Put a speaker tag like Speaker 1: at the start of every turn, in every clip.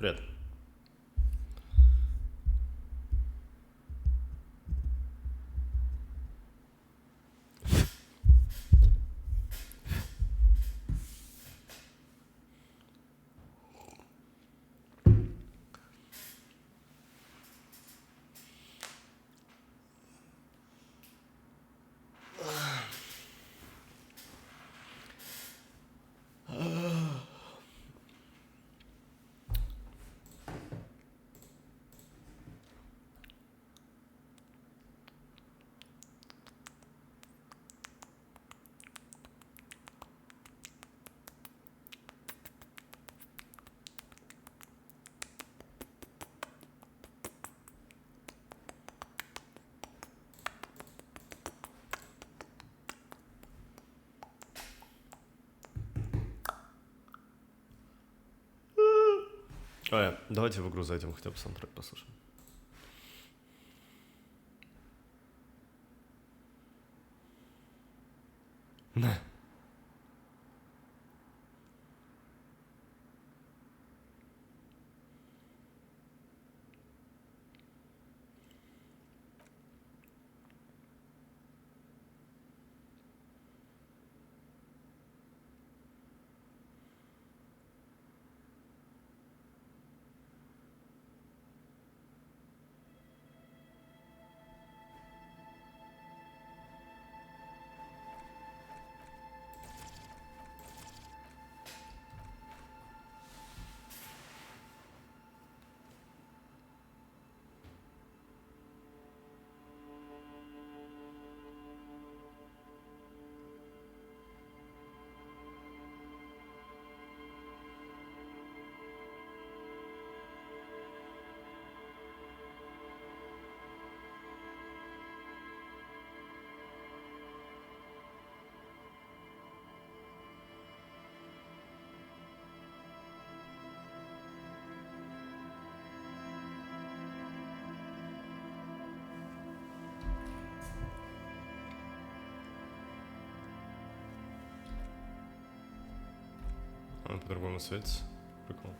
Speaker 1: Привет. Ой, давайте в игру зайдем, хотя бы саундтрек послушаем. На. Он по-другому светится. Прикол.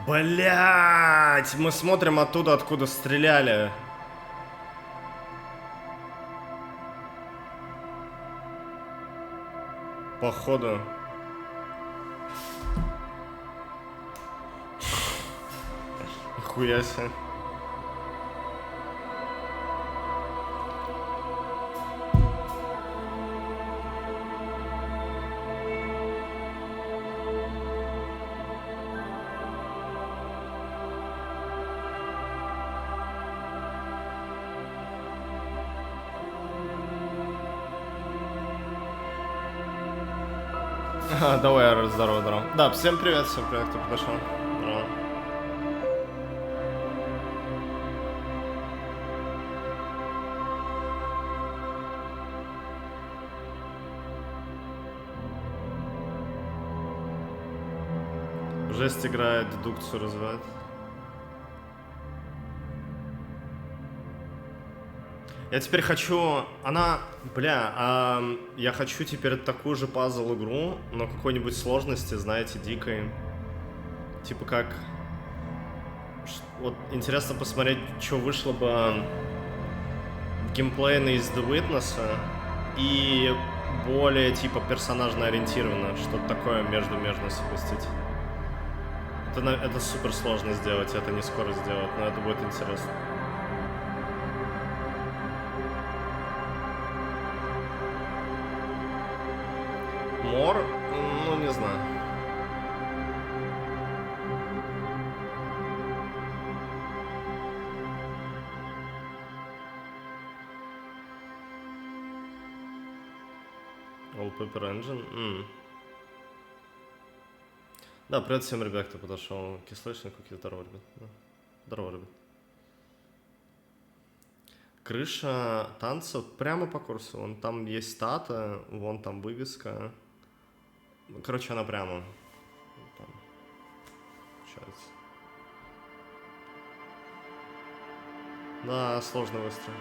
Speaker 1: Блять, мы смотрим оттуда, откуда стреляли. Походу. Нихуя себе. Давай, здорово, здорово. Да, всем привет, кто подошел. Здорово. Жесть играет, дедукцию развивает. Я теперь хочу... я хочу теперь такую же пазл-игру, но какой-нибудь сложности, знаете, дикой. Типа как... Вот интересно посмотреть, что вышло бы геймплейно из The Witness и более типа персонажно ориентированно, что-то такое между совместить. Это супер сложно сделать, это не скоро сделать, но это будет интересно. Мор? Ну, не знаю. Wallpaper Engine? Да, привет всем, ребят, кто подошел. Кислочник, какие здорово, ребят. Да. Здорово, ребят. Крыша танцев прямо по курсу. Вон там есть стата, вон там вывеска. Короче, она прямо. Там. Получается. Да, сложно выстроить.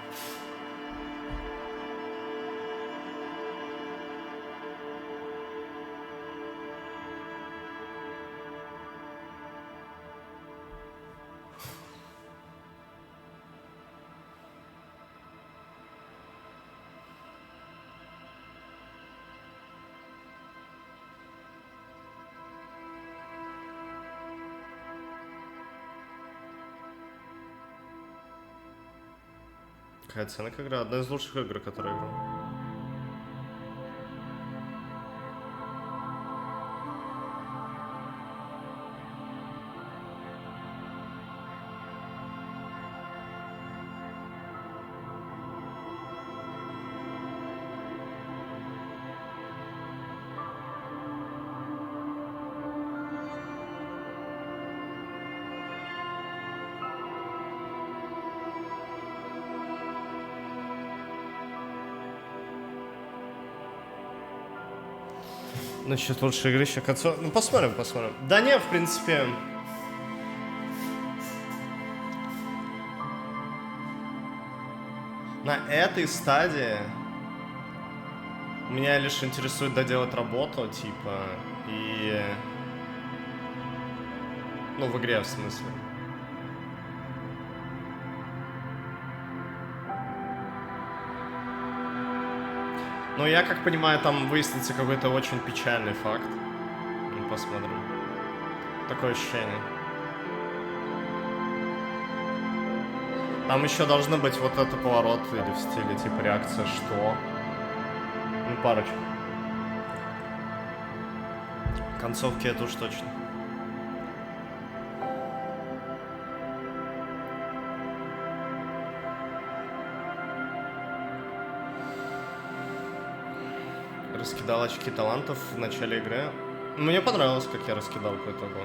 Speaker 1: Какая оценка игра? Одна из лучших игр, которые я играл. Насчет лучшей игры еще концов... Ну, посмотрим. Да не, в принципе... На этой стадии меня лишь интересует доделать работу, типа, и... Ну, в игре, в смысле. Но я, как понимаю, там выяснится какой-то очень печальный факт. Ну, посмотрим. Такое ощущение. Там еще должны быть вот это поворот или в стиле типа реакция «что?». Ну, парочку. Концовки это уж точно. Раскидал очки талантов в начале игры. Мне понравилось, как я раскидал по итогу.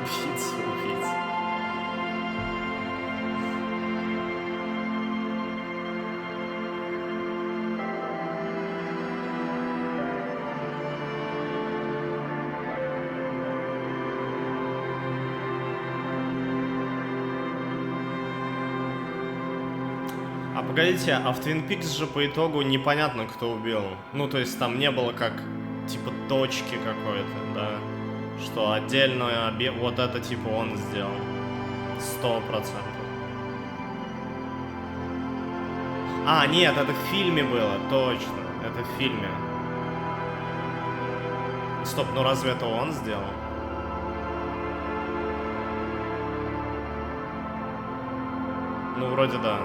Speaker 1: Убийца. А погодите, а в Twin Peaks же по итогу непонятно, кто убил. Ну, то есть там не было как, типа, точки какой-то, да? Что отдельную вот это типа он сделал. 100%. А, нет, это в фильме было, точно. Это в фильме. Стоп, ну разве это он сделал? Ну, вроде да.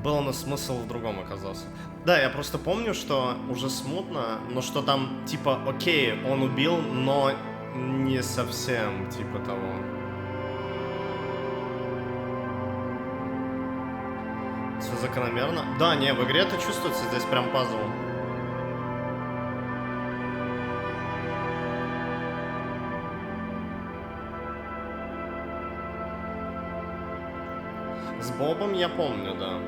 Speaker 1: Было, но смысл в другом оказался. Да, я просто помню, что уже смутно, но что там, типа, окей, он убил, но не совсем, типа того. Все закономерно. Да, не, в игре это чувствуется, здесь прям пазл. С Бобом я помню, да.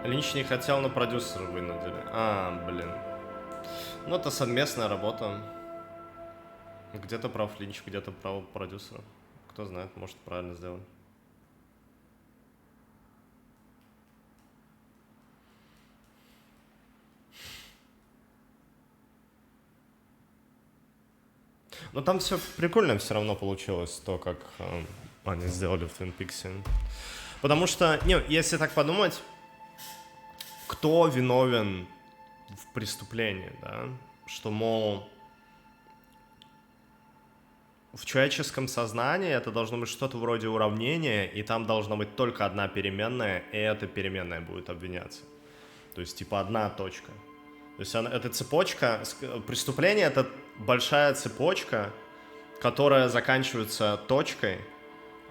Speaker 1: Линч не хотел, но продюсера вынудили. А, блин. Ну, это совместная работа. Где-то прав Линч, где-то прав продюсера. Кто знает, может, правильно сделали. Но там все прикольно все равно получилось, то, как они сделали в Twin Peaks. Потому что, не, если так подумать, кто виновен в преступлении, да? Что, мол, в человеческом сознании это должно быть что-то вроде уравнения, и там должна быть только одна переменная, и эта переменная будет обвиняться. То есть, типа, одна точка. То есть, эта цепочка, преступление — это большая цепочка, которая заканчивается точкой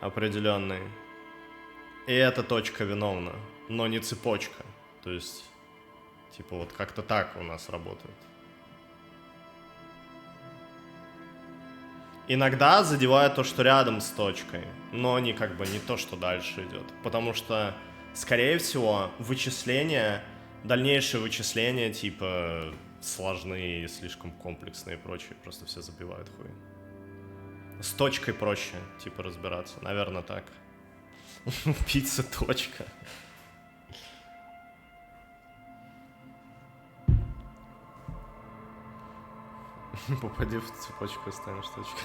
Speaker 1: определенной, и эта точка виновна, но не цепочка. То есть, типа, вот как-то так у нас работает. Иногда задевает то, что рядом с точкой, но не как бы не то, что дальше идет. Потому что, скорее всего, вычисления, дальнейшие вычисления, типа, сложные и слишком комплексные и прочее, просто все забивают хуй. С точкой проще, типа, разбираться. Наверное, так. Пицца точка. Попади в цепочку, станешь точкой.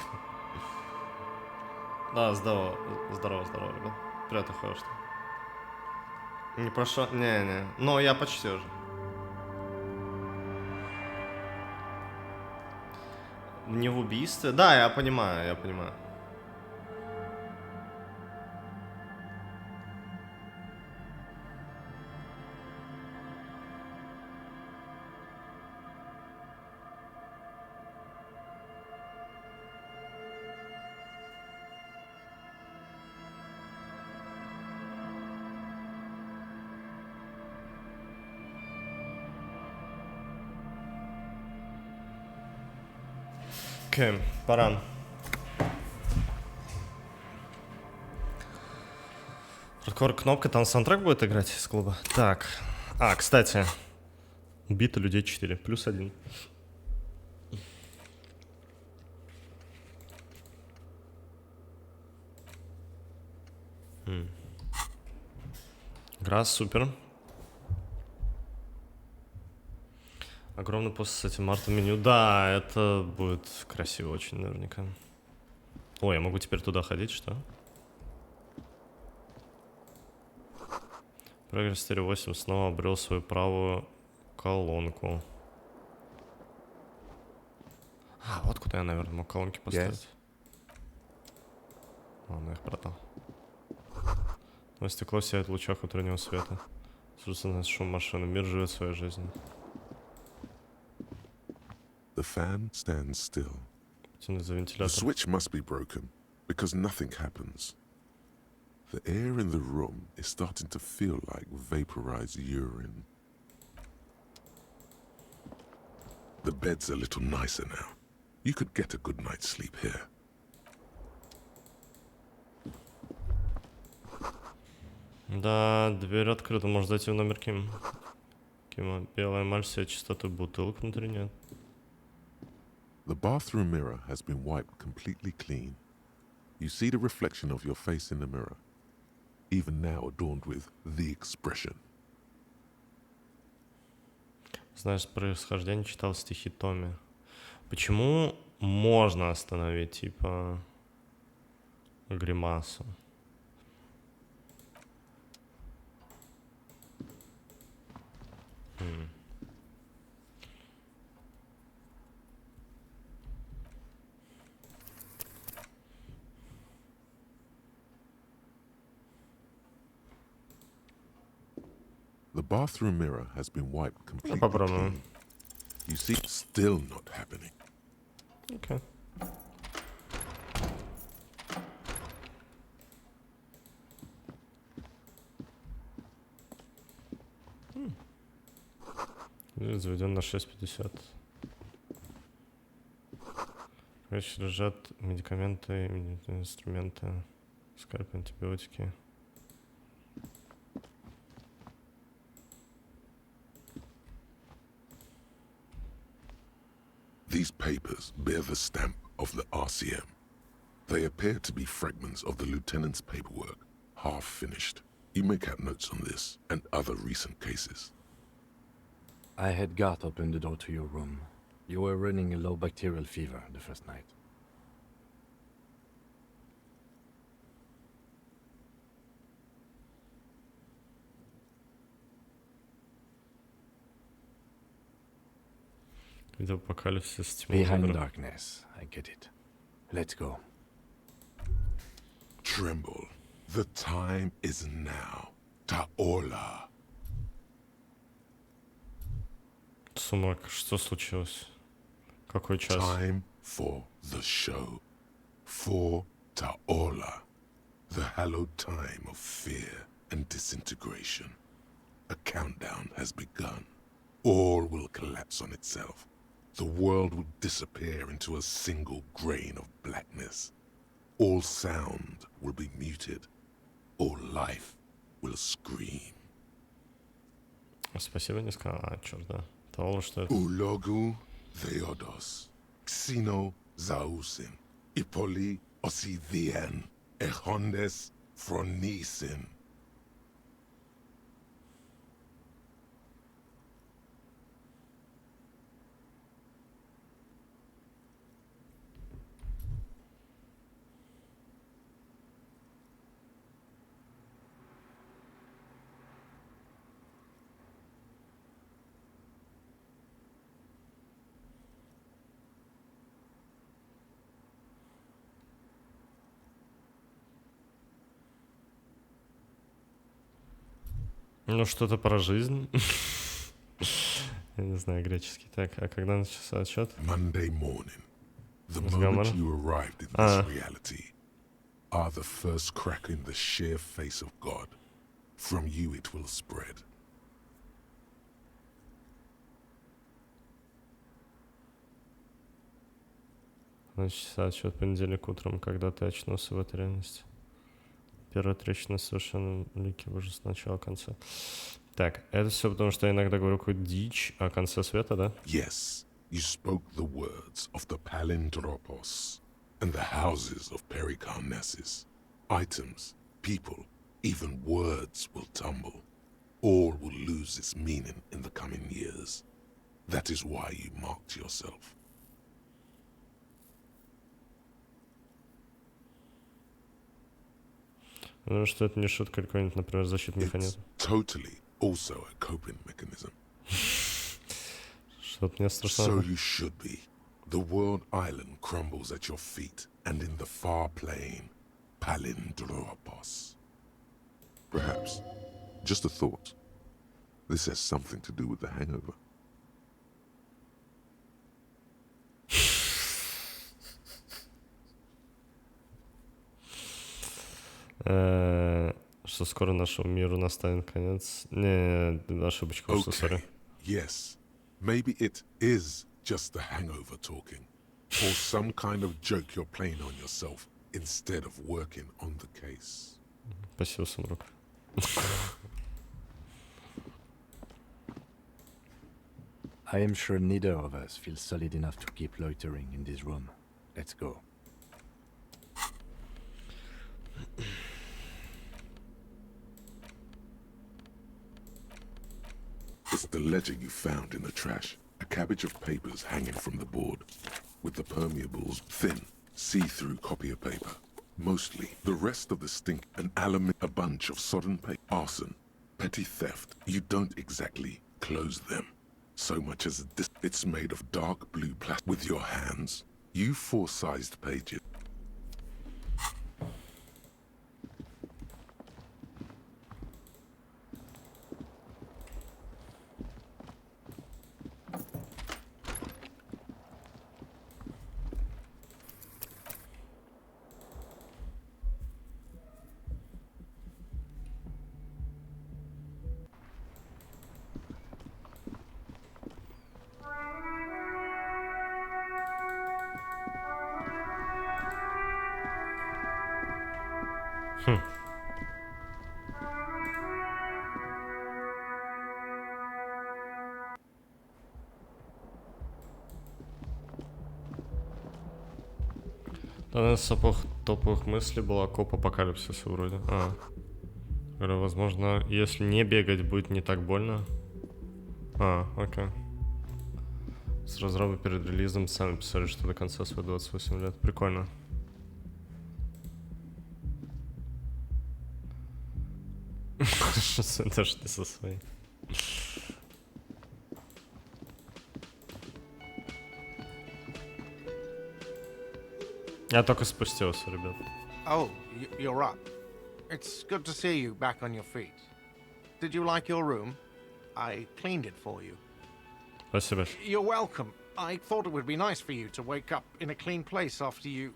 Speaker 1: Да, здорово, ребят. Привет, охуел, что? Не прошел? Не. Но я почти уже. Не в убийстве? Да, я понимаю. Окей, пора. Хардкор кнопка, там саундтрек будет играть из клуба? Так. А, кстати. Убито людей 4, плюс 1. Игра супер. Огромный пост с этим артом меню. Да, это будет красиво очень наверняка. Ой, я могу теперь туда ходить, что? Прогресс 4.8 снова обрел свою правую колонку. А, вот куда я, наверное, мог колонки поставить. Ладно, я их продал. Но стекло сияет в лучах утреннего света. Слышится шум машины. Мир живет своей жизнью.
Speaker 2: The fan stands still. The switch must be broken because nothing happens. The air in the room is starting to feel like vaporized urine. The bed's a little nicer now. You could get a good night's sleep here.
Speaker 1: Да, дверь открыта, может зайти в номер Ким. Кима, белая эмаль, все чистоты, бутылок внутри нет.
Speaker 2: The bathroom mirror has been wiped completely clean. You see the reflection of your face in the mirror, even now adorned with the expression.
Speaker 1: Знаешь, происхождение читал стихи Томми. Почему можно остановить, типа, гримасу?
Speaker 2: The bathroom mirror has been wiped completely
Speaker 1: Попробуем.
Speaker 2: clean. You see, it's still not happening.
Speaker 1: Okay. Заведен на 6.50. Короче, лежат медикаменты, инструменты, скальпы, антибиотики.
Speaker 2: These papers bear the stamp of the RCM. They appear to be fragments of the lieutenant's paperwork, half finished. You may have notes on this and other recent cases.
Speaker 3: I had Garth open the door to your room. You were running a low bacterial fever the first night. Behind darkness, I get it. Let's go.
Speaker 2: Tremble. The time is now. Taola.
Speaker 1: Сумрак, что случилось? Какой час?
Speaker 2: Time for the show. For Taola. The hallowed time of fear and disintegration. A countdown has begun. All will collapse on itself. The world will disappear into a single grain of blackness. All sound will be muted. All life will scream.
Speaker 1: Спасибо, не сказал. А, черт, да. Того, что это...
Speaker 2: Ulogu Theodos. Xeno Zausin. Ipoli Osithian. Echondes Fronisin.
Speaker 1: Ну, что-то про жизнь. Я не знаю греческий. Так, а когда начался отчет?
Speaker 2: Monday morning. The moment you arrived in this reality are the first crack in the sheer face of God. From you it will spread.
Speaker 1: Начался отчет понедельник утром, когда ты очнулся в этой реальности. Первая трещина совершенно лики уже с начала конца. Так, это все потому, что я иногда говорю какую-то дичь о конце света, да?
Speaker 2: Yes, you spoke the words of the palindropos and the houses of Pericarnassus. Items, people, even words will tumble. All will lose its meaning in the coming years. That is why you marked yourself.
Speaker 1: Потому что это не шутка, какой-нибудь, например, защитный механизм.
Speaker 2: Totally also a coping mechanism.
Speaker 1: Что-то мне страшно.
Speaker 2: So you should be. The world island crumbles at your feet, and in the far plain, Palindropos. Perhaps, just a thought, this has something to do with the hangover.
Speaker 1: Что скоро нашему миру настанет конец. Не, ошибочка, что сори.
Speaker 2: Yes, maybe it is just the hangover talking, or some kind of joke you're playing on yourself instead of working on the case.
Speaker 1: Спасибо, Сумрак.
Speaker 3: I am sure neither of us feels solid enough to keep loitering in this room. Let's go.
Speaker 2: It's the ledger you found in the trash. A cabbage of papers hanging from the board, with the permeables thin, see-through copier paper. Mostly, the rest of the stink and alum, a bunch of sodden paper, arson, petty theft. You don't exactly close them. So much as this, it's made of dark blue plastic. With your hands, you four-sized pages.
Speaker 1: Одна из топовых мыслей была коп апокалипсиса вроде. Говорю, возможно, если не бегать, будет не так больно. Окей. С разработчиками перед релизом сами писали, что до конца своих 28 лет. Прикольно. Даже не со своей. Я только спустился, ребят.
Speaker 4: Oh, you're up. It's good to see you back on your feet. Did you like your room? I cleaned it for you.
Speaker 1: Спасибо.
Speaker 4: You're welcome. I thought it would be nice for you to wake up in a clean place after you,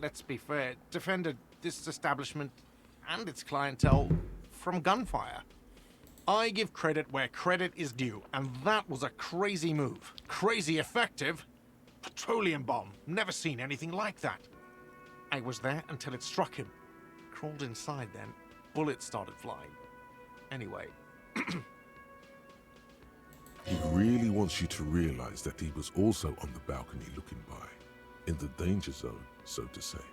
Speaker 4: let's be fair, defended this establishment and its clientele from gunfire. I give credit where credit is due, and that was a crazy move. Crazy effective. Petroleum bomb. Never seen anything like that. I was there until it struck him. Crawled inside then. Bullets started flying. Anyway.
Speaker 2: He really wants you to realize that he was also on the balcony looking by. In the danger zone, so to say.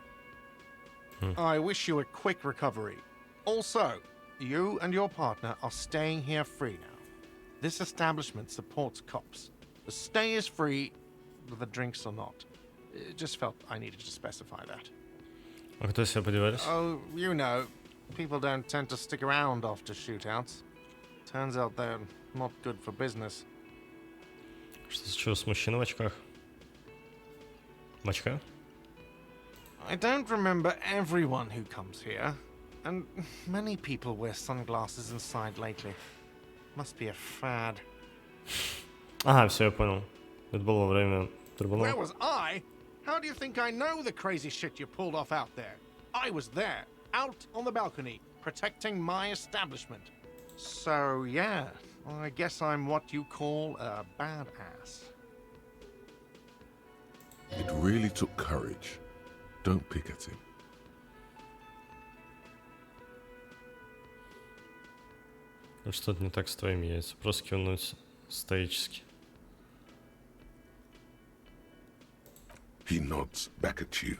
Speaker 4: I wish you a quick recovery. Also, you and your partner are staying here free now. This establishment supports cops. The stay is free, the drinks are not. Just felt I needed to specify that.
Speaker 1: А кто себя подевались?
Speaker 4: Oh, you know, people don't tend to stick around after shootouts. Turns out they're not good for business.
Speaker 1: Что случилось с мужчиной в очках? В очках?
Speaker 4: I don't remember everyone who comes here, and many people wear sunglasses inside lately. Must be a fad.
Speaker 1: Ага, все, я понял. Это было во время
Speaker 4: Where
Speaker 1: трибунала.
Speaker 4: was I? How do you think I know the crazy shit you pulled off out there? I was there, out on the balcony, protecting my establishment. So, yeah, I guess I'm what you call a badass.
Speaker 2: It really took courage. Don't pick at him.
Speaker 1: Что-то не так с твоими яйцами. Просто кивнуть стоически.
Speaker 2: He nods back at you,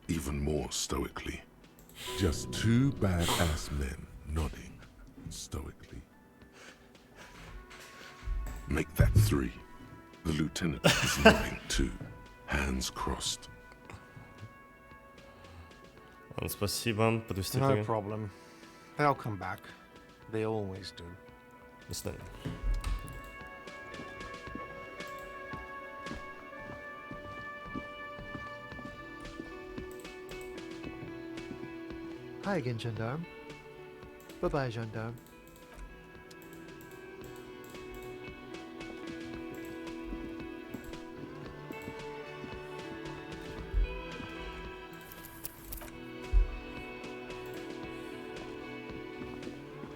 Speaker 2: even more stoically. Just two badass men nodding stoically. Make that three. The lieutenant is nodding too, hands crossed.
Speaker 1: Спасибо. Подвести
Speaker 4: No
Speaker 1: итоги.
Speaker 4: problem. They'll come back. They always do.
Speaker 1: До свидания.
Speaker 5: Hi again, gendarme. Bye-bye, gendarme.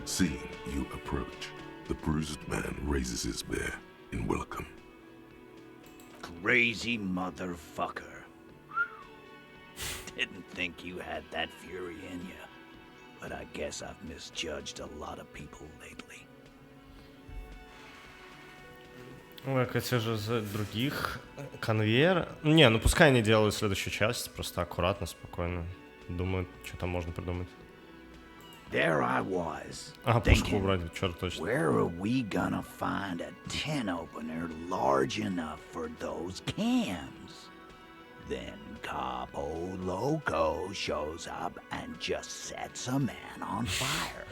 Speaker 2: Seeing you approach, the bruised man raises his bear in welcome.
Speaker 6: Crazy motherfucker. Didn't think you had that fury in you. But I guess I've misjudged a lot of people lately.
Speaker 1: Ой, хотел же за других. Конвейер. Не, ну пускай они делают следующую часть. Просто аккуратно, спокойно. Думаю, что там можно придумать.
Speaker 6: There I was,
Speaker 1: Ага, пушку
Speaker 6: thinking,
Speaker 1: убрать, черт точно.
Speaker 6: where are we gonna find a tin opener large enough for those cans? Then Capo Loco shows up and just sets a man on fire.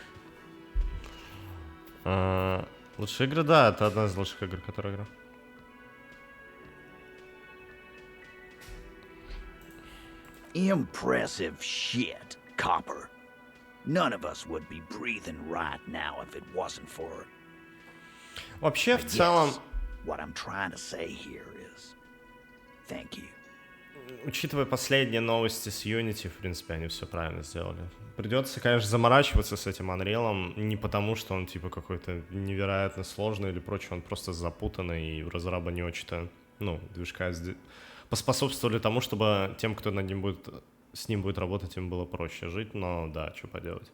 Speaker 1: Лучшие игры, да, это одна из лучших игр, которую играл.
Speaker 6: Impressive shit, Copper. None of us would be breathing right now if it wasn't for...
Speaker 1: Вообще, в
Speaker 6: I
Speaker 1: целом,
Speaker 6: guess what I'm trying to say here is... Thank you.
Speaker 1: учитывая последние новости с Unity, в принципе, они все правильно сделали. Придется, конечно, заморачиваться с этим Unreal, не потому, что он, типа, какой-то невероятно сложный или прочее, он просто запутанный, и в разраба не очень-то, ну, движка поспособствовали тому, чтобы тем, кто над ним будет с ним будет работать, им было проще жить, но да, что поделать.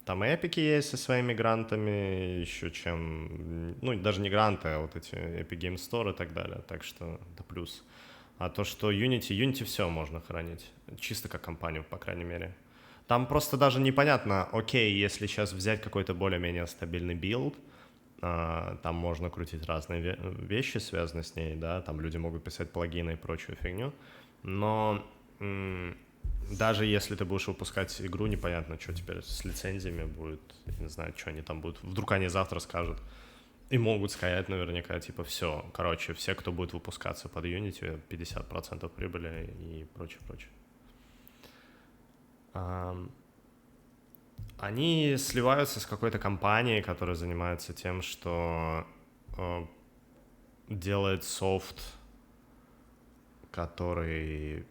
Speaker 1: Там и эпики есть со своими грантами, еще чем... Ну, даже не гранты, а вот эти Epic Game Store и так далее. Так что это плюс. А то, что Unity все можно хранить. Чисто как компанию, по крайней мере. Там просто даже непонятно, окей, если сейчас взять какой-то более-менее стабильный билд, там можно крутить разные вещи, связанные с ней, да, там люди могут писать плагины и прочую фигню, но даже если ты будешь выпускать игру, непонятно, что теперь с лицензиями будет, я не знаю, что они там будут, вдруг они завтра скажут, и могут сказать наверняка, типа, все, короче, все, кто будет выпускаться под Unity, 50% прибыли и прочее. Они сливаются с какой-то компанией, которая занимается тем, что делает софт, который...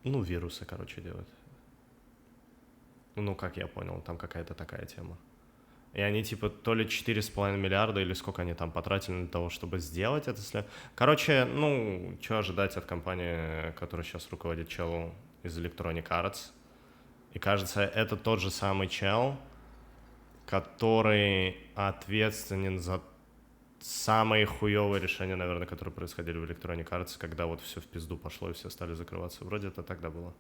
Speaker 1: ну, вирусы, короче, делают. Ну, как я понял, там какая-то такая тема. И они, типа, то ли 4,5 миллиарда, или сколько они там потратили для того, чтобы сделать это. Короче, ну, что ожидать от компании, которая сейчас руководит чел из Electronic Arts. И кажется, это тот же самый чел, который ответственен за самые хуевые решения, наверное, которые происходили в Electronic Arts, когда вот все в пизду пошло и все стали закрываться. Вроде это тогда было.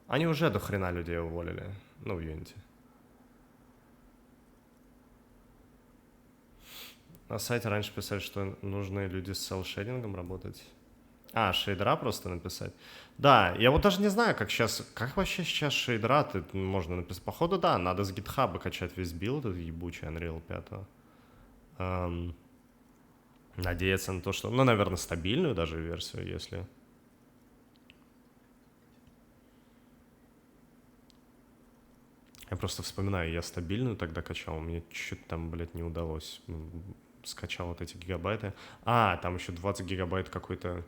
Speaker 1: Они уже до хрена людей уволили, ну, в Unity. На сайте раньше писали, что нужны люди с селл-шейдингом работать. Шейдера просто написать. Да, я вот даже не знаю, как вообще сейчас шейдера можно написать. Походу, да, надо с GitHub качать весь билд, этот ебучий Unreal 5. Надеяться на то, что, ну, наверное, стабильную даже версию, если... Я просто вспоминаю, я стабильную тогда качал, мне чуть там, блядь, не удалось. Скачал вот эти гигабайты. Там еще 20 гигабайт какой-то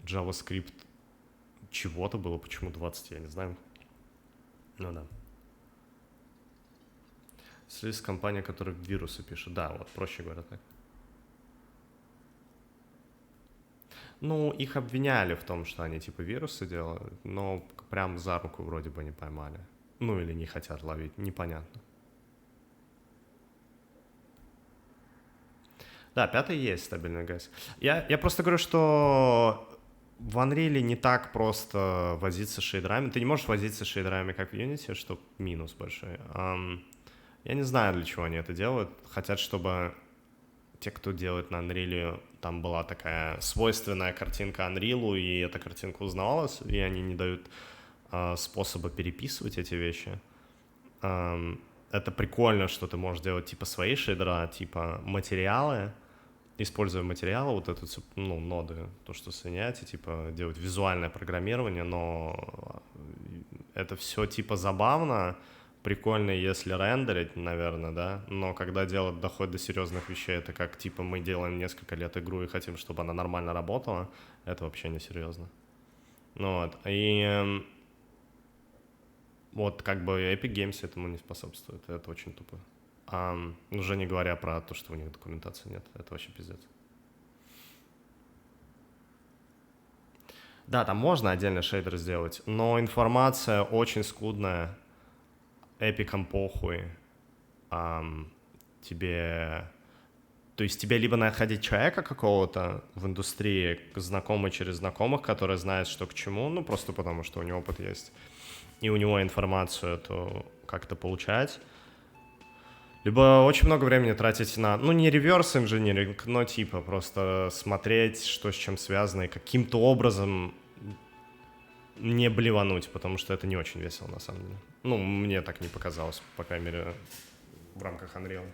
Speaker 1: JavaScript чего-то было, почему 20, я не знаю. Ну да. Слиз компания, которая вирусы пишет. Да, вот, проще говоря, так. Ну, их обвиняли в том, что они типа вирусы делают, но прям за руку вроде бы не поймали. Ну, или не хотят ловить, непонятно. Да, 5 есть стабильный гайс. Я просто говорю, что в Unreal не так просто возиться с шейдерами. Ты не можешь возиться с шейдерами, как в Unity, что минус большой. Я не знаю, для чего они это делают. Хотят, чтобы те, кто делает на Unreal, там была такая свойственная картинка Unreal, и эта картинка узнавалась, и они не дают способа переписывать эти вещи. Это прикольно, что ты можешь делать типа свои шейдера, типа материалы, используя материалы, вот эту, ну, ноды, то, что соединять, и типа делать визуальное программирование, но это все типа забавно, прикольно, если рендерить, наверное, да, но когда дело доходит до серьезных вещей, это как типа мы делаем несколько лет игру и хотим, чтобы она нормально работала, это вообще не серьезно. Ну вот, и вот как бы Epic Games этому не способствует, это очень тупо. Уже не говоря про то, что у них документации нет, это вообще пиздец. Да, там можно отдельно шейдер сделать, но информация очень скудная, эпикам похуй, тебе... То есть тебе либо находить человека какого-то в индустрии, знакомый через знакомых, который знает, что к чему, ну просто потому, что у него опыт есть, и у него информацию эту как-то получать, либо очень много времени тратить на, ну, не реверс-инжиниринг, но типа просто смотреть, что с чем связано, и каким-то образом не блевануть, потому что это не очень весело на самом деле. Ну, мне так не показалось, по крайней мере, в рамках Unreal.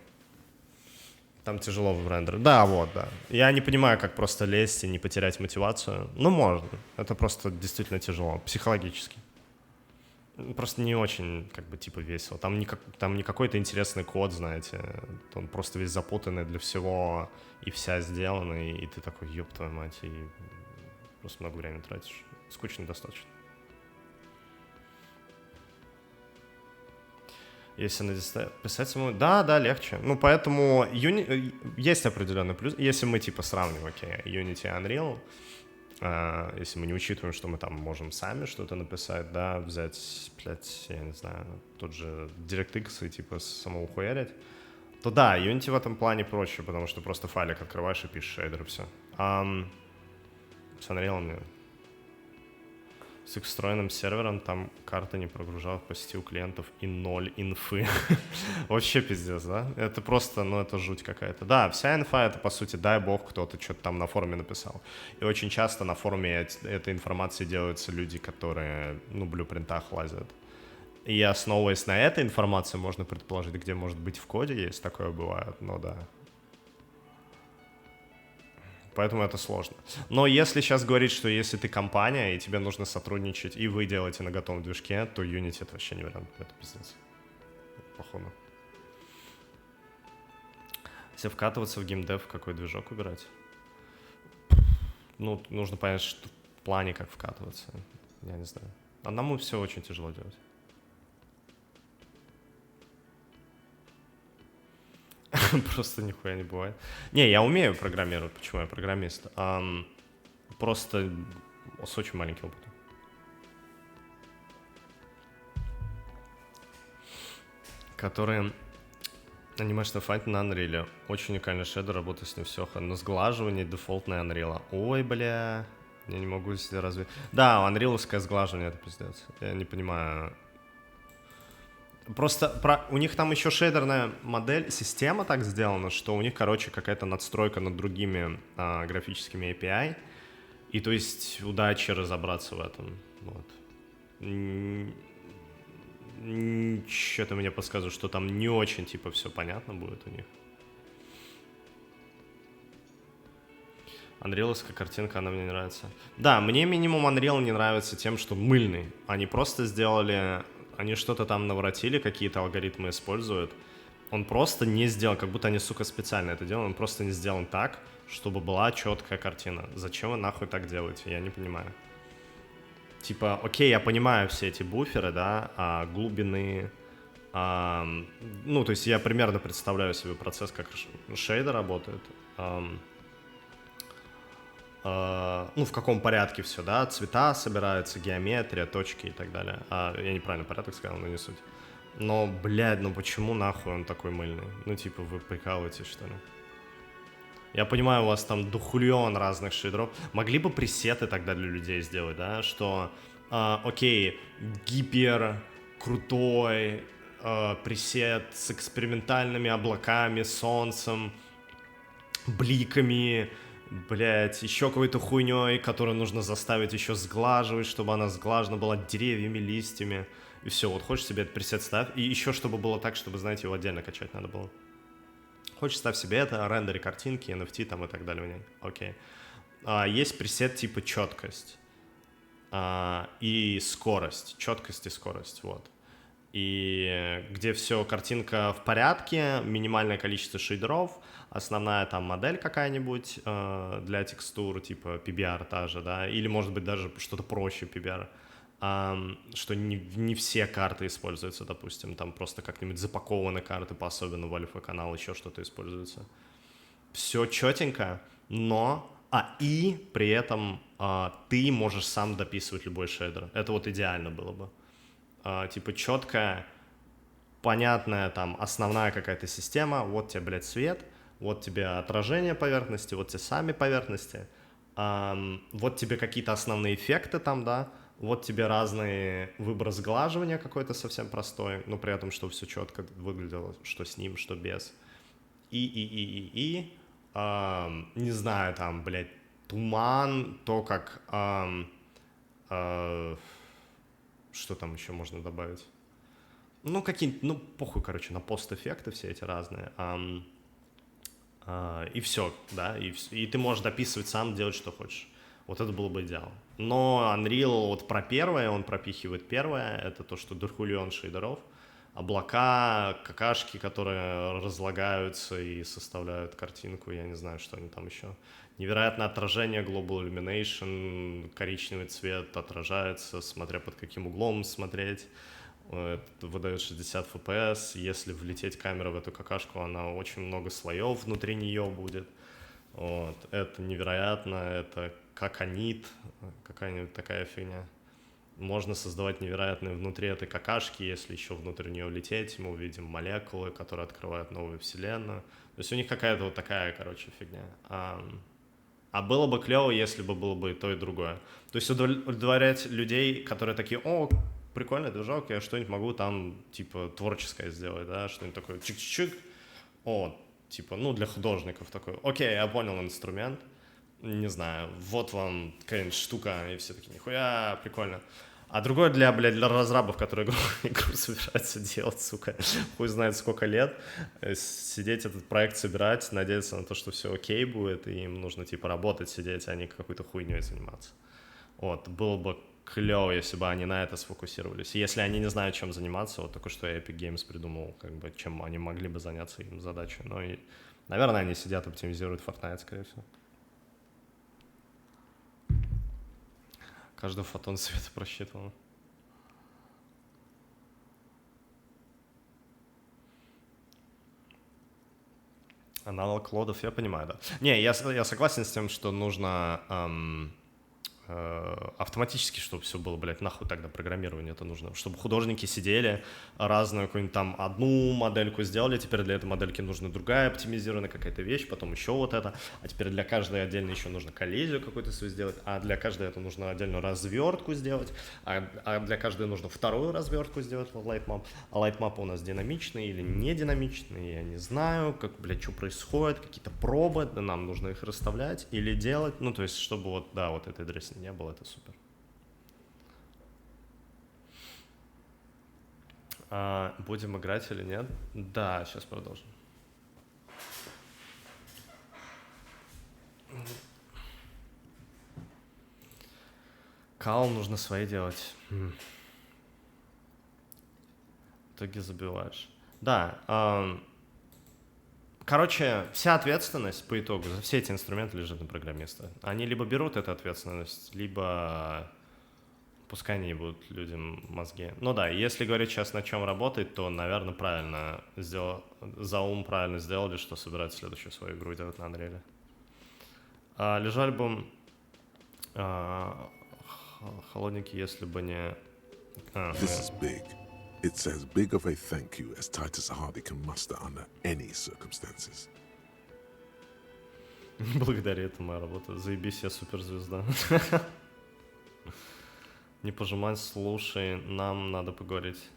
Speaker 1: Там тяжело в рендере. Да, вот, да. Я не понимаю, как просто лезть и не потерять мотивацию. Ну, можно. Это просто действительно тяжело, психологически. Просто не очень, как бы, типа, весело. Там не какой-то интересный код, знаете. Он просто весь запутанный для всего и вся сделанный. И ты такой, ёб твою мать, и просто много времени тратишь. Скучно достаточно. Если на дистанции писать самому, да, легче. Ну, поэтому есть определенный плюс. Если мы, типа, сравниваем, окей, Unity и Unreal, если мы не учитываем, что мы там можем сами что-то написать, да, взять, блядь, я не знаю, тот же DirectX и, типа, самоухуярить, то да, Unity в этом плане проще, потому что просто файлик открываешь и пишешь шейдер, и все. С Unreal мне... С их встроенным сервером там карта не прогружалась почти у клиентов и 0 инфы. Вообще пиздец, да? Это просто, ну это жуть какая-то. Да, вся инфа это по сути, дай бог, кто-то что-то там на форуме написал. И очень часто на форуме этой информации делаются люди, которые, ну, в блюпринтах лазят. И основываясь на этой информации, можно предположить, где может быть в коде есть, такое бывает, но да. Поэтому это сложно. Но если сейчас говорить, что если ты компания, и тебе нужно сотрудничать, и вы делаете на готовом движке, то Unity это вообще не вариант. Это пиздец. Походу. Если вкатываться в геймдев, какой движок выбирать? Ну, нужно понять, что в плане как вкатываться. Я не знаю. Одному все очень тяжело делать. Просто нихуя не бывает. Не, я умею программировать. Почему я программист? Просто с очень маленьким опытом. Которые анимешный файт на Unreal. Очень уникальный шейдер, работа с ним все. Но сглаживание дефолтное Unreal. Ой, бля. Я не могу себе разве... Да, анриловское сглаживание, это пиздец. Я не понимаю... Просто у них там еще шейдерная модель, система так сделана, что у них, короче, какая-то надстройка над другими графическими API. И то есть удачи разобраться в этом. Вот. Что-то мне подсказывает, что там не очень, типа, все понятно будет у них. Unreal'овская картинка, она мне не нравится. Да, мне минимум Unreal не нравится тем, что мыльный. Они просто сделали... Они что-то там наворотили, какие-то алгоритмы используют. Он просто не сделан, как будто они, сука, специально это делают. Он просто не сделан так, чтобы была четкая картина. Зачем вы нахуй так делаете? Я не понимаю. Типа, окей, я понимаю все эти буферы, да, глубины. Ну, то есть я примерно представляю себе процесс, как шейдер работает. Ну, в каком порядке все, да, цвета собираются, геометрия, точки и так далее. Я неправильно порядок сказал, но не суть. Но, блядь, ну почему нахуй он такой мыльный? Ну, типа, вы прикалываетесь, что ли? Я понимаю, у вас там дохуlion разных шейдеров. Могли бы пресеты тогда для людей сделать, да, что, окей, гипер, крутой пресет с экспериментальными облаками, солнцем, бликами, блять, еще какой-то хуйней, которую нужно заставить еще сглаживать, чтобы она сглажена была деревьями, листьями. И все, вот хочешь себе этот пресет ставь. И еще чтобы было так, чтобы, знаете, его отдельно качать надо было. Хочешь ставь себе это, рендери картинки, NFT там и так далее в ней. Окей. Есть пресет типа четкость и скорость. Четкость и скорость, вот. И где все, картинка в порядке, минимальное количество шейдеров, основная там модель какая-нибудь для текстур, типа PBR та же, да, или может быть даже что-то проще PBR, что не все карты используются, допустим, там просто как-нибудь запакованы карты по особенному альфа-каналу, еще что-то используется. Все четенько, но... и при этом ты можешь сам дописывать любой шейдер. Это вот идеально было бы. Типа четкая, понятная там основная какая-то система, вот тебе, блядь, свет, вот тебе отражение поверхности, вот тебе сами поверхности, вот тебе какие-то основные эффекты там, да, вот тебе разные выбор сглаживания какой-то совсем простой, но при этом, чтобы все четко выглядело, что с ним, что без. Не знаю, там, блядь, туман, то, как... что там еще можно добавить? Ну, какие-нибудь, ну, похуй, короче, на пост-эффекты все эти разные. И все, да, и ты можешь дописывать сам, делать, что хочешь. Вот это было бы идеал. Но Unreal вот про первое, он пропихивает первое, это то, что дохуlion шейдеров, облака, какашки, которые разлагаются и составляют картинку, я не знаю, что они там еще. Невероятное отражение, Global Illumination, коричневый цвет отражается, смотря под каким углом смотреть. выдает 60 FPS, если влететь камера в эту какашку, она очень много слоев внутри нее будет. Вот. Это невероятно, это каканит, какая-нибудь такая фигня. Можно создавать невероятные внутри этой какашки, если еще внутрь нее лететь, мы увидим молекулы, которые открывают новую вселенную. То есть у них какая-то вот такая, короче, фигня. А было бы клево, если бы было бы и то, и другое. То есть удовлетворять людей, которые такие: о, прикольный движок, я что-нибудь могу там, типа, творческое сделать, да, что-нибудь такое, чик-чик, о, типа, ну, для художников такой, окей, я понял инструмент, не знаю, вот вам какая-нибудь штука, и все такие: нихуя, прикольно. А другое для разрабов, которые игру собираются делать, сука, хуй знает сколько лет, сидеть этот проект собирать, надеяться на то, что все окей будет, и им нужно, типа, работать, сидеть, а не какой-то хуйней заниматься. Вот, было бы клево, если бы они на это сфокусировались. И если они не знают, чем заниматься, вот только что Epic Games придумал, как бы, чем они могли бы заняться им задачей. Ну и, наверное, они сидят, оптимизируют Fortnite, скорее всего. Каждый фотон света просчитывал. Аналог лодов, я понимаю, да. Не, я согласен с тем, что нужно автоматически, чтобы все было, блядь, нахуй тогда программирование это нужно. Чтобы художники сидели, разную какую-нибудь там одну модельку сделали, теперь для этой модельки нужна другая оптимизированная какая-то вещь, потом еще вот это, а теперь для каждой отдельно еще нужно коллизию какую-то свою сделать, а для каждой это нужно отдельную развертку сделать, а для каждой нужно вторую развертку сделать, вот lightmap. А lightmap у нас динамичный или не динамичный, я не знаю, как, блядь, что происходит, какие-то пробы, нам нужно их расставлять или делать, ну, то есть, чтобы вот, да, вот этой дресни не было, это супер. Будем играть или нет? Да, сейчас продолжим. Кал нужно свои делать. В итоге забиваешь. Да. Короче, вся ответственность по итогу за все эти инструменты лежит на программиста. Они либо берут эту ответственность, либо пускай они будут людям мозги. Ну да, если говорить сейчас, на чем работать, то, наверное, правильно сделал, Заум правильно сделали, что собирают следующую свою игру делать на Unreal. Лежали бы холодники, если бы не...
Speaker 2: This is big. It's as big of a thank you as Titus Hardy can muster under any circumstances.
Speaker 1: Благодаря этому моя работа. Заебись, я суперзвезда. Не пожимай, слушай, нам надо поговорить.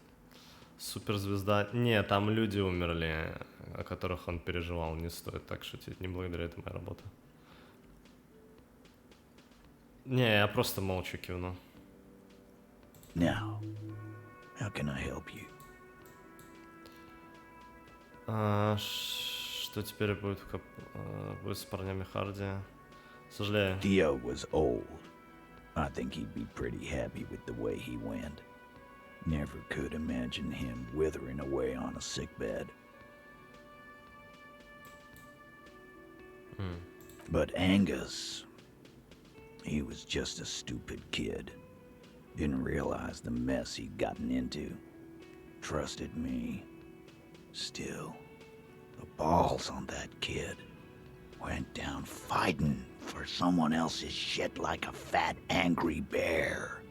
Speaker 1: Суперзвезда. Не, там люди умерли, о которых он переживал. Не стоит так шутить. Не благодаря этому моя работа. Не, я просто молча кивну.
Speaker 6: Now, how can I help you?
Speaker 1: Что теперь будет с парнями Харди? Сожалею.
Speaker 6: Dio was old. I think he'd be pretty happy with the way he went. Never could imagine him withering away on a sickbed. But Angus, he was just a stupid kid. Didn't realize the mess he'd gotten into. Trusted me. Still, the balls on that kid. Went down fighting for someone else's shit like a fat, angry bear.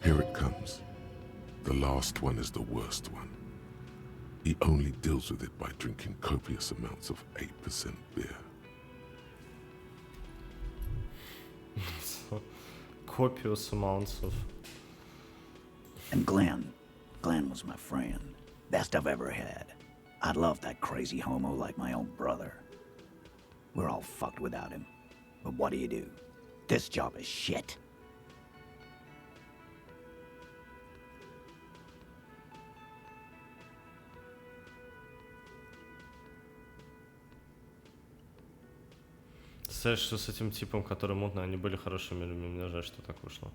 Speaker 2: Here it comes. The last one is the worst one. He only deals with it by drinking copious amounts of 8% beer.
Speaker 1: Copious amounts of...
Speaker 6: And Glenn was my friend. Best I've ever had. I'd love that crazy homo like my own brother. We're all fucked without him. But what do? This job is shit.
Speaker 1: Представляешь, что с этим типом, который мутный, они были хорошими людьми. Мне жаль, что так вышло.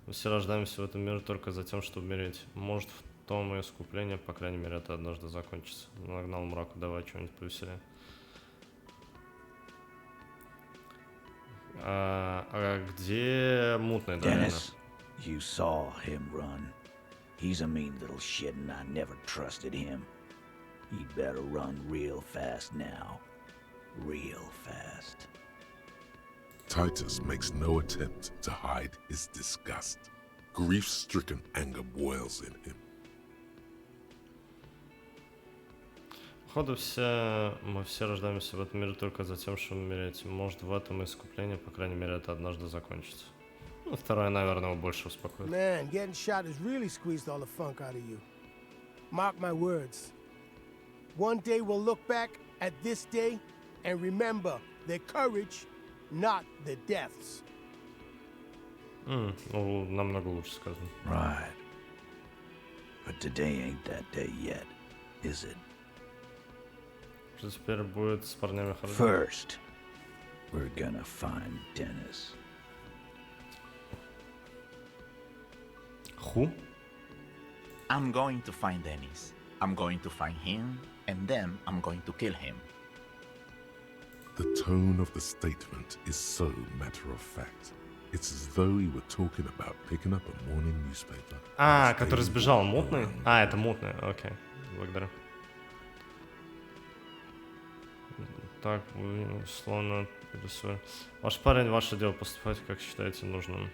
Speaker 1: Мы все рождаемся в этом мире только за тем, чтобы умереть. Может, в том и искупление, по крайней мере, это однажды закончится. Нагнал мраку, давай что-нибудь повеселее. Где мутный, да?
Speaker 6: Dennis, you saw him run. He's a mean little shit and I never trusted him. He'd better run real fast now. Real fast.
Speaker 2: Titus makes no attempt to hide his disgust. Grief-stricken anger boils in him.
Speaker 1: Походу, мы все рождаемся в этом мире только за тем, чтобы умереть. Может, в этом искупление, по крайней мере, это однажды закончится. Ну, второе, наверное, его больше успокоит.
Speaker 7: Man, getting shot has really squeezed all the funk out of you. Mark my words. One day we'll look back at this day and remember their courage, not their deaths.
Speaker 1: Ну, намного лучше сказано.
Speaker 6: Right. But today ain't that day yet, is it?
Speaker 1: Что теперь будет с парнями Харди?
Speaker 6: First, we're gonna find Dennis.
Speaker 1: Who?
Speaker 8: I'm going to find Dennis. I'm going to find him, and then I'm going to kill him.
Speaker 2: The tone of the statement is so matter-of-fact. It's as though he were talking about picking up a morning newspaper.
Speaker 1: Который сбежал, мутный? Это мутный, окей. Благодарю. Так, словно рисую. Ваш парень, ваше дело поступать, как считаете нужным.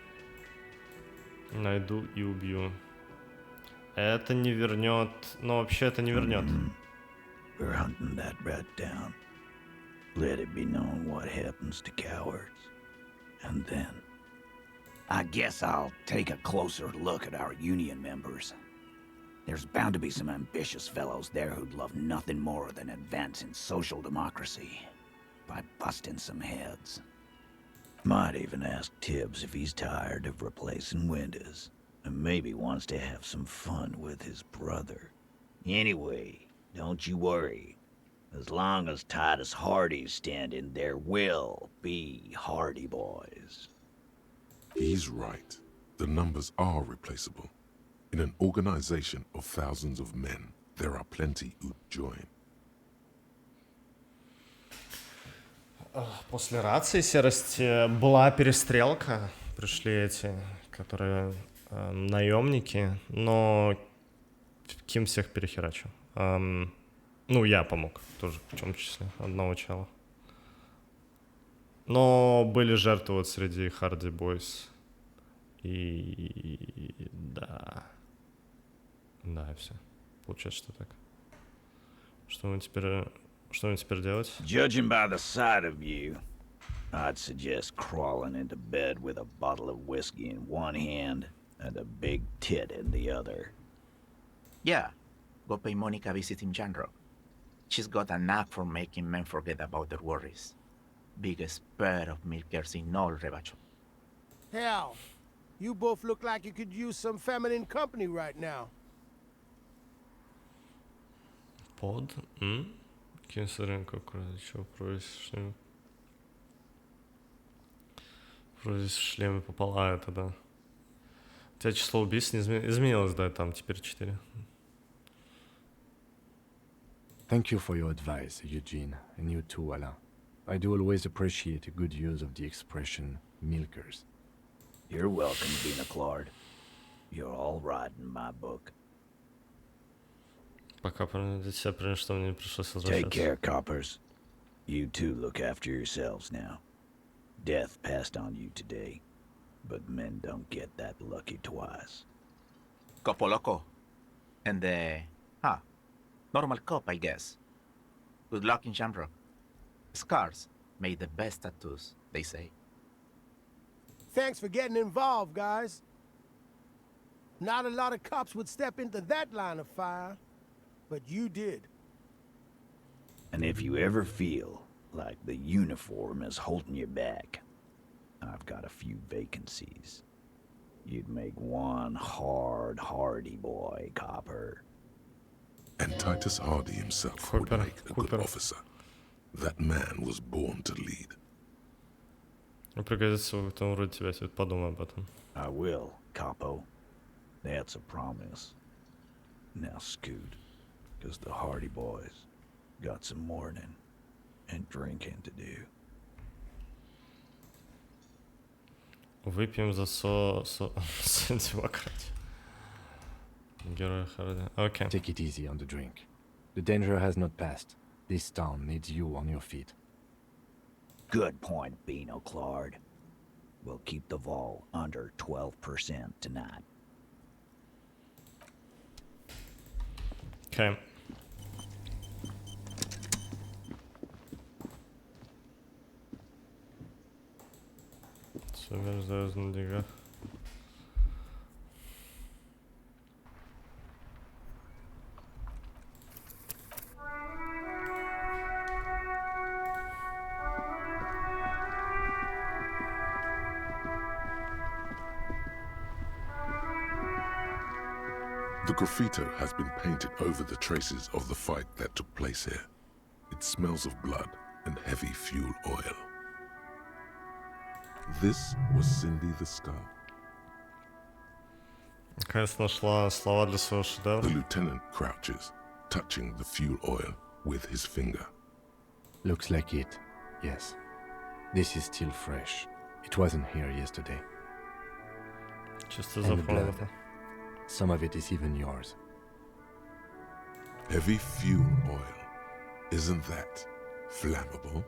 Speaker 1: Найду и убью. Это не вернет. Но вообще это не вернет.
Speaker 6: We're hunting that rat down. Let it be known what happens to cowards. And then, I guess I'll take a closer look at our union members. There's bound to be some ambitious fellows there who'd love nothing more than advancing social democracy by busting some heads. Might even ask Tibbs if he's tired of replacing windows and maybe wants to have some fun with his brother. Anyway, don't you worry. As long as Titus Hardy's standing, there will be Hardy boys.
Speaker 2: He's right. The numbers are replaceable. In an organization of thousands of men, there are plenty who'd join.
Speaker 1: После рации серости была перестрелка. Пришли эти, которые наемники, но Ким всех перехерачил. Ну, я помог тоже, в том числе, одного чела. Но были жертвы вот среди Харди Бойс. И да. Да, и все. Получается, что так. Что мы теперь делать?
Speaker 6: Judging by the sight of you, I'd suggest crawling into bed with a bottle of whiskey in one hand and a big tit in the other.
Speaker 8: Yeah, go pay Monica a visit in Janrock. She's got a knack for making men forget about their worries. Biggest pair of milkers in all Rebacho.
Speaker 7: Hell, you both look like you could use some feminine company right now.
Speaker 1: Под? Кинсаренко, что произошло? Вроде с шлемом попала это, да. У тебя число убийств не изменилось, да, там теперь 4.
Speaker 3: Thank you for your advice, Eugene, and you too, Alain. I do always appreciate a good use of the expression milkers.
Speaker 6: You're welcome, Vina Claude. You're all right in my book.
Speaker 1: Пока для тебя принято, что мне пришлось
Speaker 6: Take
Speaker 1: возвращаться.
Speaker 6: care, coppers. You too look after yourselves now. Death passed on you today, but men don't get that lucky twice.
Speaker 8: Copo Loco. And normal cop, I guess. Good luck in Janrock. Scars made the best tattoos, they say.
Speaker 7: Thanks for getting involved, guys. Not a lot of cops would step into that line of fire, but you did.
Speaker 6: And if you ever feel like the uniform is holding you back, I've got a few vacancies. You'd make one hardy boy, copper.
Speaker 2: And Titus Hardy himself would make a good officer. That man was born to lead.
Speaker 1: Пригодится в этом вроде тебя, теперь подумай об этом.
Speaker 6: I will, capo. That's a promise. Now scoot, because the Hardy boys got some mourning and drinking to do.
Speaker 1: Выпьем за демократию. Герой Харди. Окей.
Speaker 3: Take it easy on the drink. The danger has not passed. This town needs you on your feet.
Speaker 6: Good point, Beano Claude. We'll keep the vol under 12% tonight.
Speaker 1: Окей. Все, нуждаюсь на деньгах.
Speaker 2: The graffito has been painted over the traces of the fight that took place here. It smells of blood and heavy fuel oil. This was Cindy the Scar.
Speaker 1: Наконец нашла слова для своего шедевра.
Speaker 2: The lieutenant crouches, touching the fuel oil with his finger.
Speaker 3: Looks like it. Yes. This is still fresh. It wasn't here yesterday.
Speaker 1: Чисто
Speaker 3: And the
Speaker 1: запомнил.
Speaker 3: blood. Some of it is even yours.
Speaker 2: Heavy fuel oil. Isn't that flammable?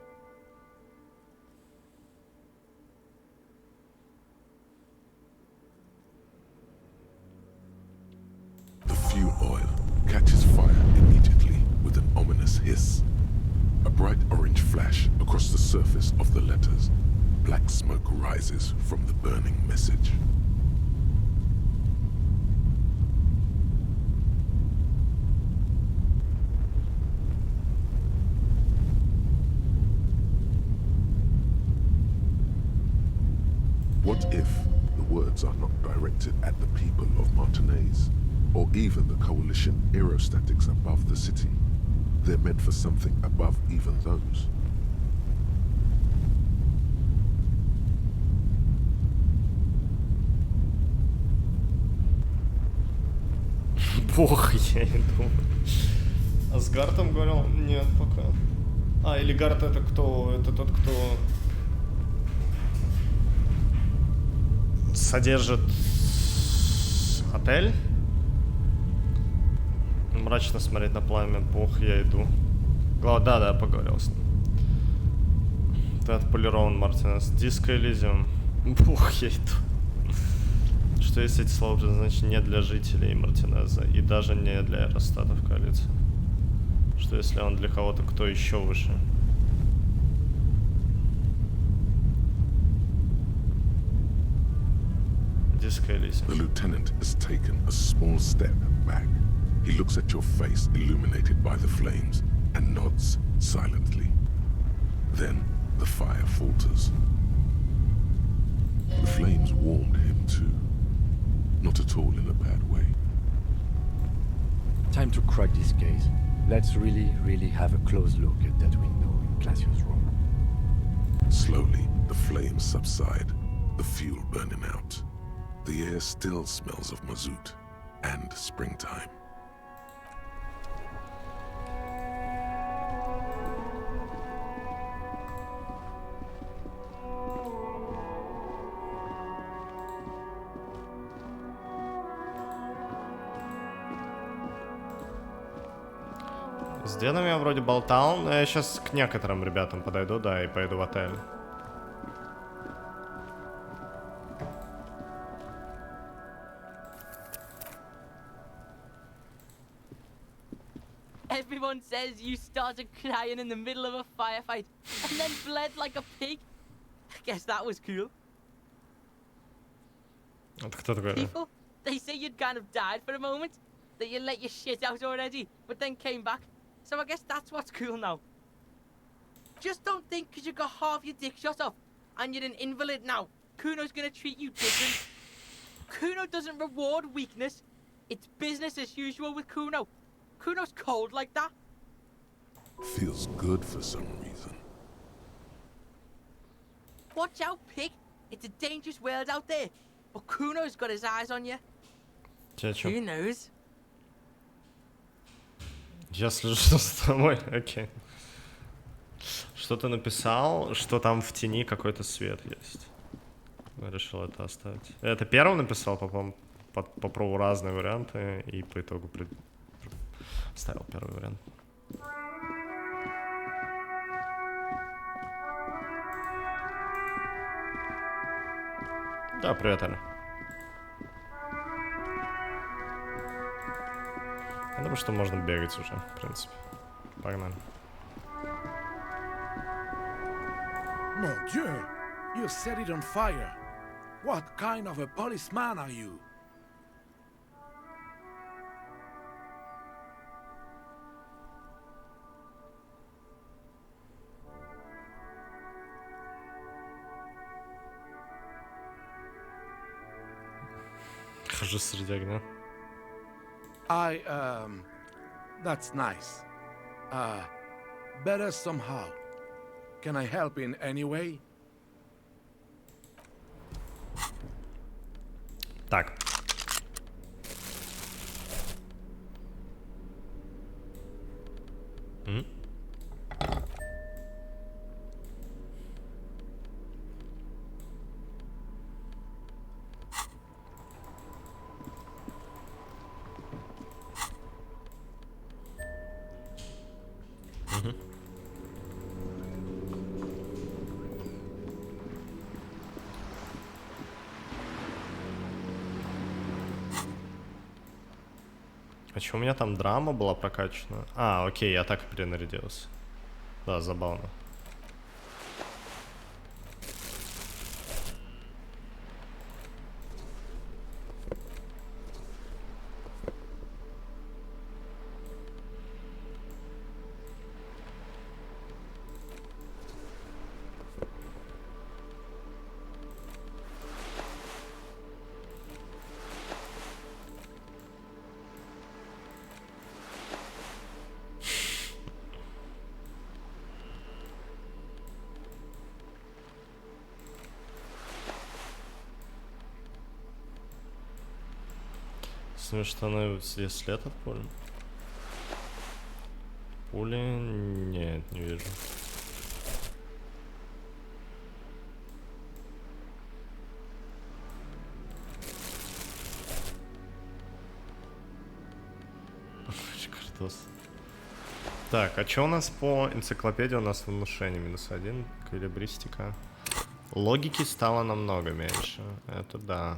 Speaker 2: The fuel oil catches fire immediately with an ominous hiss. A bright orange flash across the surface of the letters. Black smoke rises from the burning message. What if the words are not directed at the people of Martinez, or even the coalition aerostatics above the city? They're meant for something above even those.
Speaker 1: Бог, я не думаю. А с Гартом говорил? Нет, пока. А, или Гарт это кто? Это тот, кто содержит отель? Мрачно смотреть на пламя. Бог, я иду. Да, поговорил с ним. Ты отполирован, Мартинес. Диско Elysium. Бог, я иду. Что если эти слова предназначены не для жителей Мартинеза и даже не для аэростатов коалиции? Что если он для кого-то, кто еще выше? Диско Elysium.
Speaker 2: The lieutenant has taken a small step back. He looks at your face illuminated by the flames and nods silently. Then the fire falters. The flames warmed him too. Not at all in a bad way.
Speaker 3: Time to crack this case. Let's really have a close look at that window in Classius' room.
Speaker 2: Slowly, the flames subside, the fuel burning out. The air still smells of mazout and springtime.
Speaker 1: С дедом я вроде болтал, но я сейчас к некоторым ребятам подойду, да, и пойду в отель.
Speaker 9: Everyone says you started crying in the middle of a firefight and then bled like a pig. I guess that was cool.
Speaker 1: Это кто такой?
Speaker 9: People, they say you'd kind of died for a moment, that you let your shit out already, but then came back. So I guess that's what's cool now. Just don't think because you got half your dick shot off and you're an invalid now, Kuno's gonna treat you different. Kuno doesn't reward weakness. It's business as usual with Kuno. Kuno's cold like that.
Speaker 2: Feels good for some reason.
Speaker 9: Watch out, pig. It's a dangerous world out there. But Kuno's got his eyes on you. Who knows?
Speaker 1: Я слежу за тобой, окей. Что ты написал, что там в тени какой-то свет есть. Я решил это оставить. Это первым написал, попробовал разные варианты и по итогу ставил первый вариант. Да, привет, Аля. Я думаю, что можно бегать уже, в принципе. Погнали.
Speaker 10: Mon Dieu! You set it on fire! What kind of a policeman are you?
Speaker 1: Хожу среди огня.
Speaker 10: That's nice. Better somehow. Can I help in any way?
Speaker 1: Так. А что, у меня там драма была прокачана? А, окей, я так и перенарядился. Да, забавно. Штаны здесь след от пули? Пули? Нет, не вижу. Картос. Так, а что у нас по энциклопедии? У нас внушение -1, эквилибристика. Логики стало намного меньше. Это да.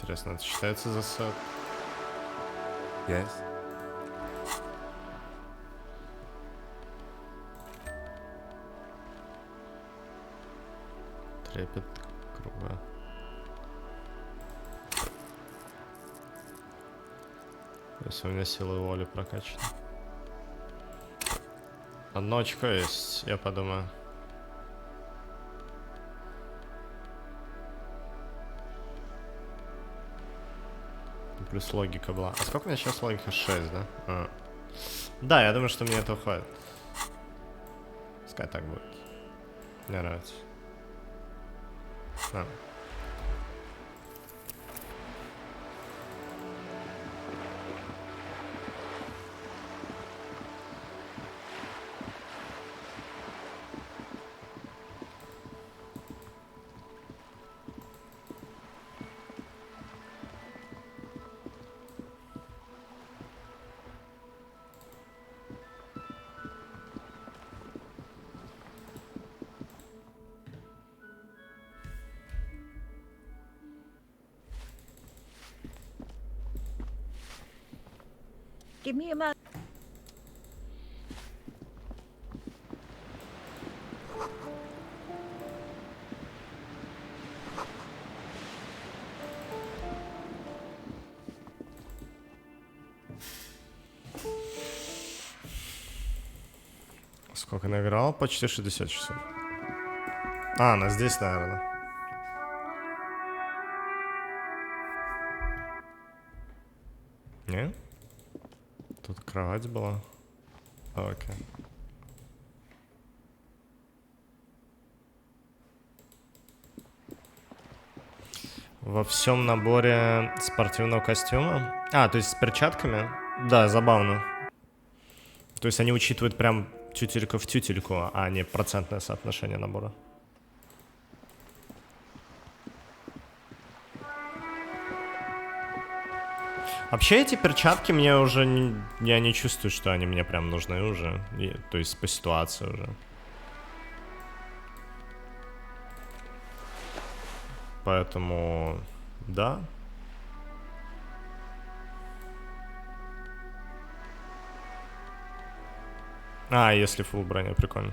Speaker 1: Интересно, это считается за сет?
Speaker 3: Yes.
Speaker 1: Трепет круга. Если у меня силы воли прокачаны. Одно очко есть, я подумаю. Плюс логика была. А сколько у меня сейчас логика? 6, да? А. Да, я думаю, что мне этого хватит. Пускай так будет. Мне нравится. А.
Speaker 11: Give me a moment.
Speaker 1: Сколько наиграл? Почти 60 часов. А, она здесь, наверное. Не? Тут кровать была. Окей. Во всем наборе спортивного костюма. А, то есть с перчатками? Да, забавно. То есть они учитывают прям тютельку в тютельку, а не процентное соотношение набора. Вообще эти перчатки мне уже... Я не чувствую, что они мне прям нужны уже. То есть по ситуации уже. Поэтому... Да. А, если фулл броня, прикольно.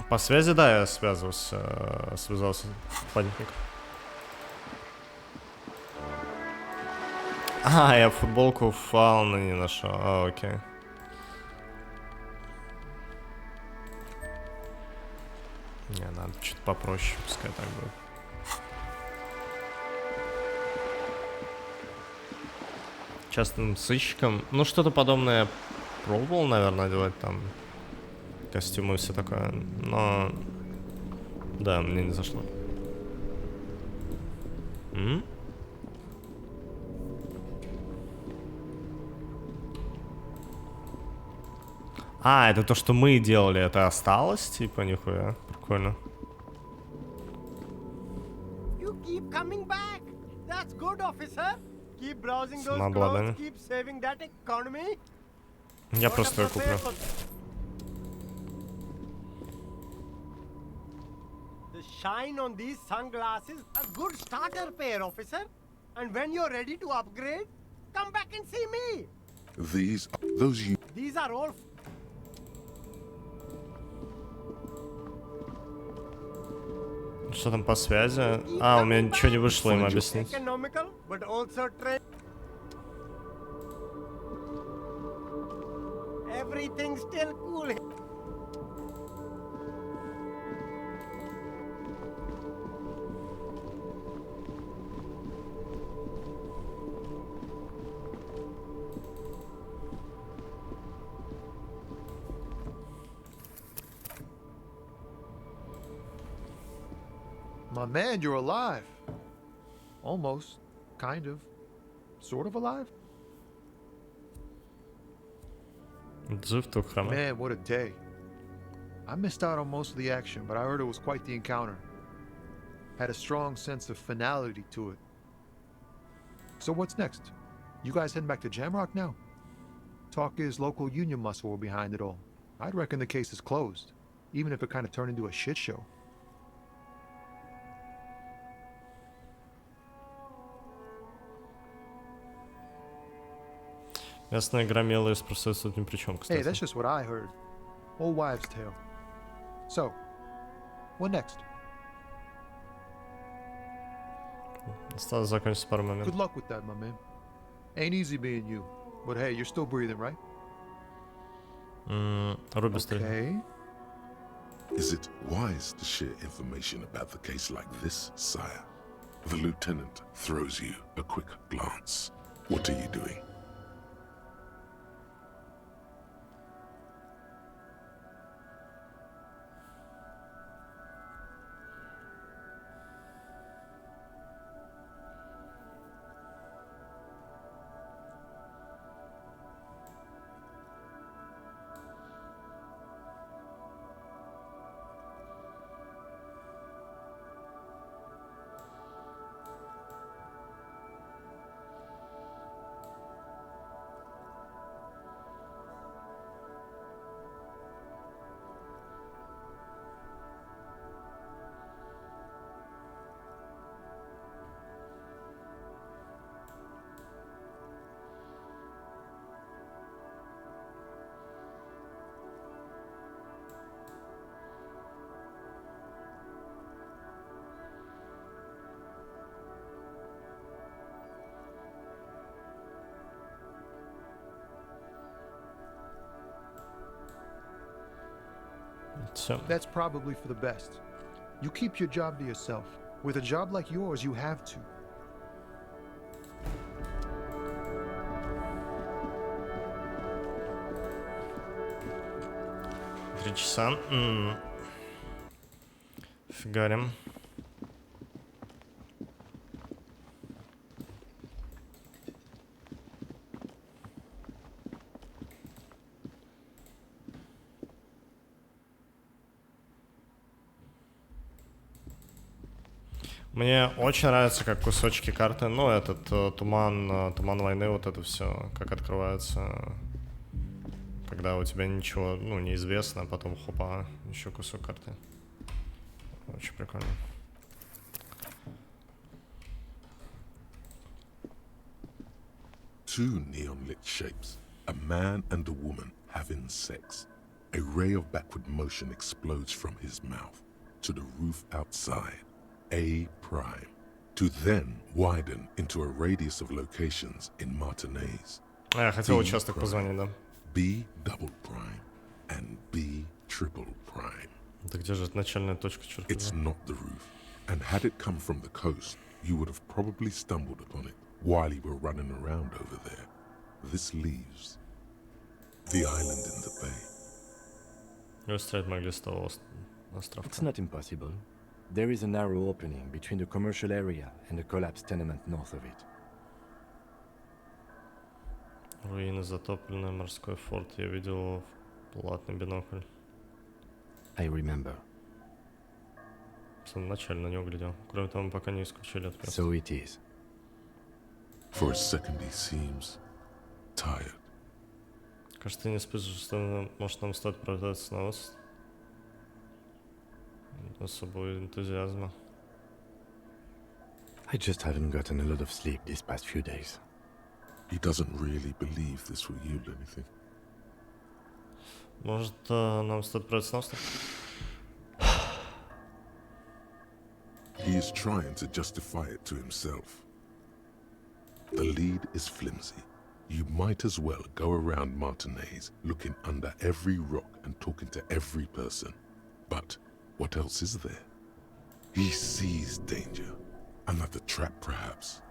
Speaker 1: По связи, да, я связывался с памятником. А, я футболку фауна не нашел. А, окей. Не, надо что-то попроще, пускай так будет. Частным сыщиком. Ну, что-то подобное я пробовал, наверное, делать там. Костюмы и все такое. Но... Да, мне не зашло. А, это то, что мы делали, это осталось? Типа, нихуя. Прикольно.
Speaker 7: You keep coming back. That's good, officer. Keep browsing those
Speaker 1: Самообладание.
Speaker 7: clothes, keep saving that economy.
Speaker 1: Я просто ее куплю.
Speaker 7: The shine on these sunglasses, a good starter pair, officer. And when you're ready to upgrade, come back and see me. These are all.
Speaker 1: Что там по связи? А, у меня ничего не вышло им объяснить.
Speaker 7: Economical, but also everything's still cool.
Speaker 5: My man, you're alive. Almost. Kind of. Sort of alive? Man, what a day. I missed out on most of the action, but I heard it was quite the encounter. Had a strong sense of finality to it. So what's next? You guys heading back to Jamrock now? Talk is local union muscle were behind it all. I'd reckon the case is closed, even if it kind of turned into a shit show.
Speaker 1: Ясная игра милая с процессом ни при чем, кстати.
Speaker 5: Hey, that's just what I heard. Old wives' tale. So, what next?
Speaker 1: Осталось закончить пару моментов.
Speaker 5: Good luck with that, my man. Ain't easy being you, but hey, you're still breathing, right?
Speaker 1: Руби стрель.
Speaker 5: Okay.
Speaker 2: Is it wise to share information about the case like this, sire? The lieutenant throws you a quick glance. What are you doing?
Speaker 1: Все.
Speaker 5: That's probably for the best. You keep your job to yourself. With a job like yours, you have to.
Speaker 1: 3 часа. Фигарим. Мне очень нравится, как кусочки карты, ну, этот туман войны, вот это все, как открывается, когда у тебя ничего, ну, неизвестно, а потом хопа, еще кусок карты. Очень прикольно.
Speaker 2: Two neon-lit shapes, a man and a woman having sex. A ray of backward motion explodes from his mouth to the roof outside. A prime, to then widen into a radius of locations in Martinez.
Speaker 1: Я хотел участок позвонить, да.
Speaker 2: B double prime and B triple prime.
Speaker 1: Да где же начальная точка, черт?
Speaker 2: It's not the roof, and had it come from the coast, you would have probably stumbled upon it while you were running around over there. This leaves the island in the bay.
Speaker 1: Иллюстрировать могли с того островка.
Speaker 3: It's not impossible. There is a narrow opening between the commercial area and the collapsed tenement north of it.
Speaker 1: Руины, затопленный морской форт. Я видел платный бинокль.
Speaker 3: I remember.
Speaker 1: В самом начале на него глядел. Кроме того, мы пока не исключили ответ.
Speaker 3: So it is.
Speaker 2: For a second he seems tired.
Speaker 1: Кажется, ты не спишь, что может нам стоит отправляться на ост. Особого энтузиазма.
Speaker 3: I just haven't gotten a lot of sleep these past few days.
Speaker 2: He doesn't really believe this will yield anything.
Speaker 1: Может, нам стоит отправиться на остров?
Speaker 2: He is trying to justify it to himself. The lead is flimsy. You might as well go around Martinez looking under every rock and talking to every person. But what else is there? He sees danger. Another trap, perhaps.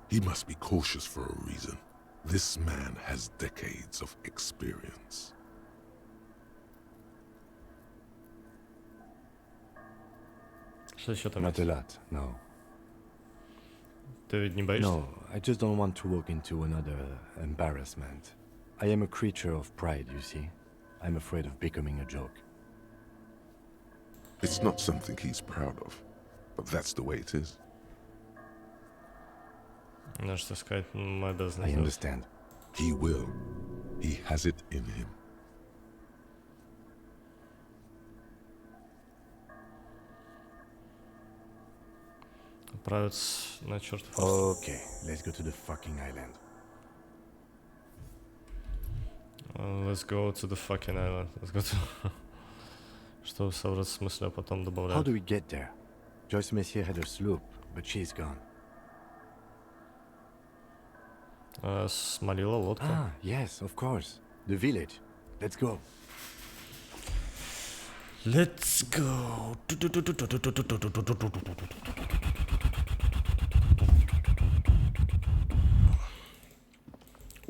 Speaker 2: He must be cautious for a reason. This man has decades of experience.
Speaker 1: Что еще там?
Speaker 3: Not a lot, no.
Speaker 1: Ты ведь не боишься?
Speaker 3: No, I just don't want to walk into another embarrassment. I am a creature of pride, you see. I'm afraid of becoming a joke.
Speaker 2: It's not something he's proud of, but that's the way it is.
Speaker 1: Ну, что сказать, мы обязаны.
Speaker 3: I understand.
Speaker 2: He will. He has it in him.
Speaker 1: Отправиться на чертов.
Speaker 3: Okay, let's go to the fucking island.
Speaker 1: Let's go to the fucking island. Let's go to... Чтобы собраться с мыслью, а потом добавлять.
Speaker 3: How do we get there? Joyce Messier had her sloop, but she's gone.
Speaker 1: Смолила лодка.
Speaker 3: Ah, yes, of course. The village. Let's go.
Speaker 1: Let's go.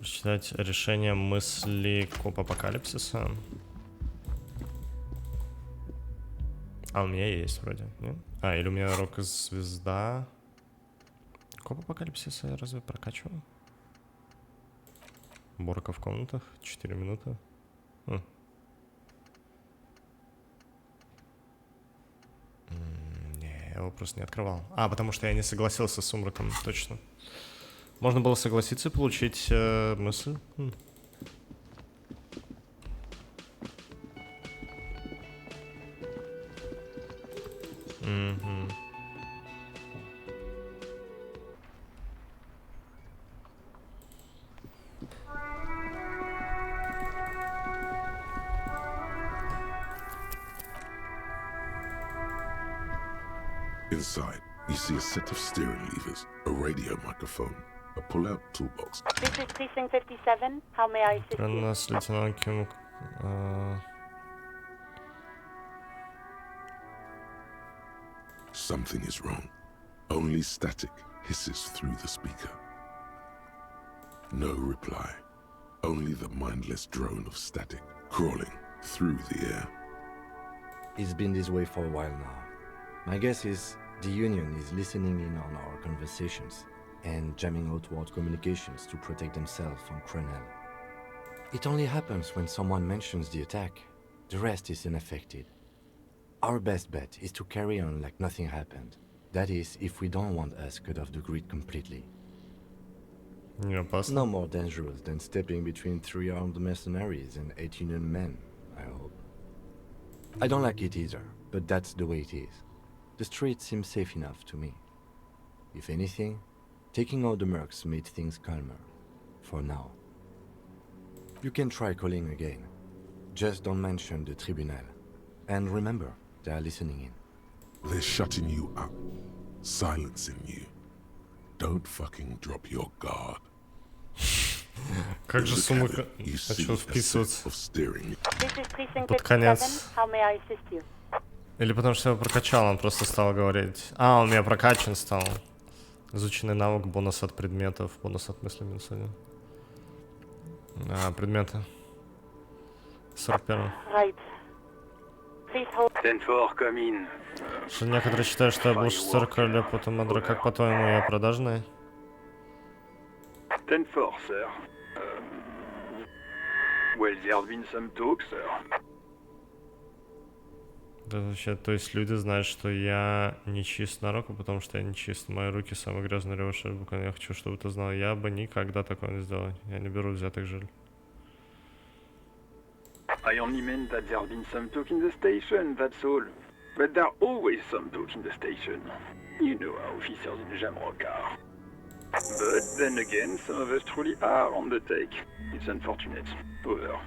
Speaker 1: Читать решение мысли коп апокалипсиса. А, у меня есть вроде, нет? А, или у меня рок-звезда. Коп апокалипсиса я разве прокачивал? Уборка в комнатах, 4 минуты. Не, я его просто не открывал. А, потому что я не согласился с сумраком, точно. Можно было согласиться и получить мысль.
Speaker 2: Inside, you see a set of steering levers, a radio microphone, a pull-out toolbox.
Speaker 11: This is Precinct 57. How may I assist
Speaker 1: Про
Speaker 11: you?
Speaker 1: нас лейтенант Ким...
Speaker 2: Something is wrong. Only static hisses through the speaker. No reply. Only the mindless drone of static crawling through the air.
Speaker 3: It's been this way for a while now. My guess is the Union is listening in on our conversations and jamming outward communications to protect themselves from Crenel. It only happens when someone mentions the attack. The rest is unaffected. Our best bet is to carry on like nothing happened. That is, if we don't want us cut off the grid completely. No more dangerous than stepping between 3 armed mercenaries and 8 Union men, I hope. I don't like it either, but that's the way it is. The streets seem safe enough to me. If anything, taking out the mercs made things calmer. For now. You can try calling again. Just don't mention the tribunal. And remember, they are listening in.
Speaker 2: They're shutting you up. Silencing you. Don't fucking drop your guard.
Speaker 1: Как же сумма... Хочу вписываться под конец. Или потому что я его прокачал, он просто стал говорить. А, он меня прокачан стал. Изученный навык, бонус от предметов, бонус от мысли минус 1. Предметы. 41. Что некоторые считают, что я больше 40 лет, потом мадра. Как по-твоему, я продажный?
Speaker 12: Sir. Well, there have been some talks, sir.
Speaker 1: Да, вообще, то есть люди знают, что я не чист на руку, потому что я не чист. Мои руки самые грязные ревоши. Буквально я хочу, чтобы ты знал. Я бы никогда такого не сделал. Я не беру взятых жиль.
Speaker 12: I only meant that there have been some talk in the station, that's all. But there are always some talk in the station. You know how officers in Jamrock are. But then again, some of us truly are on the take. It's unfortunate. Over.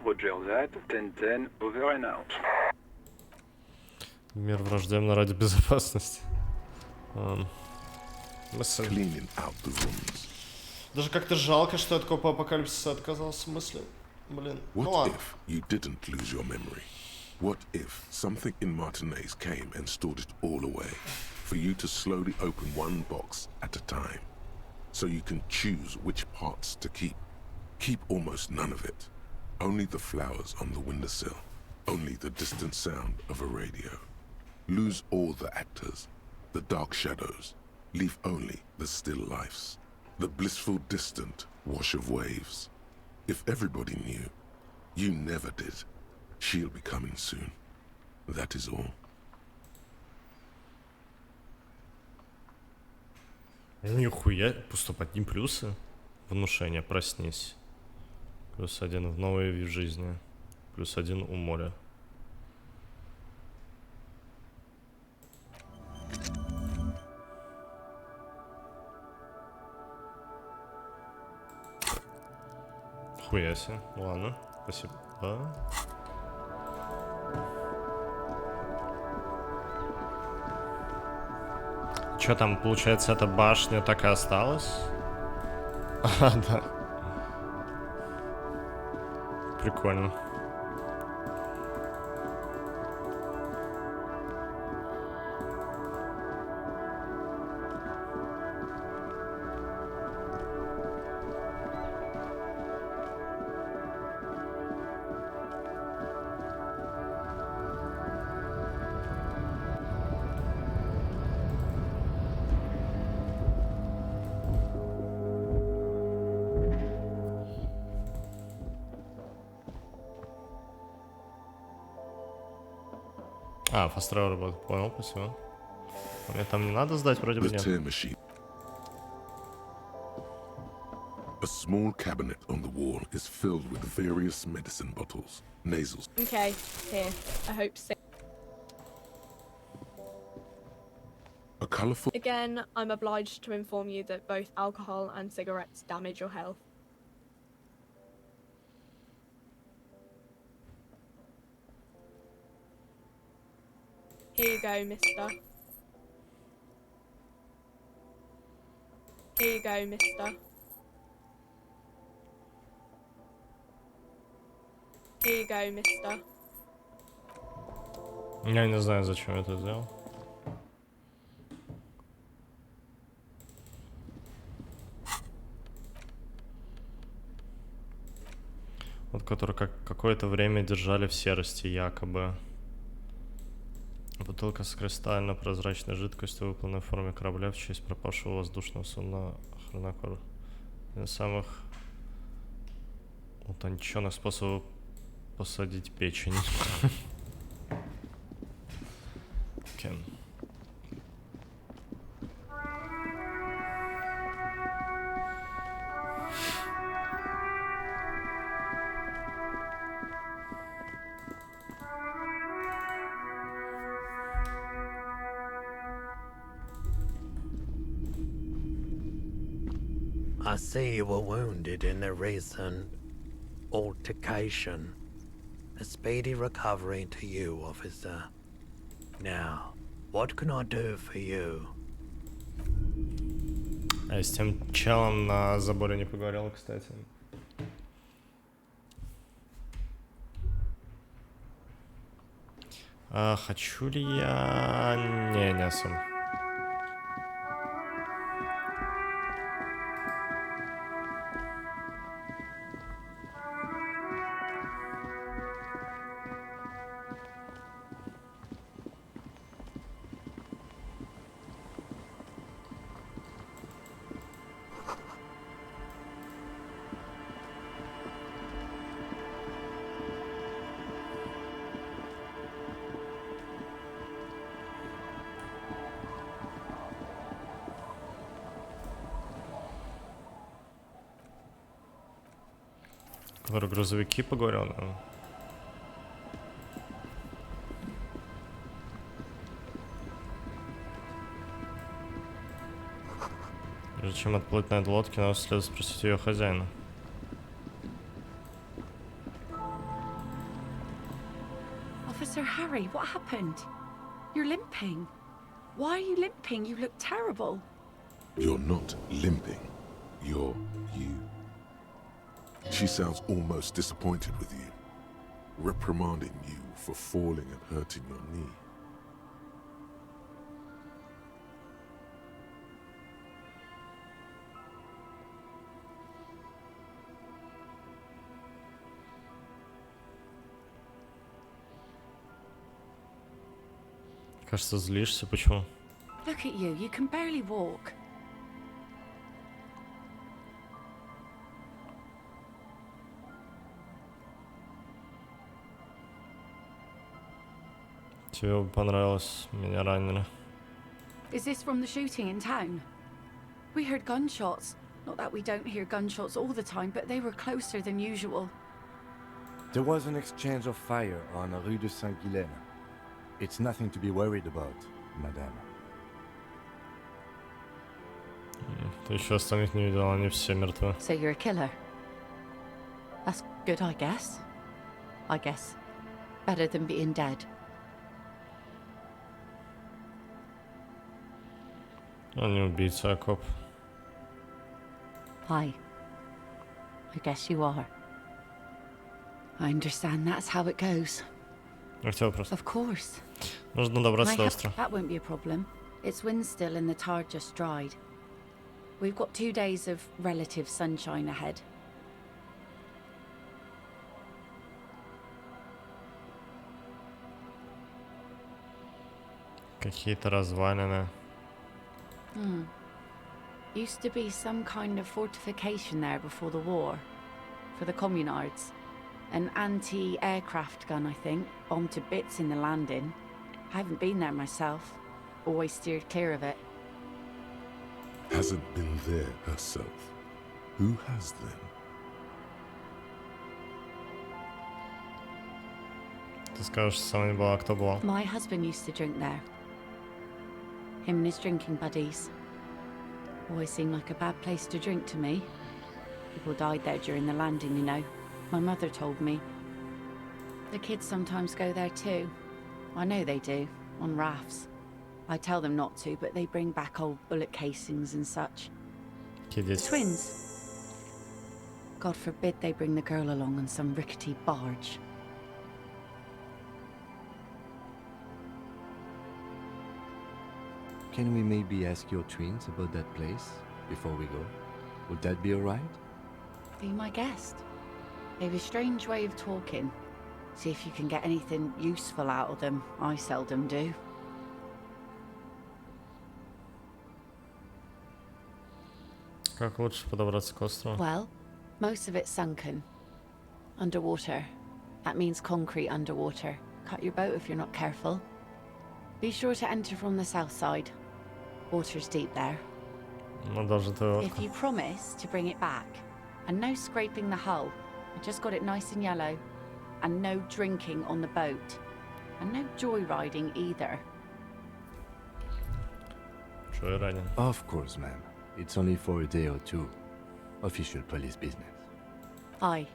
Speaker 12: Roger that. 10-10. Over and out.
Speaker 1: Мир враждебно ради безопасности. Мысль. Даже как-то жалко, что я такого по апокалипсису отказался. Мысли. Блин.
Speaker 2: What if you didn't lose your memory? What if something in Martinez came and stored it all away, for you to slowly open one box at a time, so you can choose which parts to keep? Keep almost none of it. Only the flowers on the windowsill. Only the distant sound of a radio. Lose all the actors, the dark shadows. Leave only the still lifes. The blissful distant wash of waves. If everybody knew, you never did. She'll be coming soon. That is all.
Speaker 1: Нихуя, поступать не плюсы. Внушение, проснись. +1 в новой жизни. +1 у моря. Хуя себе. Ладно, спасибо. Чё там, получается, эта башня так и осталась? А, да. Прикольно. Фастроу работает. Понял, спасибо. Мне там не надо сдать, вроде бы нет.
Speaker 2: A small cabinet on the wall is filled with various medicine bottles, nasals.
Speaker 13: Okay, here. I hope so.
Speaker 2: A colorful.
Speaker 13: Again, I'm obliged to inform you that both alcohol and cigarettes damage your health. Here you go, mister. Here you go, mister. Here you go, mister.
Speaker 1: Я не знаю, зачем я это сделал. Вот который какое-то время держали в серости, якобы. Бутылка с кристально-прозрачной жидкостью, выполненной в форме корабля в честь пропавшего воздушного судна Хронокор. Один из самых утонченных способов посадить печень. Кен.
Speaker 14: I see you were wounded in a recent altercation. A speedy recovery to you, officer. Now, what can I do for you?
Speaker 1: А я с тем челом на заборе не поговорил, кстати. А хочу ли я... Не особо. Который грузовики поговорил, наверное. Прежде чем отплыть на этой лодке, надо следует спросить ее хозяина.
Speaker 15: Officer Harry, what happened? You're limping. Why are you limping? You look terrible.
Speaker 2: You're not limping. You're you. She sounds almost disappointed with you, reprimanding you for falling and hurting your knee.
Speaker 1: Кажется, злишься. Почему?
Speaker 15: Look at you. You can barely walk.
Speaker 1: Тебе бы понравилось, меня ранили.
Speaker 15: Is this from the shooting in town? We heard gunshots. Not that we don't hear gunshots all the time, but they were closer than usual.
Speaker 3: There was an exchange of fire on Rue de Saint-Guylaine. It's nothing to be worried about, madame.
Speaker 1: Ты еще остальных не видел, они все мертвы.
Speaker 15: So you're a killer? That's good, I guess. I guess. Better than being dead.
Speaker 1: Он не убийца, а коп.
Speaker 15: I guess you are. I understand that's how it goes. Of course.
Speaker 1: Нужно добраться до острова.
Speaker 15: That won't be a problem. Its wind's still and the tar just dried. We've got 2 days of relative sunshine ahead.
Speaker 1: Какие-то развалины.
Speaker 15: Used to be some kind of fortification there before the war. For the communards. An anti-aircraft gun, I think. Bombed to bits in the landing. I haven't been there myself. Always steered clear of it.
Speaker 2: Hasn't been there herself. Who has then?
Speaker 1: Ты скажешь, сама не была, кто была?
Speaker 15: My husband used to drink there. Him and his drinking buddies. Always seemed like a bad place to drink to me. People died there during the landing, you know. My mother told me. The kids sometimes go there too. I know they do, on rafts. I tell them not to, but they bring back old bullet casings and such.
Speaker 1: Kids.
Speaker 15: Twins. God forbid they bring the girl along on some rickety barge.
Speaker 3: Can we maybe ask your twins about that place before we go? Would that be alright?
Speaker 15: Be my guest. They have a strange way of talking. See if you can get anything useful out of them. I seldom do.
Speaker 1: Как лучше подобраться к острову?
Speaker 15: Well, most of it's sunken. Underwater. That means concrete underwater. Cut your boat if you're not careful. Be sure to enter from the south side. Water's deep there.
Speaker 1: Ну, даже ты...
Speaker 15: If you promise to bring it back, and no scraping the hull, I just got it nice and yellow, and no drinking on the boat, and no joyriding either.
Speaker 1: Joyriding.
Speaker 3: Of course, ma'am. It's only for a day or two. Official police business.
Speaker 15: Aye.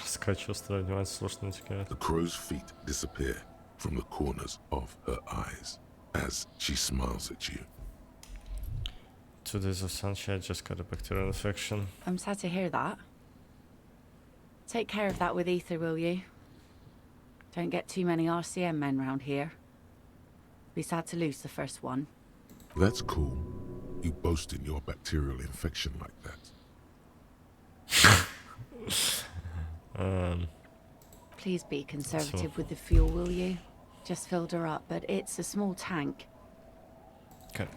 Speaker 1: Раскачиваю, устраиваю внимание, слушать натекает.
Speaker 2: The crow's feet disappear from the corners of her eyes as she smiles at you.
Speaker 1: 2 days of sunshine just got a bacterial infection.
Speaker 15: I'm sad to hear that. Take care of that with ether, will you? Don't get too many RCM men round here. Be sad to lose the first one.
Speaker 2: That's cool. You boasting your bacterial infection like that.
Speaker 15: Please be conservative with the fuel, will you? Just filled her up, but it's a small tank.
Speaker 1: Okay.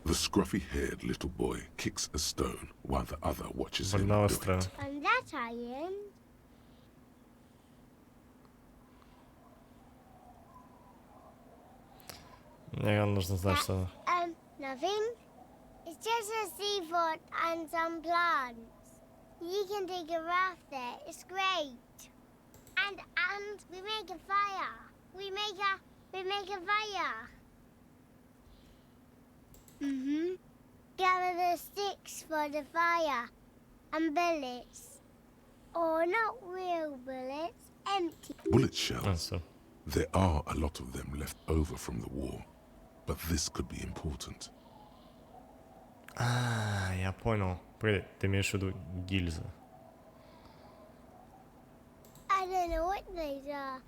Speaker 2: The scruffy-haired little boy kicks a stone while the other watches him
Speaker 1: Больно
Speaker 2: do
Speaker 1: остро.
Speaker 2: it.
Speaker 11: And that iron.
Speaker 1: Мне нужно знать, что...
Speaker 11: Nothing. It's just a seafort and some plants. You can take a raft there. It's great. And we make a fire. We make a fire. Gather the sticks for the fire and bullets. Or not real bullets, empty.
Speaker 2: Bullet shells.
Speaker 1: So.
Speaker 2: There are a lot of them left over from the war, but this could be important.
Speaker 1: Я понял. Погоди, ты имеешь в виду гильзы?
Speaker 11: I don't know what these are.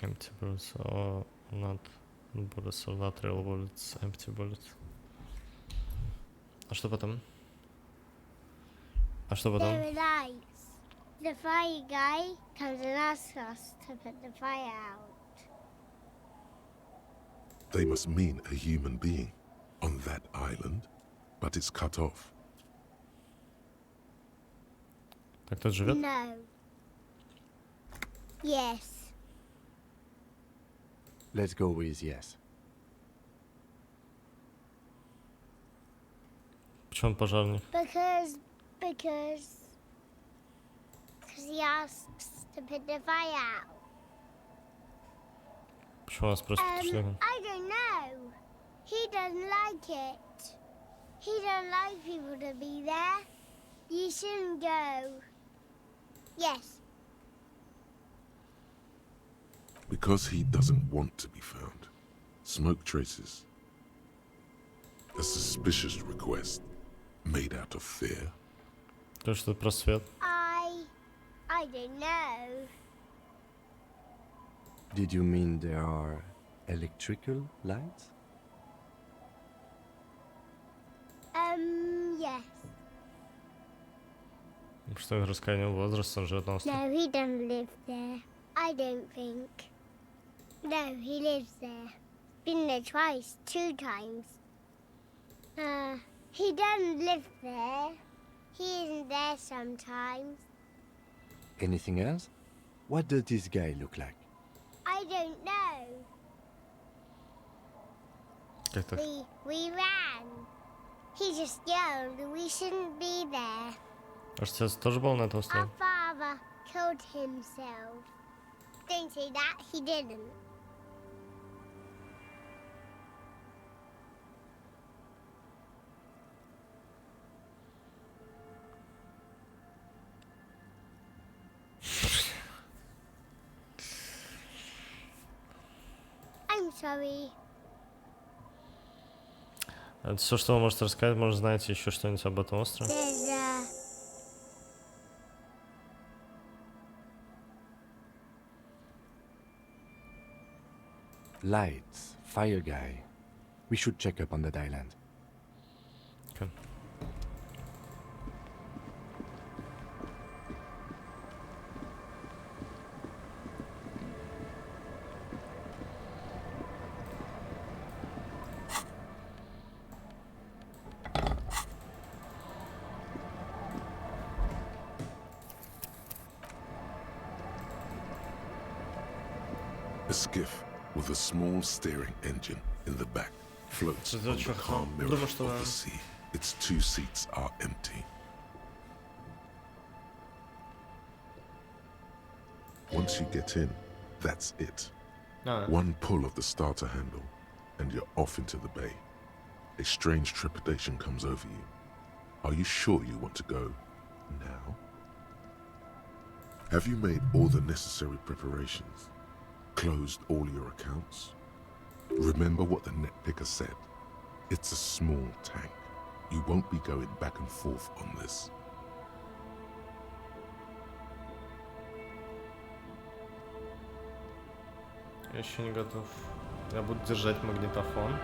Speaker 1: Empty bullets, or not bullets, or not real bullets, empty bullets. А что потом? А что потом?
Speaker 11: There are lights. The fire guy comes and asks us to put the fire out.
Speaker 2: They must mean a human being on that island, but it's cut off.
Speaker 1: Так тут живет?
Speaker 11: No. Yes.
Speaker 3: Let's go with yes.
Speaker 1: Почему он пожарник?
Speaker 11: Because he asks to put the fire out.
Speaker 1: Почему нас просто пришли?
Speaker 11: I don't know. He doesn't like it. He don't like people to be there. You shouldn't go. Yes.
Speaker 2: Because he doesn't want to be found. Smoke traces. A suspicious request made out of fear.
Speaker 1: То, что про свет.
Speaker 11: I don't know.
Speaker 3: Did you mean there are electrical lights?
Speaker 11: Yes.
Speaker 1: Что он раскаянил возраст, он живет на острове.
Speaker 11: No, he doesn't live there. I don't think. No, he lives there. Been there twice, 2 times. He doesn't live there. He isn't there sometimes.
Speaker 3: Anything else? What does this guy look like?
Speaker 11: I don't know.
Speaker 1: Как так?
Speaker 11: We ran. He just yelled we shouldn't be there.
Speaker 1: А что, отец тоже был на этом
Speaker 11: Our
Speaker 1: острове?
Speaker 11: father killed himself. Don't say that, he didn't. sorry.
Speaker 1: Это все, что вы можете рассказать? Может, знаете еще что-нибудь об этом острове?
Speaker 11: There's
Speaker 3: Lights, fire guy. We should check up on that island.
Speaker 1: Okay.
Speaker 2: A skiff with a small steering engine in the back floats on the calm mirror of the sea. Its 2 seats are empty. Once you get in, that's it. One pull of the starter handle, and you're off into the bay. A strange trepidation comes over you. Are you sure you want to go now? Have you made all the necessary preparations? Closed all your accounts? Remember what the net picker said. It's a small tank. You won't be going back and forth on this.
Speaker 1: Я еще не готов. Я буду держать магнитофон.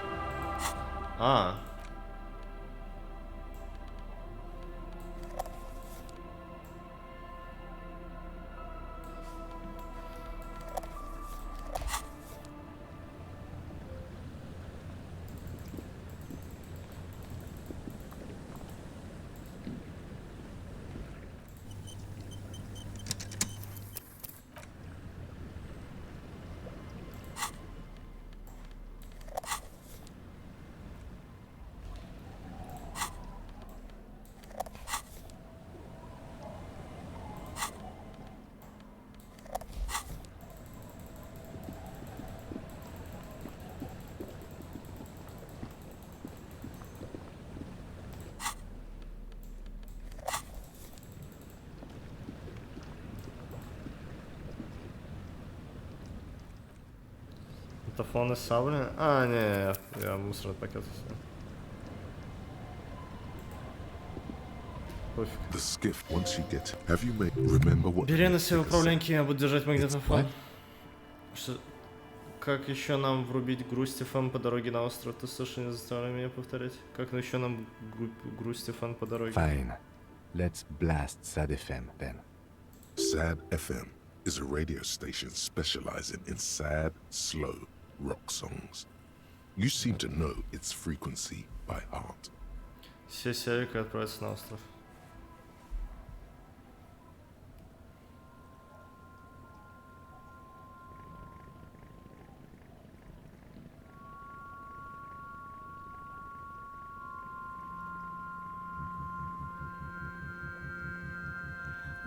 Speaker 1: Магнитофон из сабли? Не, я мусорный пакет все. Бери на себя управленки, я буду держать магнитофон. Как еще нам врубить грусть FM по дороге на остров? Ты слышишь, не заставляй меня повторять. Как еще нам грусть FM по дороге?
Speaker 3: Fine. Let's blast Sad FM then.
Speaker 2: Sad FM is a radio station specializing in sad, slow rock songs. You seem to know its frequency by heart.
Speaker 1: Все серики отправятся на остров.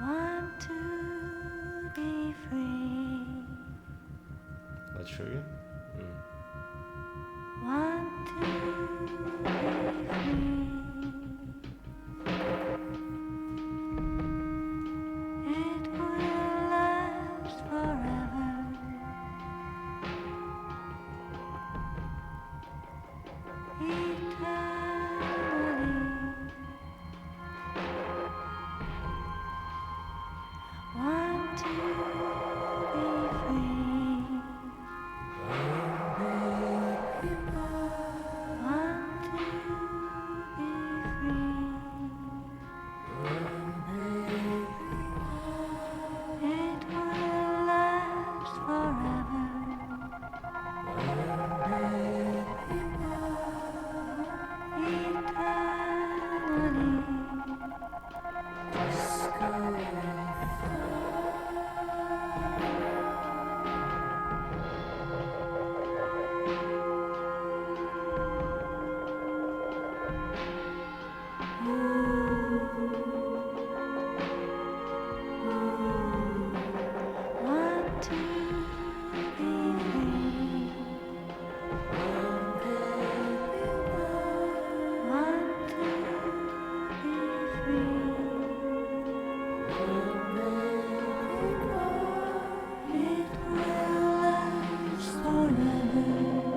Speaker 15: Want to be free.
Speaker 1: А чё я?
Speaker 15: Want to be free. It will last forever. Eternally. Want to be free. Want to be free. It will last forever. Want to be free. Want to be free. It will last forever.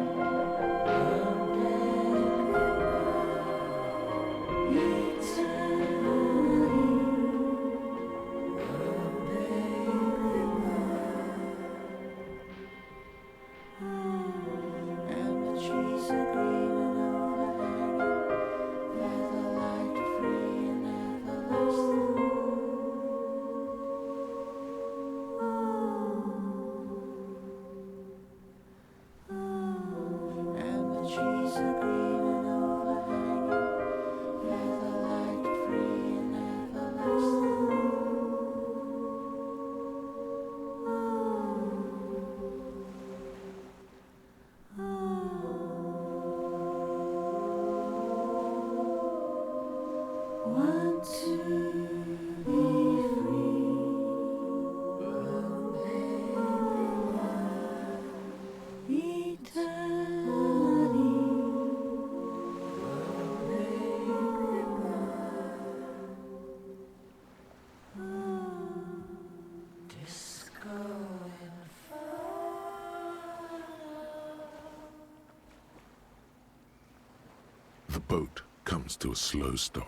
Speaker 2: The boat comes to a slow stop.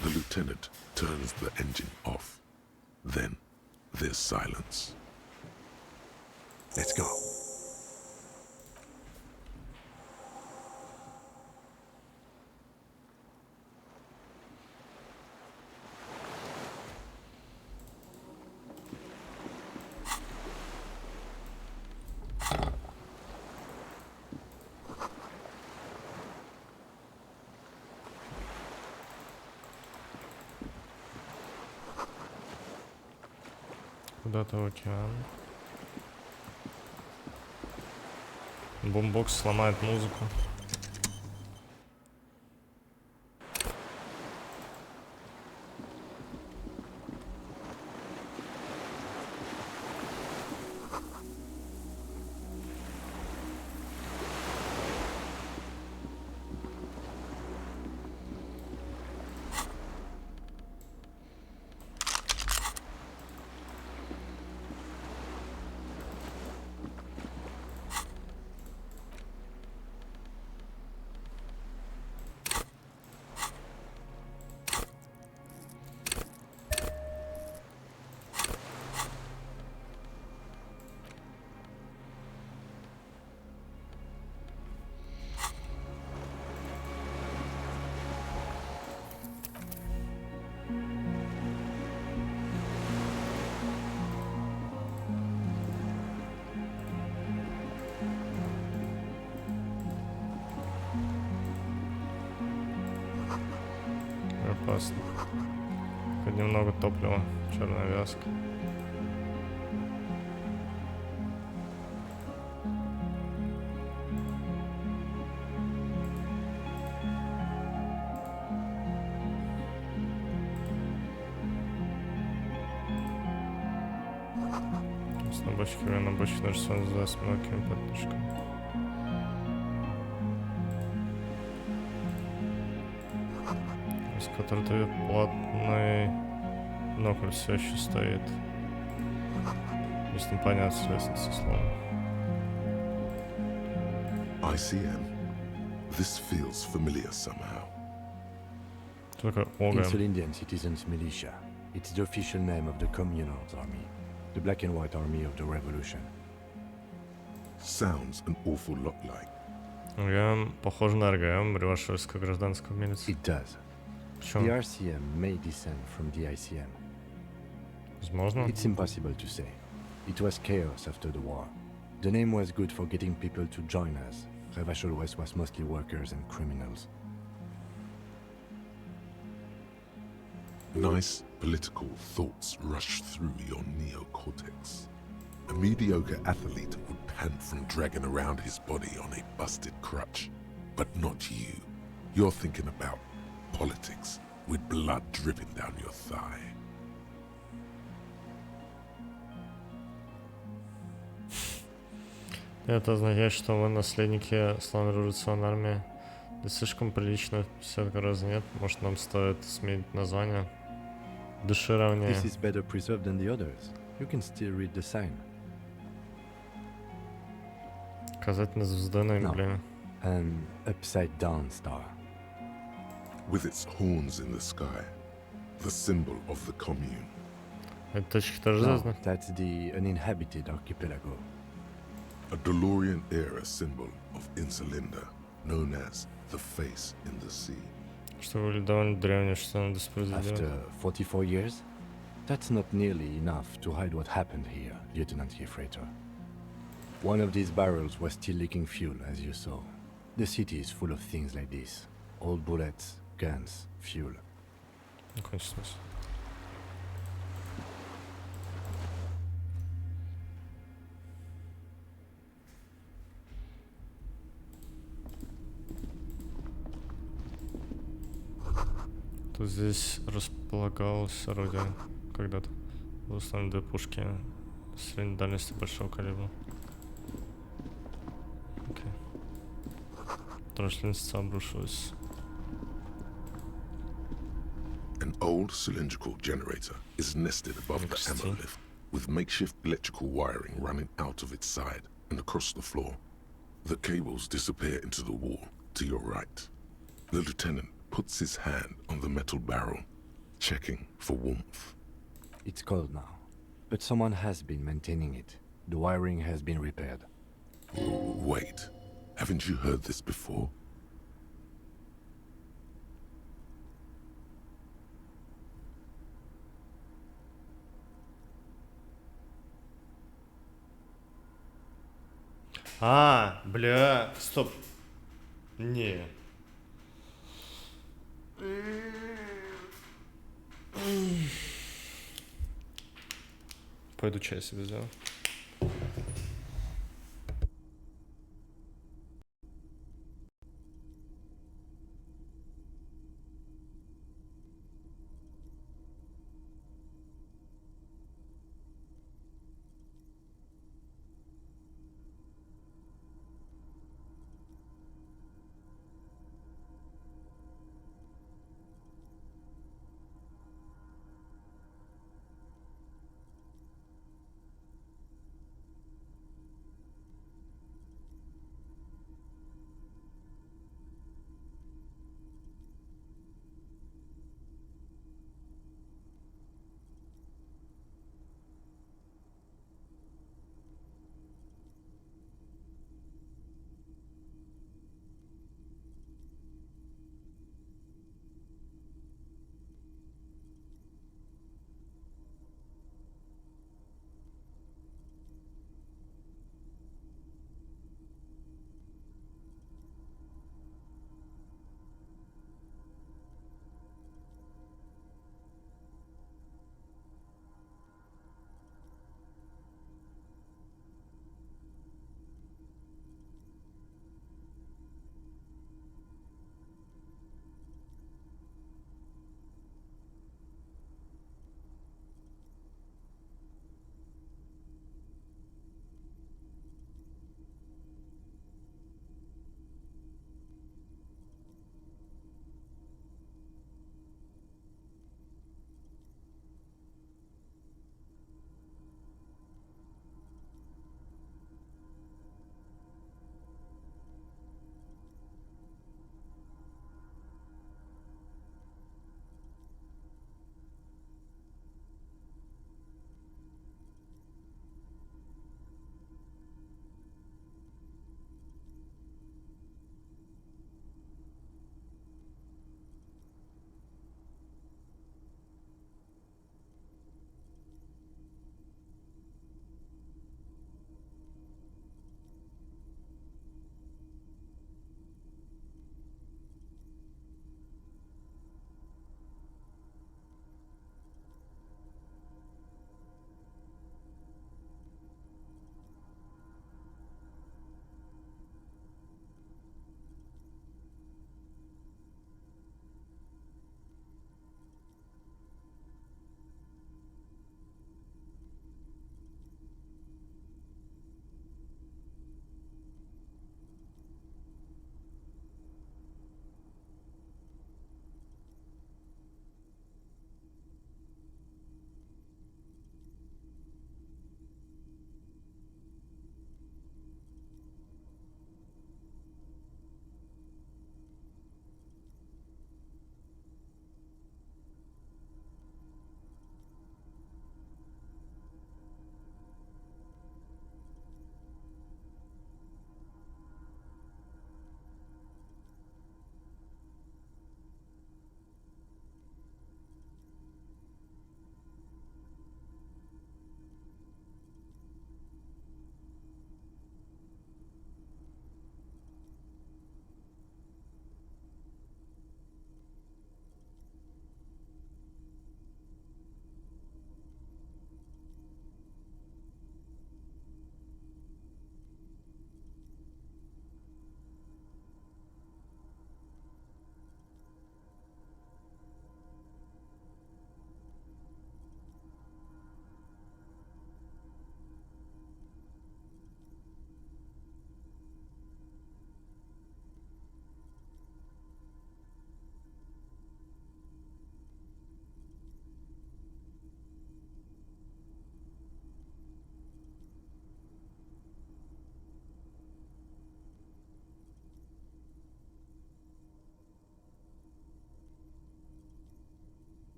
Speaker 2: The lieutenant turns the engine off. Then there's silence.
Speaker 3: Let's go.
Speaker 1: Куда-то в океан. Бумбокс сломает музыку. Опасно. Хоть немного топлива, черная вязка. С набочками на бочке даже с мелкими подушками. Который дает плотный нокль все еще стоит. Здесь непонятно с лестницы словно.
Speaker 2: ICM. This feels familiar somehow.
Speaker 1: Только ОГ.
Speaker 3: Insulindian Citizens Militia. It's the official name of the Communards Army. The black and white army of the revolution.
Speaker 2: Sounds an awful lot like.
Speaker 1: РГМ похоже на РГМ, реваншистская гражданская милиция.
Speaker 3: It does. The RCM may descend from the ICM.
Speaker 1: Возможно.
Speaker 3: It's impossible to say. It was chaos after the war. The name was good for getting people to join us. Revachol West was mostly workers and criminals.
Speaker 2: Nice political thoughts rush through your neocortex. A mediocre athlete would pant from dragging around his body on a busted crutch. But not you. You're thinking about politics with blood dripping down your thigh.
Speaker 1: Это означает, что вы наследники славной революционной армии. Да слишком прилично, все разве нет? Может, нам стоит сменить название? Деширование.
Speaker 3: This is better preserved than the others. You can still read the sign.
Speaker 1: Касательно звезды на эмблеме.
Speaker 3: An upside-down star.
Speaker 2: With its horns in the sky, the symbol of the commune.
Speaker 1: Это точки тоже звезды?
Speaker 3: That's the uninhabited archipelago.
Speaker 2: A DeLorean-era symbol of Insulinda, known as the face in the sea.
Speaker 1: Что выглядит довольно древнее, что надо справедливо.
Speaker 3: After 44 years, that's not nearly enough to hide what happened here, Lieutenant Gefreiter. One of these barrels was still leaking fuel, as you saw. The city is full of things like this. Old bullets, guns, fuel.
Speaker 1: Кончилось. Тут Здесь располагалось орудие когда-то. Установлены 2 пушки средней дальности большого калибра. Окей. Трашленница обрушилась.
Speaker 2: An old cylindrical generator is nested above the ammo lift, with makeshift electrical wiring running out of its side and across the floor. The cables disappear into the wall to your right. The lieutenant puts his hand on the metal barrel, checking for warmth.
Speaker 3: It's cold now, but someone has been maintaining it. The wiring has been repaired.
Speaker 2: Wait, haven't you heard this before?
Speaker 1: А, бля, стоп. Не. Пойду чай себе сделаю.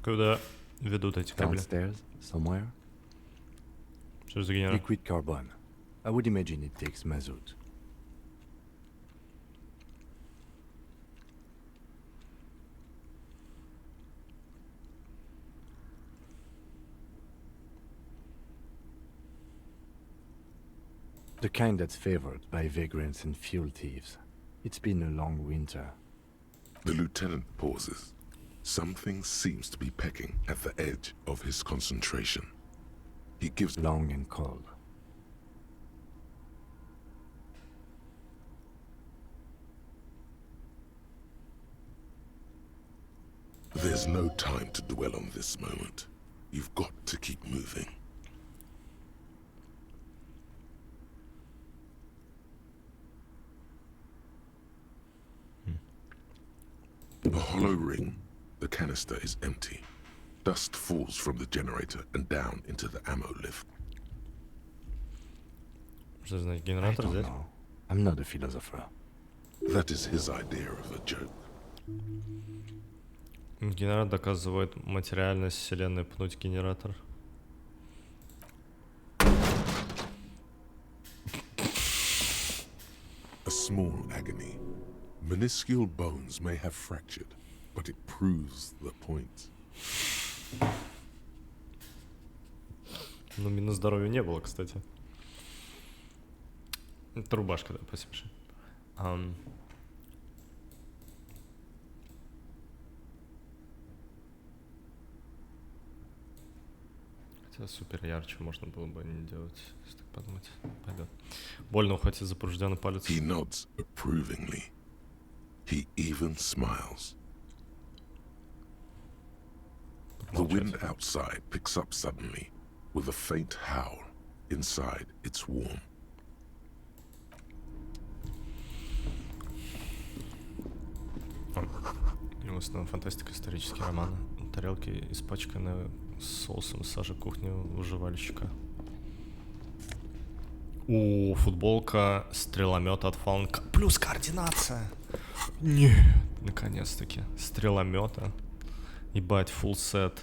Speaker 1: Куда ведут эти кабели?
Speaker 3: Downstairs, somewhere.
Speaker 1: Что за генератор?
Speaker 3: Liquid carbon. I would imagine it takes mazout. The kind that's favored by vagrants and fuel thieves. It's been a long winter.
Speaker 2: The lieutenant pauses. Something seems to be pecking at the edge of his concentration. He gives
Speaker 3: long and cold.
Speaker 2: There's no time to dwell on this moment. You've got to keep moving. A hollow ring. The canister is empty. Dust falls from the generator and down into the ammo lift.
Speaker 1: Что значит генератор здесь?
Speaker 3: I'm not a philosopher.
Speaker 2: That is his idea of a joke.
Speaker 1: Генератор доказывает материальность вселенной, пнуть генератор.
Speaker 2: A small agony. Minuscule bones may have fractured, but it proves the point.
Speaker 1: Ну, минус здоровья не было, кстати. Это рубашка, да, спасибо. Хотя супер ярче можно было бы не делать, если так подумать. Пойдет. Больно ухватить за поврежденный палец.
Speaker 2: He nods approvingly. He even smiles. The wind outside picks up suddenly, with a faint howl. Inside, it's warm.
Speaker 1: Снова фантастика, исторические романы. Тарелки испачканы соусом сажи кухни выживальщика. Футболка, стреломет от фаланка. Плюс координация. Нет, наконец-таки. Стреломета. Ебать, фулл сет.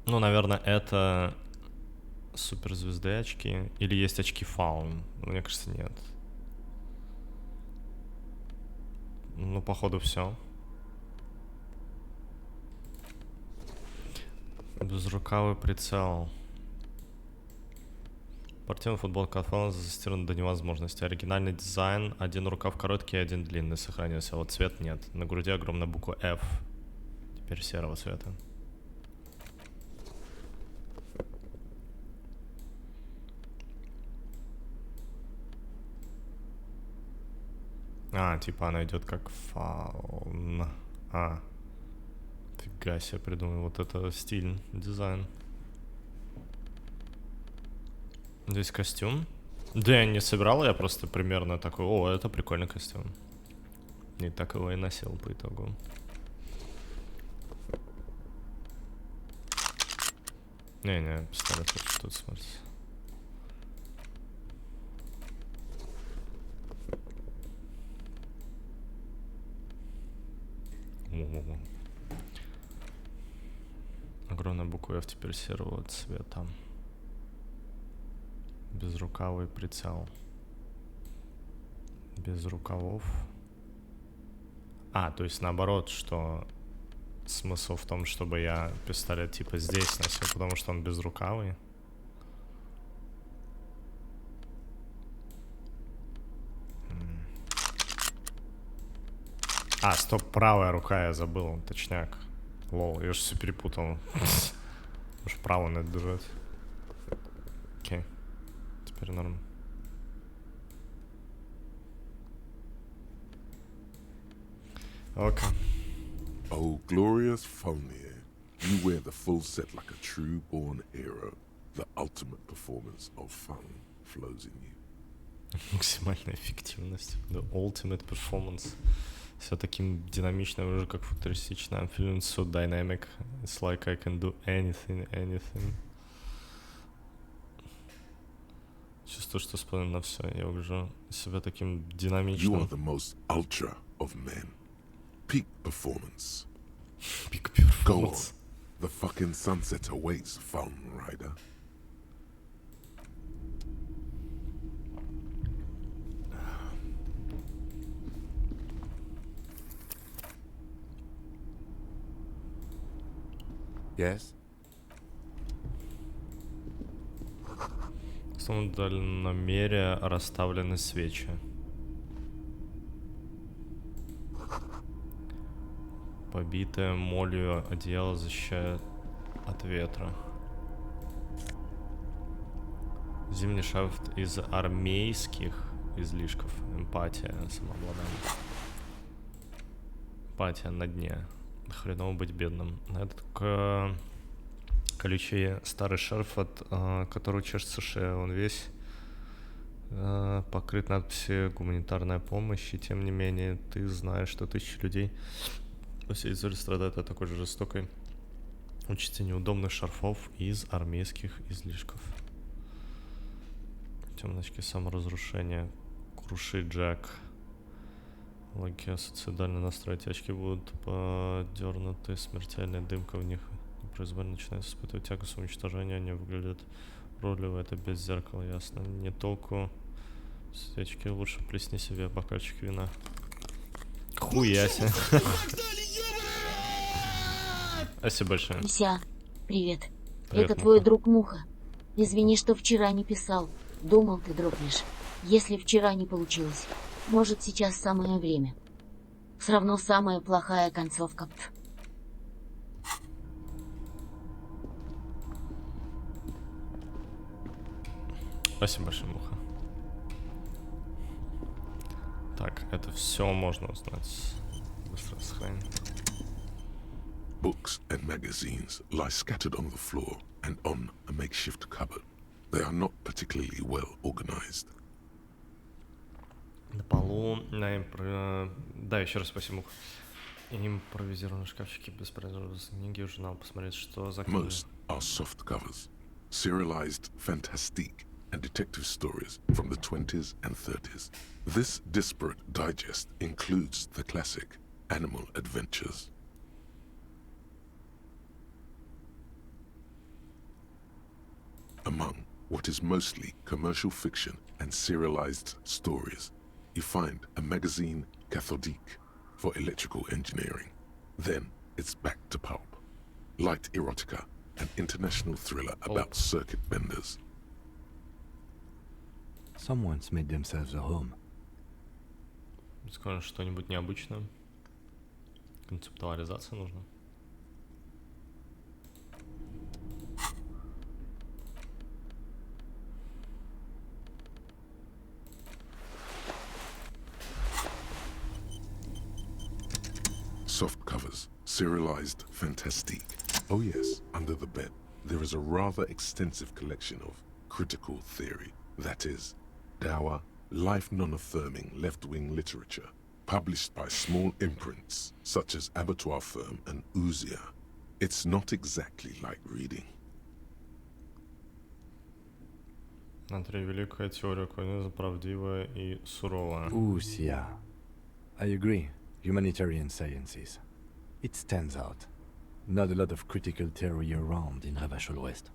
Speaker 1: Ну, наверное, это суперзвезды очки. Или есть очки фаун. Мне кажется, нет. Ну, походу, все. Безрукавый прицел. Спортивная футболка от фауна застирана до невозможности. Оригинальный дизайн. Один рукав короткий, один длинный сохранился. Вот цвет нет. На груди огромная буква F. Теперь серого цвета. Типа она идет как фаун. Фига себе, придумал. Вот это стиль, дизайн. Здесь костюм. Да, я не собирал, я просто примерно такой, это прикольный костюм. И так его и носил по итогу. Не, пистолет лучше тут смотрится. Огромная буква F теперь серого цвета. Безрукавый прицел. Без рукавов. То есть наоборот, что смысл в том, чтобы я пистолет типа здесь носил, потому что он безрукавый. Стоп, правая рука, я забыл, точняк. Лол, я же все перепутал. Уж право надо держать. Окей. Теперь норм. Окей.
Speaker 2: Oh, glorious Folnier. You wear the full set like a true-born hero. The ultimate performance of fun flows in you.
Speaker 1: Максимальная эффективность. The ultimate performance. Все таким динамичным, уже как футуристично. I'm feeling so dynamic. It's like I can do anything. Чувствую, что способен на все. Я уже себя таким динамичным.
Speaker 2: You are the most ultra of men. Peak performance.
Speaker 1: Peak performance.
Speaker 2: Go on. The fucking sunset awaits, Phone Rider.
Speaker 3: Yes?
Speaker 1: В самом дальномере расставлены свечи. Побитое молью одеяло защищает от ветра. Зимний шафт из армейских излишков. Эмпатия, самообладание. Эмпатия на дне. Хреново быть бедным. Этот колючий старый шарф, от которого чешется шея. Он весь покрыт надписью «Гуманитарная помощь», и тем не менее ты знаешь, что тысячи людей во всей Израиле страдают от такой же жестокой участи неудобных шарфов из армейских излишков. Темные очки саморазрушения. Круши Джек. Логика суицидальный настрой. Эти очки будут подернуты, смертельная дымка в них. Непроизвольно начинает испытывать тягу самоуничтожения. Они выглядят уродливо, это без зеркала, ясно. Не толку. Свечки лучше плесни себе бокальчик вина. Хуяся. Спасибо большое.
Speaker 16: Ися, привет.
Speaker 1: Привет,
Speaker 16: Это твой
Speaker 1: Муха.
Speaker 16: друг Муха. Извини, что вчера не писал. Думал, ты дрогнешь. Если вчера не получилось, может, сейчас самое время. Все равно самая плохая концовка.
Speaker 1: Спасибо большое, Муха. Так, это все можно узнать. Быстро сохраним.
Speaker 2: Books and magazines lie scattered on the floor and on a makeshift cupboard. They are not particularly well organized.
Speaker 1: На полу, да, еще раз спасибо, Муха. Импровизированные шкафчики, беспорядочные книги, журнал, посмотреть, что за книги.
Speaker 2: Most are soft covers, serialized fantastique and detective stories from the 20s and 30s. This disparate digest includes the classic Animal Adventures. Among what is mostly commercial fiction and serialized stories, you find a magazine cathodique for electrical engineering. Then it's back to pulp. Light erotica, an international thriller about circuit benders.
Speaker 3: Someone's made themselves a home.
Speaker 1: Скажем, что-нибудь необычное. Концептуализация нужна.
Speaker 2: Soft covers, serialized fantastique. Oh yes, under the bed, there is a rather extensive collection of critical theory. That is, dour, life non-affirming left-wing literature, published by small imprints such as Abattoir Firm and Ouzia. It's not exactly like reading.
Speaker 1: Андрей, великая теория Конец, правдивая и суровая.
Speaker 3: Ouzia. I agree. Humanitarian sciences. It stands out. Not a lot of critical theory around in Ravachol West.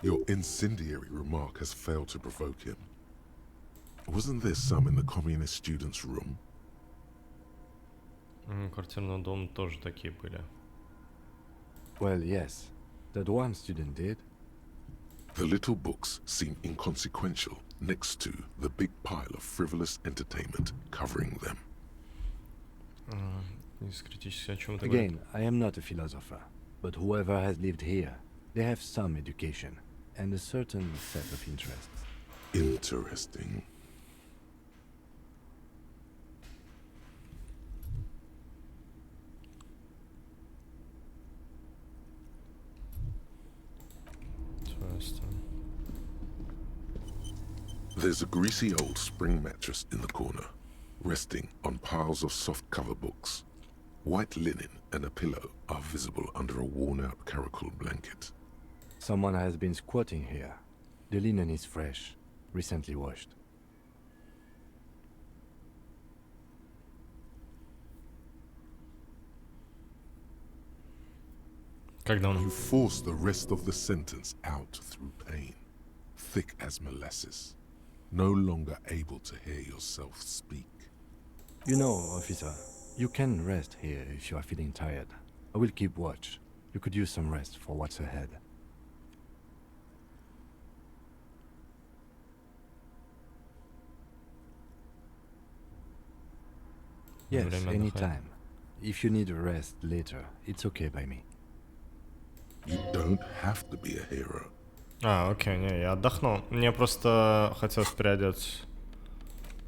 Speaker 2: Your incendiary remark has failed to provoke him. Wasn't there some in the communist students' room?
Speaker 1: Квартирный дом тоже такие были.
Speaker 3: Well, yes. That one student did.
Speaker 2: The little books seem inconsequential next to the big pile of frivolous entertainment covering them.
Speaker 3: Again, I am not a philosopher, but whoever has lived here, they have some education and a certain set of interests.
Speaker 2: Interesting. There's a greasy old spring mattress in the corner, resting on piles of soft-cover books. White linen and a pillow are visible under a worn-out caracal blanket.
Speaker 3: Someone has been squatting here. The linen is fresh, recently washed.
Speaker 1: Как давно?
Speaker 2: You force the rest of the sentence out through pain, thick as molasses, no longer able to hear yourself speak.
Speaker 3: You know, officer, you can rest here if you are feeling tired. I will keep watch. You could use some rest for what's ahead. Yes, anytime. If you need a rest later, it's okay by me.
Speaker 2: You don't have to be a hero.
Speaker 1: Окей, не, я отдохну. Мне просто хотелось переодеться.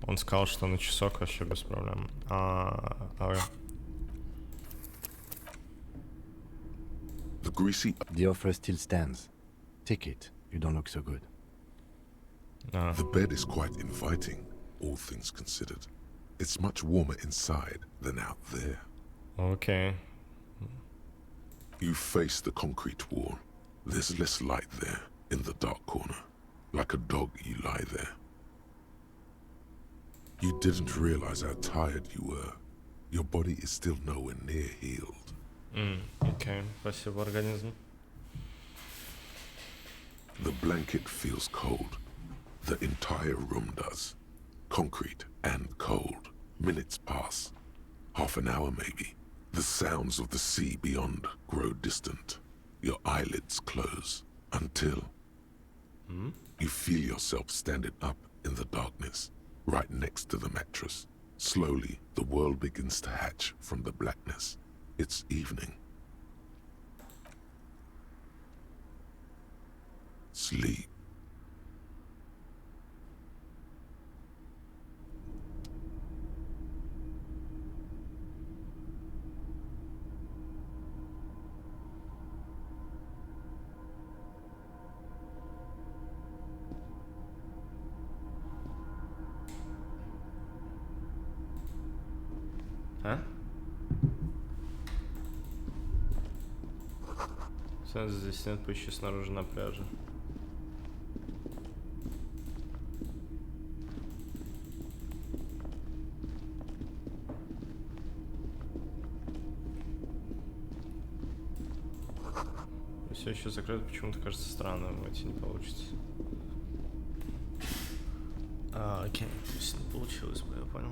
Speaker 1: Он сказал, что на часок вообще без проблем.
Speaker 3: The offer still stands. Take it. You don't look so good.
Speaker 2: The bed is quite inviting, all things considered. It's much warmer inside than out there.
Speaker 1: Okay.
Speaker 2: You face the concrete wall. There's less light there, in the dark corner. Like a dog, you lie there. You didn't realize how tired you were. Your body is still nowhere near healed.
Speaker 1: Okay, спасибо, организм.
Speaker 2: The blanket feels cold. The entire room does. Concrete and cold. Minutes pass. Half an hour maybe. The sounds of the sea beyond grow distant. Your eyelids close until you feel yourself standing up in the darkness, right next to the mattress. Slowly, the world begins to hatch from the blackness. It's evening. Sleep.
Speaker 1: Здесь нет, поищи снаружи на пляже. Все еще закрыто, почему-то кажется странным, войти не получится. Окей, то есть не получилось бы, я понял.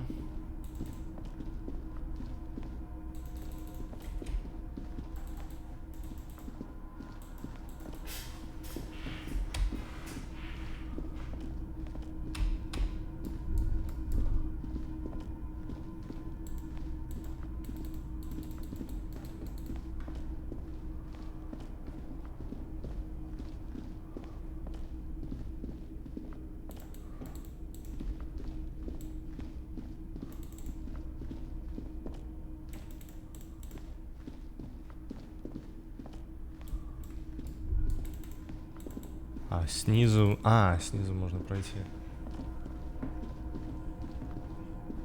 Speaker 1: Снизу... снизу можно пройти.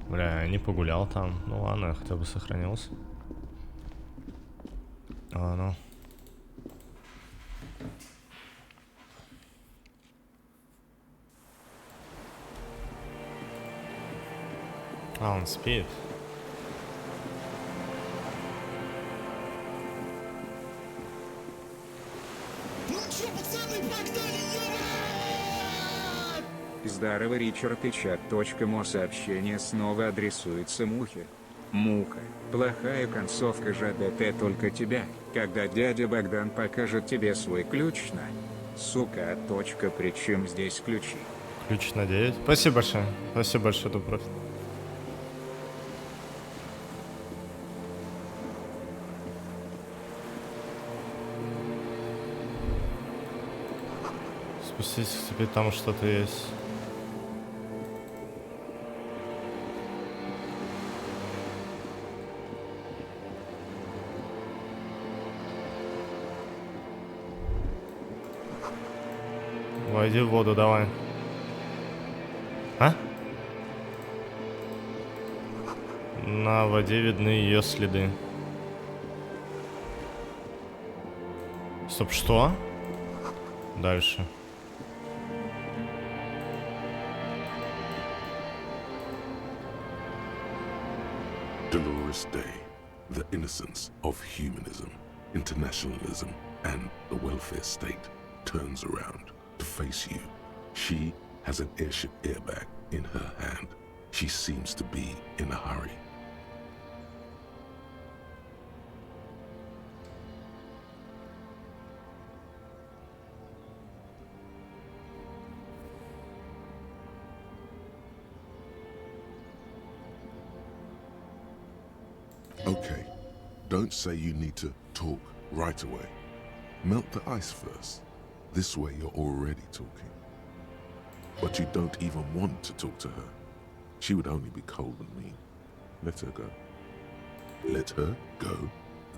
Speaker 1: Бля, я не погулял там. Ну ладно, я хотя бы сохранился. Ну. Он спит.
Speaker 17: Здорово, Ричард, и чат.мо сообщение снова адресуется Мухе. Муха, плохая концовка ЖДТ только тебя, когда дядя Богдан покажет тебе свой ключ на... Сука, точка, причем здесь ключи?
Speaker 1: Ключ на 9. Спасибо большое. Спасибо большое, Дубров. Спустись к тебе, там что-то есть. Войди в воду, давай. На воде видны ее следы. Стоп, что? Дальше.
Speaker 2: Dolorous day, the innocence of humanism. internationalism, and the welfare state turns around to face you. She has an airship airbag in her hand. She seems to be in a hurry. Okay, don't say you need to talk right away. Melt the ice first. This way you're already talking. But you don't even want to talk to her. She would only be cold and mean. Let her go. Let her go?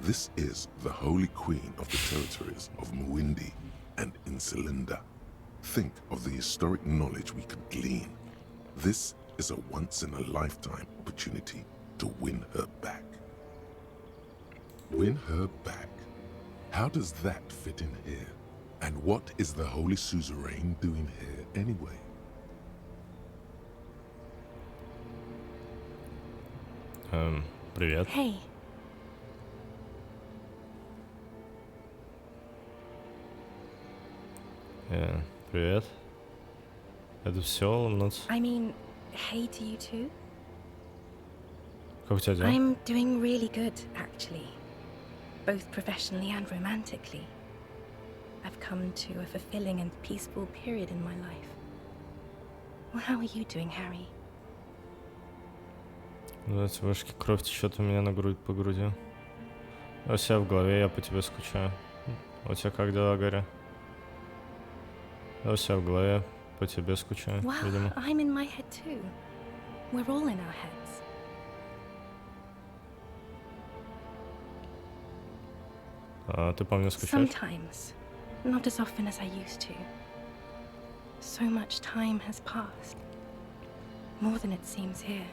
Speaker 2: This is the holy queen of the territories of Muindi and Insulinda. Think of the historic knowledge we could glean. This is a once-in-a-lifetime opportunity to win her back. Win her back? How does that fit in here? And what is the Holy Suzerain doing here anyway?
Speaker 1: Привет.
Speaker 15: Hey.
Speaker 1: Привет. Это все, Ламнац?
Speaker 18: I mean, hey to you too.
Speaker 1: Как у тебя дела?
Speaker 18: I'm doing really good, actually. Both professionally and romantically. I've come to a fulfilling and peaceful period in my life. Well, how are you doing, Harry?
Speaker 1: Да, эти вышки, кровь течет у меня на грудь по груди. У себя в голове, я по тебе скучаю. У тебя как дела, Гарри? У себя в голове, по тебе скучаю,
Speaker 18: Well,
Speaker 1: видимо.
Speaker 18: I'm in my head too. We're all in our heads.
Speaker 1: А ты по мне скучаешь?
Speaker 18: Sometimes. Not as often as I used to. So much time has passed. More than it seems here.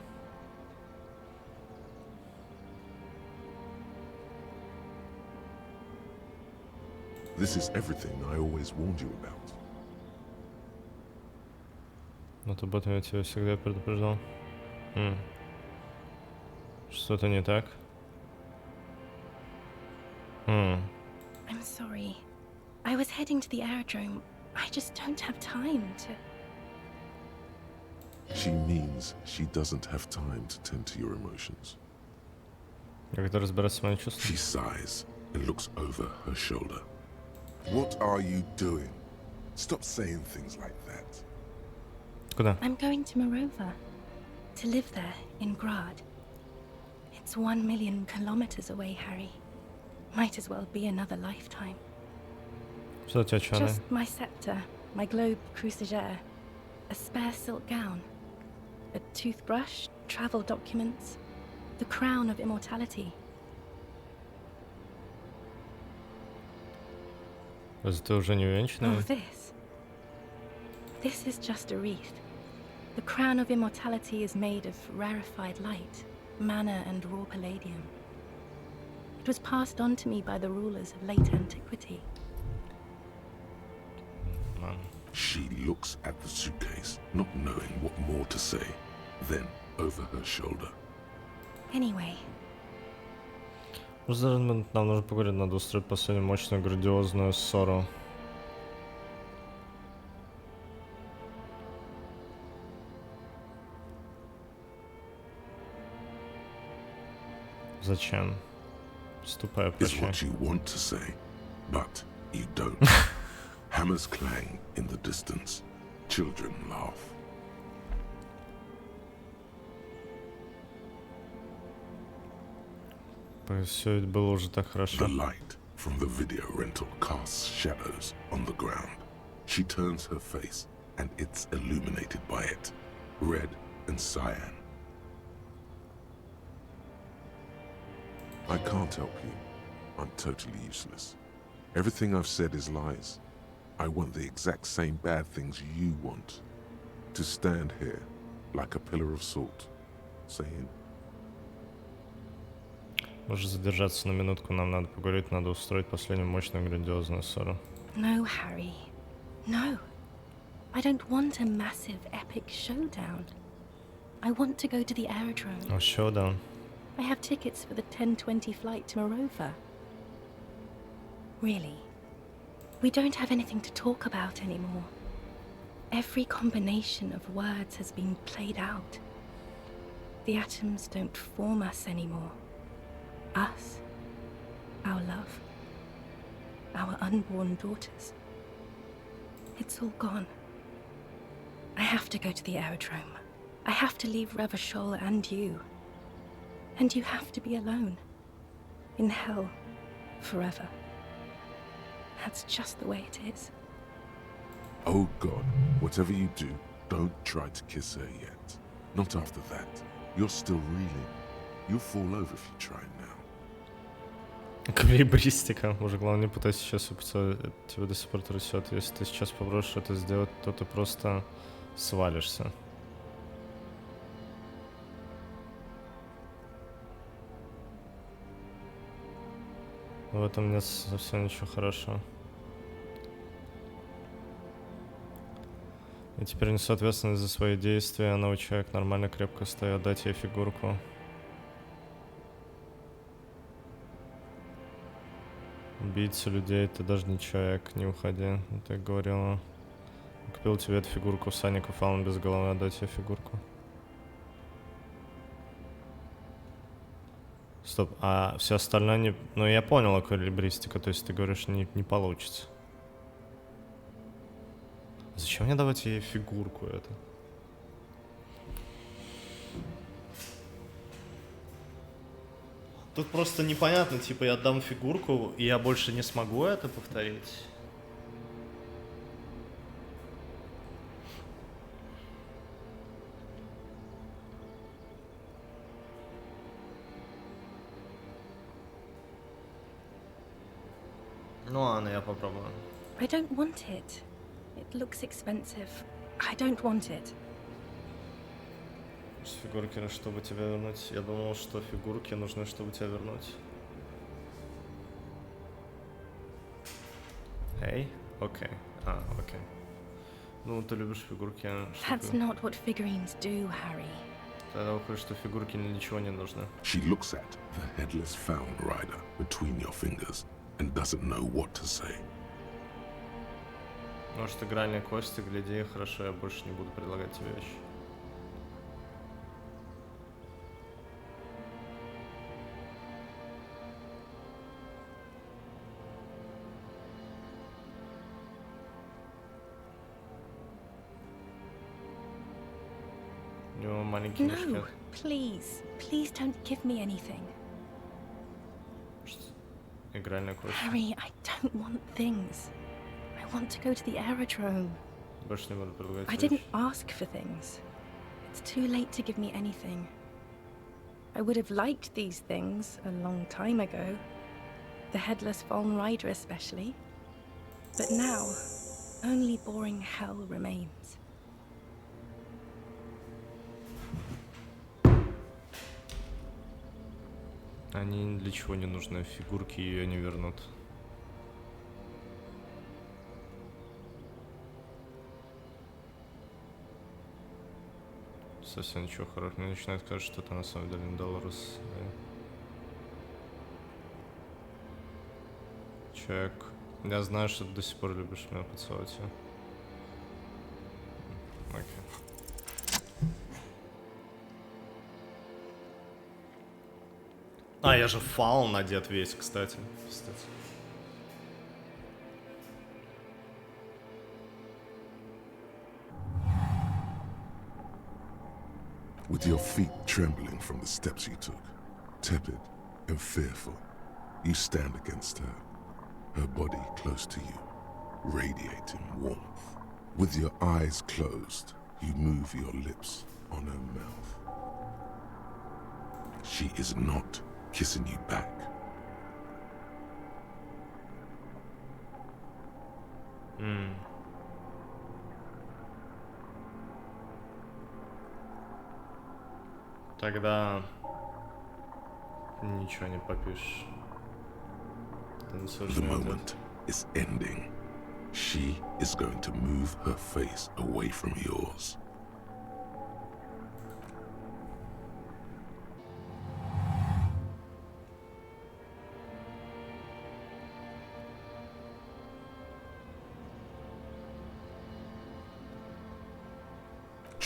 Speaker 2: This is everything I always warned you about.
Speaker 1: Вот об этом я тебя всегда предупреждал. Что-то не так?
Speaker 18: I'm sorry. I was heading to the aerodrome. I just don't have time to...
Speaker 2: She means she doesn't have time to tend to your emotions.
Speaker 1: Когда разбираться с моими чувствами?
Speaker 2: She sighs and looks over her shoulder. What are you doing? Stop saying things like that.
Speaker 1: Куда?
Speaker 18: I'm going to Morova. To live there, in Grad. It's 1 million kilometers away, Harry. Might as well be another lifetime.
Speaker 1: Что у тебя, чё,
Speaker 18: Just my scepter, my globe cruciger, a spare silk gown, a toothbrush, travel documents, the crown of immortality.
Speaker 1: Разве ты уже не увенчанная?
Speaker 18: Oh, this is just a wreath. The crown of immortality is made of rarefied light, mana and raw palladium. It was passed on to me by the rulers of late antiquity.
Speaker 2: She looks at the suitcase, not knowing what more to say. Then, over her shoulder.
Speaker 18: Anyway.
Speaker 1: Нам нужно поговорить, надо устроить последнюю мощную, грандиозную ссору. Зачем? Ступай,
Speaker 2: Is
Speaker 1: прощай.
Speaker 2: what you want to say, but you don't. Hammers clang in the distance. Children laugh.
Speaker 1: Все было уже так хорошо.
Speaker 2: The light from the video rental casts shadows on the ground. She turns her face, and it's illuminated by it. Red and cyan. I can't help you. I'm totally useless. Everything I've said is lies. I want the exact same bad things you want. To stand here like a pillar of salt, saying,
Speaker 1: Можешь задержаться на минутку, нам надо поговорить, надо устроить последнюю мощную, грандиозную ссору.
Speaker 18: No, Harry. No. I don't want a massive, epic showdown. I want to go to the aerodrome.
Speaker 1: Oh, showdown.
Speaker 18: I have tickets for the 10:20 flight to Morova. Really. We don't have anything to talk about anymore. Every combination of words has been played out. The atoms don't form us anymore. Us, our love, our unborn daughters. It's all gone. I have to go to the aerodrome. I have to leave Ravachol and you. And you have to be alone. In hell. Forever. That's just the way it is.
Speaker 2: Oh God, whatever you do, don't try to kiss her yet. Not after that. You're still reeling. You'll fall over if you try now.
Speaker 1: Эквилибристика. Уже главное, не пытайся сейчас тебя до сих пор трясет. Если ты сейчас попробуешь это сделать, то ты просто свалишься. В этом нет совсем ничего хорошего. И теперь несу ответственность за свои действия, а новый человек нормально крепко стоит, дать ей фигурку. Убийца людей, ты даже не человек, не уходи. Ты говорила. Купил тебе эту фигурку, Санику фаун без головы, отдать ей фигурку. Стоп, а все остальное не... Ну я понял, эквилибристика, то есть ты говоришь, не получится. Зачем мне давать ей фигурку это? Тут просто непонятно, типа я отдам фигурку, и я больше не смогу это повторить. Ну ладно, я попробую.
Speaker 18: I don't want it. It looks expensive. I don't want it.
Speaker 1: Фигурки, чтобы тебя вернуть. Я думал, что фигурки нужны, чтобы тебя вернуть. Эй? Окей. Окей. Ну, ты любишь фигурки.
Speaker 18: That's not what figurines do, Harry.
Speaker 1: Тогда выходит, что фигурки ничего не нужны.
Speaker 2: She looks at the headless found rider between your fingers and doesn't know what to say.
Speaker 1: Может, игральные кости, гляди, хорошо, я больше не буду предлагать тебе вещи. У него маленький
Speaker 18: No, please. Please don't give me anything.
Speaker 1: Игральная кость.
Speaker 18: Harry, I don't want things. I want to go to the aerodrome.
Speaker 1: Больше не буду предлагать
Speaker 18: I didn't ask for things. It's too late to give me anything. I would have liked these things a long time ago. The headless Fallen Rider especially. But now, only boring hell remains.
Speaker 1: Они для чего не нужны? Фигурки ее не вернут. Совсем ничего хорошего. Мне начинает казаться, что это на самом деле Долорес. Человек. Я знаю, что ты до сих пор любишь меня поцеловать. Окей. А, я же фаун надет весь, кстати.
Speaker 2: With your feet trembling from the steps you took, tepid and fearful, you stand against her, her body close to you, radiating warmth. With your eyes closed, you move your lips on her mouth. She is not kissing you back.
Speaker 1: Тогда ничего не попишешь.
Speaker 2: The moment is ending. She is going to move her face away from yours.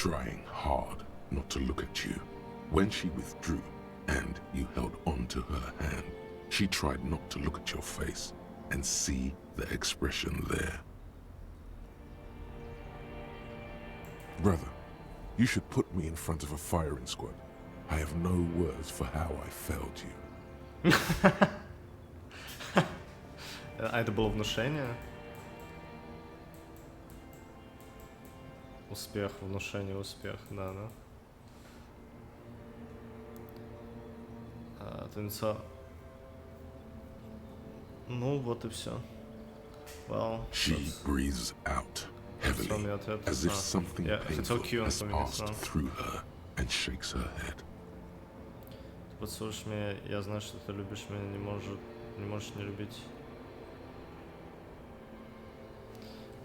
Speaker 2: trying hard not to look at you. When she withdrew and you held on to her hand, she tried not to look at your face and see the expression there. Brother, you should put me in front of a firing squad. I have no words for how I failed you.
Speaker 1: А это было внушение? Успех, внушение, успех, да. Ну вот и все. Well,
Speaker 2: she breathes out heavily, as if something painful has passed through her, and shakes her head.
Speaker 1: Ты подслушаешь меня, я знаю, что ты любишь меня, не можешь не любить.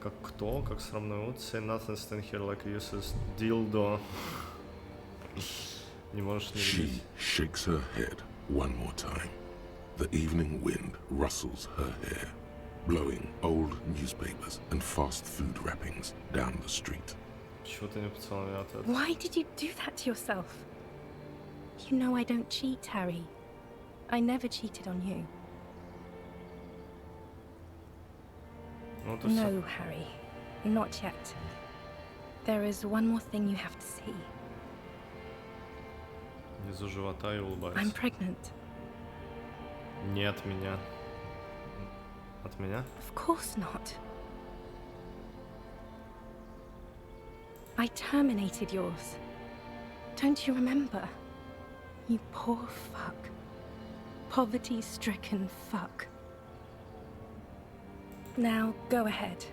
Speaker 1: Как кто? Как срамной ут? Say nothing, stand here like a useless dildo. Не можешь не любить.
Speaker 2: She shakes her head one more time. The evening wind rustles her hair, blowing old newspapers and fast food wrappings down the street.
Speaker 1: Чего ты не поцеловал меня от этого?
Speaker 18: Why did you do that to yourself? You know I don't cheat, Harry. I never cheated on you. No, Harry. Not yet. There is one more thing you have to see.
Speaker 1: Внизу живота и улыбаюсь.
Speaker 18: I'm pregnant.
Speaker 1: Не от меня. От меня?
Speaker 18: Of course not. I terminated yours. Don't you remember? You poor fuck. Poverty-stricken fuck. Now, go ahead.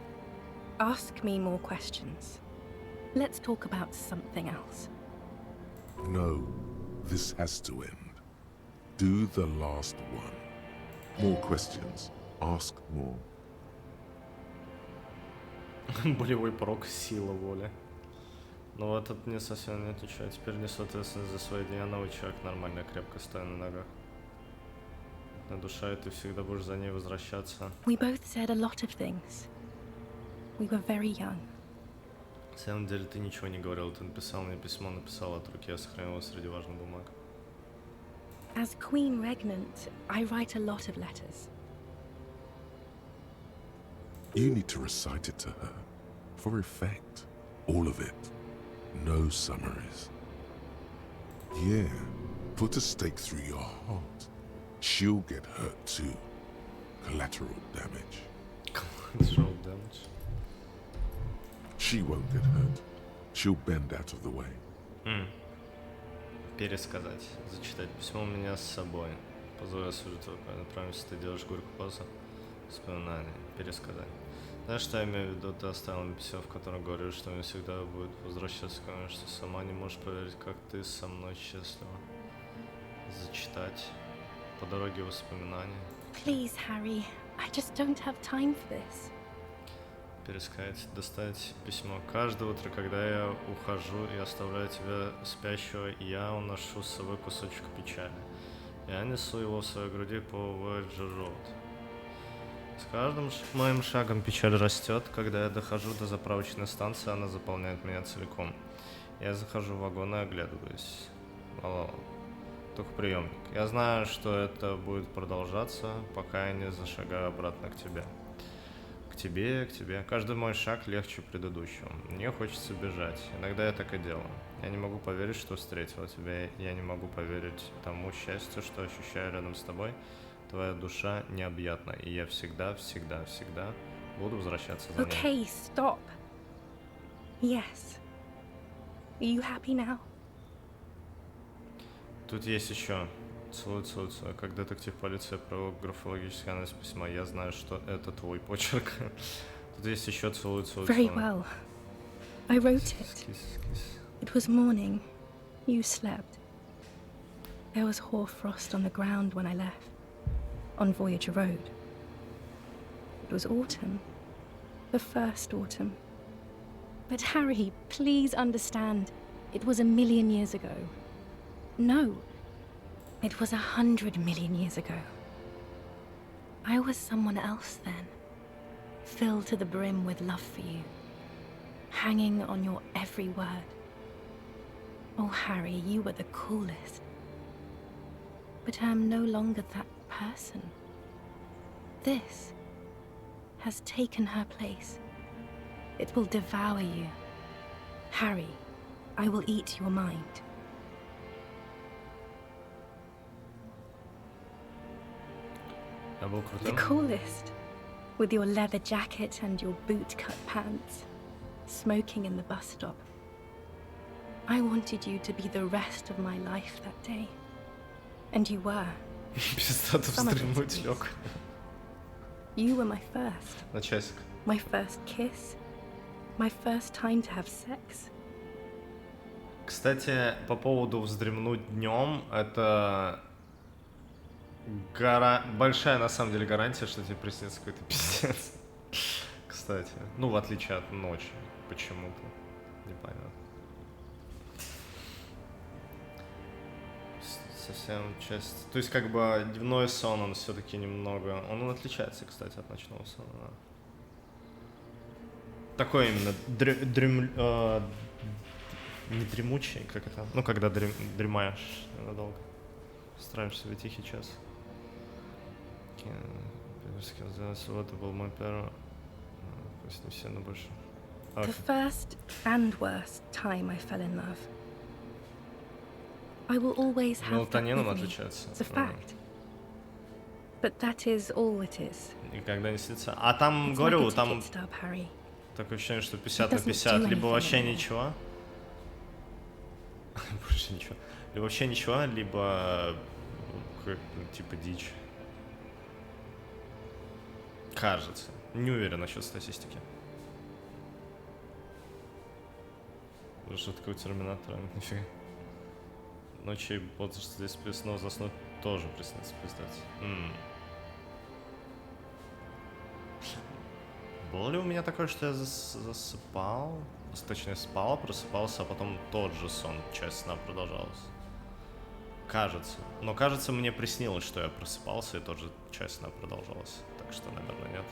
Speaker 18: Ask me more questions. Let's talk about something else.
Speaker 2: No, this has to end. Do the last one. More questions. Ask more.
Speaker 1: Болевой порог, сила воли. Но этот не совсем не отвечает. Теперь несу ответственность за свои дни. Я новый человек, нормально, крепко стою на ногах. На душа, и ты всегда будешь за ней возвращаться.
Speaker 18: We both said a lot of things. We were very young.
Speaker 1: На самом деле ты ничего не говорил. Ты написал мне письмо, написал от руки, я сохранил его среди важных бумаг.
Speaker 18: As Queen Regnant, I write a lot of letters.
Speaker 2: You need to recite it to her. For effect. All of it. No summaries. Yeah. Put a stake through your heart. She'll get hurt too. Collateral damage.
Speaker 1: Collateral damage?
Speaker 2: She won't get hurt. She'll bend out of the way.
Speaker 1: Пересказать. Зачитать письмо у меня с собой. Позволь осуждать твой направим, если ты делаешь горькую паузу. Вспоминание. Пересказать. Знаешь, что я имею в виду? Ты оставил мне письмо, в котором говоришь, что мне всегда будет возвращаться ко мне, что сама не можешь поверить, как ты со мной счастлива. Зачитать. По дороге воспоминания.
Speaker 18: Please, Harry. I just don't have time for this.
Speaker 1: Пересказать, достать письмо. Каждое утро, когда я ухожу и оставляю тебя спящего, я уношу с собой кусочек печали. Я несу его в своей груди по Voyager Road. С каждым моим шагом печаль растет. Когда я дохожу до заправочной станции, она заполняет меня целиком. Я захожу в вагон и оглядываюсь. Только приемник. Я знаю, что это будет продолжаться, пока я не зашагаю обратно к тебе. К тебе. Каждый мой шаг легче предыдущего. Мне хочется бежать. Иногда я так и делаю. Я не могу поверить, что встретила тебя. Я не могу поверить тому счастью, что ощущаю рядом с тобой. Твоя душа необъятна, и я всегда буду возвращаться за ней.
Speaker 18: Okay, stop. Yes. Are you happy now?
Speaker 1: Тут есть еще. Целую. Как детектив полиции провел графологический анализ письма. Я знаю, что это твой почерк. Тут есть еще целую.
Speaker 18: Very well. I wrote it. It was morning. You slept. There was hoarfrost on the ground when I left. On Voyager Road. It was autumn. The first autumn. But Harry, please understand. It was 1,000,000 years ago. No. It was 100 million years ago. I was someone else then, filled to the brim with love for you, hanging on your every word, Oh, Harry, you were the coolest. But I am no longer that person. This has taken her place. It will devour you. Harry, I will eat your mind. The coolest. With your leather jacket and your boot-cut pants. Smoking in the bus stop. I wanted you to be the rest of my life that day. And you were. Some of it at least. You were my first.
Speaker 1: На часик.
Speaker 18: My first kiss. My first time to have sex.
Speaker 1: Кстати, по поводу вздремнуть днем, это большая на самом деле гарантия, что тебе приснится какой-то пиздец. Кстати, ну в отличие от ночи, почему-то, непонятно. Совсем часть, то есть как бы дневной сон, он все-таки немного, он отличается, кстати, от ночного сона. Да. Такой именно не дремучий, как это, ну когда дремаешь надолго, устраиваешь себе тихий час. Вот это был мой первый, пусть не все, но больше.
Speaker 18: The first and worst time I fell in love. I will always have that with me. It's a fact. But that is all it is.
Speaker 1: Никогда не снится. А там, говорю, там такое ощущение, что 50 на 50, либо вообще ничего. Больше ничего. Либо вообще ничего, либо типа дичь. Кажется. Не уверен насчет статистики. Что такое терминатор? Нифига. Ночью вот здесь снова заснуть тоже приснится пиздец. Было ли у меня такое, что я засыпал? Точнее спал, просыпался, а потом тот же сон, часть сна продолжалась. Кажется. Но кажется, мне приснилось, что я просыпался, и тот же часть сна продолжалась. Так что, наверное, нет.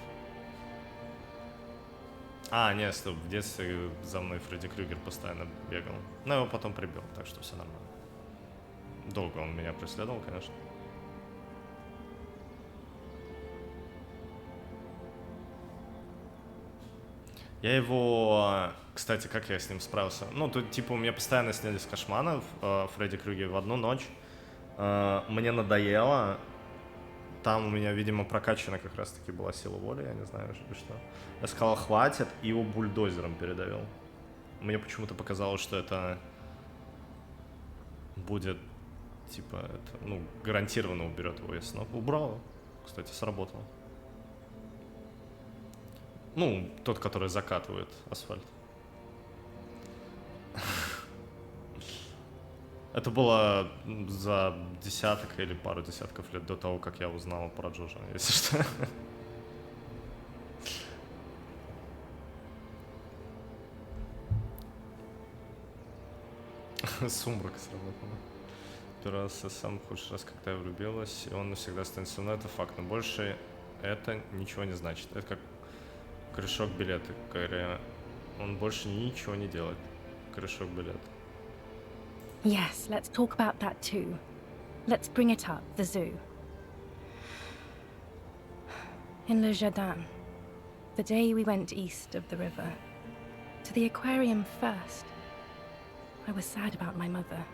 Speaker 1: А, нет, стоп, в детстве за мной Фредди Крюгер постоянно бегал. Но его потом прибил, так что все нормально. Долго он меня преследовал, конечно. Я его... Кстати, как я с ним справился? Ну, тут, типа, у меня постоянно снялись кошмары Фредди Крюгер в одну ночь. Мне надоело. Там у меня, видимо, прокачана как раз-таки была сила воли, я не знаю, что. Я сказал, хватит, и его бульдозером передавил. Мне почему-то показалось, что это будет, типа, это, ну, гарантированно уберет его из снов. Убрал, кстати, сработало. Ну, тот, который закатывает асфальт. Это было за десяток или пару десятков лет до того, как я узнал про Джоджа, если что. Сумрак сработал. Первый раз, самый худший раз, когда я влюбилась, и он навсегда останется со мной, это факт. Но больше это ничего не значит. Это как корешок билета, говоря, он больше ничего не делает. Корешок билета.
Speaker 18: Yes, let's talk about that too. Let's bring it up, the zoo. In Le Jardin, the day we went east of the river, to the aquarium first, I was sad about my mother.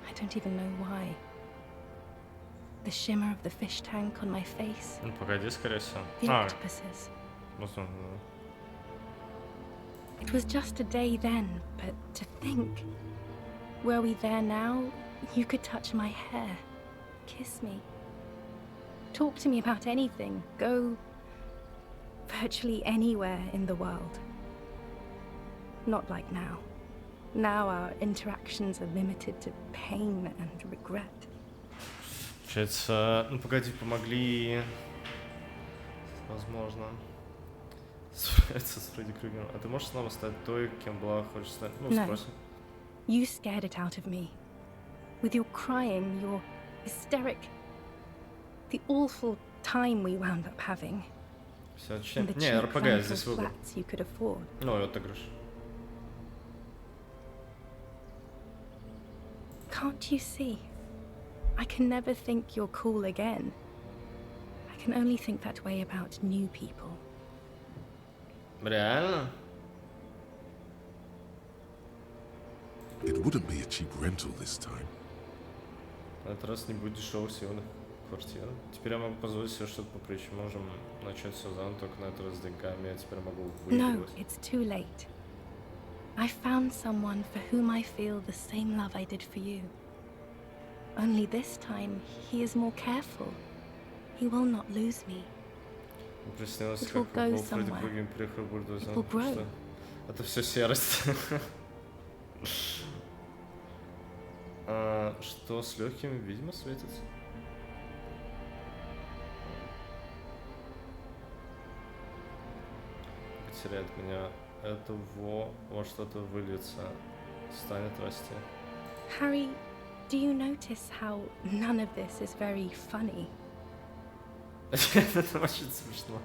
Speaker 18: I don't even know why. The shimmer of the fish tank on my face.
Speaker 1: Ну, погоди, скорее всего.
Speaker 18: The octopuses. It was just a day then, but to think, were we there now, you could touch my hair, kiss me, talk to me about anything, go virtually anywhere in the world. Not like now. Now our interactions are limited to pain and regret.
Speaker 1: Получается, ну погоди, помогли, возможно, справиться с Фредди Крюгером. А ты можешь снова стать той, кем была, хочешь стать? Ну, спросим.
Speaker 18: You scared it out of me. With your crying, your hysteric, the awful time we wound up having.
Speaker 1: Все, не, РПГ здесь выбор.
Speaker 18: You could afford.
Speaker 1: Ну, вот ты говоришь.
Speaker 18: Can't you see? I can never think you're cool again. I can only think that way about new people.
Speaker 1: Реально?
Speaker 2: It wouldn't be a cheap rental this time.
Speaker 1: На этот раз не будет дешевых съемных квартир. Теперь я могу позволить себе что-то попроще. Можем начать все заново, только на этот раз с деньгами. Я теперь могу выигрывать.
Speaker 18: No, it's too late. I found someone for whom I feel the same love I did for you. Only this time, he is more careful. He will not lose me.
Speaker 1: It will go somewhere.
Speaker 18: It will grow.
Speaker 1: Это все серость. Что с легким, видимо, светится? Потеряет меня. Это во что-то выльется. Станет расти.
Speaker 18: Harry, do you notice how none of this is very funny?
Speaker 1: Это очень смешно.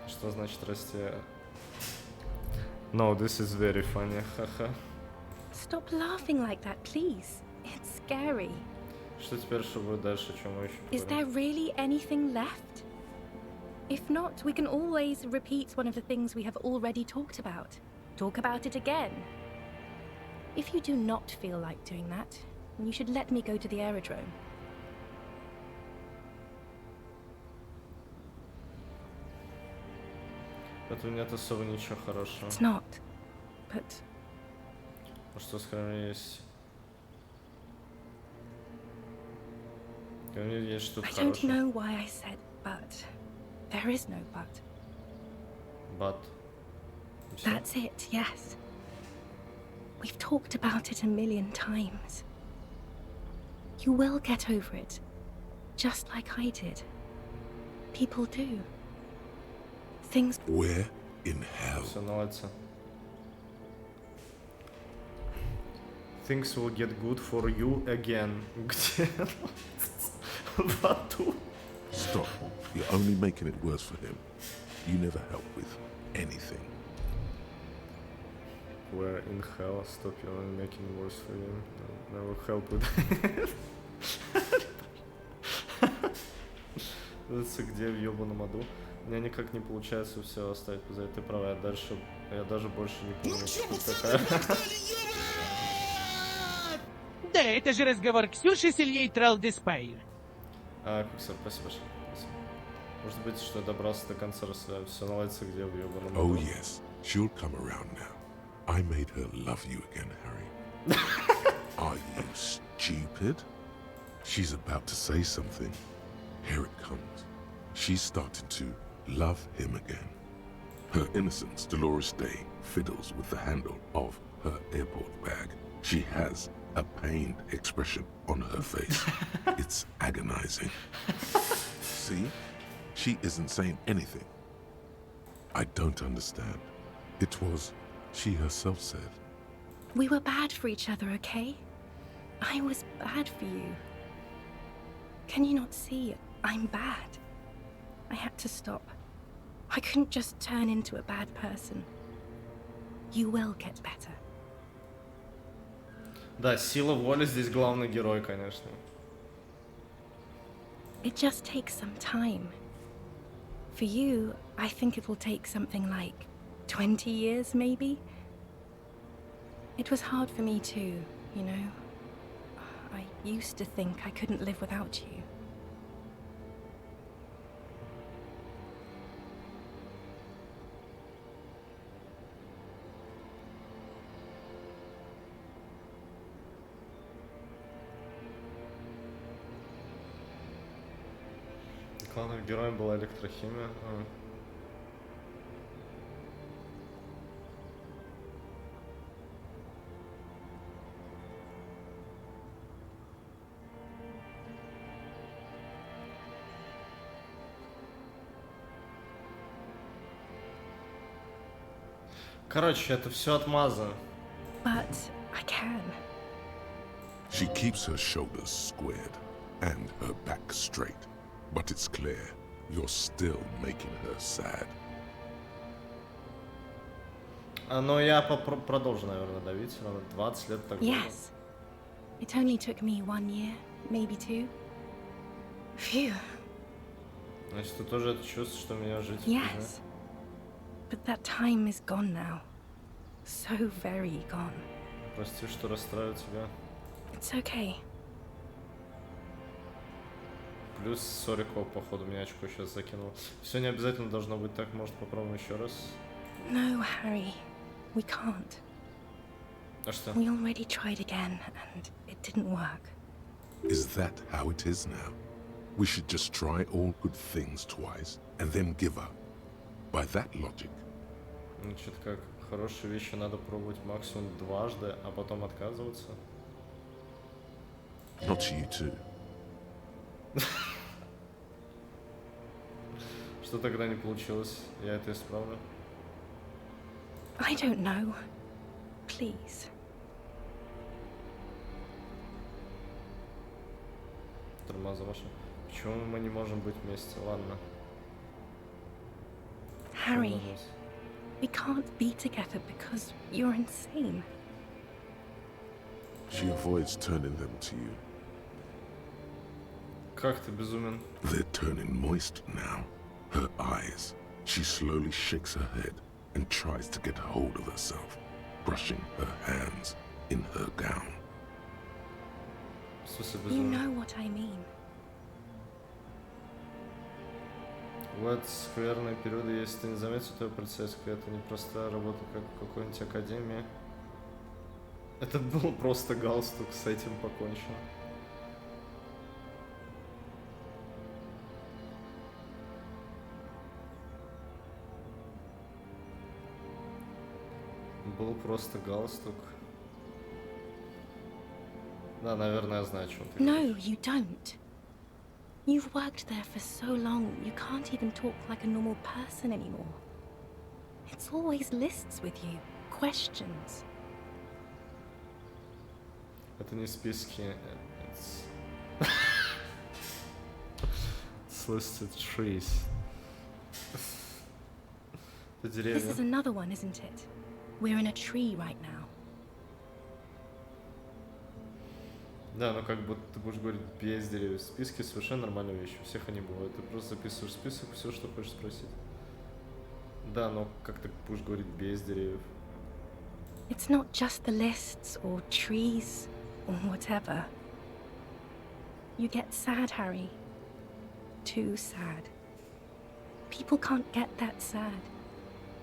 Speaker 1: Что значит расти? No, this is very funny. Ха-ха.
Speaker 18: Stop laughing like that, please. It's scary.
Speaker 1: Что теперь, что будет дальше, чем мы еще
Speaker 18: Is there really anything left? If not, we can always repeat one of the things we have already talked about. Talk about it again. If you do not feel like doing that, then you should let me go to the aerodrome.
Speaker 1: Это нет особо ничего хорошего.
Speaker 18: It's not, but...
Speaker 1: Что скорее есть... Есть что-то
Speaker 18: I don't
Speaker 1: хорошее.
Speaker 18: know why I said but. There is no but.
Speaker 1: But.
Speaker 18: That's it, yes. We've talked about it a million times. You will get over it, just like I did. People do. Things...
Speaker 2: Where in hell?
Speaker 1: Все наладится. Things will get good for you again. Где? В аду.
Speaker 2: Stop. You're only making it worse for him. You never help with anything.
Speaker 1: We're in hell. Stop. You're only making it worse for you. Never help with. Это где в ёбаном аду? У меня никак не получается все оставить позади. Ты права, я даже больше не помню, что такая.
Speaker 19: Да, это же разговор Ксюши с Ильей Тралдеспайр.
Speaker 1: Куксер, спасибо. Может быть, что я добрался до конца, все наладится где в ёбаном.
Speaker 2: Oh yes, she'll come around now. I made her love you again, Harry. Are you stupid? She's about to say something. Here it comes. She's starting to love him again. Her innocence, Dolores Day, fiddles with the handle of her airport bag. She has a pained expression on her face. It's agonizing. See? She isn't saying anything. I don't understand. It was, she herself said.
Speaker 18: We were bad for each other, okay? I was bad for you. Can you not see? I'm bad. I had to stop. I couldn't just turn into a bad person. You will get better.
Speaker 1: Да, сила воли здесь главный герой, конечно.
Speaker 18: It just takes some time. For you, I think it will take something like 20 years, maybe? It was hard for me too, you know? I used to think I couldn't live without you.
Speaker 1: Главным героем была электрохимия. Короче, это все отмазано.
Speaker 18: But I can.
Speaker 2: She keeps her shoulders squared and her back straight. But it's clear, you're still making her sad.
Speaker 1: Но я продолжу, наверное, давить. Все равно 20 лет так было.
Speaker 18: Yes. It only took me 1 year, maybe 2. Phew.
Speaker 1: Значит, ты тоже это чувствуешь, что меня жить
Speaker 18: Yes. But that time is gone now. So very gone.
Speaker 1: Прости, что расстраиваю тебя.
Speaker 18: It's okay.
Speaker 1: Плюс Сорико, походу, меня очко сейчас закинул. Все не обязательно должно быть так, может попробуем еще раз.
Speaker 18: No, Harry. We can't.
Speaker 1: А что?
Speaker 18: We already tried again, and it didn't work.
Speaker 2: Is that how it is now? We should just try all good things twice, and then give up. By that logic.
Speaker 1: Значит, как хорошие вещи надо пробовать максимум дважды, а потом отказываться.
Speaker 2: Not you too.
Speaker 1: Что тогда не получилось? Я это исправлю.
Speaker 18: I don't know. Please.
Speaker 1: Тормоза ваши. Почему мы не можем быть вместе? Ладно.
Speaker 18: Harry, we can't be together because you're insane.
Speaker 2: She avoids turning them to you.
Speaker 1: Как ты безумен?
Speaker 2: They're turning moist now. Her eyes. She slowly shakes her head and tries to get hold of herself, brushing her hands in her gown.
Speaker 18: You know what I mean.
Speaker 1: Вот скверные периоды, если ты не заметил, то полицейская, это не простая работа, как в какой-нибудь академии. Это был просто галстук, с этим покончено. Был просто галстук. Да, наверное, я знаю, что ты.
Speaker 18: No, you don't. You've worked there for so long, you can't even talk like a normal person anymore. It's always lists with you, questions.
Speaker 1: Это не списки, it's listed trees. Это деревья.
Speaker 18: This is another one, isn't it? We're in a tree right now.
Speaker 1: Да, но как бы ты будешь говорить без деревьев. Списки совершенно нормальная вещь, у всех они бывают. Ты просто записываешь список, все, что хочешь спросить. Да, но как ты будешь говорить без деревьев?
Speaker 18: It's not just the lists or trees or whatever. You get sad, Harry. Too sad. People can't get that sad.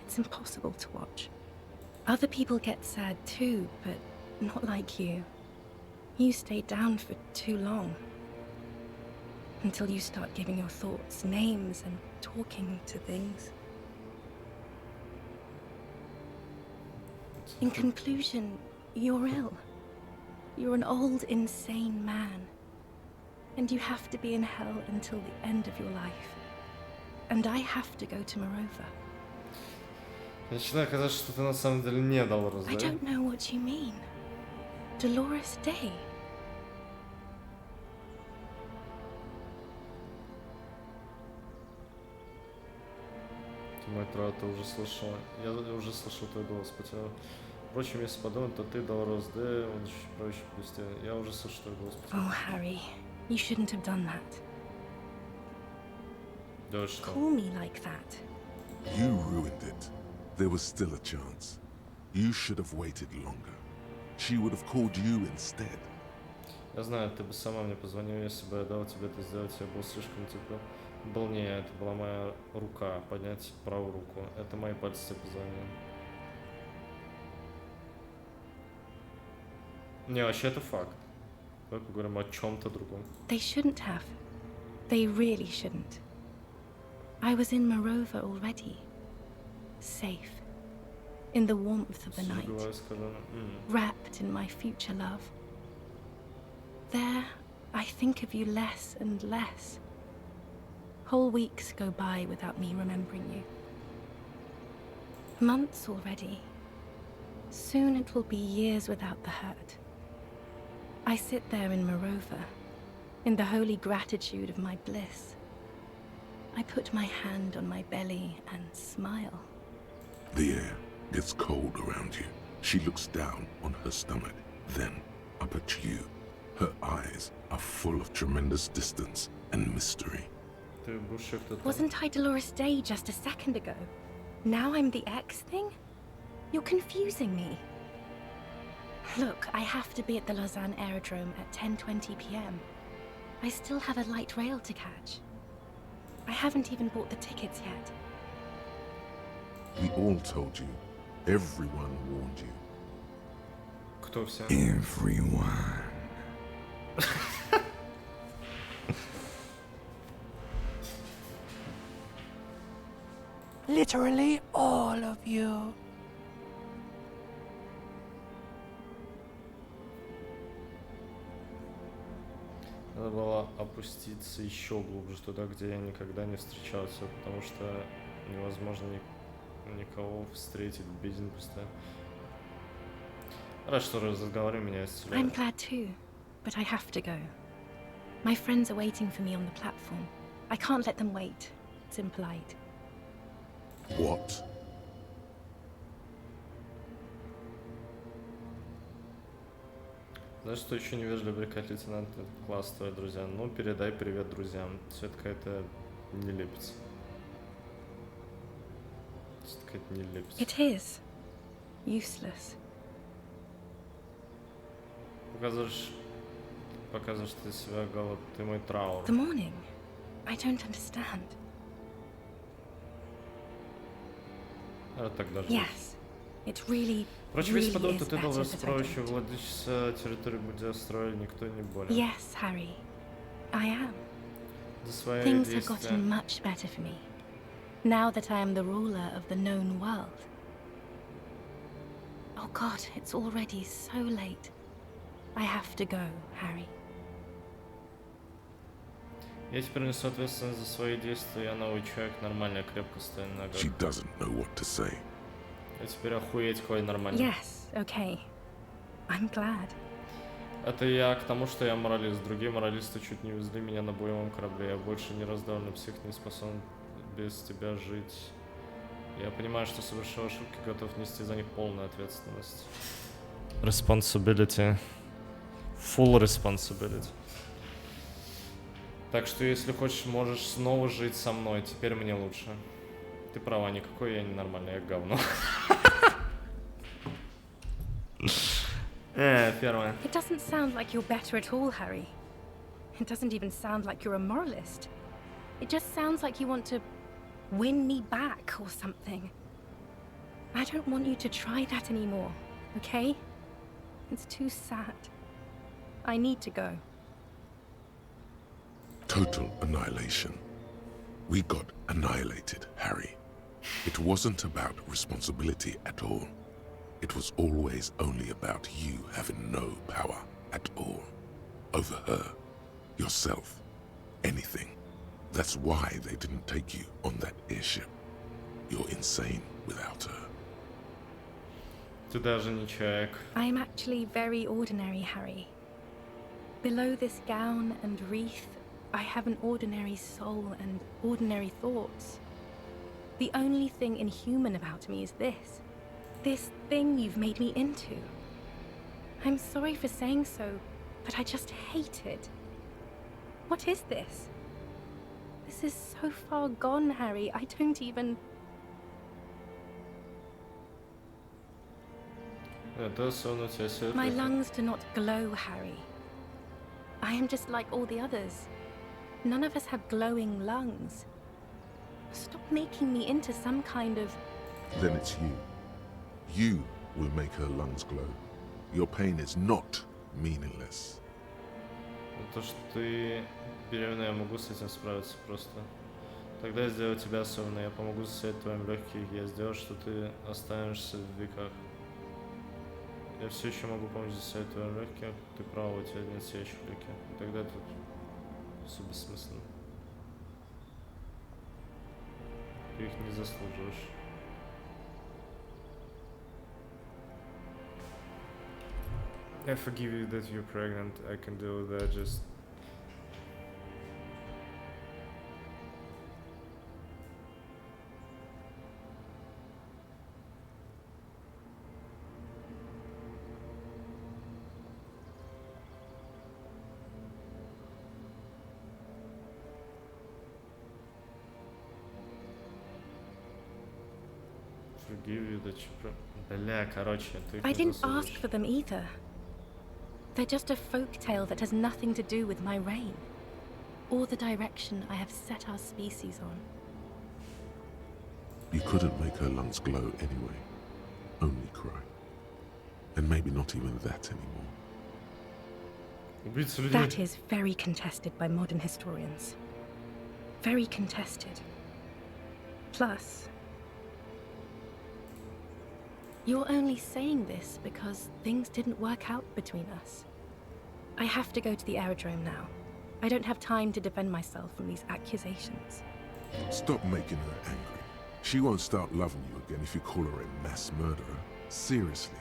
Speaker 18: It's impossible to watch. Other people get sad too, but not like you. You stay down for too long. Until you start giving your thoughts names and talking to things. In conclusion, you're ill. You're an old, insane man. And you have to be in hell until the end of your life. And I have to go to Morova.
Speaker 1: Начинает казаться, что ты на самом деле не дал раз,
Speaker 18: I don't know what you mean. Dolores Day.
Speaker 1: Мой трат, ты уже слышал. Я уже слышал твой голос по телу. Впрочем, если подумать, то ты дал Рос Д, он еще проще пустил. Я уже слышал твой голос по телу.
Speaker 18: Oh, Harry, you shouldn't have done that.
Speaker 1: Да что?
Speaker 18: Call me like that.
Speaker 2: You ruined it. There was still a chance. You should have waited longer. She would have called you instead.
Speaker 1: Я знаю, ты бы сама мне позвонила, если бы я дал тебе это сделать. Я был слишком типа... Был не я, это была моя рука. Поднять правую руку. Это мои пальцы тебе позвонили. Не, вообще это факт. Давай поговорим о чем-то другом.
Speaker 18: They shouldn't have. They really shouldn't. I was in Morova already. Safe. In the warmth of the night. Wrapped in my future love. There, I think of you less and less. Whole weeks go by without me remembering you. Months already. Soon it will be years without the hurt. I sit there in Morova, in the holy gratitude of my bliss. I put my hand on my belly and smile.
Speaker 2: The air, gets cold around you. She looks down on her stomach, then up at you. Her eyes are full of tremendous distance and mystery.
Speaker 18: Wasn't I Dolores Day just a second ago? Now I'm the X thing? You're confusing me. Look, I have to be at the Lausanne Aerodrome at 10:20 p.m. I still have a light rail to catch. I haven't even bought the tickets yet.
Speaker 2: We all told you. Everyone warned you.
Speaker 1: Кто все?
Speaker 2: Everyone.
Speaker 14: Literally all of you.
Speaker 1: Надо было опуститься еще глубже туда, где я никогда не встречался, потому что невозможно никого встретить в бездне постоянно. Рад, что разговор меня исцеляет.
Speaker 18: I'm glad too, but I have to go. My friends are waiting for me on the platform. I can't let them wait. It's impolite.
Speaker 2: What?
Speaker 1: Знаешь, что еще невежливо брекать, лейтенант? Это класс, твои друзья. Ну, передай привет друзьям. Все это какая-то нелепица. Это какая-то нелепица.
Speaker 18: It is. Useless.
Speaker 1: Показываешь ты себя голод, ты мой траур.
Speaker 18: The morning. I don't understand.
Speaker 1: Так даже.
Speaker 18: Yes. It really,
Speaker 1: Впрочем,
Speaker 18: really
Speaker 1: если подумать,
Speaker 18: is
Speaker 1: то ты
Speaker 18: better
Speaker 1: должен
Speaker 18: that I
Speaker 1: строящий
Speaker 18: don't.
Speaker 1: владычица территории будь строили, никто не болен.
Speaker 18: Yes, Harry. I am.
Speaker 1: За свои
Speaker 18: Things have
Speaker 1: действия.
Speaker 18: gotten much better for me. Now that I am the ruler of the known world. Oh God, it's already so late. I have to go, Harry.
Speaker 1: Я теперь несу ответственность за свои действия, я новый человек, нормальная, крепко стою на ногах.
Speaker 2: She doesn't know what to say.
Speaker 1: Я теперь охуеть какой нормальный.
Speaker 18: Yes, okay. I'm glad.
Speaker 1: Это я к тому, что я моралист. Другие моралисты чуть не везли меня на боевом корабле. Я больше не раздавленный псих, не способен без тебя жить. Я понимаю, что совершил ошибки, готов нести за них полную ответственность. Responsibility. Full responsibility. Так что, если хочешь, можешь снова жить со мной. Теперь мне лучше. Ты права, никакой я не нормальный, я говно. Первое.
Speaker 18: It doesn't sound like you're better at all, Harry. It doesn't even sound like you're a moralist. It just sounds like you want to win me back or something. I don't want you to try that anymore, okay? It's too sad. I need to go.
Speaker 2: Total annihilation. We got annihilated, Harry. It wasn't about responsibility at all. It was always only about you having no power at all. Over her, yourself, anything. That's why they didn't take you on that airship. You're insane without her.
Speaker 1: Ты даже не человек.
Speaker 18: I am actually very ordinary, Harry. Below this gown and wreath, I have an ordinary soul and ordinary thoughts. The only thing inhuman about me is this. This thing you've made me into. I'm sorry for saying so, but I just hate it. What is this? This is so far gone, Harry. I don't even... My lungs do not glow, Harry. I am just like all the others. None of us have glowing lungs. Stop making me into some kind of...
Speaker 2: Then it's you. You will make her lungs glow. Your pain is not meaningless.
Speaker 1: То, что ты беременна, я могу с этим справиться просто. Тогда я сделаю тебя особенной. Я помогу засеять твоим легких. Я сделаю, что ты останешься в веках. Я все еще могу помочь засеять твоим легких. Ты права, у тебя нет сияющих легких. Тогда тут все бессмысленно. Ты их не заслуживаешь. I forgive you that you're pregnant. I can do that. Just give you the cheaper... Бля, короче, ты их
Speaker 18: I
Speaker 1: не
Speaker 18: didn't
Speaker 1: заслужишь.
Speaker 18: ask for them either. They're just a folk tale that has nothing to do with my reign, or the direction I have set our species on.
Speaker 2: You couldn't make her lungs glow anyway. Only cry. And maybe not even that anymore.
Speaker 1: Убийца людей.
Speaker 18: That is very contested by modern historians. Very contested. Plus, you're only saying this because things didn't work out between us. I have to go to the aerodrome now. I don't have time to defend myself from these accusations.
Speaker 2: Stop making her angry. She won't start loving you again if you call her a mass murderer. Seriously.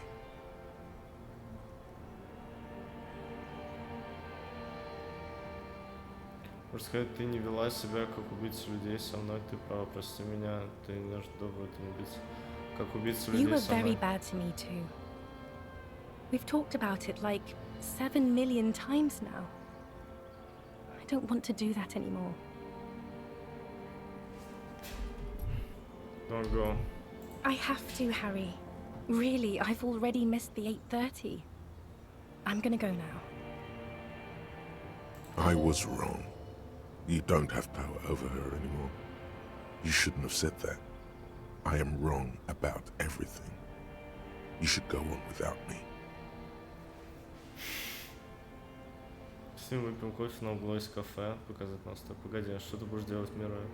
Speaker 1: Можно сказать, ты не вела себя как убийца людей со мной, ты права, прости меня, ты не наш добрый, ты не убийца. Как убийца
Speaker 18: You
Speaker 1: людей
Speaker 18: were
Speaker 1: со мной.
Speaker 18: very bad to me too. We've talked about it like 7 million times now. I don't want to do that anymore.
Speaker 1: Don't go.
Speaker 18: I have to, Harry. Really, I've already missed the 8:30. I'm gonna go now.
Speaker 2: I was wrong. You don't have power over her anymore. You shouldn't have said that. I am wrong about everything. You should go on without me.
Speaker 1: С ним выпьем кофе на углу из кафе, показать нас. Так, погоди, а что ты будешь делать, Мирой?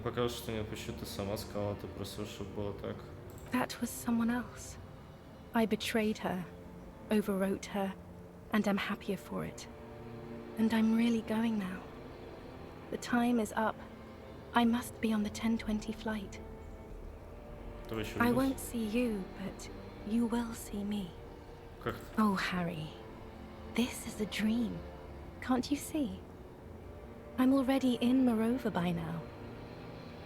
Speaker 1: Пока что не отпущу, ты сама сказала, ты просила, чтобы было так.
Speaker 18: That was someone else. I betrayed her, overwrote her, and I'm happier for it. And I'm really going now. The time is up. I must be on the 10:20 flight. I won't see you, but you will see me. Oh, Harry, this is a dream. Can't you see? I'm already in Morova by now.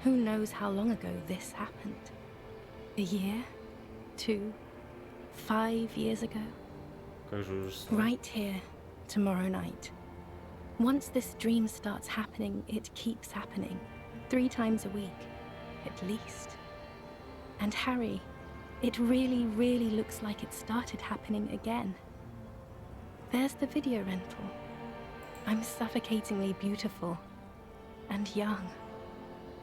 Speaker 18: Who knows how long ago this happened? A year? 2? 5 years ago? Right here, tomorrow night. Once this dream starts happening, it keeps happening. 3 times a week, at least. And Harry, it really, really looks like it started happening again. There's the video rental. I'm suffocatingly beautiful and young.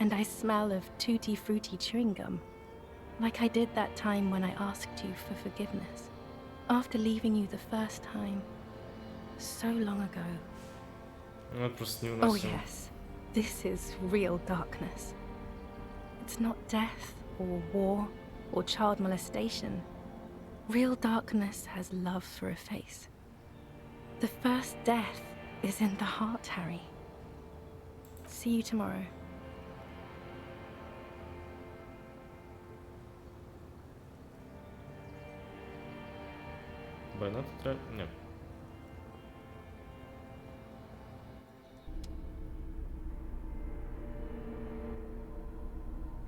Speaker 18: And I smell of tutti frutti chewing gum, like I did that time when I asked you for forgiveness, after leaving you the first time, so long ago. Oh yes, this is real darkness. It's not death or war or child molestation. Real darkness has love for a face. The first death is in the heart, Harry. See you tomorrow.
Speaker 1: Война тут... Нет.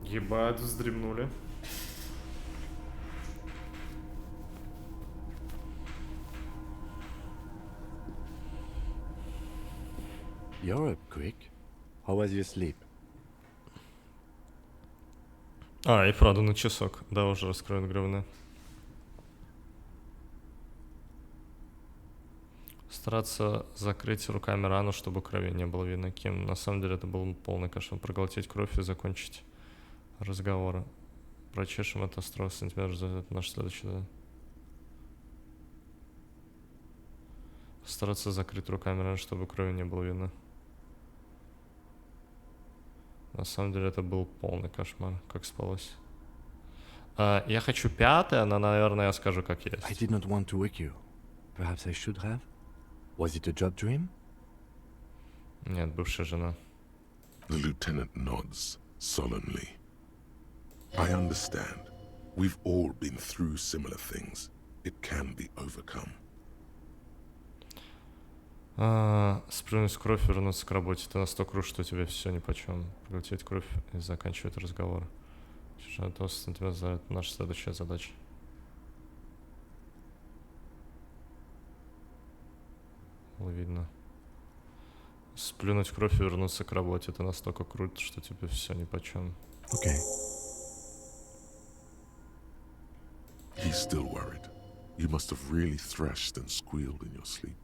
Speaker 1: Ебать, вздремнули.
Speaker 3: You're up quick. How was your sleep?
Speaker 1: И правда, на часок. Да, уже раскроют говно. Стараться закрыть руками рану, чтобы крови не было видно кем. На самом деле это был полный кошмар. Проглотить кровь и закончить разговор. Прочешем это 100 сантиметров, это наш следующий задание. Стараться закрыть руками рану, чтобы крови не было видно. На самом деле это был полный кошмар. Как спалось. Я хочу 5, но, наверное, я скажу как есть.
Speaker 3: I did not want to wake you. Perhaps I should have. Was it a job dream?
Speaker 1: Нет, бывшая жена.
Speaker 2: The lieutenant nods solemnly. I understand. We've all been through similar things. It can be overcome.
Speaker 1: Сплюнуть кровь, вернуться к работе. Ты настолько крут, что тебе все нипочем. Проглотить кровь и заканчивать разговор. 20 сантиметров, это наша следующая задача. Было видно. Сплюнуть кровь и вернуться к работе. Это настолько круто, что тебе все нипочем.
Speaker 3: Okay.
Speaker 2: He's still worried. You must have really thrashed and squealed in your sleep.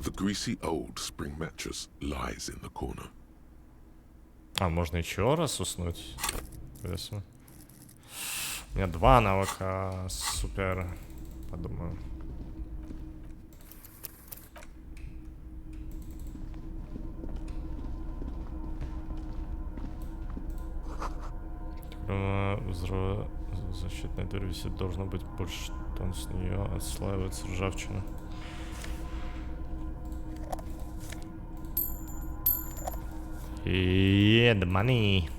Speaker 2: The greasy old spring mattress lies in the corner.
Speaker 1: А, можно еще раз уснуть? Интересно. У меня 2 навыка. Супер. Подумаю. Взрыва защитная дверь висит. Должно быть больше тонн с нее. Отслаивается ржавчина. Yeah, the money.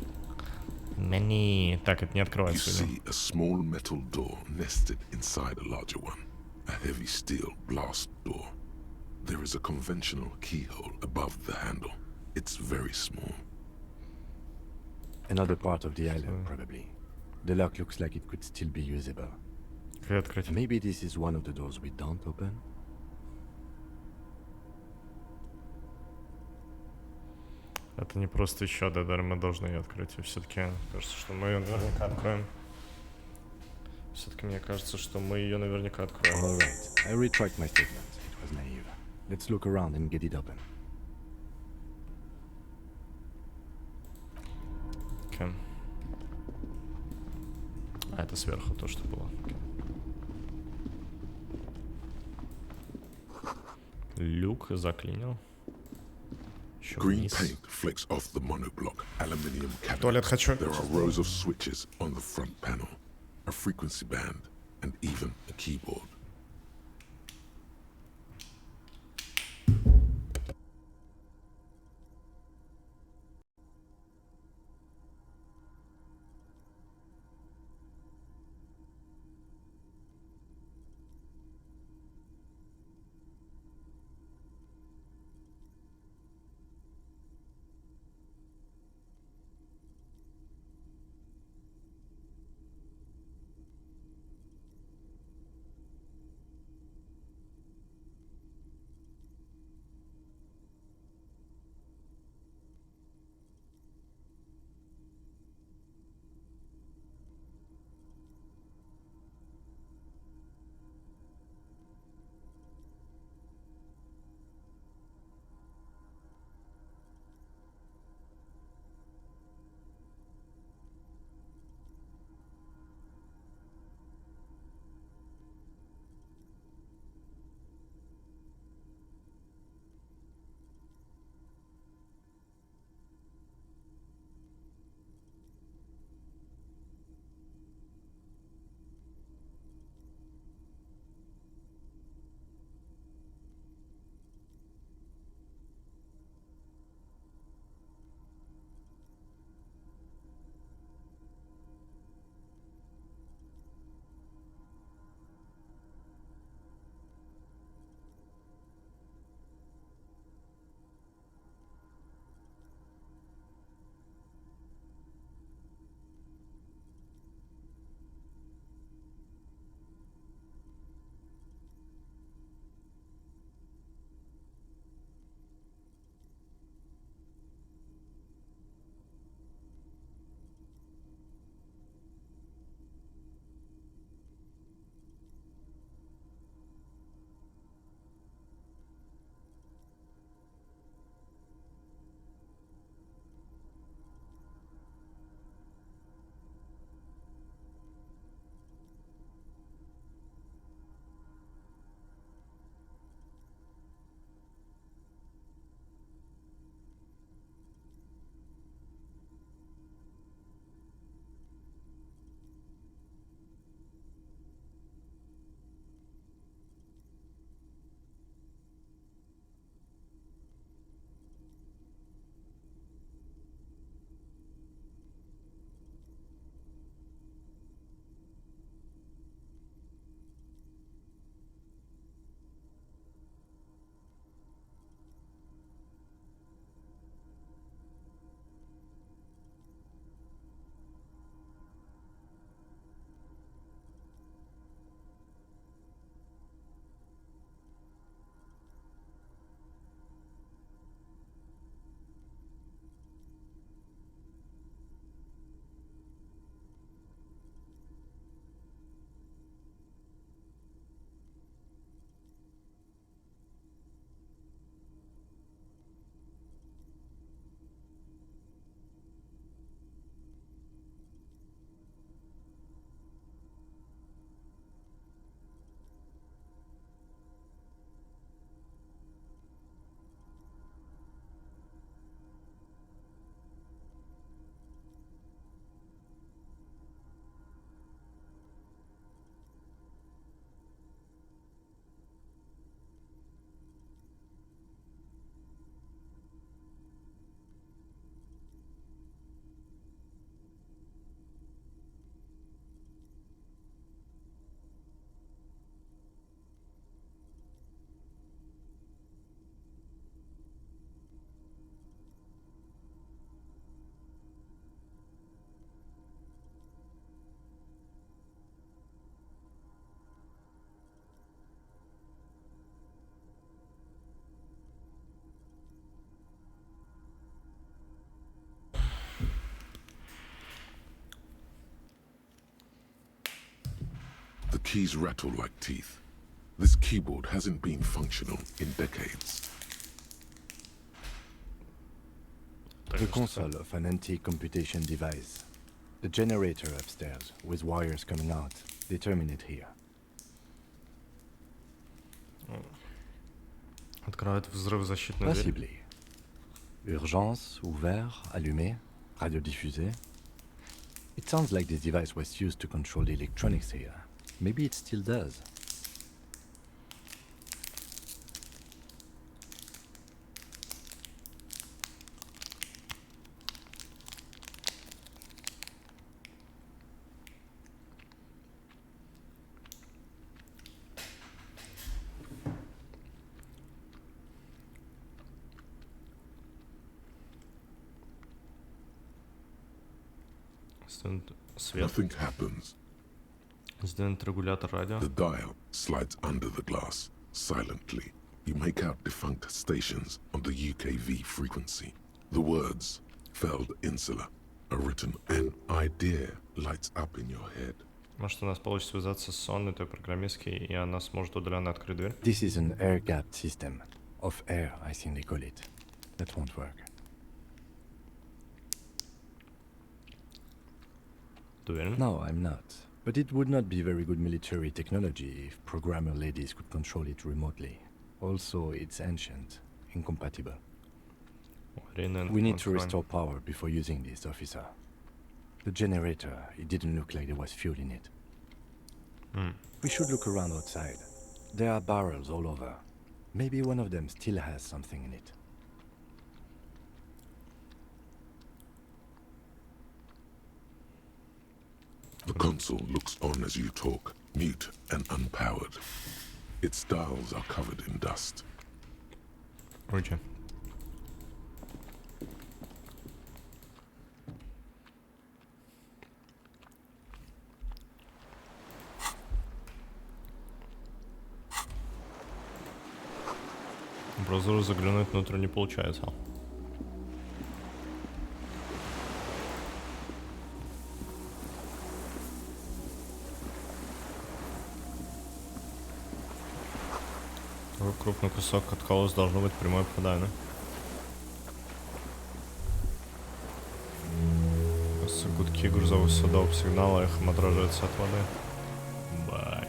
Speaker 1: Money. Так, это не открывается.
Speaker 2: You see a small metal door nested inside a larger one. A heavy steel blast door. There is a conventional keyhole above the handle. It's very small.
Speaker 3: Another part of the island, probably. The lock looks like it could still be usable. Maybe this is one of the doors we don't open?
Speaker 1: Это не просто еще одна дверь, мы должны ее открыть. И все-таки кажется, что мы ее наверняка откроем. Все-таки мне кажется, что мы ее наверняка откроем.
Speaker 3: All right. I retract my statement. It was naive. Let's look around and get it open.
Speaker 1: Okay. А это сверху то, что было. Люк заклинил.
Speaker 2: Green paint flicks off the monoblock aluminium cabinet.
Speaker 1: Туалет хочу.
Speaker 2: There are rows of switches on the front panel, a frequency band, and even a keyboard. The keys rattle like teeth. This keyboard hasn't been functional in decades.
Speaker 3: The console of an antique computation device. The generator upstairs, with wires coming out. They terminate here.
Speaker 1: Открывает взрывозащитную дверь.
Speaker 3: Possibly. Urgence, ouvert, allumé, radiodiffusé. It sounds like this device was used to control the electronics here. Maybe it still does.
Speaker 2: Nothing happens. The dial slides under the glass, silently. You make out defunct stations on the UKV frequency. The words, Feld Insula, are written. An idea lights up in your head.
Speaker 1: Может, у нас получится связаться с сонной той программисткой, и она сможет удаленно открыть дверь?
Speaker 3: This is an air-gapped system. Of air, I think they call it. That won't work. No, I'm not. But it would not be very good military technology if programmer ladies could control it remotely. Also, it's ancient, incompatible. We need to restore power before using this, officer. The generator, it didn't look like there was fuel in it. We should look around outside. There are barrels all over. Maybe one of them still has something in it.
Speaker 2: The console looks on as you talk, mute and unpowered. Its dials are covered in dust.
Speaker 1: Roger. В браузер заглянуть внутрь не получается. Крупный кусок отколос, должно быть прямое попадание. Гудки грузовых судов, сигналы эхом отражаются от воды. Бай.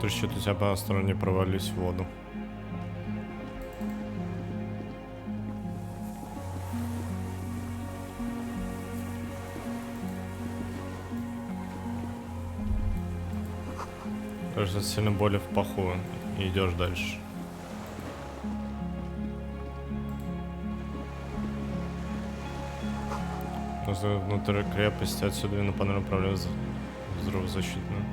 Speaker 1: Что-то у тебя по стороне провалились в воду. Кажется, сильно боли в паху и идешь дальше. Внутрь крепости, отсюда на панель управляю взрывозащитную.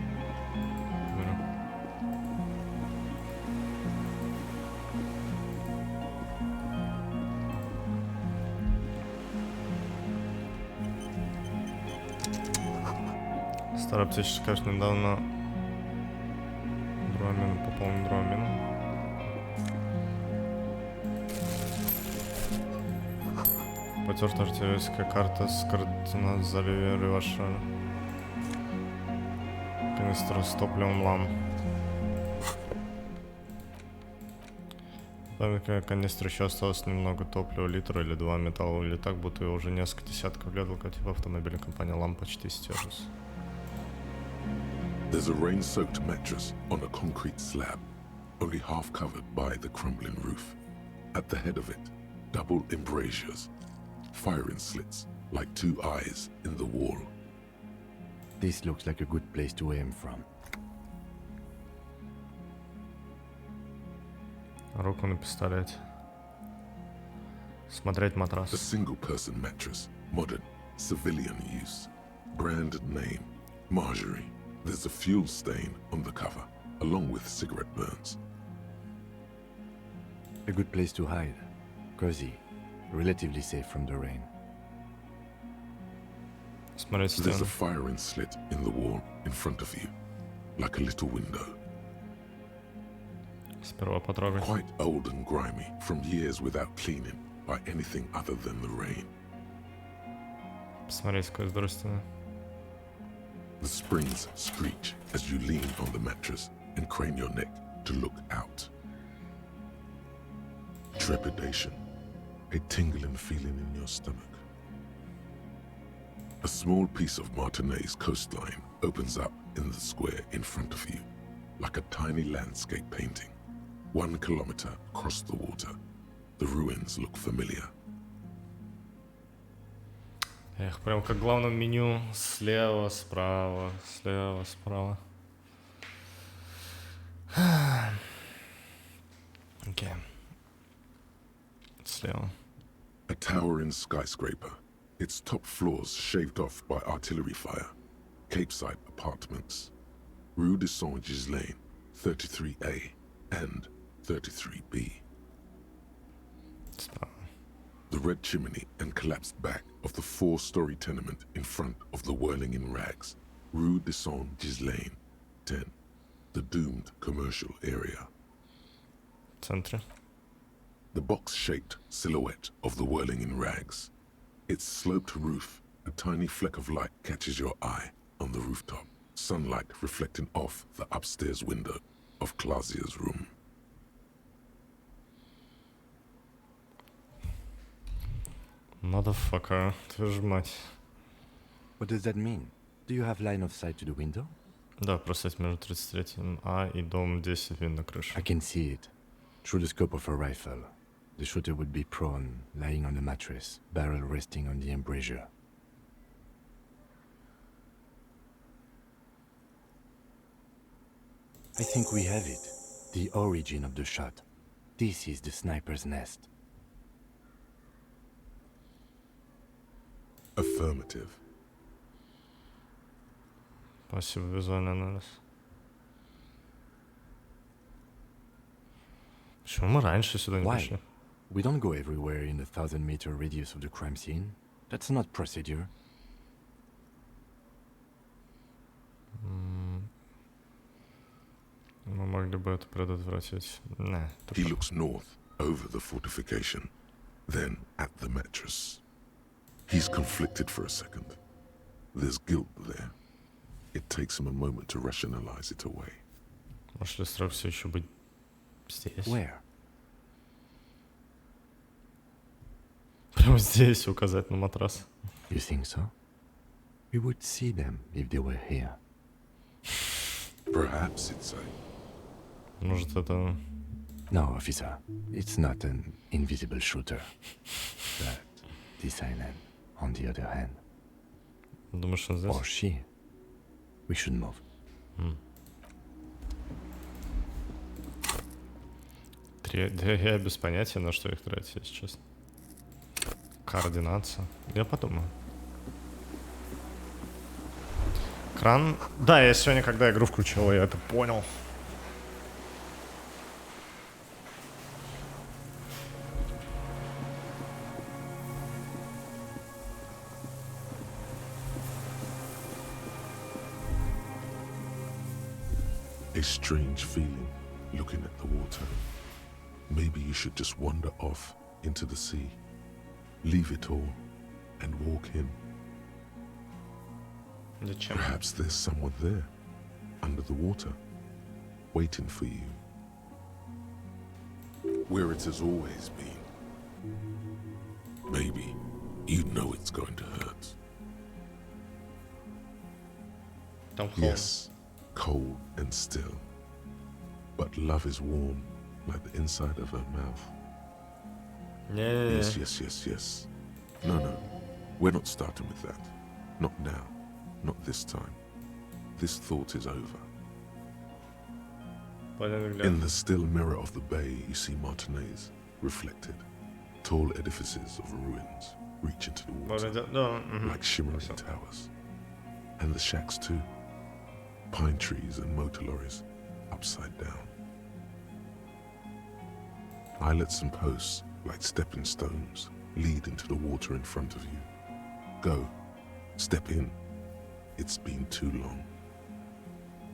Speaker 1: Старая аптечка, конечно, недавно дромину, пополнил дромину. Потертая артиллерийская карта с координат в заливе Ревашера. Канистра с топливом лам. Там канистра еще осталось немного топлива, литра или два металла, или так, будто уже несколько десятков лет локомотив автомобиля компания лам почти стерлась.
Speaker 2: There's a rain-soaked mattress on a concrete slab, only half covered by the crumbling roof. At the head of it, double embrasures, firing slits like two eyes in the wall.
Speaker 3: This looks like a good place to aim from.
Speaker 1: Руку на пистолете. Смотреть матрас.
Speaker 2: A single-person mattress, modern, civilian use. Brand name, Marjorie. There's a fuel stain on the cover, along with cigarette burns.
Speaker 3: A good place to hide. Cozy. Relatively safe from the rain.
Speaker 2: There's a firing slit in the wall in front of you, like a little window. Quite old and grimy from years without cleaning by anything other than the rain. The springs screech as you lean on the mattress and crane your neck to look out. Trepidation, a tingling feeling in your stomach. A small piece of Martinez coastline opens up in the square in front of you, like a tiny landscape painting. 1 kilometer across the water. The ruins look familiar.
Speaker 1: Эх, прям как в главном меню. Слева, справа, слева, справа. Окей. Слева.
Speaker 2: A towering skyscraper. Its top floors shaved off by artillery fire. Capeside apartments. Rue de Saint-Ghislain, 33A and 33B. The red chimney and collapsed back of the 4-story tenement in front of the whirling in rags. Rue de Saint-Ghislain, 10. The doomed commercial area.
Speaker 1: Центре.
Speaker 2: The box-shaped silhouette of the whirling in rags. Its sloped roof, a tiny fleck of light catches your eye on the rooftop. Sunlight reflecting off the upstairs window of Clausia's room.
Speaker 1: Motherfucker, твою ж мать.
Speaker 3: What does that mean? Do you have line of sight to the window?
Speaker 1: Да, просить между 33 А и дом 10 вид на крышу.
Speaker 3: I can see it. Through the scope of a rifle. The shooter would be prone, lying on the mattress, barrel resting on the embrasure. I think we have it. The origin of the shot. This is the sniper's nest.
Speaker 2: Affirmative.
Speaker 1: Спасибо, визуальный анализ. Почему мы раньше сюда не пришли?
Speaker 3: We don't go everywhere in the 1,000-meter radius of the crime scene. That's not procedure.
Speaker 1: Мы могли бы это предотвратить.
Speaker 2: He looks north, over the fortification, then at the mattress. He's conflicted for a second. There's guilt there. It takes him a moment to rationalize it away.
Speaker 1: Может ли срок все еще быть здесь?
Speaker 3: Where?
Speaker 1: Прямо здесь указать на матрас.
Speaker 3: You think so? We would see them if they were here.
Speaker 2: Perhaps it's a...
Speaker 1: Может это...
Speaker 3: No, officer. It's not an invisible shooter. But this island, on the other hand.
Speaker 1: Думаешь, он здесь?
Speaker 3: Or she. We should move.
Speaker 1: Я без понятия, на что их тратить, если честно. Координация. Я подумаю. Кран. Да, я сегодня, когда игру включил, я это понял.
Speaker 2: A strange feeling looking at the water. Maybe you should just wander off into the sea. Leave it all and walk in. Perhaps there's someone there, under the water, waiting for you. Where it has always been. Maybe you know it's going to hurt. Yes, cold and still. But love is warm, like the inside of her mouth.
Speaker 1: Yeah.
Speaker 2: Yes. No. We're not starting with that. Not now. Not this time. This thought is over. In the still mirror of the bay, you see Martinez, reflected. Tall edifices of ruins reach into the water, like shimmering towers. And the shacks too. Pine trees and motor lorries, upside down. Islets and posts, like stepping stones, lead into the water in front of you. Go, Step in. It's been too long.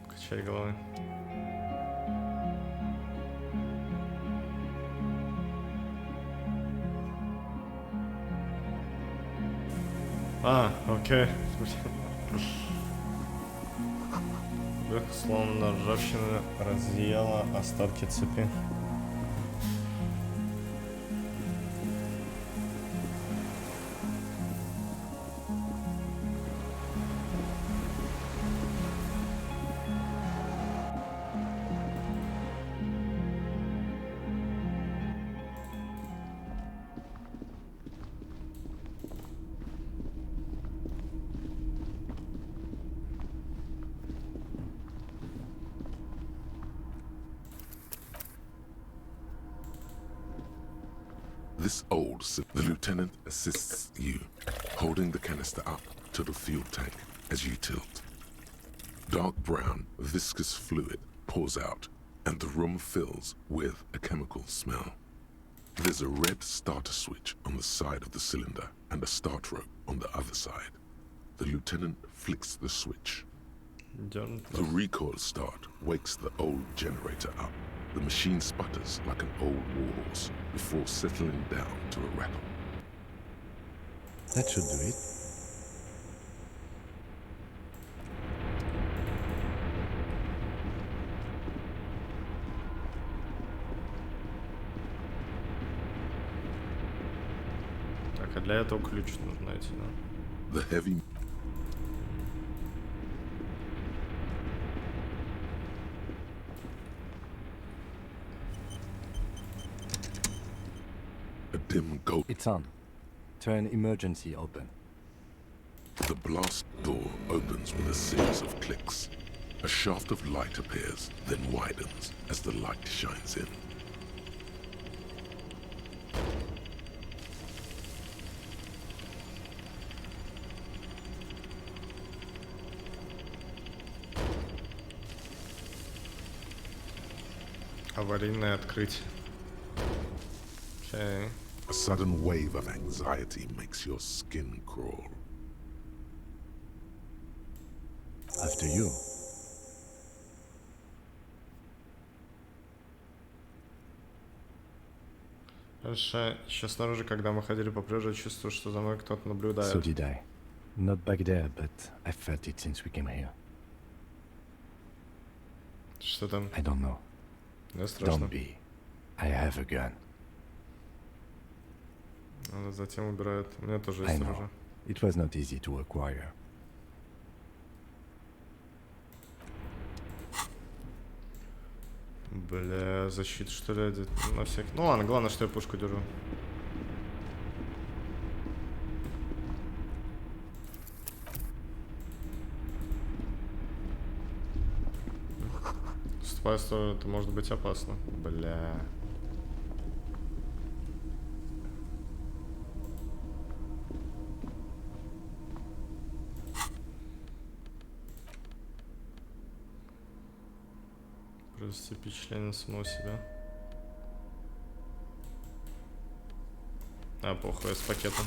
Speaker 1: Качай головой. Окей. Словно ржавчина разъела остатки цепи.
Speaker 2: The lieutenant assists you, holding the canister up to the fuel tank as you tilt. Dark brown, viscous fluid pours out, and the room fills with a chemical smell. There's a red starter switch on the side of the cylinder and a start rope on the other side. The lieutenant flicks the switch. The recoil start wakes the old generator up. The machine sputters like an old warhorse before settling down to a rattle.
Speaker 3: That should do it.
Speaker 1: Так, а для этого ключ нужно найти, да?
Speaker 2: The heavy... A dim gold...
Speaker 3: It's on. Turn emergency open.
Speaker 2: The blast door opens with a series of clicks. A shaft of light appears, then widens as the light shines in.
Speaker 1: Аварийное открытие. Okay.
Speaker 2: A sudden wave of anxiety makes your skin crawl.
Speaker 3: After you.
Speaker 1: Раньше, еще снаружи, когда мы ходили по пляжу, я чувствовал, что за мной кто-то наблюдает.
Speaker 3: So did I. Not back there, but I felt it since we came here.
Speaker 1: Что там?
Speaker 3: I don't know.
Speaker 1: Да, страшно.
Speaker 3: Don't be. I have a gun.
Speaker 1: Она затем убирает. У меня тоже
Speaker 3: I
Speaker 1: есть
Speaker 3: know.
Speaker 1: оружие.
Speaker 3: It was not easy to acquire.
Speaker 1: Бля, защита что ли одет? На всякий. Ну ладно, главное, что я пушку держу. Ступай, стой, это может быть опасно. Бля. Просто впечатление самого себя. А, похуй, я с пакетом.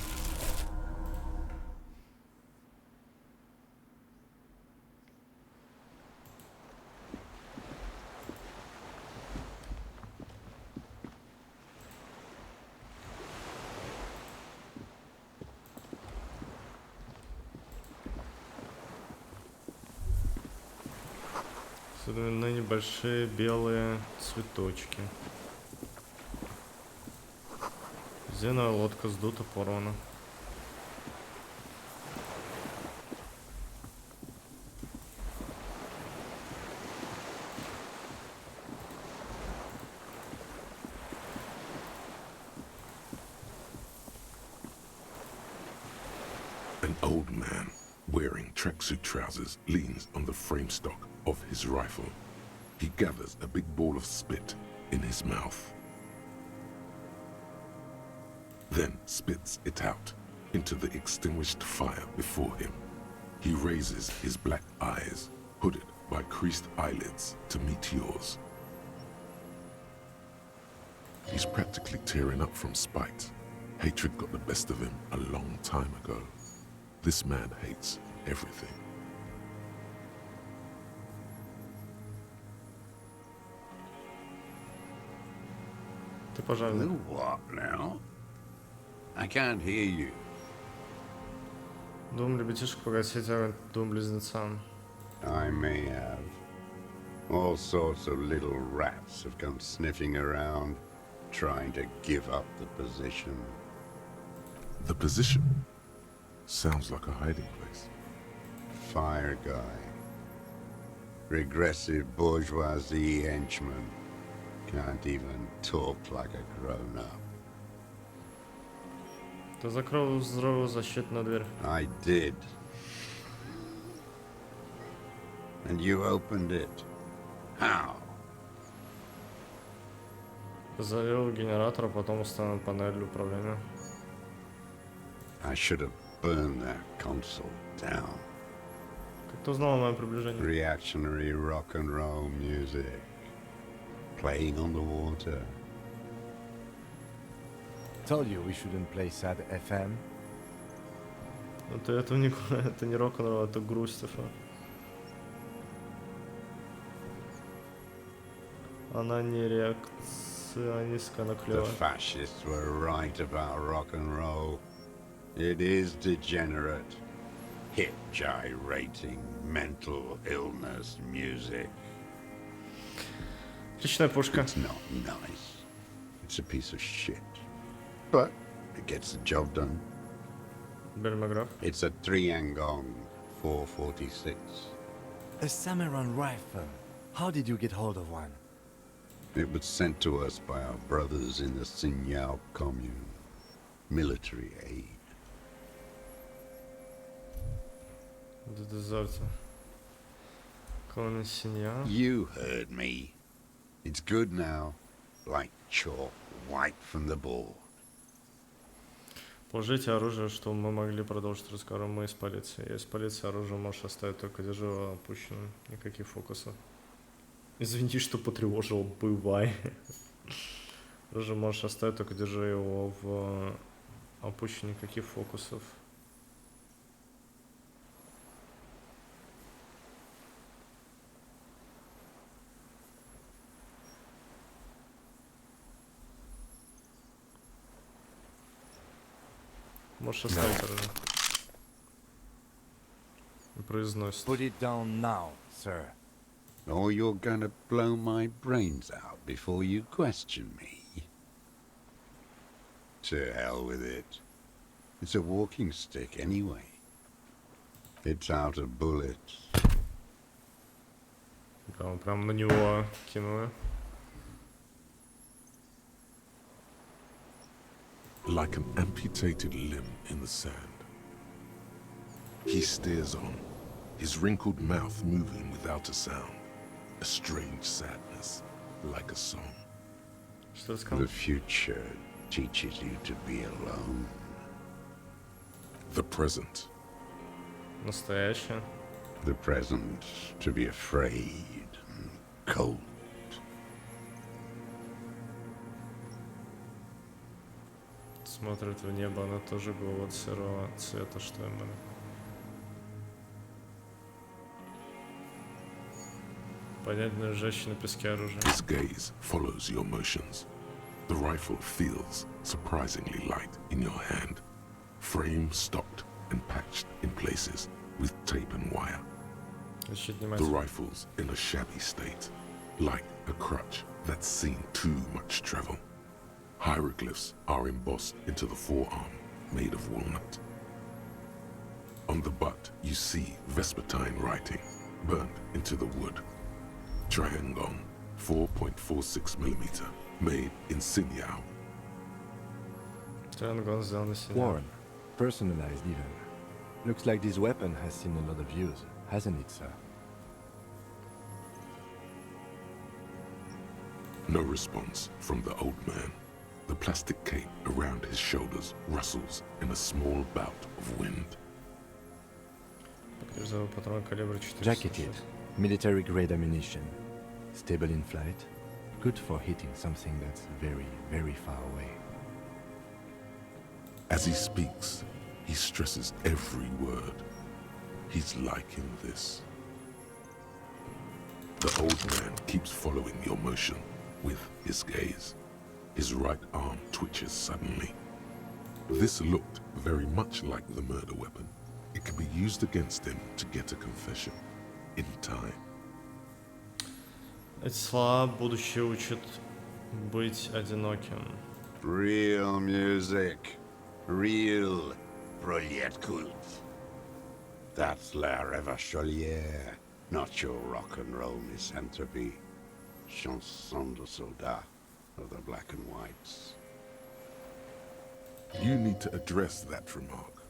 Speaker 1: Особенно небольшие белые цветочки. Зеленая лодка сдута, порвана.
Speaker 2: An old man wearing tracksuit trousers leans on the frame stock of his rifle. He gathers a big ball of spit in his mouth, then spits it out into the extinguished fire before him. He raises his black eyes, hooded by creased eyelids, to meet yours. He's practically tearing up from spite. Hatred got the best of him a long time ago. This man hates everything.
Speaker 1: Ты пожалуй.
Speaker 20: The what now? I can't hear you.
Speaker 1: Двум ребятишек погасить огонь, двум близнецам.
Speaker 20: I may have. All sorts of little rats have come sniffing around, trying to give up the position.
Speaker 2: The position? Sounds like a hiding place.
Speaker 20: Fire guy. Regressive bourgeoisie henchman. Can't even talk like a grown-up.
Speaker 1: Ты закрыл взрыву защитную дверь.
Speaker 20: I did. And you opened it. How?
Speaker 1: Залил генератор, а потом установил панель управления.
Speaker 20: I should have burned that console down.
Speaker 1: Как ты узнал о моем приближении?
Speaker 20: Reactionary rock and roll music. Playing on the water.
Speaker 3: Told you we shouldn't play sad FM.
Speaker 1: Это не, это не рок-н-ролл, это грусть, Она не реакционистка, она
Speaker 20: The
Speaker 1: клевая.
Speaker 20: fascists were right about rock and roll. It is degenerate. Hip gyrating, mental illness music.
Speaker 1: Отличная пушка.
Speaker 20: It's not nice. It's a piece of shit. But it gets the job done.
Speaker 1: Бельмограф.
Speaker 20: It's a 3-Angong 446.
Speaker 3: A Samuran rifle. How did you get hold of one?
Speaker 20: It was sent to us by our brothers in the Sinyao commune. Military aid.
Speaker 1: Дезерта. Конец.
Speaker 20: You heard me. It's good now. Like chalk, wiped from the board.
Speaker 1: Положите оружие, чтобы мы могли продолжить разговор. Мы из полиции. Я из полиции, оружие можешь оставить, только держи его опущенным. Никаких фокусов. Извини, что потревожил, бывай. Оружие можешь оставить, только держи его в опущенном, никаких фокусов. Можешь оставить оружие. Произносит.
Speaker 3: Put it down now, sir.
Speaker 20: Or you're gonna blow my brains out before you question me. To hell with it. It's a walking stick anyway. It's out of bullets.
Speaker 1: Прям на него кинули.
Speaker 2: Like an amputated limb in the sand. He stares on, his wrinkled mouth moving without a sound. A strange sadness, like a song.
Speaker 20: The future teaches you to be alone.
Speaker 2: The present.
Speaker 1: Настоящее.
Speaker 20: The present to be afraid and cold.
Speaker 1: Смотрит в небо, она тоже была вот серого цвета, что ему. Понятно, женщина на песке оружие.
Speaker 2: His gaze follows your motions. The rifle feels surprisingly light in your hand. Frame stocked and patched in places with tape and wire. The rifle's in a shabby state, like a crutch that's seen too much travel. Hieroglyphs are embossed into the forearm, made of walnut. On the butt, you see Vespertine writing, burnt into the wood. Triangon, 4.46mm, made in Sinyao.
Speaker 3: Warren, personalized even. Looks like this weapon has seen a lot of use, hasn't it, sir?
Speaker 2: No response from the old man. The plastic cape around his shoulders rustles in a small bout of wind.
Speaker 3: Jacketed, military-grade ammunition. Stable in flight. Good for hitting something that's very, very far away.
Speaker 2: As he speaks, He stresses every word. He's liking this. The old man keeps following your motion with his gaze. His right arm twitches suddenly. This looked very much like the murder weapon. It could be used against him to get a confession in time.
Speaker 1: Эти слова будущее учат быть одиноким.
Speaker 20: Real music. Real brilliant cult. That's la Revacholière, not your rock and roll misanthropy. Chanson de soldat of the black and whites.
Speaker 2: You need to address that remark.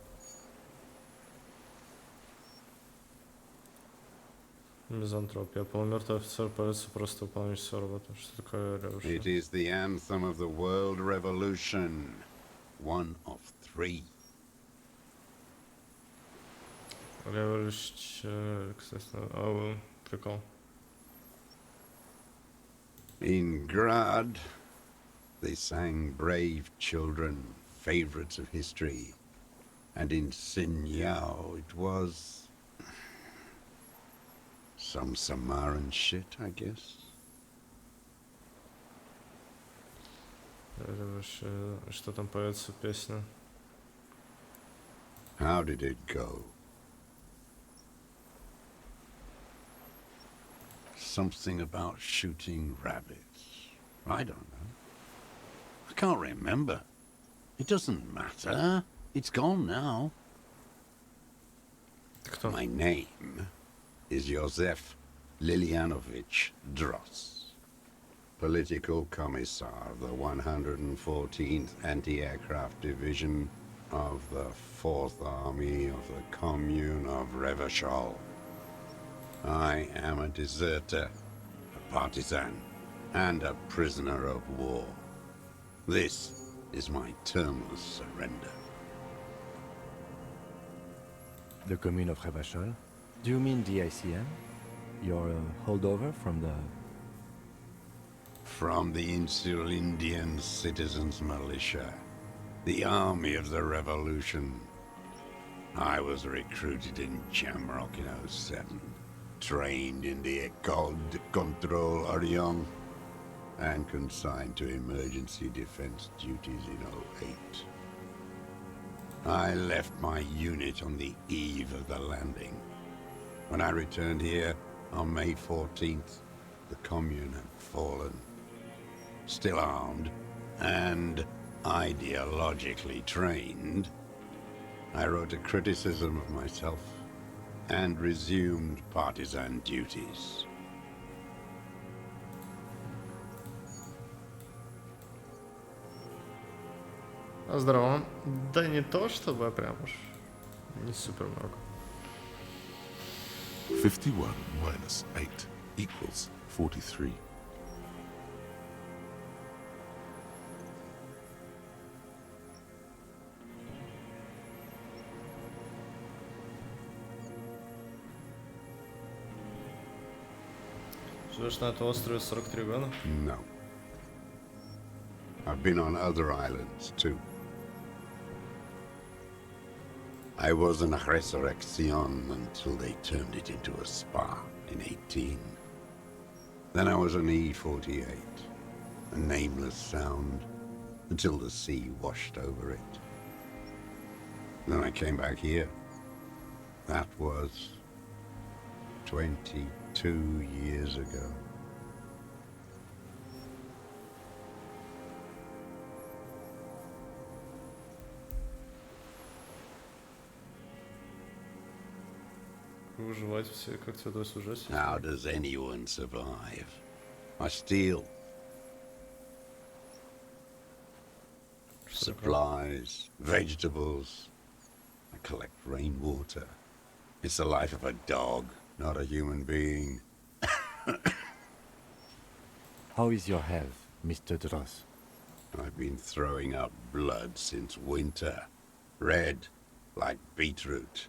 Speaker 1: Мизантропия. Полумертвый офицер поется просто выполнять всю работу. Что такое революция?
Speaker 20: It is the anthem of the world revolution. One of 3.
Speaker 1: Революция, кстати, прикол.
Speaker 20: In Grad, they sang brave children, favorites of history. And in Sinyao, it was some Samaran shit, I guess.
Speaker 1: Что там поется песня?
Speaker 20: How did it go? Something about shooting rabbits. I don't know. I can't remember. It doesn't matter. It's gone now. My name is Josef Lilianovich Dross, Political Commissar of the 114th Anti-Aircraft Division of the 4th Army of the Commune of Revachol. I am a deserter, a partisan, and a prisoner of war. This is my termless surrender.
Speaker 3: The Commune of Revachol? Do you mean the ICM? Your holdover from the...
Speaker 20: From the Insular Indian Citizens Militia, the army of the revolution. I was recruited in Jamrock in 07, trained in the École de Contrôle Orion, and consigned to emergency defense duties in 08. I left my unit on the eve of the landing. When I returned here on May 14th, the commune had fallen. Still armed and ideologically trained, I wrote a criticism of myself and resumed partisan duties.
Speaker 1: Здорово. Да не то, чтобы прям уж не супер много.
Speaker 2: 51 minus 8 equals 43.
Speaker 1: Живешь на этом острове 43 года?
Speaker 20: No. I've been on other islands too. I was an resurrection until they turned it into a spa in 18. Then I was an E-48, a nameless sound, until the sea washed over it. Then I came back here. That was 22 years ago.
Speaker 1: Выживать все, как тебе удалось выжить?
Speaker 20: How does anyone survive? I steal. Supplies, vegetables. I collect rainwater. It's the life of a dog, not a human being.
Speaker 3: How is your health, Mr. Dross?
Speaker 20: I've been throwing up blood since winter. Red, like beetroot.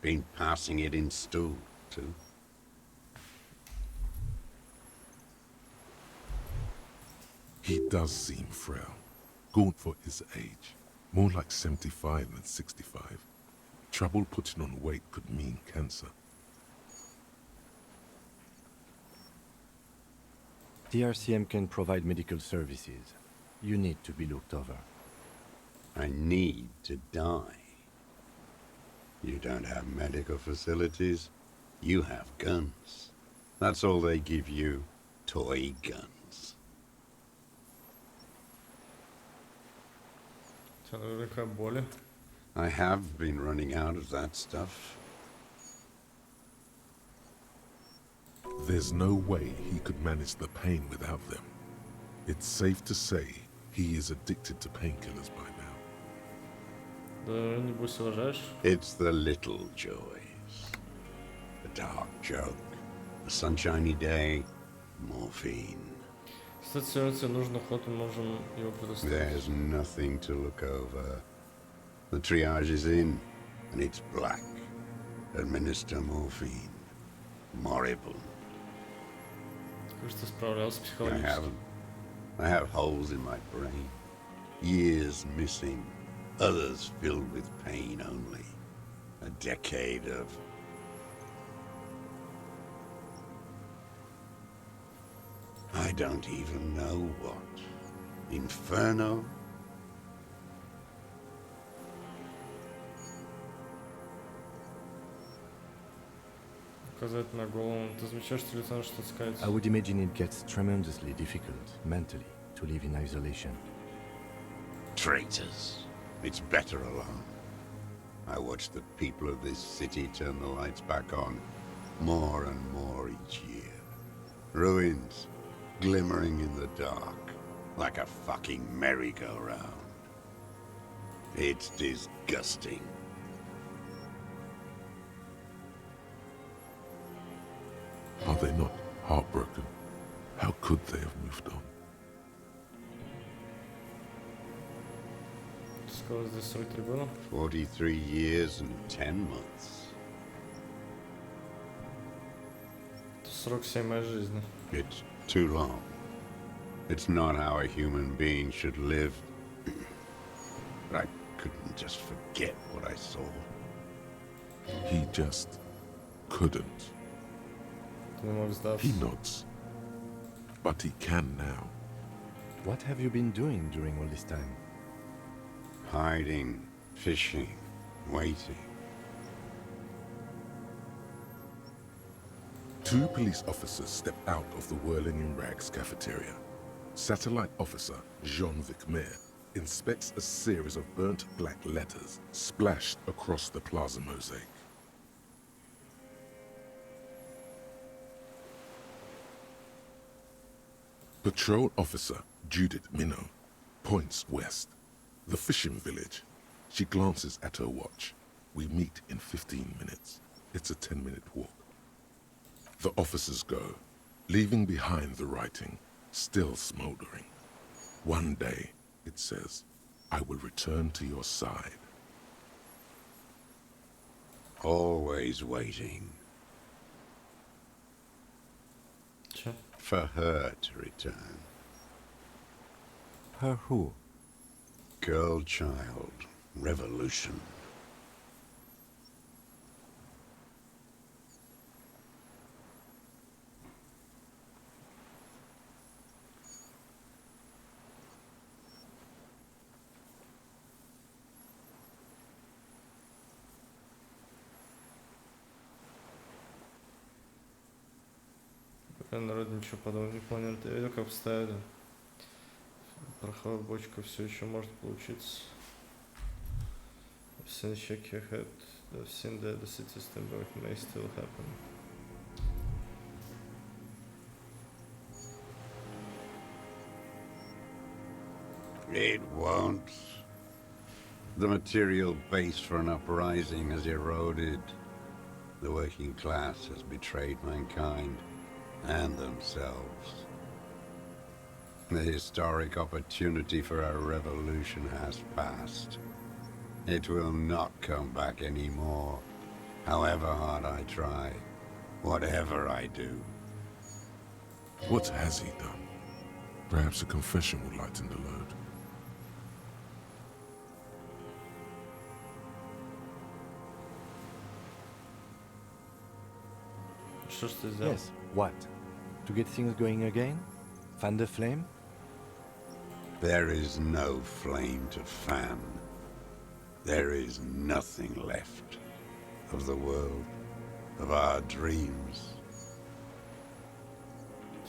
Speaker 20: Been passing it in stool, too.
Speaker 2: He does seem frail, gaunt for his age, More like 75 than 65. Trouble putting on weight could mean cancer.
Speaker 3: The RCM can provide medical services. You need to be looked over.
Speaker 20: I need to die. You don't have medical facilities. You have guns. That's all they give you. Toy guns. I have been running out of that stuff.
Speaker 2: There's no way he could manage the pain without them. It's safe to say he is addicted to painkillers by now.
Speaker 20: It's the little joys. The dark joke, a sunshiny day, morphine. There's nothing to look over. The triage is in, and it's black. Administer morphine. Moribund. I haven't. I have holes in my brain. Years missing. Others filled with pain only. A decade of... I don't even know what. Inferno?
Speaker 3: I would imagine it gets tremendously difficult, mentally, to live in isolation.
Speaker 20: Traitors. It's better alone. I watch the people of this city turn the lights back on, more and more each year. Ruins, glimmering in the dark, like a fucking merry-go-round. It's disgusting.
Speaker 2: Are they not heartbroken? How could they have moved on?
Speaker 20: 43 years and 10 months. It's too long. It's not how a human being should live. But I couldn't just forget what I saw.
Speaker 2: He just couldn't. He nods. But he can now.
Speaker 3: What have you been doing during all this time?
Speaker 20: Hiding, fishing, waiting.
Speaker 2: Two police officers step out of the Whirling in Rags cafeteria. Satellite officer Jean-Vic Mayer inspects a series of burnt black letters splashed across the plaza mosaic. Patrol officer Judith Minot points west. The fishing village. She glances at her watch. We meet in 15 minutes. It's a 10-minute walk. The officers go, leaving behind the writing, still smoldering. One day, it says, I will return to your side.
Speaker 20: Always waiting. For her to return.
Speaker 3: Her who?
Speaker 20: Girl, child, revolution.
Speaker 1: Народ ничего подобного не планирует. Я видел, как вставили. Пороховая бочка все еще может получиться. I've seen shake your head. I've seen that the city system may still happen.
Speaker 20: It won't. The material base for an uprising has eroded. The working class has betrayed mankind and themselves. The historic opportunity for a revolution has passed. It will not come back anymore, however hard I try, whatever I do.
Speaker 2: What has he done? Perhaps a confession would lighten the load.
Speaker 1: Что ж ты сделал?
Speaker 3: Yes, what? To get things going again? Fan the flame?
Speaker 20: There is no flame to fan. There is nothing left of the world, of our dreams.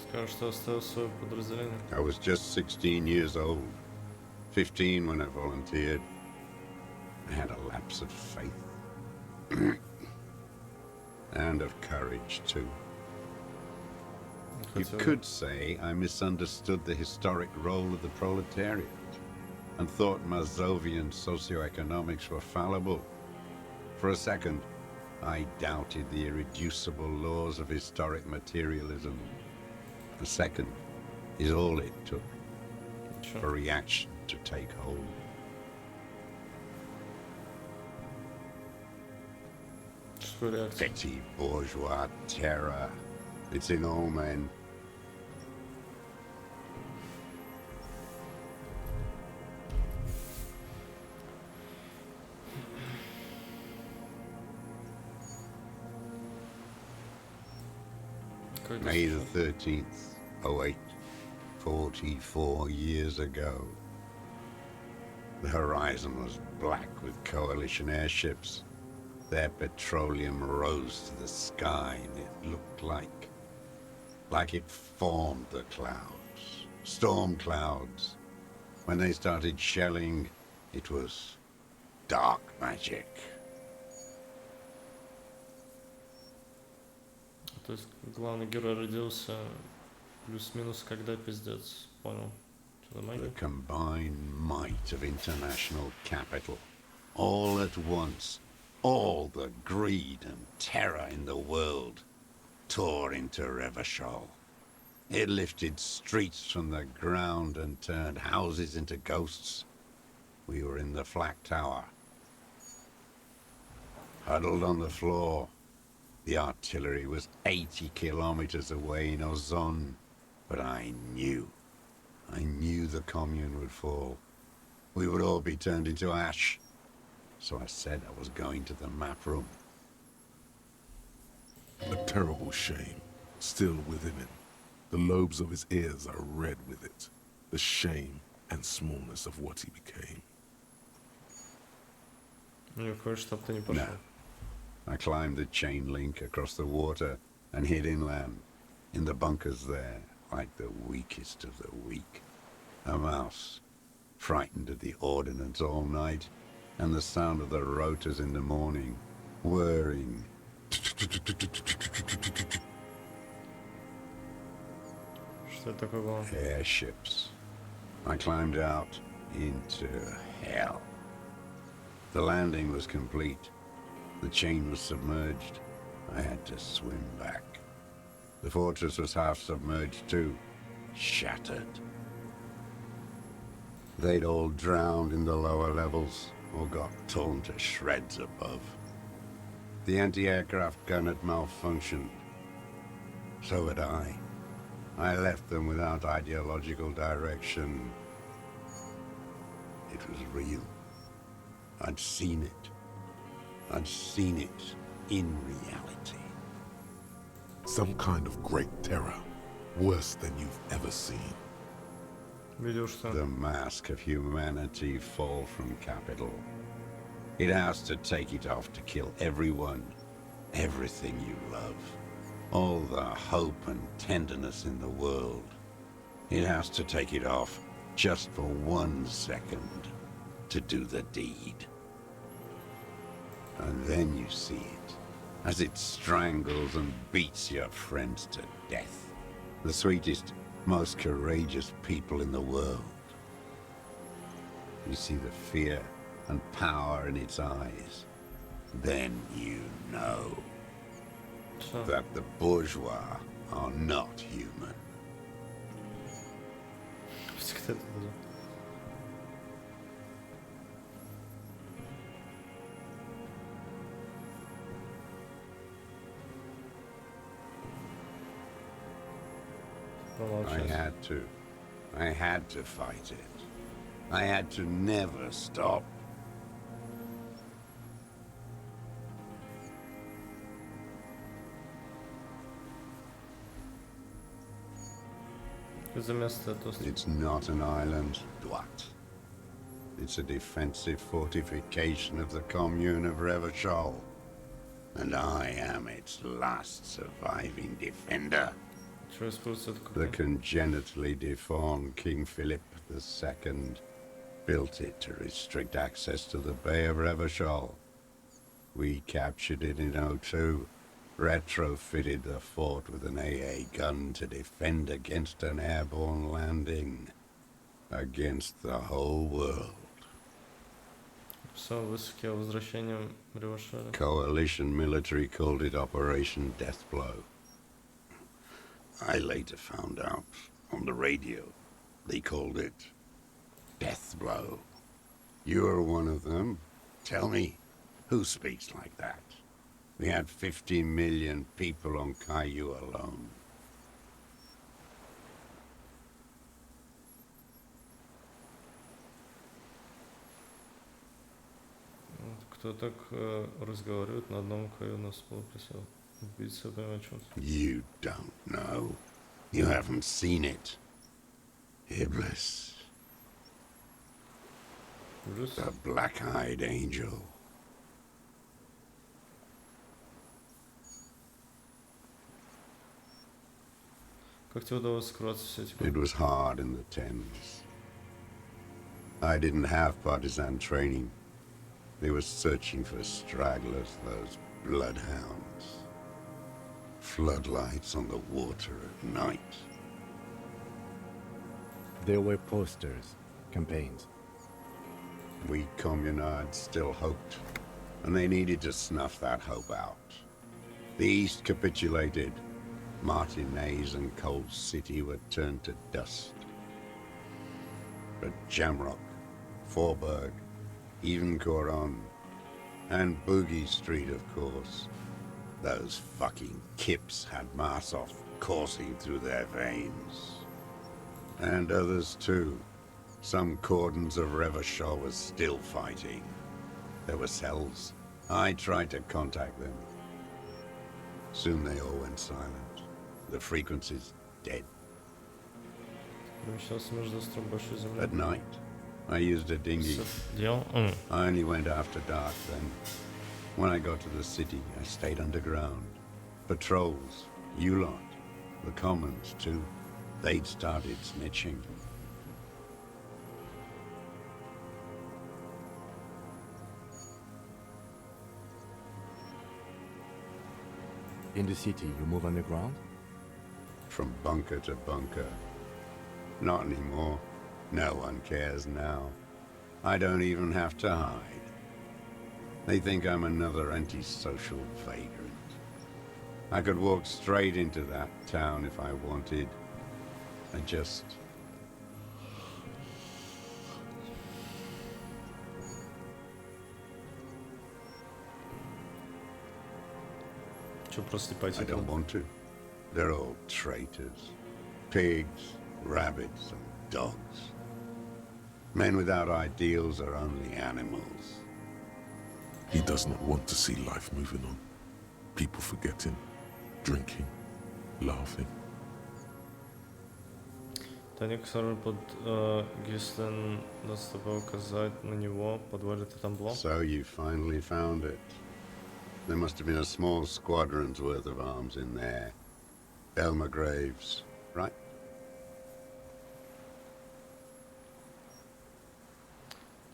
Speaker 1: Скажешь, что оставил свое подразделение.
Speaker 20: I was just 16 years old, 15 when I volunteered. I had a lapse of faith. And of courage, too. You could say I misunderstood the historic role of the proletariat and thought Mazovian socioeconomics were fallible. For a second, I doubted the irreducible laws of historic materialism. A second is all it took for reaction to take hold. Petty bourgeois terror. It's in all men. May the 13th, 08, 44 years ago. The horizon was black with coalition airships. Their petroleum rose to the sky, and it looked like it formed the clouds, storm clouds. When they started shelling, it was dark magic.
Speaker 1: То есть главный герой родился плюс-минус когда, пиздец, понял.
Speaker 20: The combined might of international capital, all at once. All the greed and terror in the world tore into Revachol. It lifted streets from the ground and turned houses into ghosts. We were in the flak tower, huddled on the floor. The artillery was 80 kilometers away in Ozon, but I knew the commune would fall. We would all be turned into ash. So I said I was going to the map room.
Speaker 2: A terrible shame, still within him. The lobes of his ears are red with it. The shame and smallness of what he became.
Speaker 20: No. I climbed the chain link across the water and hid inland, in the bunkers there, like the weakest of the weak. A mouse, frightened of the ordnance all night, and the sound of the rotors in the morning, whirring. Airships. I climbed out into hell. The landing was complete. The chain was submerged. I had to swim back. The fortress was half submerged too, shattered. They'd all drowned in the lower levels, or got torn to shreds above. The anti-aircraft gun had malfunctioned. So had I. I left them without ideological direction. It was real. I'd seen it. I'd seen it in reality.
Speaker 2: Some kind of great terror, worse than you've ever seen.
Speaker 20: The mask of humanity fall from capital. It has to take it off to kill everyone, everything you love. All the hope and tenderness in the world. It has to take it off just for 1 second to do the deed. And then you see it, as it strangles and beats your friends to death. The sweetest, most courageous people in the world. You see the fear and power in its eyes. Then you know that the bourgeois are not human. I had to fight it. I had to never stop. It's not an island, Dwat. It's a defensive fortification of the commune of Revachol. And I am its last surviving defender. The congenitally deformed King Philip II built it to restrict access to the Bay of Revachol. We captured it in '02, retrofitted the fort with an AA gun to defend against an airborne landing. Against the whole world. Coalition military called it Operation Deathblow. I later found out on the radio they called it Deathblow. You're one of them. Tell me, who speaks like that? We had 50 million people on Caillou alone.
Speaker 1: Кто так разговаривает на одном краю на стол присел? Убийца, понимаешь, что?
Speaker 20: You don't know. You haven't seen it. Iblis. The black-eyed angel.
Speaker 1: Как тебе удалось скрываться все эти годы?
Speaker 20: It was hard in the Thames. I didn't have partisan training. They were searching for stragglers, those bloodhounds. Floodlights on the water at night.
Speaker 3: There were posters, campaigns.
Speaker 20: We communards still hoped, and they needed to snuff that hope out. The East capitulated. Martinez and Cold City were turned to dust. But Jamrock, Forburg, even Coron, and Boogie Street, of course. Those fucking kips had Marsov coursing through their veins. And others too. Some cordons of Revachol was still fighting. There were cells. I tried to contact them. Soon they all went silent. The frequency's dead. At night, I used a dinghy. I only went after dark then. When I got to the city, I stayed underground. Patrols, you lot, the commons too. They'd started snitching.
Speaker 3: In the city, you move underground?
Speaker 20: From bunker to bunker. Not anymore. No one cares now. I don't even have to hide. They think I'm another antisocial vagrant. I could walk straight into that town if I wanted. I just... I don't want to. They're all traitors. Pigs, rabbits, and dogs. Men without ideals are only animals.
Speaker 2: He does not want to see life moving on. People forgetting, drinking, laughing.
Speaker 1: Таник под Гислен нас тобой указать на него, подвале ты там был?
Speaker 20: So you finally found it. There must have been a small squadron's worth of arms in there. Elmer Graves, right?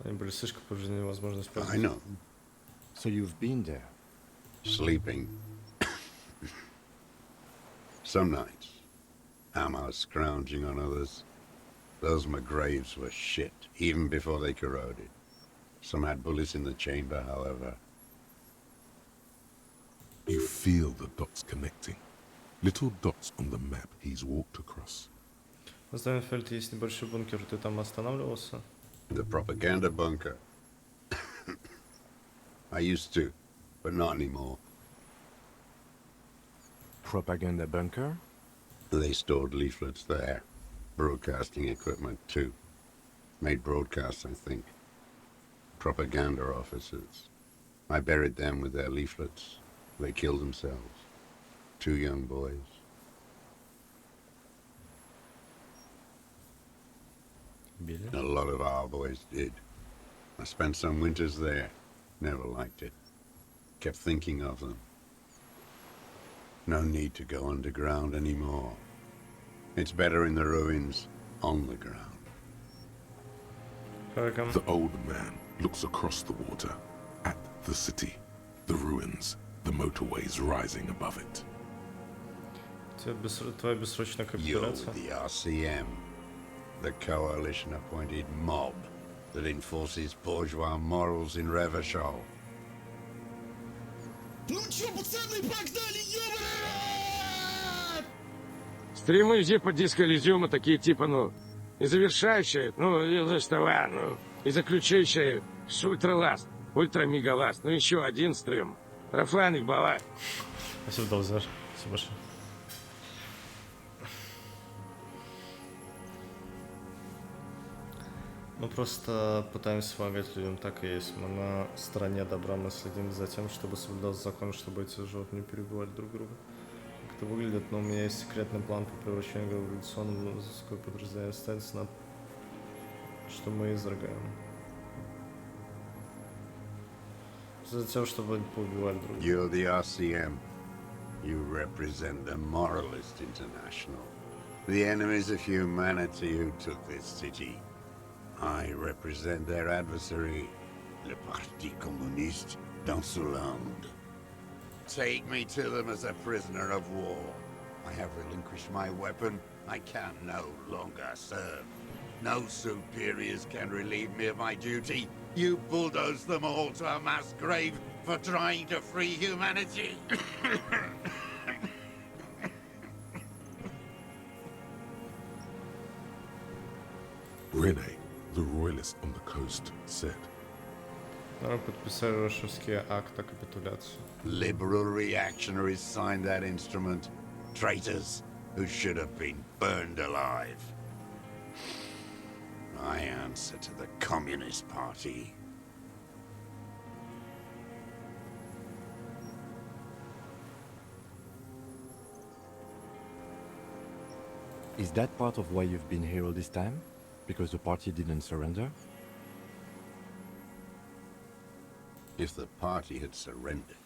Speaker 1: Они были слишком повреждены, возможно,
Speaker 20: I know.
Speaker 3: So you've been there?
Speaker 20: Sleeping. Some nights. Ammo scrounging on others. Those McGraves were shit, even before they corroded. Some had bullets in the chamber, however.
Speaker 2: You feel the dots connecting. Little dots on the map he's walked across.
Speaker 1: В Стайнфельде есть небольшой бункер, ты там останавливался?
Speaker 20: The propaganda bunker. I used to, but not anymore.
Speaker 3: Propaganda bunker?
Speaker 20: They stored leaflets there. Broadcasting equipment, too. Made broadcasts, I think. Propaganda officers. I buried them with their leaflets. They killed themselves. 2 young boys. A lot of our boys did. I spent some winters there. Never liked it. Kept thinking of them. No need to go underground anymore. It's better in the ruins, on the ground.
Speaker 2: The old man looks across the water, at the city, the ruins, the motorways rising above it.
Speaker 1: Твоя бессрочная капитуляция.
Speaker 20: You're the RCM, the coalition-appointed mob that enforces bourgeois morals in Revachol.
Speaker 21: Ну чё, пацаны, погнали, ёбаный!
Speaker 22: Стримы типа диска Elysium такие типа, ну, и завершающие, ну, и заставая, ну, и заключающие с ультраласт, ультрамегаласт, ну, еще один стрим. Рафаник, бала.
Speaker 1: Спасибо, Долзер. Спасибо большое. Мы просто пытаемся помогать людям, так и есть. Мы на стороне добра, мы следим за тем, чтобы соблюдался закон, чтобы эти животные не перебивали друг друга. Как это выглядит, но у меня есть секретный план по превращению в революционное подразделение станции, на что мы изрыгаем. За тем, чтобы они поубивали друг друга.
Speaker 20: You're the RCM. You represent the Moralist International. The enemies of humanity who took this city. I represent their adversary, le Parti Communiste dans ce land. Take me to them as a prisoner of war. I have relinquished my weapon. I can no longer serve. No superiors can relieve me of my duty. You bulldoze them all to a mass grave for trying to free humanity.
Speaker 2: Rene, the royalist on the coast, said,
Speaker 1: подписали Рашевский акт о капитуляции.
Speaker 20: Liberal reactionaries signed that instrument. Traitors who should have been burned alive. I answer to the Communist Party.
Speaker 3: Is that part of why you've been here all this time? Because the party didn't surrender?
Speaker 20: If the party had surrendered,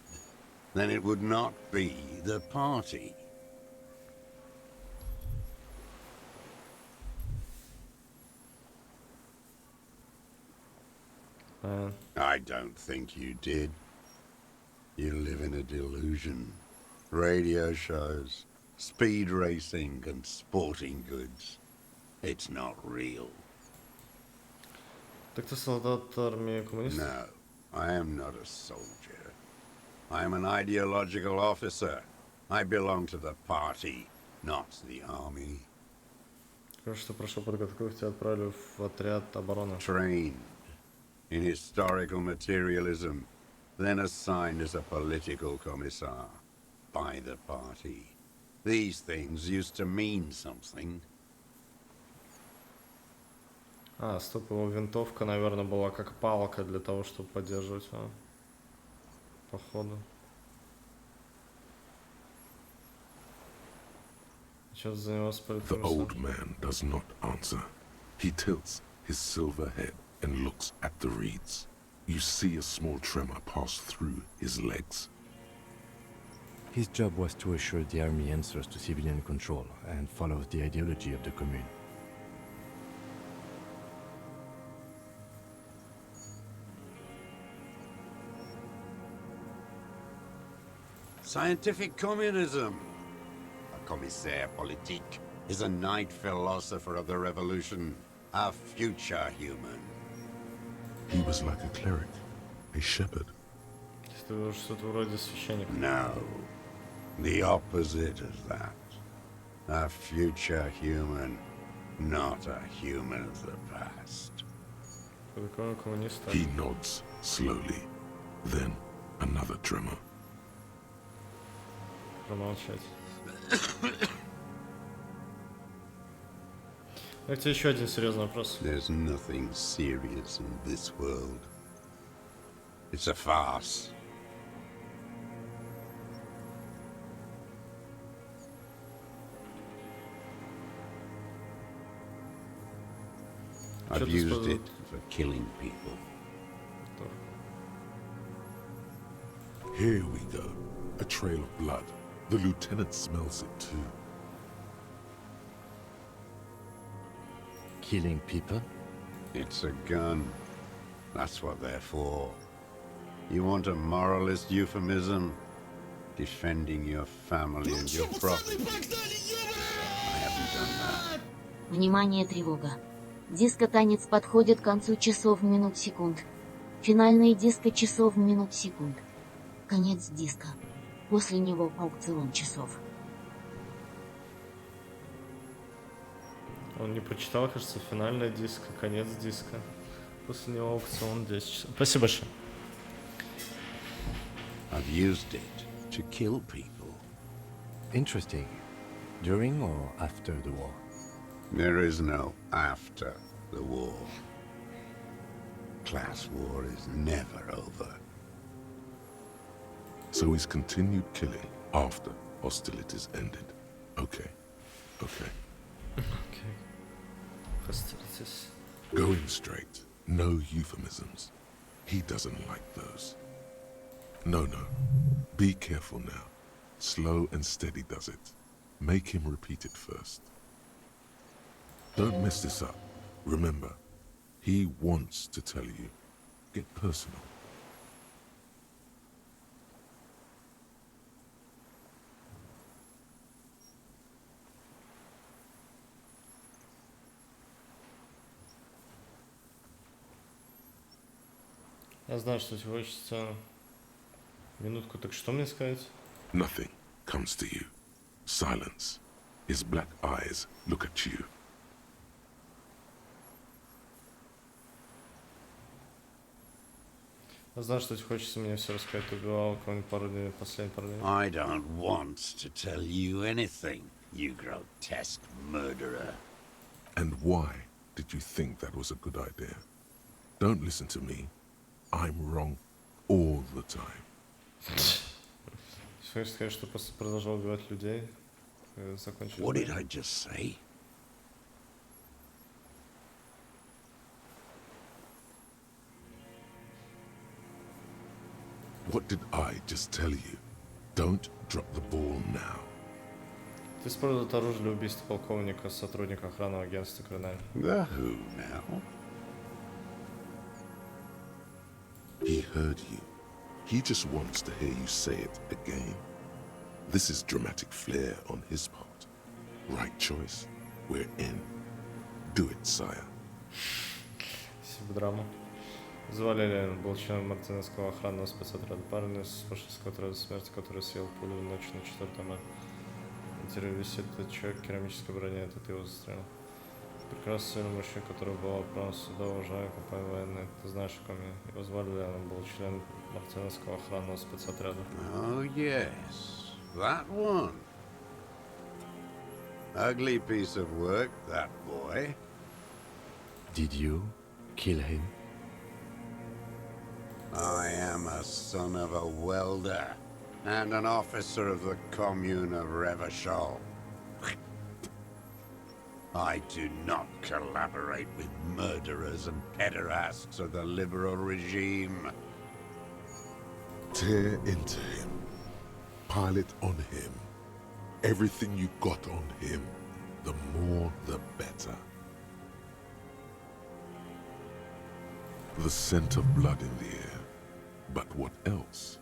Speaker 20: then it would not be the party. I don't think you did. You live in a delusion. Radio shows, speed racing and sporting goods. It's not real.
Speaker 1: Так ты солдат армии коммунистов?
Speaker 20: No, I am not a soldier. I am an ideological officer. I belong to the party, not the army.
Speaker 1: Кажется, что прошел подготовку, тебя отправили в отряд обороны.
Speaker 20: Trained in historical materialism, then assigned as a political commissar by the party. These things used to mean something.
Speaker 1: А, стоп, его винтовка, наверное, была как палка для того, чтобы поддерживать, а? Походу. Сейчас за него спалит.
Speaker 2: The old man does not answer. He tilts his silver head and looks at the reeds. You see a small tremor pass through his legs.
Speaker 3: His job was to assure the army answers to civilian control and follows the ideology of the commune.
Speaker 20: Scientific communism. A commissaire politique is a knight philosopher of the revolution, a future human.
Speaker 2: He was like a cleric, a shepherd.
Speaker 1: Что-то вроде священника.
Speaker 20: No, the opposite of that. A future human, not a human of the past.
Speaker 2: He nods slowly, then another tremor.
Speaker 1: Промолчать. Так, тебе еще один серьезный вопрос.
Speaker 20: There's nothing serious in this world. It's a farce. I've used it for killing people.
Speaker 2: Here we go. A trail of blood. The lieutenant smells it too.
Speaker 3: Killing people?
Speaker 20: It's a gun. That's what they're for. You want a moralist euphemism? Defending your family and your property. I haven't done that.
Speaker 16: Внимание, тревога. Диско «Танец» подходит к концу часов, минут, секунд. Финальные диско часов, минут, секунд. Конец диска. После него аукцион часов.
Speaker 1: Он не прочитал, кажется, финальный диск, конец диска. После него аукцион 10 часов. Спасибо большое.
Speaker 20: I've used it to kill people.
Speaker 3: Interesting. During or after the war?
Speaker 20: There is no after the war. Class war is never over.
Speaker 2: So he's continued killing after hostilities ended. Okay. Okay.
Speaker 1: Okay. Hostilities.
Speaker 2: Going straight. No euphemisms. He doesn't like those. No. Be careful now. Slow and steady does it. Make him repeat it first. Don't mess this up. Remember, he wants to tell you. Get personal.
Speaker 1: Я знаю, что тебе хочется. Минутку, так что мне сказать?
Speaker 2: Nothing comes to you. Silence. His black eyes look at you.
Speaker 1: Я знаю, что тебе хочется мне все рассказать. Ты убивал кого-нибудь пару дней, последние пару дней.
Speaker 20: I don't want to tell you anything, you grotesque murderer.
Speaker 2: And why did you think that was a good idea? Don't listen to me. I'm wrong all the time.
Speaker 1: Хочешь сказать, что просто продолжал убивать людей? Закончил.
Speaker 20: What did I just say?
Speaker 2: What did I just tell you? Don't drop the ball now.
Speaker 1: Ты использовал оружие для убийства полковника, сотрудника охранного агентства криминального.
Speaker 20: The who now?
Speaker 2: He heard you. He just wants to hear you say it again. This is dramatic flair on his part. Right choice. We're in. Do it, sire.
Speaker 1: Спасибо, драма. Звали Ленин, был членом мартинского охранного спецотряда. Парень из фашистского отряда смерти, который съел пулю ночью на 4 мая. Интервью висит этот человек в керамической броне, этот его застрелил. Прекрасный сильный мужчина, который был оправдан суда, уважаемый компания военная. Ты знаешь, о ком я? Его звали Ленин, был член мартинского охранного спецотряда.
Speaker 20: Oh yes, that one. Ugly piece of work, that boy.
Speaker 3: Did you kill him?
Speaker 20: I am a son of a welder and an officer of the commune of Revachol. I do not collaborate with murderers and pederasts of the liberal regime.
Speaker 2: Tear into him. Pile it on him. Everything you got on him. The more, the better. The scent of blood in the air. But what else?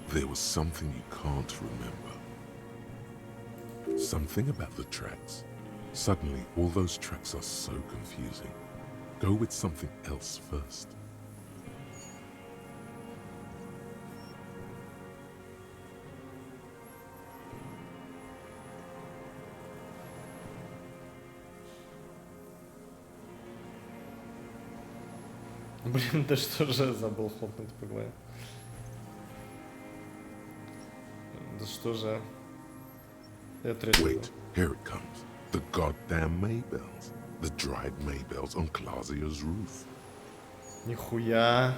Speaker 2: There was something you can't remember. Something about the tracks. Suddenly, all those tracks are so confusing. Go with something else first.
Speaker 1: Блин, да что же, забыл хлопнуть по голове. Да что же.
Speaker 2: Wait, here it comes. The goddamn Maybells. The dried Maybells on Clausia's roof.
Speaker 1: Нихуя.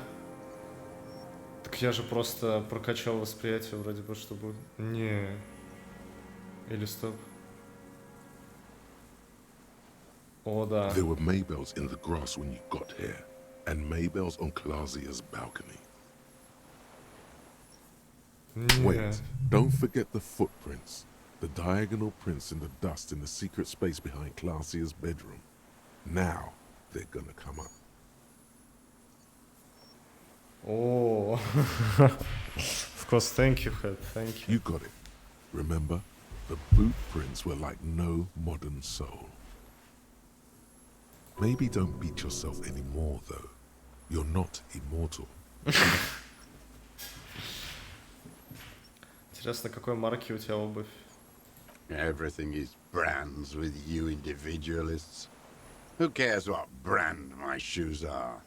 Speaker 1: Так я же просто прокачал восприятие вроде бы, чтобы... Не. Или стоп. О, да.
Speaker 2: There were Maybells in the grass when you got here, and Maybells on Clausia's balcony. Wait, don't forget the footprints. The diagonal prints in the dust in the secret space behind Clausia's bedroom. Now, they're gonna come up.
Speaker 1: Oh, of course, thank you, Head, thank you.
Speaker 2: You got it. Remember, the boot prints were like no modern soul. Maybe don't beat yourself anymore, though. You're not immortal.
Speaker 1: Интересно, какой марки у тебя обувь?
Speaker 20: Everything is brands with you individualists. Who cares what brand my shoes are?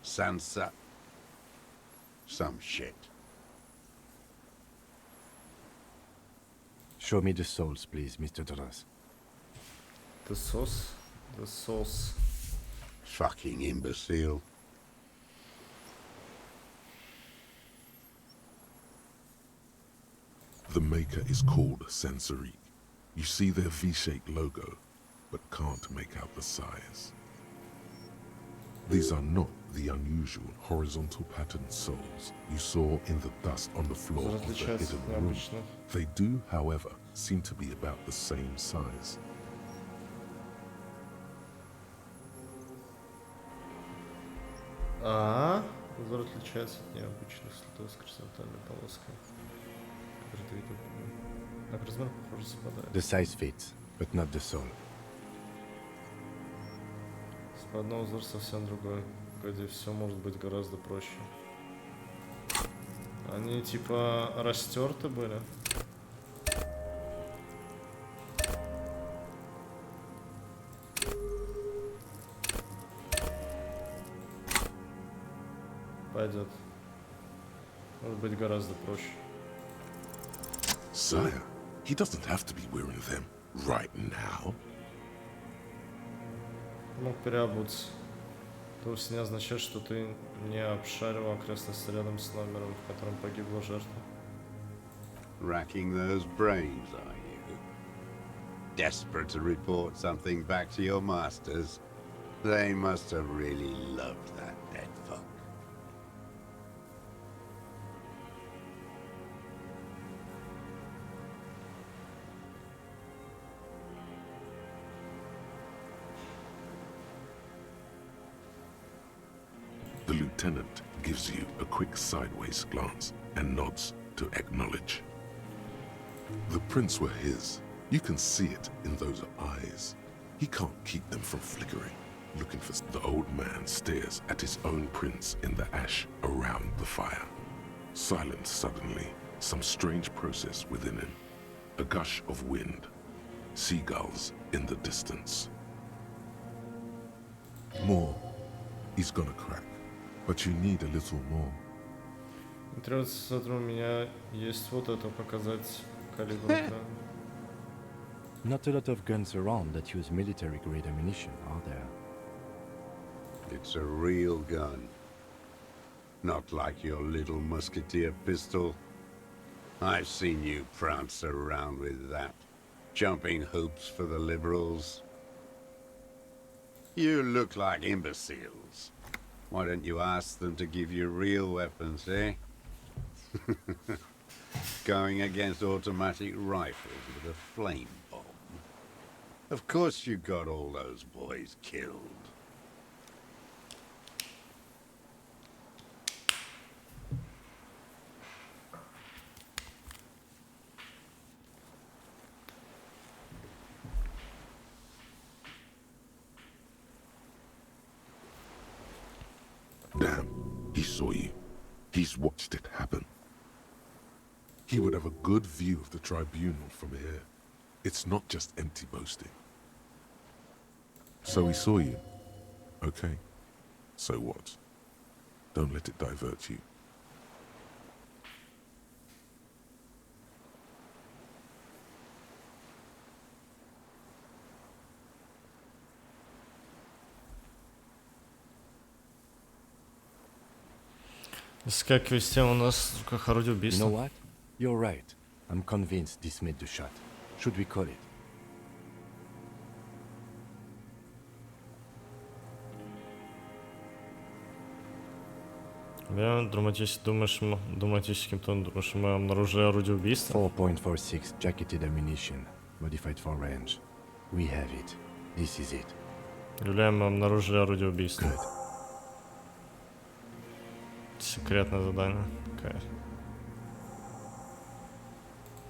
Speaker 20: Sansa? Some shit.
Speaker 3: Show me the souls, please, Mr. Dras.
Speaker 1: The sauce? The sauce.
Speaker 20: Fucking imbecile.
Speaker 2: The maker is called Sensorique. You see their V-shaped logo, but can't make out the size. These are not the unusual horizontal patterned soles you saw in the dust on the floor of the hidden room. They do, however, seem to be about the same size.
Speaker 1: Узор отличается от необычных следов с горизонтальной полоской.
Speaker 3: The size fits, but not the soul.
Speaker 1: Спадной узор совсем другой, где все может быть гораздо проще. Они типа растерты были. Пойдет. Может быть гораздо проще.
Speaker 2: Sire, he doesn't have to be wearing them right now.
Speaker 1: Мог переобуться. Это вовсе не означает, что ты не обшаривал окрестности рядом с номером, в котором погибла жертва.
Speaker 20: Racking those brains, are you? Desperate to report something back to your masters? They must have really loved that dead fuck.
Speaker 2: The lieutenant gives you a quick sideways glance and nods to acknowledge. The prints were his. You can see it in those eyes. He can't keep them from flickering. Looking for the old man stares at his own prints in the ash around the fire. Silent suddenly, some strange process within him. A gush of wind. Seagulls in the distance. More. He's gonna crack. But you need a little more.
Speaker 1: Интересно, смотрю, у меня есть вот это показать калибр.
Speaker 3: Not a lot of guns around that use military-grade ammunition, are there?
Speaker 20: It's a real gun. Not like your little musketeer pistol. I've seen you prance around with that, jumping hoops for the liberals. You look like imbeciles. Why don't you ask them to give you real weapons, eh? Going against automatic rifles with a flame bomb. Of course you got all those boys killed.
Speaker 2: Damn, he saw you. He's watched it happen. He would have a good view of the tribunal from here. It's not just empty boasting. So he saw you. Okay. So what? Don't let it divert you.
Speaker 1: Скакиваю с тем, у нас в руках орудие убийства.
Speaker 3: You know what? You're right. I'm convinced this made the shot. Should we call it?
Speaker 1: Я драматическим тоном думаю, что мы обнаружили орудие убийства.
Speaker 3: 4.46 jacketed ammunition, modified for range. We have it. This is it.
Speaker 1: Юлия, мы обнаружили орудие убийства.
Speaker 3: Good.
Speaker 1: Секретное задание. Okay.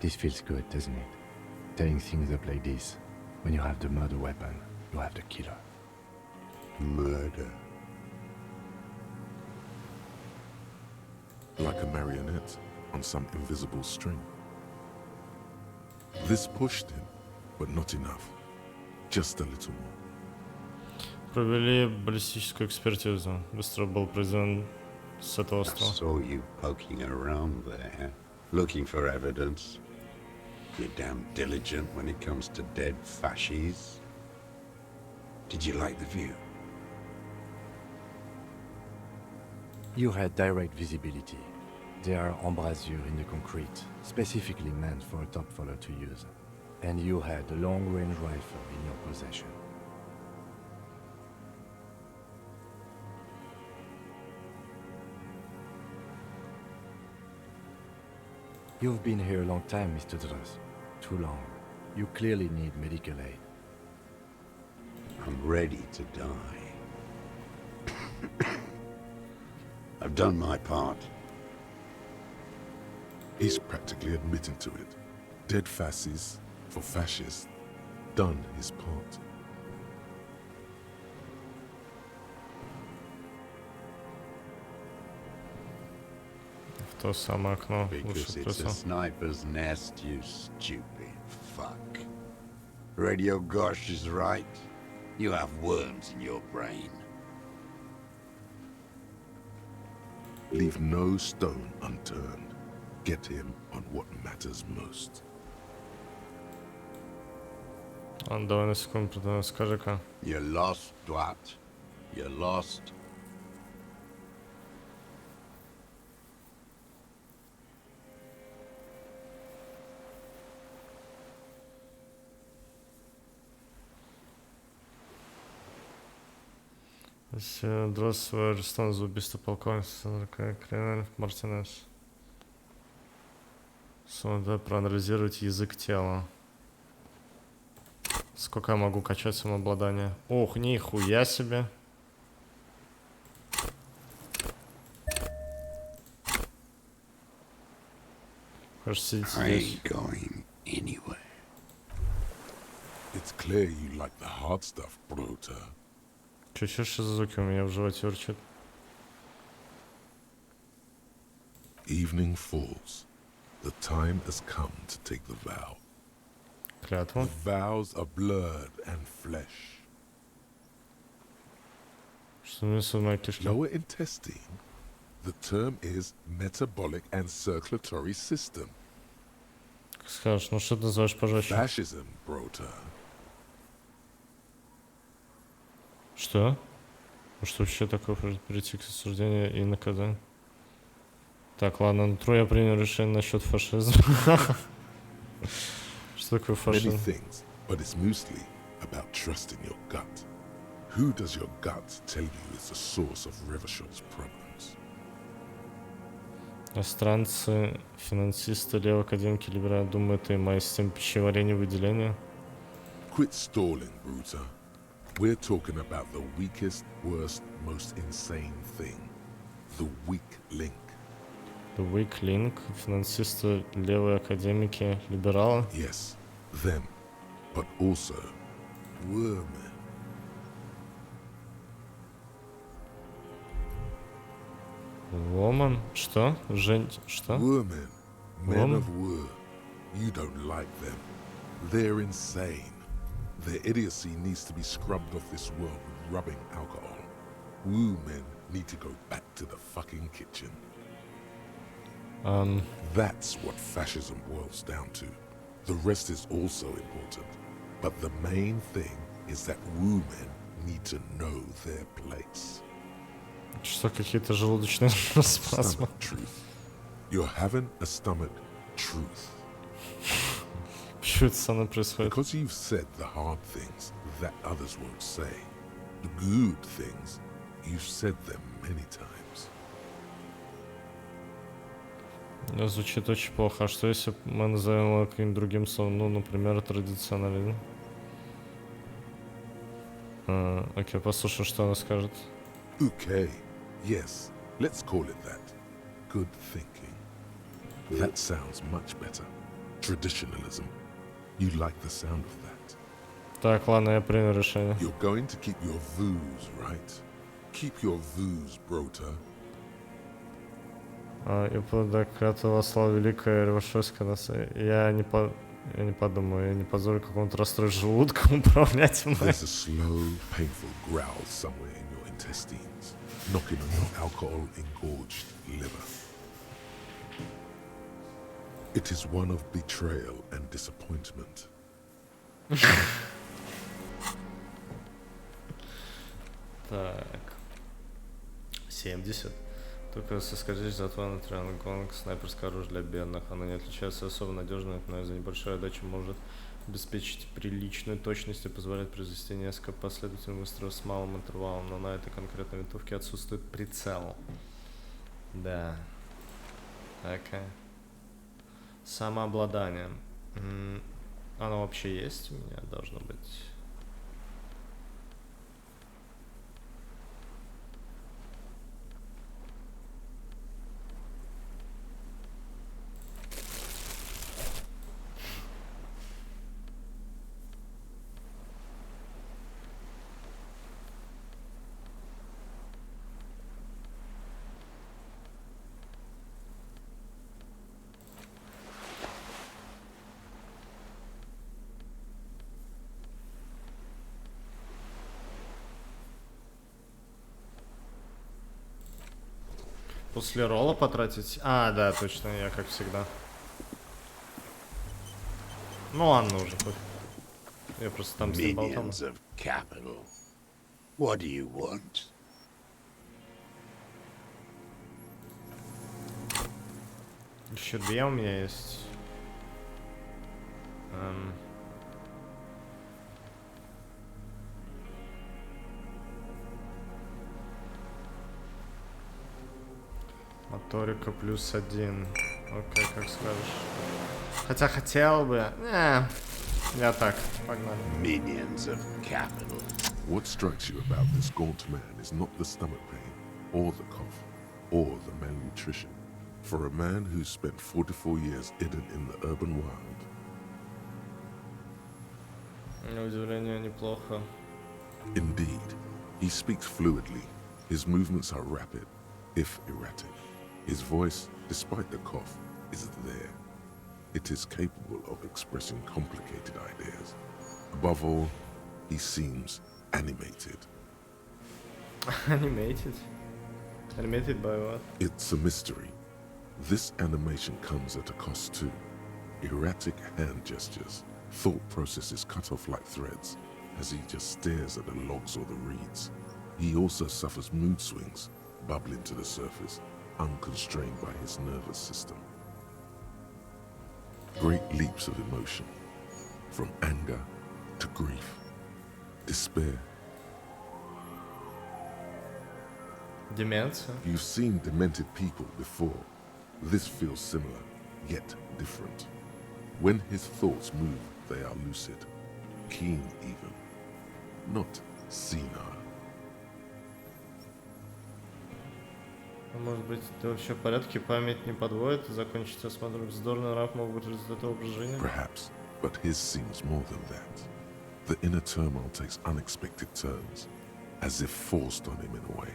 Speaker 3: This feels good, doesn't it? Tearing things up like this. When you have the murder weapon, you have the killer.
Speaker 20: Murder.
Speaker 2: Like a marionette on some invisible string. This pushed him, but not enough. Just a little more.
Speaker 1: Провели баллистическую экспертизу. Быстро был произведен с этого
Speaker 20: I
Speaker 1: острова.
Speaker 20: saw you poking around there, looking for evidence. You're damn diligent when it comes to dead fascies. Did you like the view?
Speaker 3: You had direct visibility. There are embrasures in the concrete, specifically meant for a top follower to use. And you had a long-range rifle in your possession. You've been here a long time, Mr. Dross. Too long. You clearly need medical aid.
Speaker 20: I'm ready to die. I've done my part.
Speaker 2: He's practically admitting to it. Dead fascists for fascists. Done his part.
Speaker 1: В то самое окно.
Speaker 20: Because
Speaker 1: Лучше
Speaker 20: it's a
Speaker 1: прицел.
Speaker 20: sniper's nest, you stupid fuck. Radio Gosh is right. You have worms in your brain.
Speaker 2: Leave no stone unturned. Get him on what matters most.
Speaker 1: Давай на секунду, скажи-ка.
Speaker 20: You're lost, Dwat. You're lost.
Speaker 1: Здравствуй, арестован за убийство полковника Криминальных Мартинес. Надо проанализировать язык тела. Сколько я могу качать самообладание? Ох, нихуя себе. Кажется, сидеть здесь.
Speaker 2: It's clear you like the hard stuff, Bruta.
Speaker 1: Чуть-чуть за звуки у меня в животе урчит.
Speaker 2: Evening falls. The time has come to take the vow.
Speaker 1: Клятву.
Speaker 2: The vows are blood and flesh.
Speaker 1: Что несут мои кишки?
Speaker 2: Lower intestine. The term is metabolic and circulatory system.
Speaker 1: Как скажешь, ну что ты называешь пожестче?
Speaker 2: Fascism, Bruta.
Speaker 1: Что? Ну что вообще такое перейти к осуждению и наказанию? Так, ладно, нутро я принял решение насчет фашизма. Что такое фашизм?
Speaker 2: Many things, but it's mostly about trusting your gut. Who does your gut tell you is the source of Revachol's problems?
Speaker 1: Иностранцы, финансисты, левоакадемики, либералы думают, и моя система пищеварения и выделения.
Speaker 2: Quit stalling, Bruta. We're talking about the weakest, worst, most insane thing. The weak link.
Speaker 1: The weak link, финансисты, левые академики, либералы.
Speaker 2: Yes, them, but also women.
Speaker 1: Woman? Что? Что?
Speaker 2: Women, men of war. You don't like them. They're insane. Their idiocy needs to be scrubbed off this world with rubbing alcohol. Woo men need to go back to the fucking kitchen. That's what fascism boils down to. The rest is also important. But the main thing is that woo men need to know their place.
Speaker 1: Что, какие-то желудочные спазмы?
Speaker 2: Truth. You're having a stomach truth.
Speaker 1: Почему это со мной происходит?
Speaker 2: Because you've said the hard things that others won't say. The good things, you've said them many times.
Speaker 1: Звучит очень плохо. А что если мы назовем его каким-нибудь другим словом? Ну, например, традиционализм. Окей, послушай, что она скажет.
Speaker 2: Okay, yes, let's call it that. Good thinking. That sounds much better. Traditionalism. You like the sound of that?
Speaker 1: Так, ладно, я принял решение.
Speaker 2: You're going to keep your views, right? Keep your views, brota.
Speaker 1: И под клятва слава великая Ревашевская нас... Я не подумаю, я не позволю какому-то расстройству желудка управлять мной.
Speaker 2: There's a slow, painful growl somewhere in your intestines, knocking on your alcohol-engorged liver. It is one of betrayal and disappointment.
Speaker 1: Так. 70. Только соскользишь за твой натуральный гонг, снайперское оружие для бедных. Оно не отличается особо надежным, но из-за небольшой отдачи может обеспечить приличную точность и позволяет произвести несколько последовательных выстрелов с малым интервалом, но на этой конкретной винтовке отсутствует прицел. Да. Окей. Самообладание. Оно вообще есть у меня? Должно быть. После ролла потратить? А, да, точно, я как всегда. Ну ладно уже. Я просто там с ним болтал.
Speaker 20: What do you want?
Speaker 1: Еще две у меня есть. Моторика +1. Окей, как скажешь. Хотя хотел бы. Я так, погнали.
Speaker 2: Minions of capital. What strikes you about this gaunt man is not the stomach pain, or the cough, or the malnutrition. For a man who's spent 44 years hidden in the urban wild.
Speaker 1: На удивление, неплохо.
Speaker 2: Indeed, he speaks fluidly. His movements are rapid, if erratic. His voice, despite the cough, is there. It is capable of expressing complicated ideas. Above all, he seems animated.
Speaker 1: Animated? Animated by what?
Speaker 2: It's a mystery. This animation comes at a cost too. Erratic hand gestures, thought processes cut off like threads, as he just stares at the logs or the reeds. He also suffers mood swings, bubbling to the surface, unconstrained by his nervous system. Great leaps of emotion, from anger to grief, despair.
Speaker 1: Dementia?
Speaker 2: You've seen demented people before. This feels similar, yet different. When his thoughts move, they are lucid, keen even, not senile.
Speaker 1: Может быть, ты вообще в порядке, память не подводит, и закончить осмотр вздорный нрав мог быть результатом образа жизни?
Speaker 2: Perhaps, but his seems more than that. The inner turmoil takes unexpected turns, as if forced on him in a way.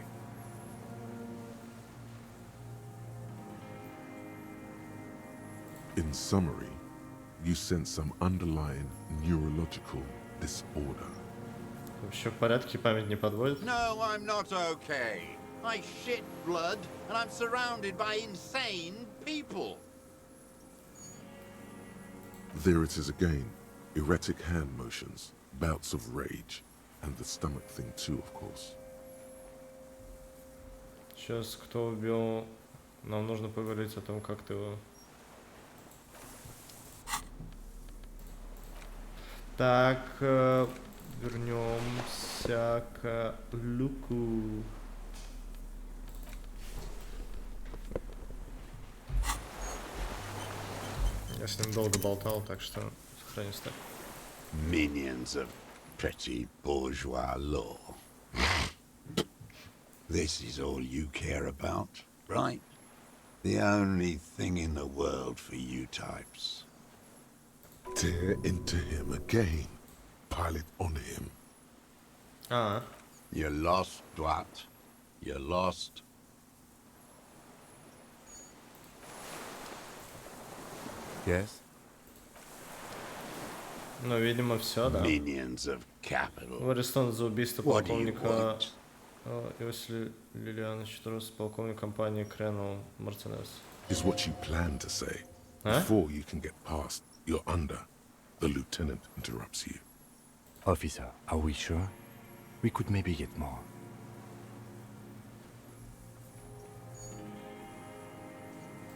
Speaker 2: In summary, you sense some underlying neurological disorder.
Speaker 1: Вообще в порядке, память не подводит?
Speaker 4: No, I'm not okay. I shit blood, and I'm surrounded by insane people.
Speaker 2: There it is again, erratic hand motions, bouts of rage, and the stomach thing too, of course.
Speaker 1: Сейчас кто убил? Нам нужно поговорить о том, как ты его... Так, вернемся к Люку. с ним долго болтал, так что сохранюсь так.
Speaker 20: Minions of petty bourgeois law. This is all you care about, right? The only thing in the world for you types.
Speaker 2: Tear into him again. Pile it on him.
Speaker 20: You're lost, Dwat. You're lost.
Speaker 3: Yes?
Speaker 1: Ну, видимо, все, да.
Speaker 20: Minions of capital.
Speaker 1: Вы арестованы за убийство
Speaker 20: What do you
Speaker 1: полковника
Speaker 20: want?
Speaker 1: Иосифа Лилиановича Трус, полковник компании Кренел Мартинес.
Speaker 2: Is what you plan to say. Before you can get past, you're under. The lieutenant interrupts you.
Speaker 3: Officer, are we sure? We could maybe get more.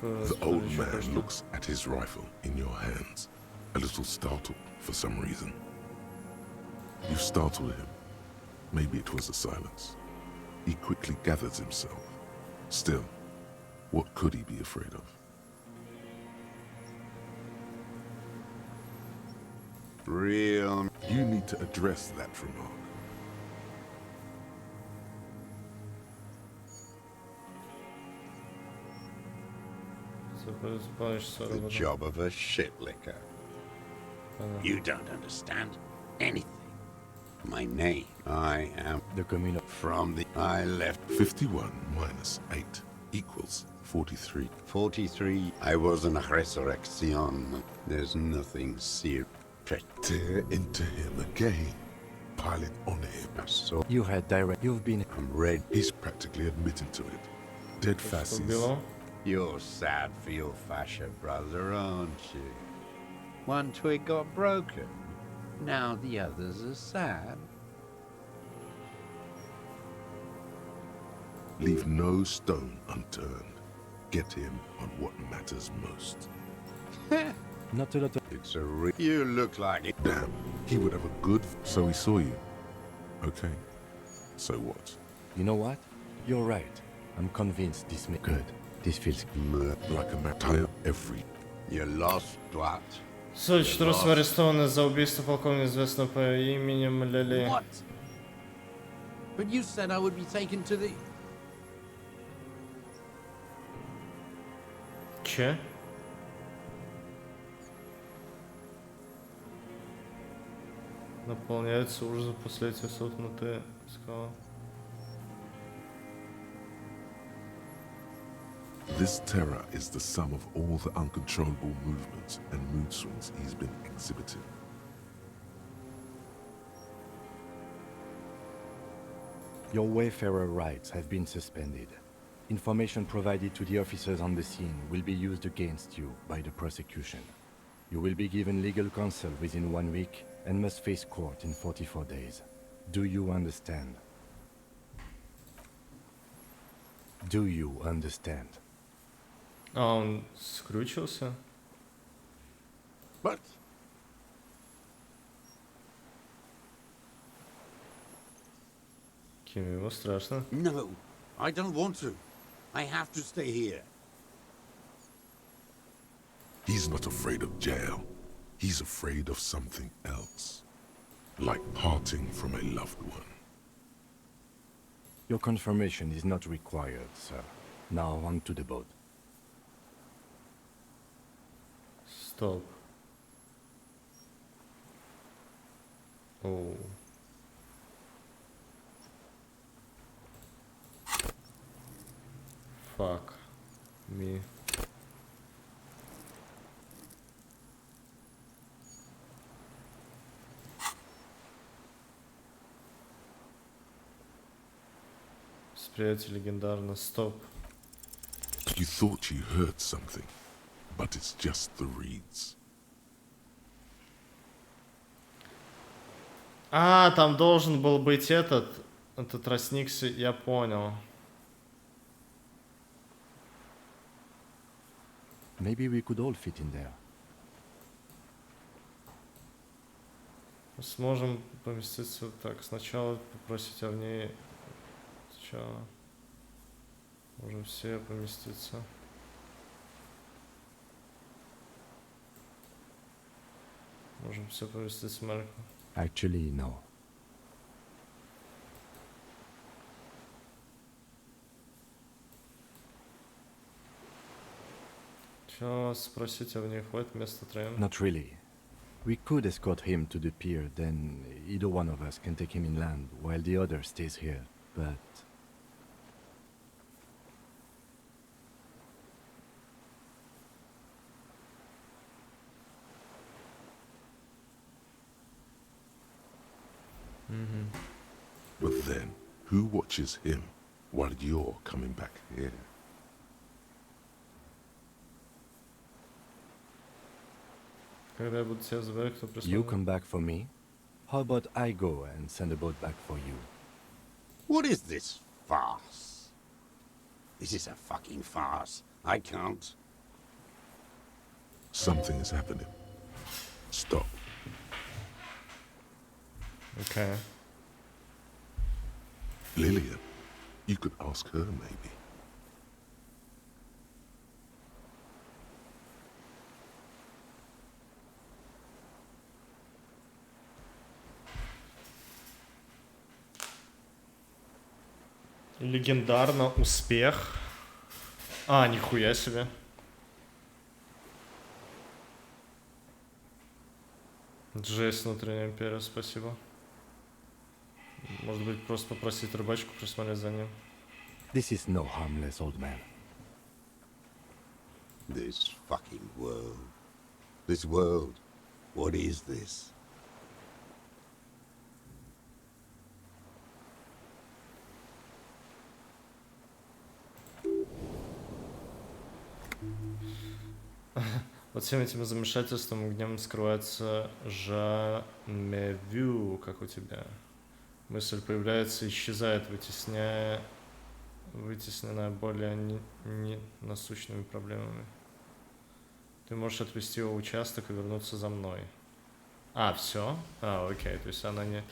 Speaker 2: The old man looks at his rifle in your hands, a little startled for some reason. You startled him. Maybe it was the silence. He quickly gathers himself. Still, what could he be afraid of?
Speaker 20: Real.
Speaker 2: You need to address that remark.
Speaker 20: The job of a shitlicker. You don't understand anything. My name. I am
Speaker 3: the communal
Speaker 20: from the I left
Speaker 2: 51 minus 8 equals 43.
Speaker 20: 43. I was an resurrection. There's nothing serious.
Speaker 2: Tear into him again. Pile it on him.
Speaker 20: So
Speaker 3: you had direct. You've been.
Speaker 20: I'm red.
Speaker 2: He's practically admitting to it. Dead fascists.
Speaker 20: You're sad for your fascia brother, aren't you? One twig got broken. Now the others are sad.
Speaker 2: Leave no stone unturned. Get him on what matters most.
Speaker 3: Not a lot of...
Speaker 20: It's a You look like it.
Speaker 2: Damn, he would have a good... So he saw you. Okay. So what?
Speaker 3: You know what? You're right. I'm convinced this may... Good. This feels...
Speaker 2: Like a martyr every...
Speaker 20: You're lost, Dwat.
Speaker 1: Сочи Трус арестованы за убийство полковника, известного по именем Лили.
Speaker 4: What? But you said I would be taken to the...
Speaker 1: Че? Наполняется ужасом после этих слов, но ты сказал.
Speaker 2: This terror is the sum of all the uncontrollable movements and mood swings he's been exhibiting.
Speaker 3: Your wayfarer rights have been suspended. Information provided to the officers on the scene will be used against you by the prosecution. You will be given legal counsel within 1 week and must face court in 44 days. Do you understand? Do you understand?
Speaker 1: А он скрючился?
Speaker 20: But...
Speaker 1: Ким, его страшно.
Speaker 4: No, I don't want to. I have to stay here.
Speaker 2: He's not afraid of jail. He's afraid of something else. Like parting from a loved one.
Speaker 3: Your confirmation is not required, sir. Now on to the boat.
Speaker 1: Стоп. Оу. Fuck me. Восприятие легендарно. Стоп.
Speaker 2: You thought you heard something, but it's just the reeds.
Speaker 1: А, там должен был быть этот тростник, я понял.
Speaker 3: Maybe we could all fit in there.
Speaker 1: Сможем поместиться так. Сначала попросить в ней. Сначала. Можем все поместиться. Можем все повести с Марком.
Speaker 3: Actually, no.
Speaker 1: Чё, спросите, в них хватит места троим?
Speaker 3: Not really. We could escort him to the pier, then either one of us can take him inland while the other stays here, but...
Speaker 2: But then, who watches him while you're coming back here?
Speaker 1: Когда я буду тебя забирать, кто
Speaker 3: You
Speaker 1: присмотрит?
Speaker 3: come back for me? How about I go and send a boat back for you?
Speaker 20: What is this farce? This is a fucking farce. I can't.
Speaker 2: Something is happening. Stop.
Speaker 1: Okay.
Speaker 2: Lillian, you could ask her maybe.
Speaker 1: Легендарно, успех. А, нихуя себе. Джейс, внутренняя империя, спасибо. Может быть, просто попросить рыбачку присмотреть за ним.
Speaker 3: This is no harmless old man.
Speaker 20: This fucking world. This world. What is this?
Speaker 1: Под всем этим замешательством и гневом скрывается жамевю, как у тебя. Мысль появляется, исчезает, вытесненная более насущными проблемами. Ты можешь отвезти его в участок и вернуться за мной. А, все? А, окей, то есть она не...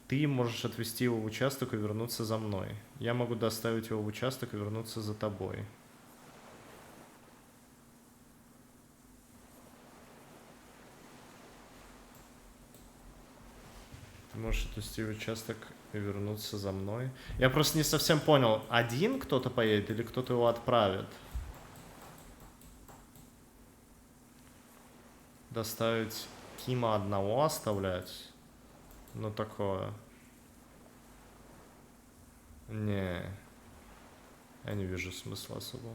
Speaker 1: Ты можешь отвезти его в участок и вернуться за мной. Я могу доставить его в участок и вернуться за тобой. Ты можешь отвезти в участок и вернуться за мной. Я просто не совсем понял, один кто-то поедет или кто-то его отправит? Доставить Кима одного оставлять? Ну такое. Не. Я не вижу смысла особо.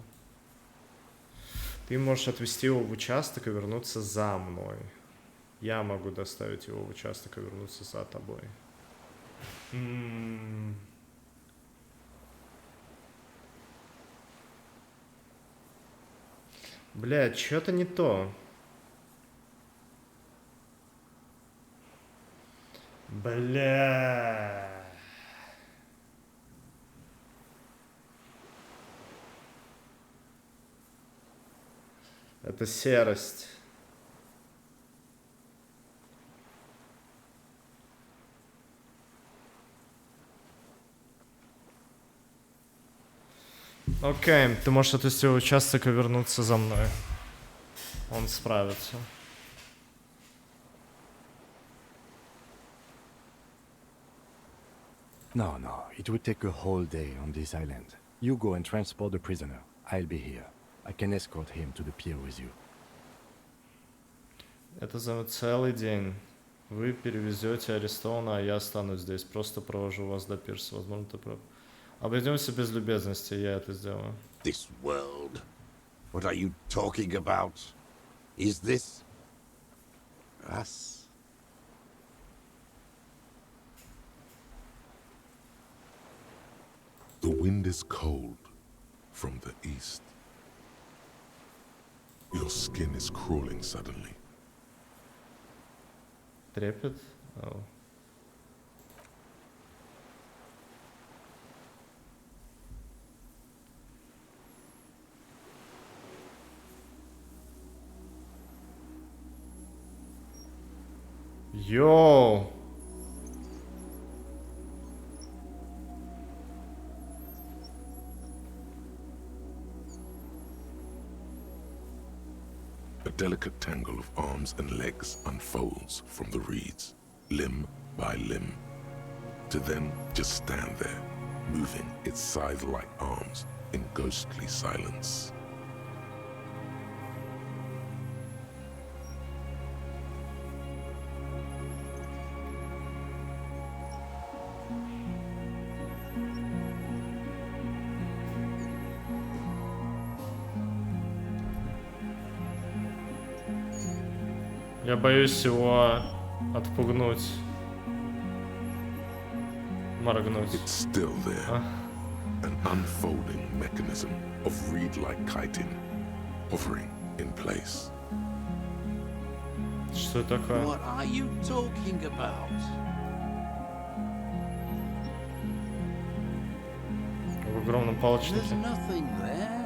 Speaker 1: Ты можешь отвезти его в участок и вернуться за мной. Я могу доставить его в участок и вернуться за тобой. Блядь, что-то не то. Бля. Это серость. Окей, ты можешь отвезти в участок и вернуться за мной. Он справится.
Speaker 3: No, it would take a whole day on this island. You go and transport the prisoner. I'll be here. I can escort him to the pier with you.
Speaker 1: Это займет целый день. Вы перевезете арестованного, а я останусь здесь. Просто провожу вас до пирса. Возможно, ты прав. Обойдемся без любезности, я это сделаю.
Speaker 20: This world. What are you talking about? Is this us?
Speaker 2: The wind is cold from the east. Your skin is crawling suddenly.
Speaker 1: Трепет? Oh. Йоу!
Speaker 2: A delicate tangle of arms and legs unfolds from the reeds, limb by limb, to then just stand there, moving its scythe-like arms in ghostly silence.
Speaker 1: Я боюсь его отпугнуть. Моргнуть.
Speaker 2: It's still there. An unfolding mechanism of reed-like kiting, hovering in place.
Speaker 1: Что такое?
Speaker 4: What are you talking about?
Speaker 1: В огромном палочнике.
Speaker 4: There's nothing there.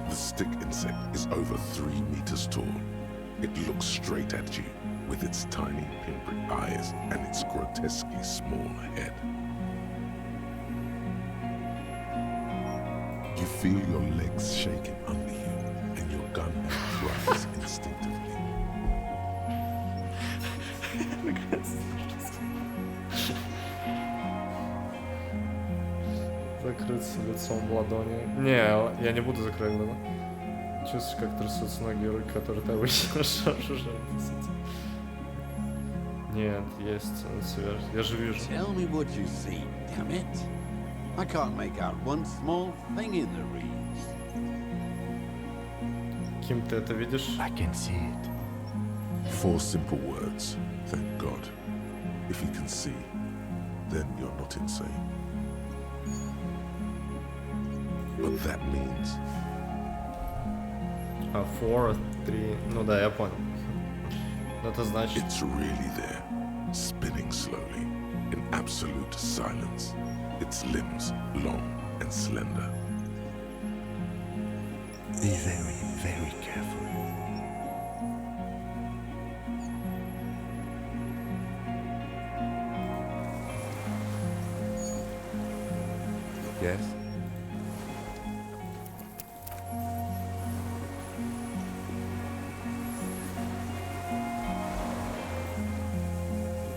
Speaker 2: The stick insect is over 3 meters tall. It looks straight at you with its tiny pinprick eyes and its grotesquely small head. You feel your legs shaking under you and your gun thrust instinctively.
Speaker 1: Закрыться лицом в ладони. Не, я не буду закрывать глаза. Чувствуешь, как трясутся ноги и руки, которые ты обычно шаржишь. Нет, есть свежий. Я же вижу.
Speaker 4: Tell me what you see, damn it. I can't make out one small thing in the reeds.
Speaker 1: Ким, ты это видишь?
Speaker 3: I can see it.
Speaker 2: 4 simple words, thank God. If you can see, then you're not insane. But that means...
Speaker 1: 4, 3... Ну да, я понял. Это значит...
Speaker 2: It's really there, spinning slowly, in absolute silence. Its limbs long and slender.
Speaker 3: Be very, very careful. Yes?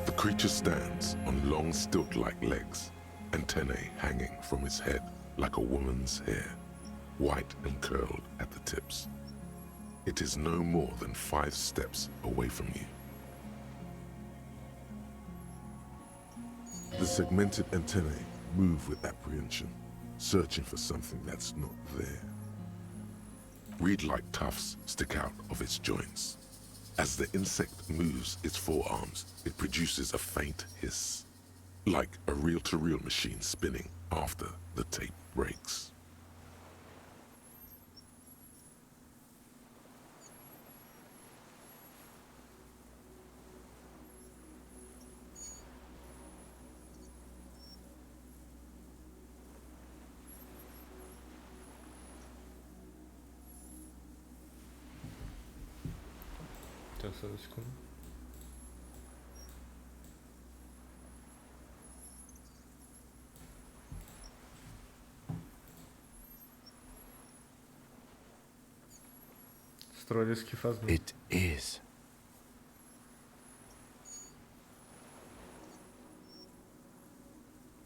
Speaker 2: The creature stands on long stilt-like legs, antennae hanging from his head like a woman's hair, white and curled at the tips. It is no more than 5 steps away from you. The segmented antennae move with apprehension, searching for something that's not there. Reed-like tufts stick out of its joints. As the insect moves its forearms, it produces a faint hiss, like a reel-to-reel machine spinning after the tape breaks.
Speaker 1: Сейчас, секунду. Стройский фазмин.
Speaker 3: It is.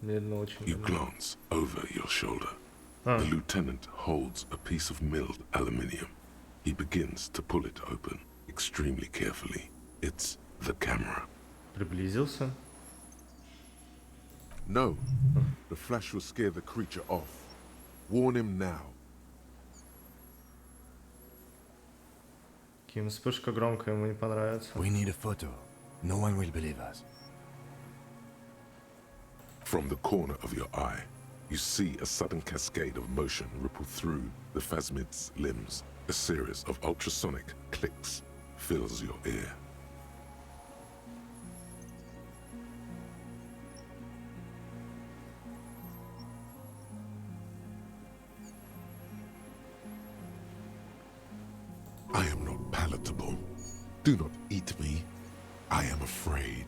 Speaker 2: You glance over your shoulder. The lieutenant holds a piece of milled aluminium. He begins to pull it open, extremely carefully. It's the camera.
Speaker 1: Приблизился.
Speaker 2: No. The flash will scare the creature off. Warn him now.
Speaker 1: Ким, вспышка громкая, ему не понравится.
Speaker 3: We need a photo. No one will believe us.
Speaker 2: From the corner of your eye, you see a sudden cascade of motion ripple through the phasmid's limbs. A series of ultrasonic clicks fills your ear. I am not palatable. Do not eat me. I am afraid.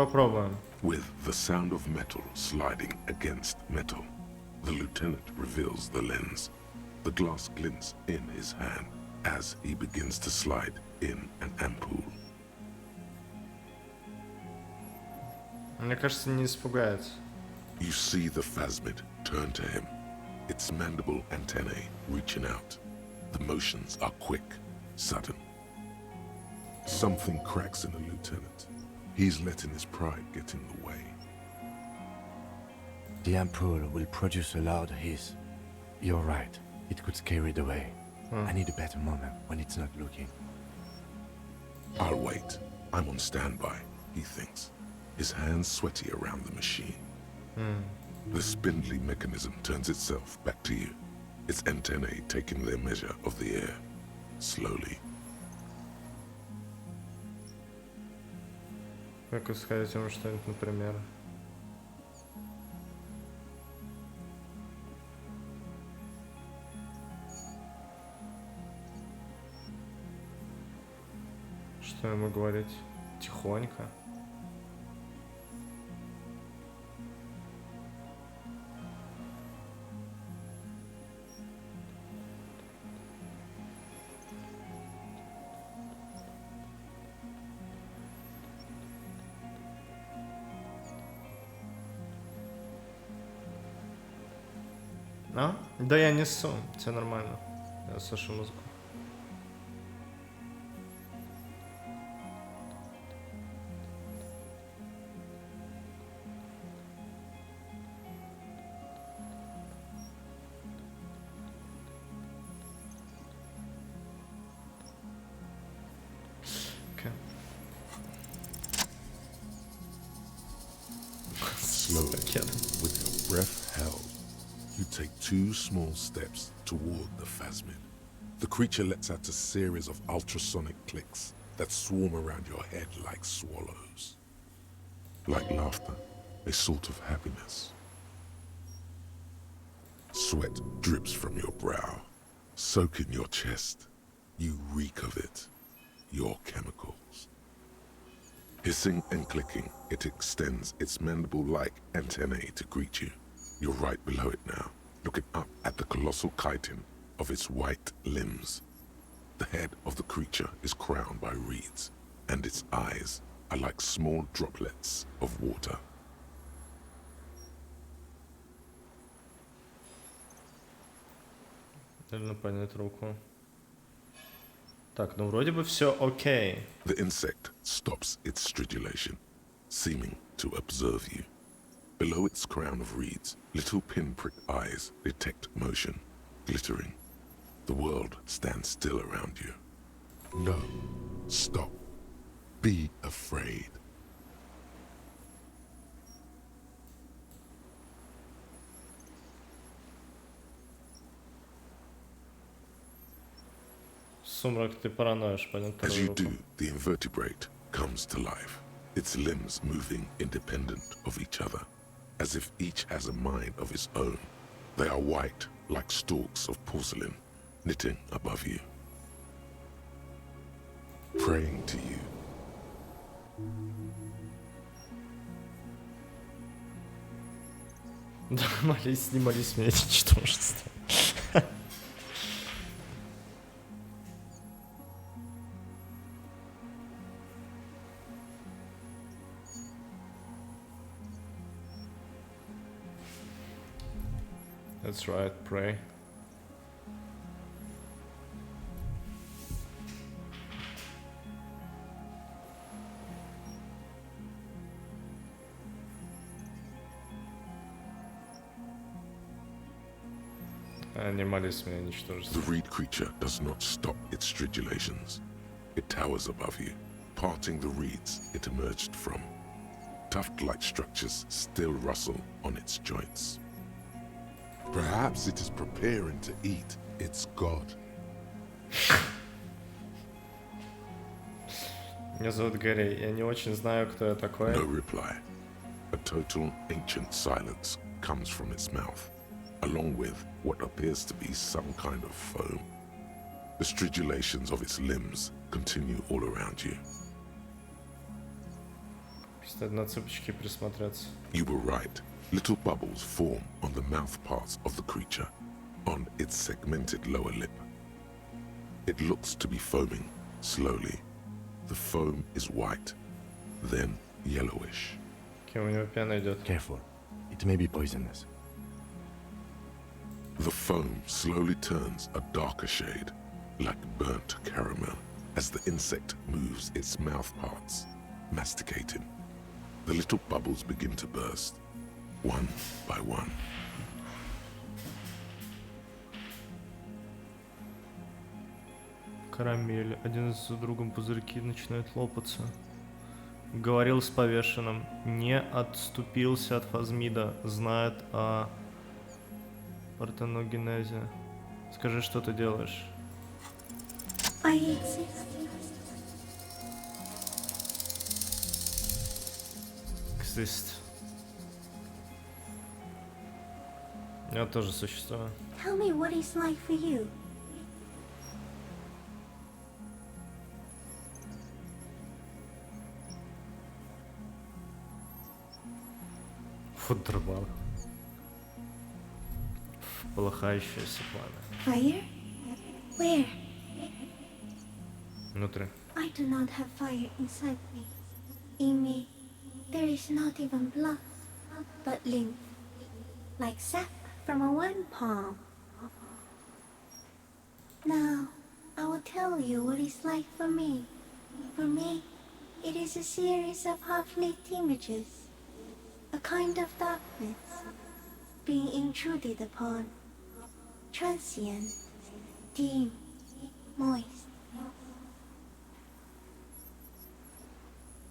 Speaker 1: Попробуем.
Speaker 2: With the sound of metal sliding against metal, the lieutenant reveals the lens. The glass glints in his hand as he begins to slide in an ampoule.
Speaker 1: Мне кажется, не испугается.
Speaker 2: You see the phasmid turn to him, its mandible antennae reaching out. The motions are quick, sudden. Something cracks in the lieutenant. He's letting his pride get in the way.
Speaker 3: The ampoule will produce a loud hiss. You're right. It could scare it away. I need a better moment when it's not looking.
Speaker 2: I'll wait. I'm on standby, he thinks. His hands sweaty around the machine. The spindly mechanism turns itself back to you, its antennae taking their measure of the air, slowly.
Speaker 1: Как сказать ему что-нибудь, например? Что ему говорить? Тихонько. А? Да я несу, все нормально. Я слышу музыку.
Speaker 2: Slowly, with your breath held, you take 2 small steps toward the phasmid. The creature lets out a series of ultrasonic clicks that swarm around your head like swallows. Like laughter, a sort of happiness. Sweat drips from your brow, soaking your chest. You reek of it, your chemicals. Hissing and clicking, it extends its mandible-like antennae to greet you. You're right below it now, looking up at the colossal chitin of its white limbs. The head of the creature is crowned by reeds, and its eyes are like small droplets of water.
Speaker 1: Нужно поднять руку. Так, ну вроде бы все окей.
Speaker 2: The insect stops its stridulation, seeming to observe you. Below its crown of reeds, little pinprick eyes detect motion, glittering. The world stands still around you. No, stop. Be afraid.
Speaker 1: Сумрак, ты параноишь, поднять
Speaker 2: As
Speaker 1: вторую
Speaker 2: you
Speaker 1: руку.
Speaker 2: do, the invertebrate comes to life, its limbs moving independent of each other, as if each has a mind of its own. They are white, like stalks of porcelain, knitting above you, praying to you.
Speaker 1: Да, молись, не молись, меня эти ничтожества. That's right, pray. Не молись меня, ничтожество.
Speaker 2: The reed creature does not stop its stridulations. It towers above you, parting the reeds it emerged from. Tuft-like structures still rustle on its joints. Perhaps it is preparing to eat its god.
Speaker 1: Меня зовут Гэри, я не очень знаю, кто я такой.
Speaker 2: No reply. A total ancient silence comes from its mouth, along with what appears to be some kind of foam. The stridulations of its limbs continue all around you.
Speaker 1: Кстати, на цыпочки присмотреться.
Speaker 2: You were right. Little bubbles form on the mouth parts of the creature, on its segmented lower lip. It looks to be foaming, slowly. The foam is white, then yellowish.
Speaker 1: У него пена идет.
Speaker 3: Careful. It may be poisonous.
Speaker 2: The foam slowly turns a darker shade, like burnt caramel, as the insect moves its mouth parts, masticating. The little bubbles begin to burst, one by one.
Speaker 1: Карамель. Один за другом пузырьки начинают лопаться. Говорил с повешенным. Не отступился от фазмида. Знает о партеногенезе. Скажи, что ты делаешь.
Speaker 11: I exist.
Speaker 1: Exist. Я тоже существую.
Speaker 11: Tell me what it's like for you.
Speaker 1: Футрбал. Полыхающееся пламя.
Speaker 11: Fire? Where?
Speaker 1: Внутри.
Speaker 11: I do not have fire inside me. In me, there is not even blood, but lymph, like sap from a one palm. Now, I will tell you what it's like for me. For me, it is a series of half-lit images, a kind of darkness, being intruded upon, transient, dim, moist.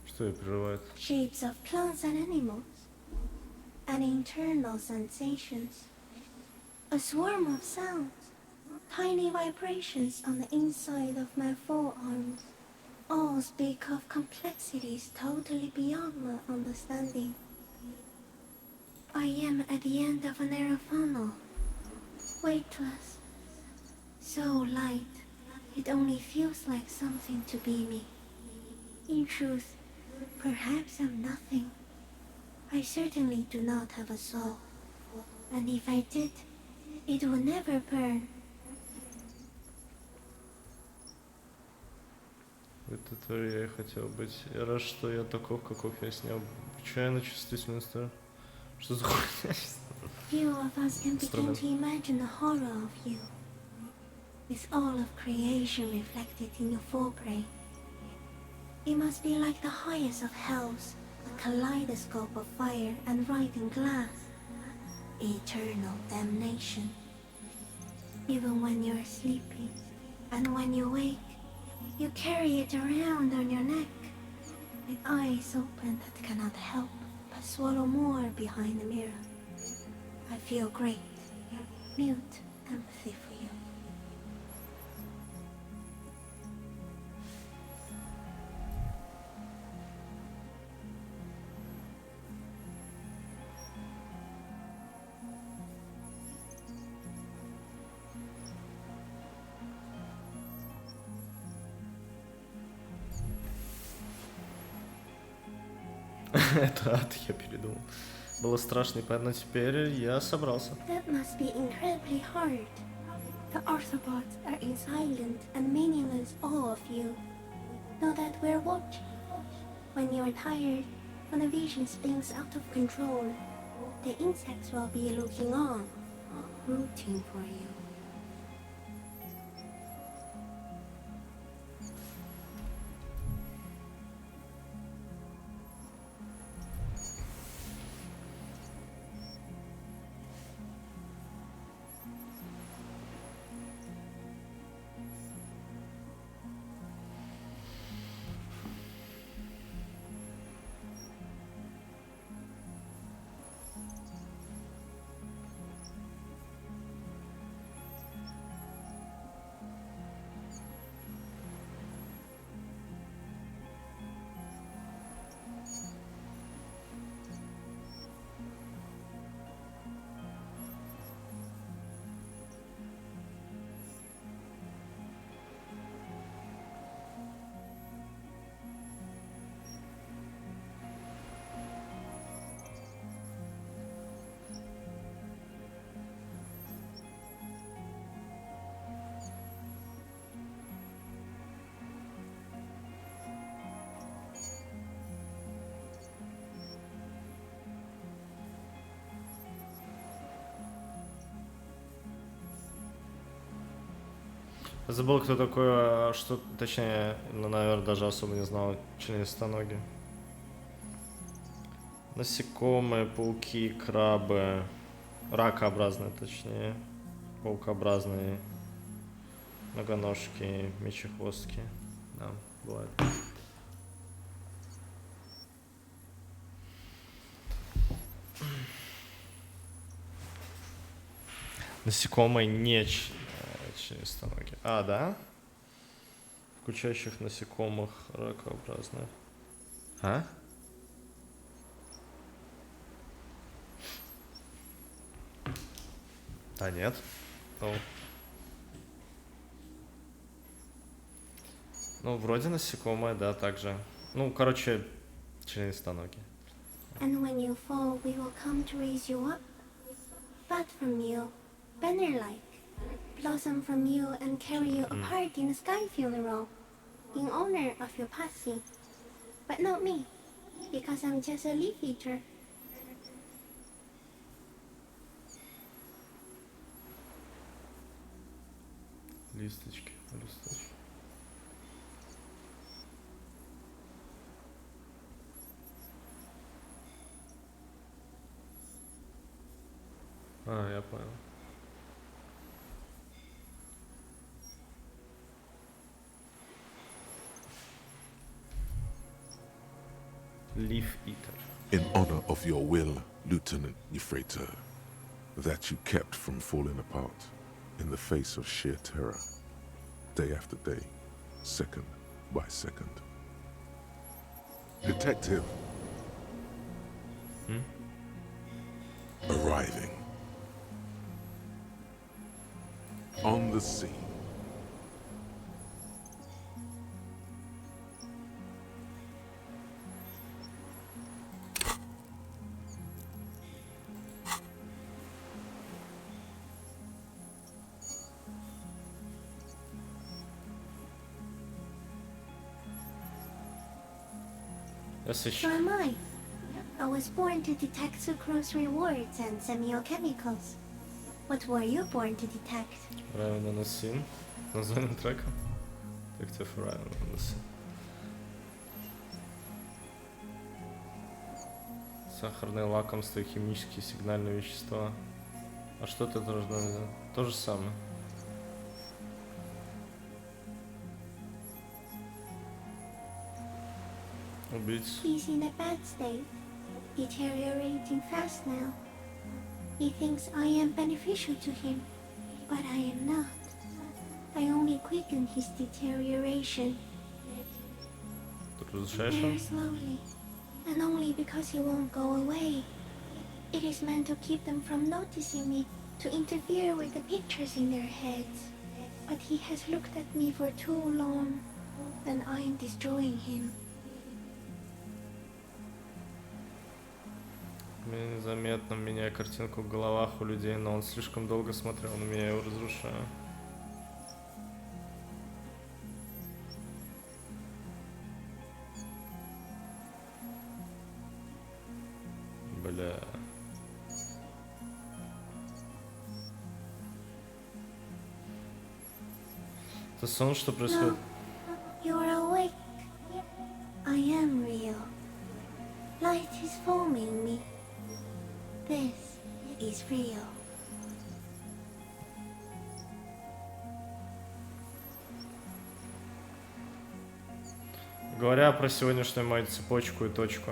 Speaker 1: Что ее прерывает?
Speaker 11: Shapes of plants and animals, and internal sensations. A swarm of sounds, tiny vibrations on the inside of my forearms. All speak of complexities totally beyond my understanding. I am at the end of a narrow funnel, weightless, so light, it only feels like something to be me. In truth, perhaps I'm nothing. I certainly do not have a soul, and if I did, it would never burn.
Speaker 1: Это то я и хотел быть. Я рад, что я таков, каков я снял. Чайно чувствительный стар. Что за хуйня?
Speaker 11: Few of us can begin to imagine the horror of you, with all of creation reflected in your forebrain. It must be like the highest of hells, a kaleidoscope of fire and writhing glass. Eternal damnation. Even when you're sleeping, and when you wake, you carry it around on your neck, with eyes open that cannot help but swallow more behind the mirror. I feel great, mute empathy for you.
Speaker 1: Это ад, я передумал. Было страшно, и поэтому теперь я собрался.
Speaker 11: That must be incredibly hard. The Arthropods are in silent and meaningless awe of you. Know that we're watching. When you're tired, when the vision spins out of control, the insects will be looking on, rooting for you.
Speaker 1: Забыл, кто такой, что, точнее, ну, наверное, даже особо не знал членистоногие. Насекомые, пауки, крабы, ракообразные, точнее, паукообразные, многоножки, мечехвостки. Да, бывает. Насекомые не членистоногие. А, да? Включающих насекомых ракообразных. А? Да нет. Ну, вроде насекомые, да, также. Ну, короче, членистоногие.
Speaker 11: And when you fall, we will come to raise you up. Bud from you, banner-like. Blossom from you and carry you apart in a sky funeral. In honor of your passing. But not me, because I'm just a leaf eater.
Speaker 1: Листочки, листочки. А, я понял. Leaf eater.
Speaker 2: In honor of your will, Lieutenant Euphrator, that you kept from falling apart in the face of sheer terror, day after day, second by second. Detective. Arriving. On the scene.
Speaker 11: So am I. I was born to detect sucrose rewards and semiochemicals. What were you born to detect?
Speaker 1: Arriving on the scene. Название трека. Detective Arriving on the scene. Сахарные лакомства и химические сигнальные вещества. А что это должно быть? То же самое. Убийц.
Speaker 11: He's in a bad state, deteriorating fast now. He thinks I am beneficial to him, but I am not. I only quicken his deterioration. Very slowly, and only because he won't go away. It is meant to keep them from noticing me, to interfere with the pictures in their heads. But he has looked at me for too long, and I am destroying him.
Speaker 1: Мне незаметно меняя картинку в головах у людей, но он слишком долго смотрел на меня и его разрушаю. Бля. Это сон, что происходит?
Speaker 11: You are awake. I am real. Light is forming me. This is real.
Speaker 1: Говоря про сегодняшнюю мою цепочку и точку.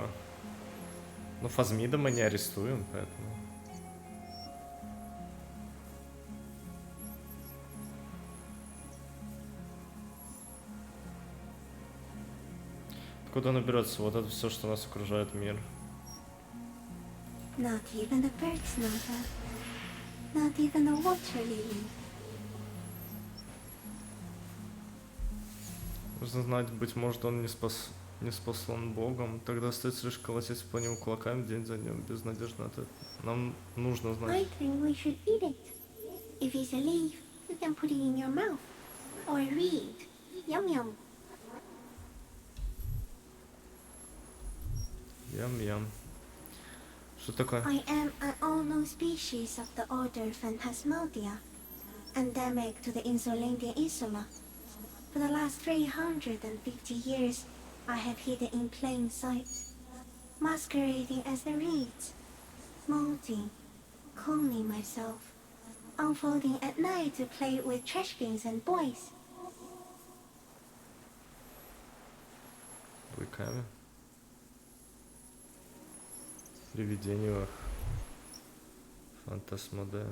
Speaker 1: Ну, Фазмида мы не арестуем, поэтому... Откуда он берется? Вот это все, что нас окружает мир.
Speaker 11: Not even the birds know that. Not even the water lily.
Speaker 1: Нужно знать, быть может, он не спаслан Богом. Тогда остается лишь колотить по нему кулаками день за днем, без надежды на это. Нам нужно знать.
Speaker 11: I think we should eat it. If it's a leaf, you can put it in your mouth. Or read. Yum yum.
Speaker 1: Ям-ям. Что такое?
Speaker 11: I am an unknown species of the order Phantasmalia. endemic to the Insulindian Insula. For the last 350 years, I have hidden in plain sight, masquerading as the reeds, molding, cloning myself, unfolding at night to play with trash bins and boys.
Speaker 1: Быками. Привидениях. Фантасмодель.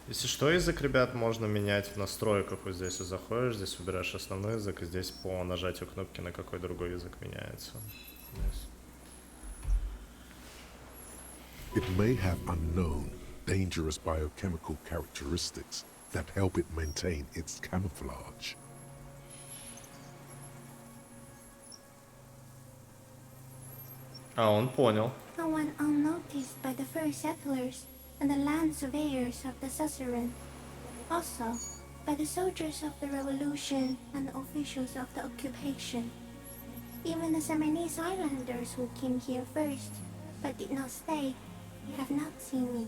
Speaker 1: Если что, язык, ребят, можно менять в настройках. Вот здесь заходишь, здесь выбираешь основной язык, и здесь по нажатию кнопки на какой другой язык меняется. Здесь.
Speaker 2: It may have unknown, dangerous biochemical characteristics that help it maintain its camouflage.
Speaker 1: А, он понял.
Speaker 11: No one unnoticed by the first settlers and the land surveyors of the suzerain. Also, by the soldiers of the revolution and the officials of the occupation. Even the Seminese islanders who came here first, but did not stay, have not seen me.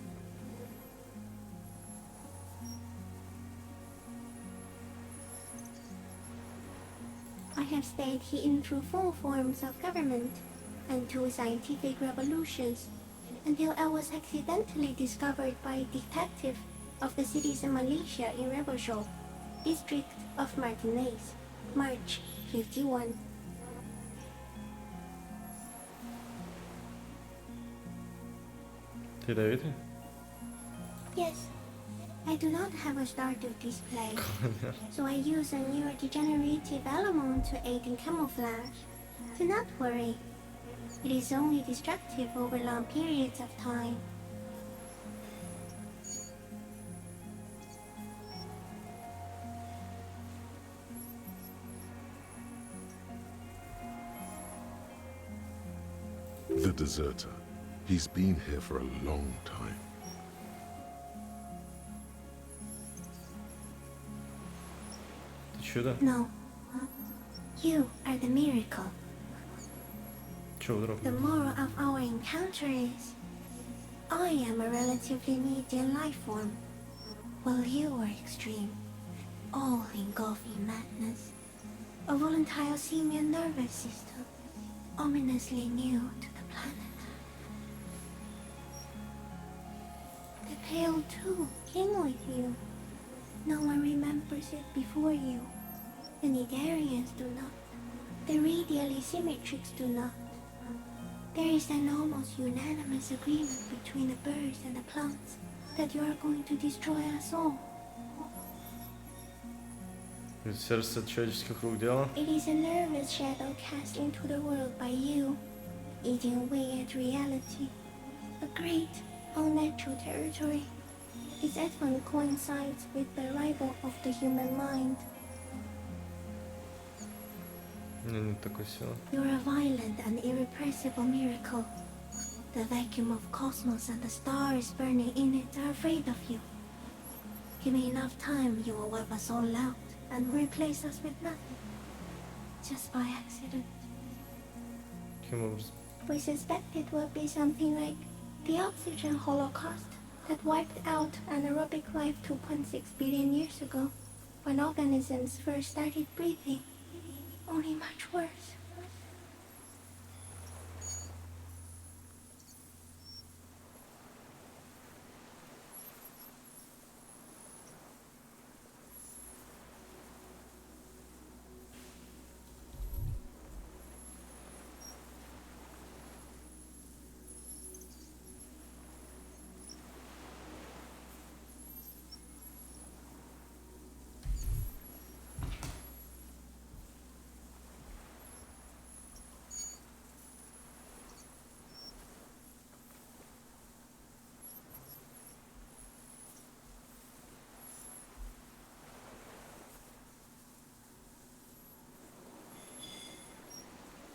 Speaker 11: I have stayed hidden through 4 forms of government and 2 scientific revolutions, until I was accidentally discovered by a detective of the citizen militia in Rebelshaw, district of Martinez, March 51.
Speaker 1: Ты ядовитый?
Speaker 11: Yes, I do not have a starter display, so I use a neurodegenerative element to aid in camouflage. Do not worry, it is only destructive over long periods of time.
Speaker 2: The deserter. He's been here for a long time.
Speaker 1: Ты чудо?
Speaker 11: No, you are the miracle.
Speaker 1: Чё вдруг?
Speaker 11: The moral of our encounter is, I am a relatively medium life form, while you are extreme, all-engulfing madness, a volatile simian nervous system, ominously new to the planet. The Pale too came with you. No one remembers it before you. The Nidarians do not. The radially symmetrics do not. There is an almost unanimous agreement between the birds and the plants that you are going to destroy us all.
Speaker 1: Сердце человеческих рук дело?
Speaker 11: It is a nervous shadow cast into the world by you, eating away at reality. A great, unnatural territory. Its advent coincides with the arrival of the human mind.
Speaker 1: Нет такой силы.
Speaker 11: You're a violent and irrepressible miracle. The vacuum of cosmos and the stars burning in it are afraid of you. Give me enough time, you will wipe us all out and replace us with nothing. Just by accident.
Speaker 1: Каким образом?
Speaker 11: We suspect it will be something like the oxygen holocaust that wiped out anaerobic life 2.6 billion years ago, when organisms first started breathing. Only much worse.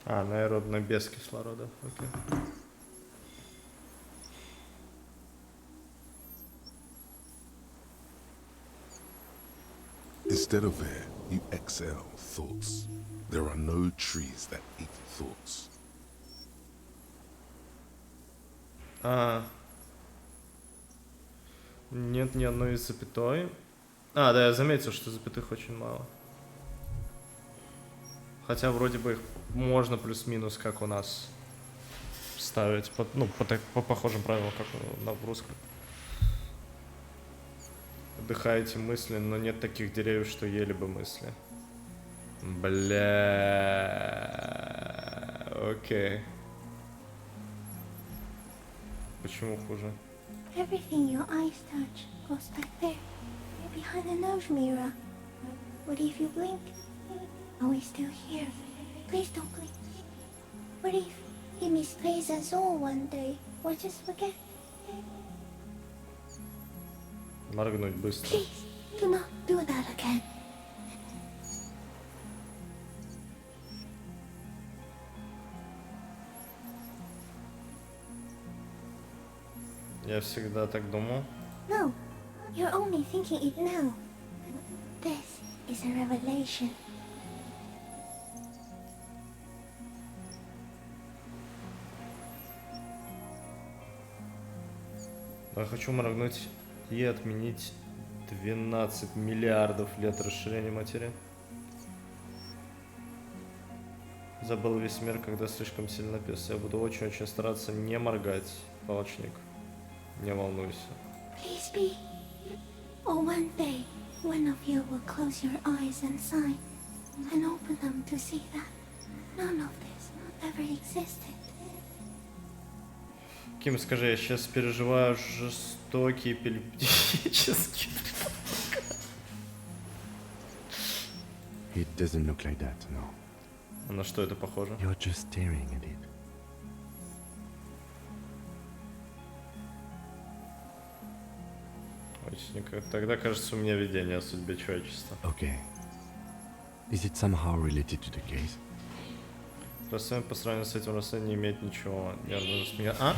Speaker 1: А, анаэробно без кислорода. Окей.
Speaker 2: Instead of air, you exhale thoughts. There are no trees that eat thoughts.
Speaker 1: Нет ни одной запятой. А, да, я заметил, что запятых очень мало. Хотя вроде бы их можно плюс-минус, как у нас, ставить по похожим правилам, как в русском. Отдыхаете мысли, но нет таких деревьев, что ели бы мысли. Бля. Окей. Почему хуже?
Speaker 11: Everything your eyes touch goes back there, behind the nose mirror. What if you blink? Are we still here? Please don't blink. What if he misplays us all one day? Or just forget?
Speaker 1: Моргнуть быстро.
Speaker 11: Please, do not do that again.
Speaker 1: Я всегда так думал.
Speaker 11: No, you're only thinking it now. This is a revelation.
Speaker 1: Я хочу моргнуть и отменить 12 миллиардов лет расширения материи. Забыл весь мир, когда слишком сильно пес. Я буду очень-очень стараться не моргать, палочник. Не волнуйся.
Speaker 11: Please be. Or one day, one of you will close your eyes and sigh, and open them to see that none of this ever existed.
Speaker 1: Ким, скажи, я сейчас переживаю жестокий эпилептический припадок.
Speaker 3: It doesn't look like that, no.
Speaker 1: А на что это похоже?
Speaker 3: You're just staring at it.
Speaker 1: Очень. Тогда, кажется, у меня видение о судьбе человечества.
Speaker 3: Okay. Is it somehow related to the case?
Speaker 1: Расследование по сравнению с этим расследованием не имеет ничего. Нервно засмеял. А?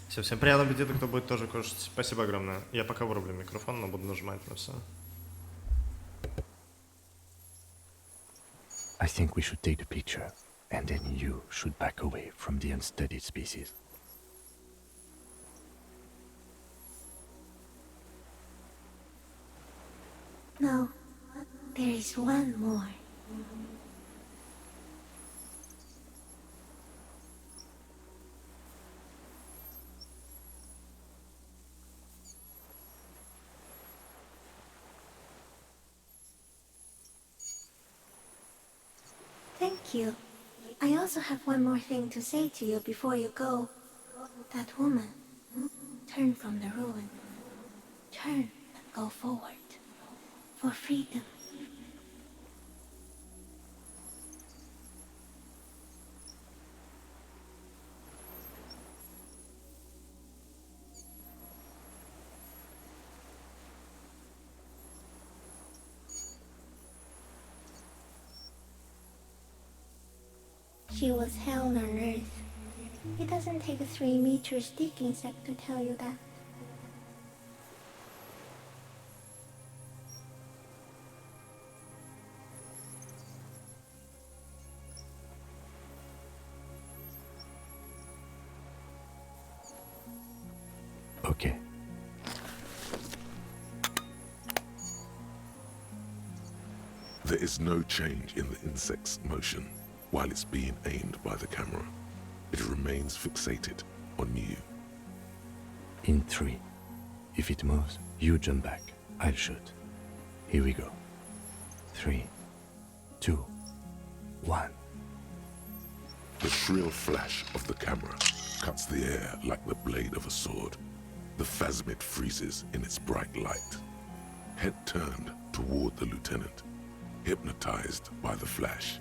Speaker 1: Все, всем приятного аппетита, кто будет тоже кушать. Спасибо огромное. Я пока вырублю микрофон, но буду нажимать на все.
Speaker 3: I think we should take the picture, and then you should back away from the unstudied species.
Speaker 11: No, there is one more. Thank you. I also have one more thing to say to you before you go. That woman, turn from the ruin. Turn and go forward. For freedom. She was hell on earth. It doesn't take a 3-meter stick insect to tell you that.
Speaker 3: Okay.
Speaker 2: There is no change in the insect's motion while it's being aimed by the camera. It remains fixated on you.
Speaker 3: In 3. If it moves, you jump back. I'll shoot. Here we go. 3, 2, 1.
Speaker 2: The shrill flash of the camera cuts the air like the blade of a sword. The phasmid freezes in its bright light. Head turned toward the lieutenant, hypnotized by the flash.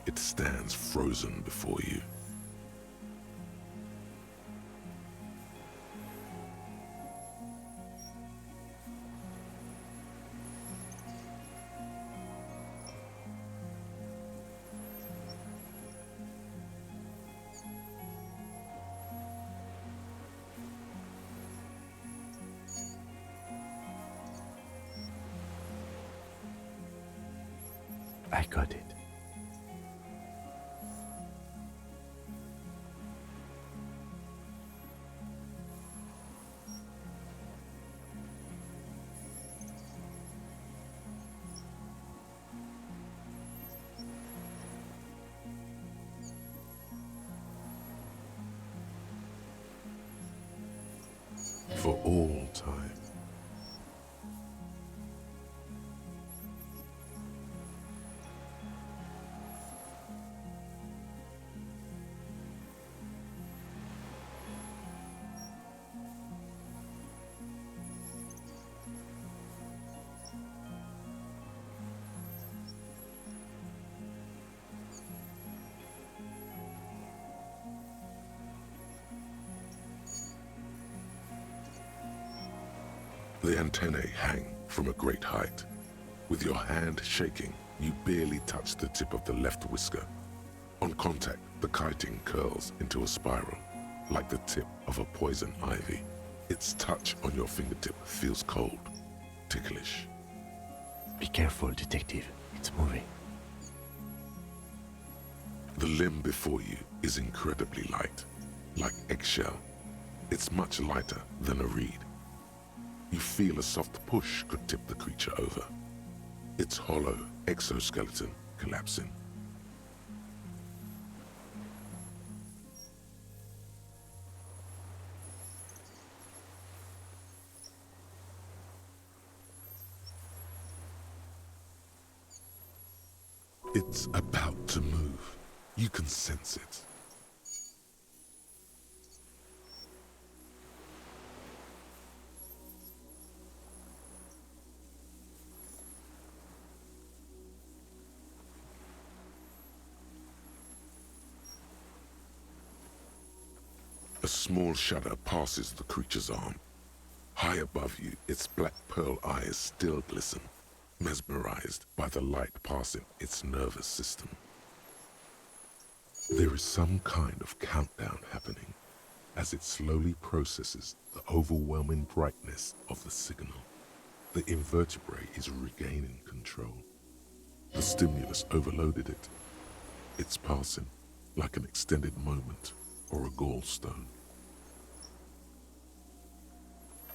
Speaker 2: It stands frozen before you.
Speaker 3: I got it.
Speaker 2: For all time. The antennae hang from a great height. With your hand shaking, you barely touch the tip of the left whisker. On contact, the kiting curls into a spiral, like the tip of a poison ivy. Its touch on your fingertip feels cold, ticklish.
Speaker 3: Be careful, detective. It's moving.
Speaker 2: The limb before you is incredibly light, like eggshell. It's much lighter than a reed. You feel a soft push could tip the creature over. Its hollow exoskeleton collapsing. It's about to move. You can sense it. A small shudder passes the creature's arm. High above you, its black pearl eyes still glisten, mesmerized by the light passing its nervous system. There is some kind of countdown happening as it slowly processes the overwhelming brightness of the signal. The invertebrate is regaining control. The stimulus overloaded it. It's passing like an extended moment or a gallstone.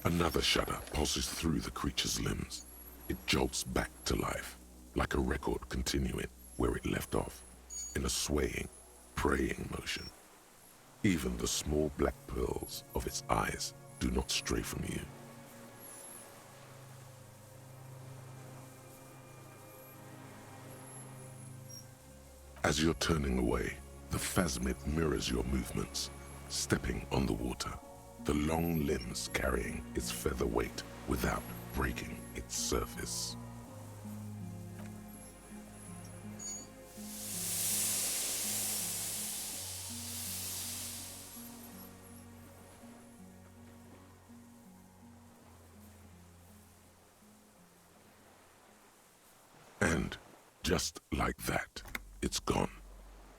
Speaker 2: Another shudder pulses through the creature's limbs. It jolts back to life, like a record continuing where it left off, in a swaying, praying motion. Even the small black pearls of its eyes do not stray from you. As you're turning away, the phasmid mirrors your movements, stepping on the water, the long limbs carrying its feather weight without breaking its surface. And just like that, it's gone,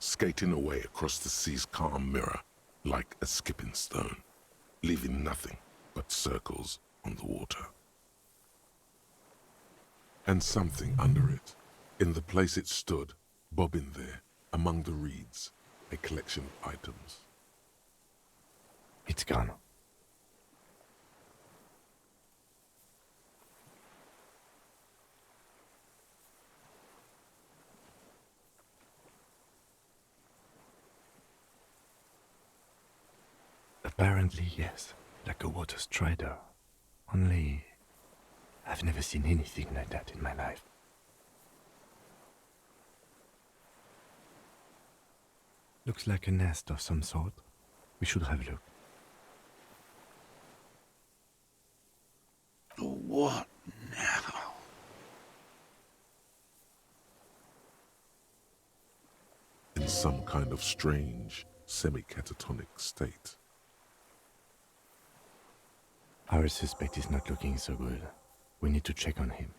Speaker 2: skating away across the sea's calm mirror like a skipping stone, leaving nothing but circles on the water. And something under it, in the place it stood, bobbing there, among the reeds, a collection of items.
Speaker 3: It's gone. Apparently, yes, like a water strider. Only, I've never seen anything like that in my life. Looks like a nest of some sort. We should have a look.
Speaker 20: What now?
Speaker 2: In some kind of strange, semi-catatonic state.
Speaker 3: Our suspect is not looking so good. We need to check on him.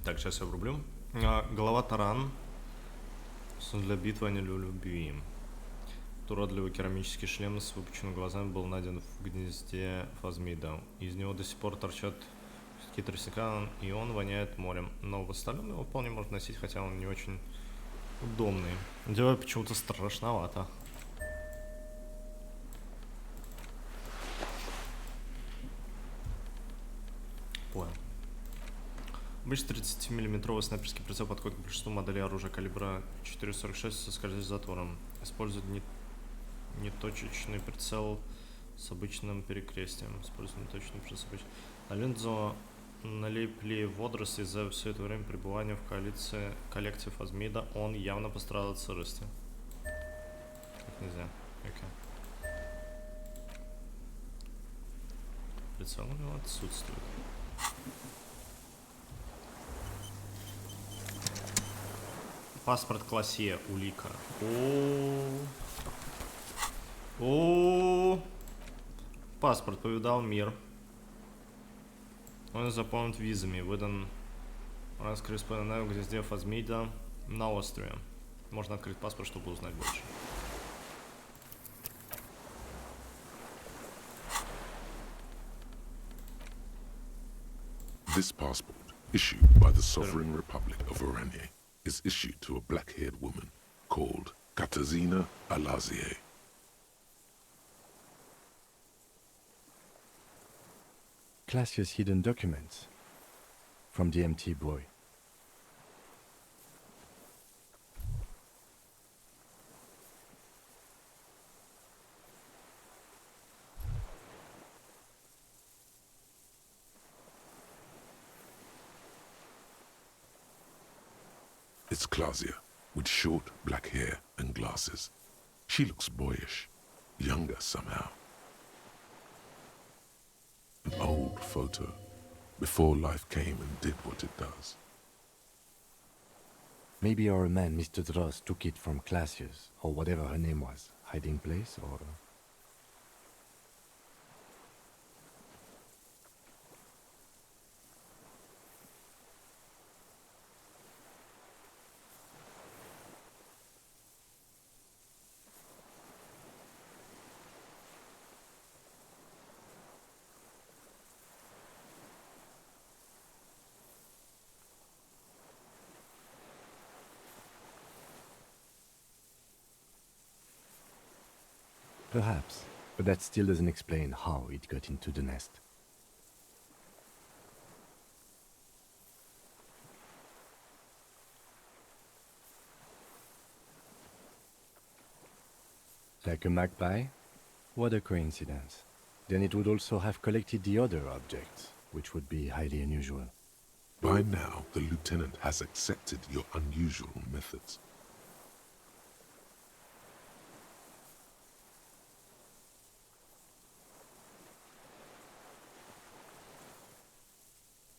Speaker 1: Так, сейчас я врублю. Голова таран. Для битвы, а не для любви. Уродливый керамический шлем с выпученными глазами был найден в гнезде Фазмида. Из него до сих пор торчат куски тростника, и он воняет морем. Но в остальном его вполне можно носить, хотя он не очень удобный. Делать почему-то страшновато. Понял. Обычно 30-мм снайперский прицел подходит к большинству моделей оружия калибра 4,46 со скользящим затвором. Используют неточечный прицел с обычным перекрестием. Используют неточечный прицел с обычным. На линзу налипли водоросли за все это время пребывания в коллекции Фазмида. Он явно пострадал от сырости. Как нельзя. Окей. Прицел у него отсутствует. Паспорт классе, улика. О, паспорт повидал мир. Он заполнен визами, выдан раз корреспондент в гнезде Фазмида на острове. Можно открыть паспорт, чтобы узнать больше.
Speaker 2: This passport, issued by the Sovereign Republic of Oranje, is issued to a black-haired woman called Katarzyna Alazie.
Speaker 3: Classia's hidden documents from the empty boy.
Speaker 2: It's Klasia, with short black hair and glasses. She looks boyish, younger somehow. An old photo, before life came and did what it does.
Speaker 3: Maybe our man, Mr. Dross, took it from Classia's, or whatever her name was, hiding place, or... Perhaps, but that still doesn't explain how it got into the nest. Like a magpie? What a coincidence. Then it would also have collected the other objects, which would be highly unusual.
Speaker 2: By now, the lieutenant has accepted your unusual methods.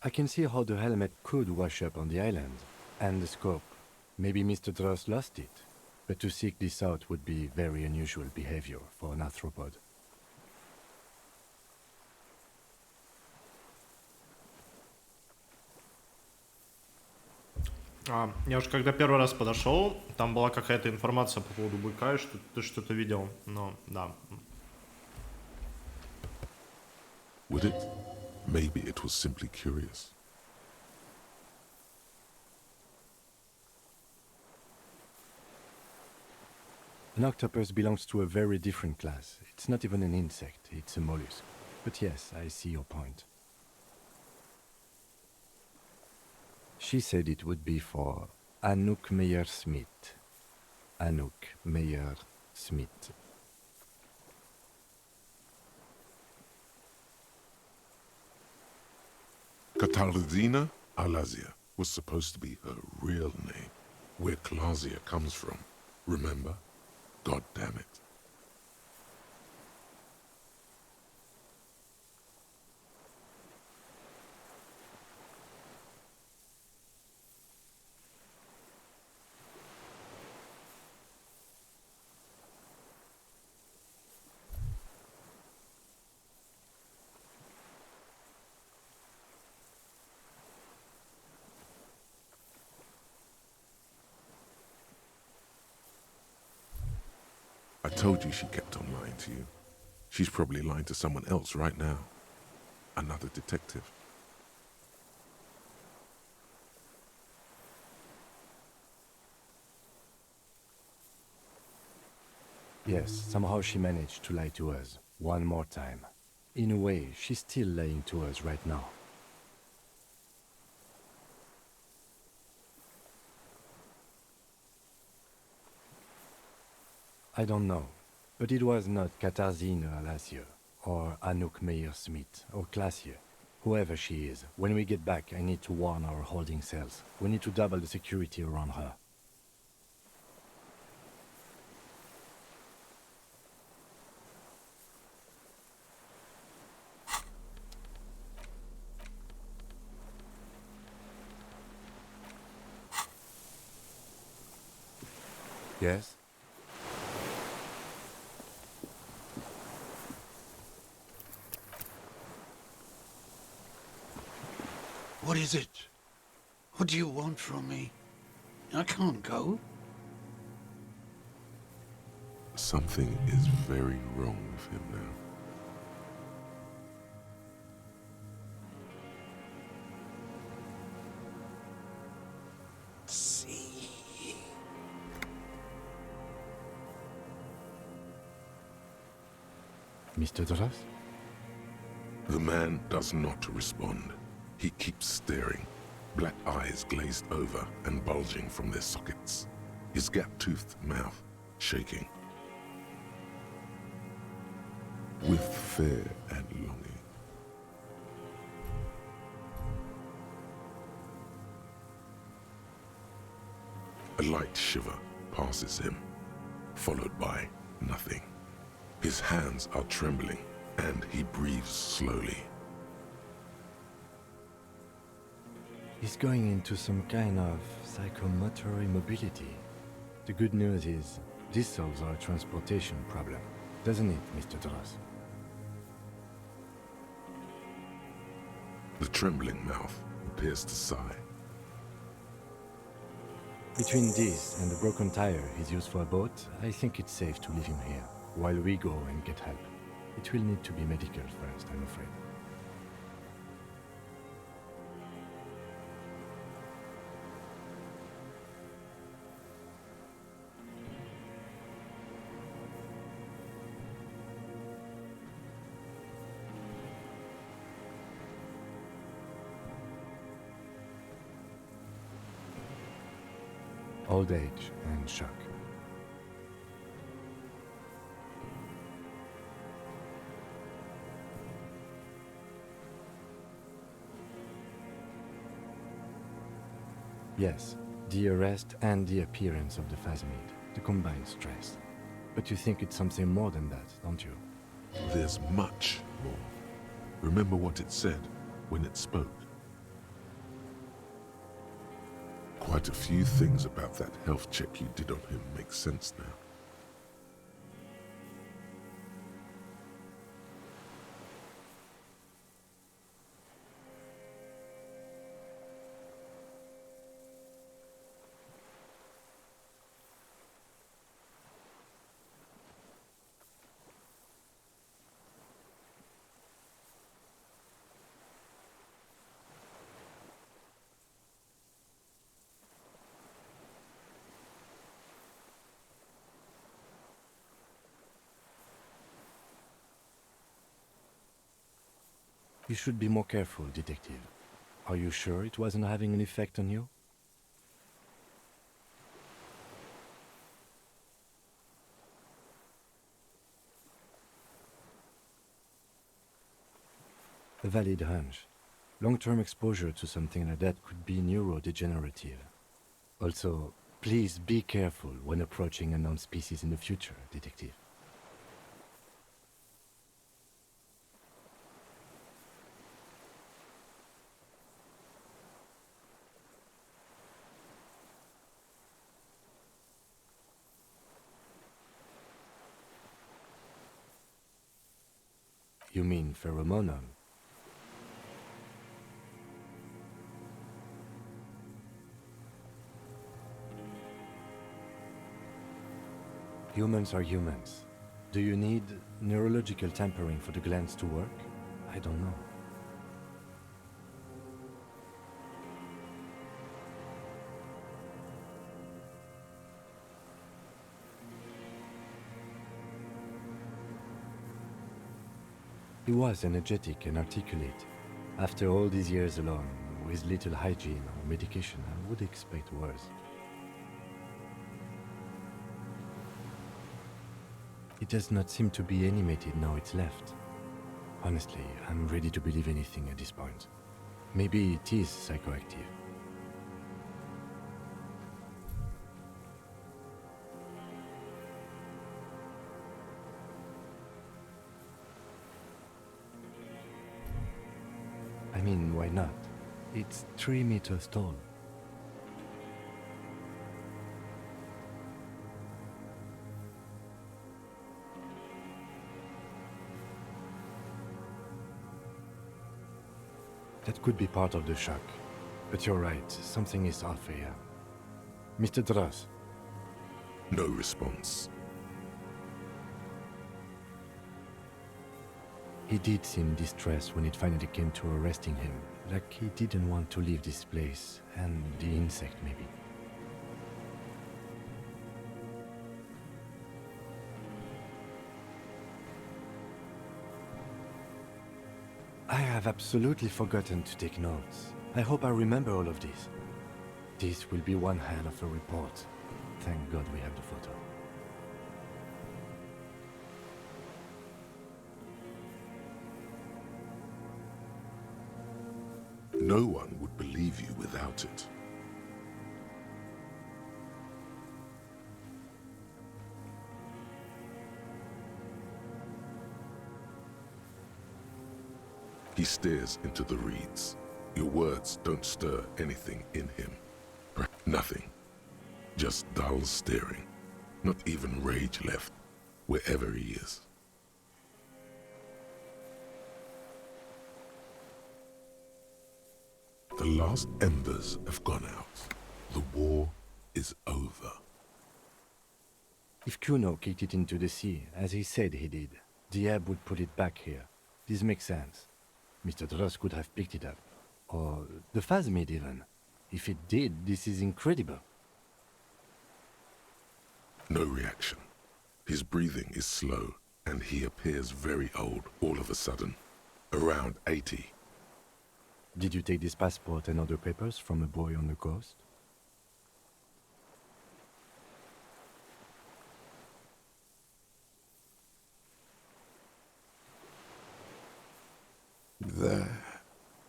Speaker 3: I can see how the helmet could wash up on the island, and the scope. Maybe Mr. Dross lost it, but to seek this out would be very unusual behavior for an arthropod.
Speaker 1: Я уж когда первый раз подошел, там была какая-то информация по поводу быка, что ты что-то видел, но да.
Speaker 2: Would it? Maybe it was simply curious.
Speaker 3: An octopus belongs to a very different class. It's not even an insect, it's a mollusk. But yes, I see your point. She said it would be for Anouk Meyer-Smith. Anouk Meyer-Smith.
Speaker 2: Katarzyna Alazia was supposed to be her real name, where Klasia comes from. Remember? God damn it. I told you she kept on lying to you. She's probably lying to someone else right now. Another detective.
Speaker 3: Yes, somehow she managed to lie to us one more time. In a way, she's still lying to us right now. I don't know, but it was not Katarzyna Alazia, or Anouk Meyer-Smith, or Klasie. Whoever she is, when we get back, I need to warn our holding cells. We need to double the security around her. Yes?
Speaker 20: What is it? What do you want from me? I can't go.
Speaker 2: Something is very wrong with him now.
Speaker 3: Mr. Dras?
Speaker 2: The man does not respond. He keeps staring, black eyes glazed over and bulging from their sockets, his gap-toothed mouth shaking. With fear and longing. A light shiver passes him, followed by nothing. His hands are trembling, and he breathes slowly.
Speaker 3: He's going into some kind of psychomotor immobility. The good news is, this solves our transportation problem, doesn't it, Mr. Dras?
Speaker 2: The trembling mouth appears to sigh.
Speaker 3: Between this and the broken tire he's used for a boat, I think it's safe to leave him here, while we go and get help. It will need to be medical first, I'm afraid. Old age and shock. Yes, the arrest and the appearance of the phasmid, the combined stress. But you think it's something more than that, don't you?
Speaker 2: There's much more. Remember what it said when it spoke. Quite a few things about that health check you did on him make sense now.
Speaker 3: You should be more careful, Detective. Are you sure it wasn't having an effect on you? A valid hunch. Long-term exposure to something like that could be neurodegenerative. Also, please be careful when approaching unknown species in the future, Detective. You mean pheromonal? Humans are humans. Do you need neurological tampering for the glands to work? I don't know. He was energetic and articulate. After all these years alone, with little hygiene or medication, I would expect worse. It does not seem to be animated now it's left. Honestly, I'm ready to believe anything at this point. Maybe it is psychoactive. I mean, why not? It's 3 meters tall. That could be part of the shock. But you're right, something is off here. Mr. Dross.
Speaker 2: No response.
Speaker 3: He did seem distressed when it finally came to arresting him, like he didn't want to leave this place, and the insect maybe. I have absolutely forgotten to take notes. I hope I remember all of this. This will be one hell of a report. Thank God we have the photo.
Speaker 2: No one would believe you without it. He stares into the reeds. Your words don't stir anything in him. Nothing. Just dull staring. Not even rage left, wherever he is. The last embers have gone out. The war is over.
Speaker 3: If Kuno kicked it into the sea, as he said he did, the ebb would put it back here. This makes sense. Mr. Dross could have picked it up. Or the Phasmid even. If it did, this is incredible.
Speaker 2: No reaction. His breathing is slow, and he appears very old all of a sudden. Around 80.
Speaker 3: Did you take this passport and other papers from a boy on the coast?
Speaker 20: The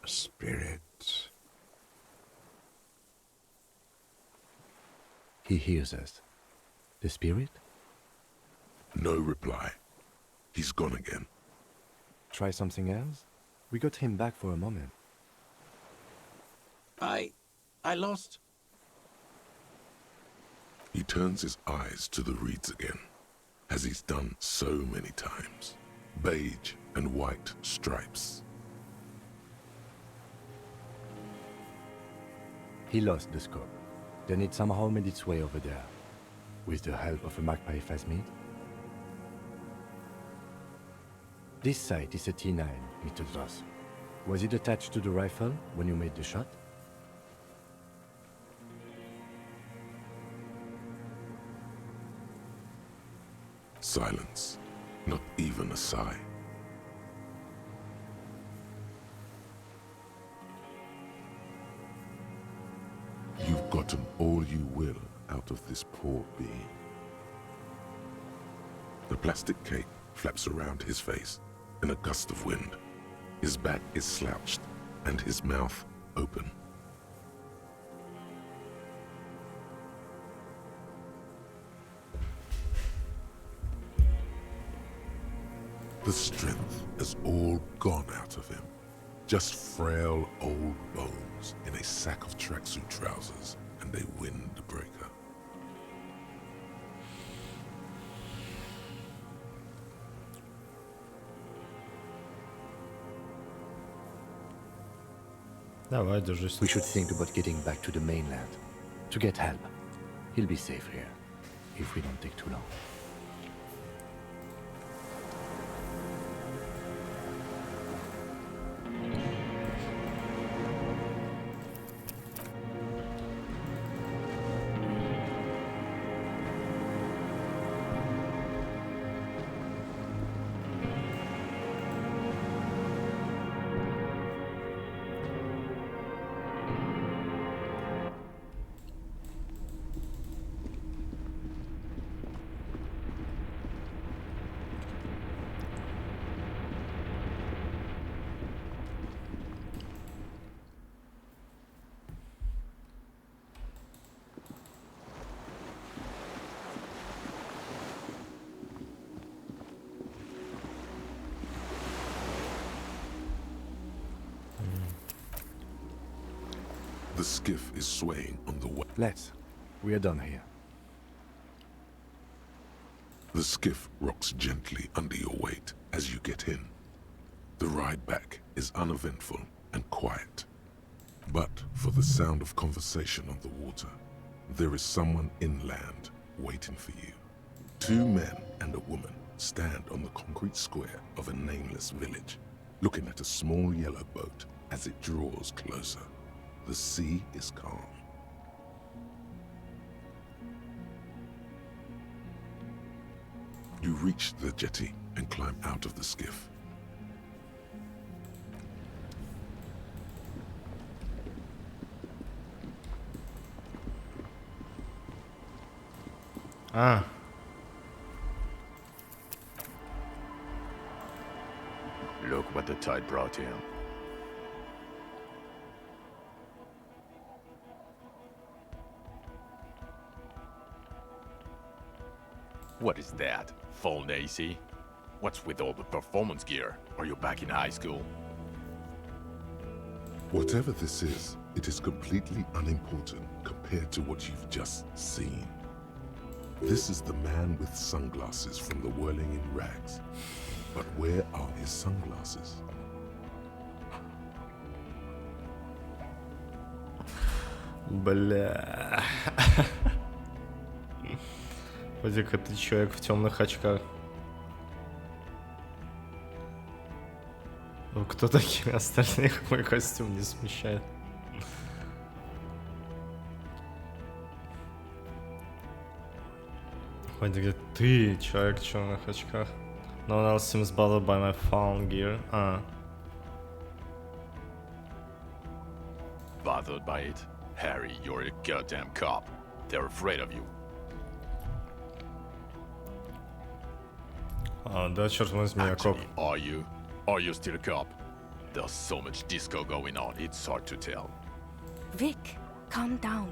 Speaker 20: spirit.
Speaker 3: He hears us. The spirit?
Speaker 2: No reply. He's gone again.
Speaker 3: Try something else? We got him back for a moment.
Speaker 10: I lost.
Speaker 2: He turns his eyes to the reeds again, as he's done so many times. Beige and white stripes.
Speaker 3: He lost the scope. Then it somehow made its way over there. With the help of a magpie phasmid. This sight is a T9, Mr. Dross. Was it attached to the rifle when you made the shot?
Speaker 2: Silence. Not even a sigh. gotten all you will out of this poor being. The plastic cape flaps around his face in a gust of wind. His back is slouched and his mouth open. The strength has all gone out of him. Just frail old bones in a sack of tracksuit trousers and a windbreaker.
Speaker 3: We should think about getting back to the mainland. To get help. He'll be safe here. If we don't take too long.
Speaker 2: The skiff is swaying on the way.
Speaker 3: Let's. We are done here.
Speaker 2: The skiff rocks gently under your weight as you get in. The ride back is uneventful and quiet. But for the sound of conversation on the water, there is someone inland waiting for you. 2 men and a woman stand on the concrete square of a nameless village, looking at a small yellow boat as it draws closer. The sea is calm. You reach the jetty and climb out of the skiff.
Speaker 1: Ah.
Speaker 6: Look what the tide brought him. What is that? Full AC? What's with all the performance gear? Are you back in high school?
Speaker 2: Whatever this is, it is completely unimportant compared to what you've just seen. This is the man with sunglasses from the Whirling in Rags. But where are his sunglasses?
Speaker 1: Бля. Вадик, это человек в темных очках. Ну, кто такие остальных? Мой костюм не смущает. Вадик, ты человек в темных очках. No one else seems bothered by my fallen gear.
Speaker 6: Bothered by it? Harry, you're a goddamn cop. They're afraid of you.
Speaker 1: Да, черт возьми, я коп.
Speaker 6: Are you? Are you still a cop? There's so much disco going on, it's hard to tell.
Speaker 18: Vic, calm down.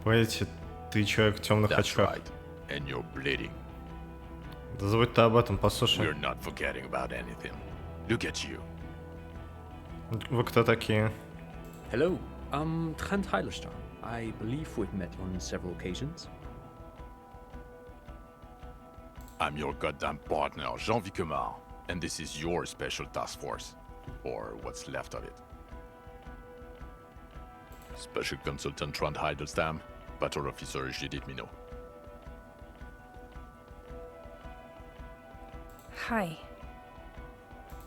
Speaker 1: Понимаете, ты человек в темных очках.
Speaker 6: Right. And you're bleeding.
Speaker 1: Да забудь ты об этом, послушай.
Speaker 6: We're not forgetting about anything. Look at you.
Speaker 1: Вы кто такие?
Speaker 8: Hello, I'm Trent Heilerstein. I believe we've met on several occasions.
Speaker 6: I'm your goddamn partner, Jean Vicomar, and this is your special task force. Or what's left of it. Special Consultant Trent Heidelstein, Battle Officer Judith Minot.
Speaker 18: Hi.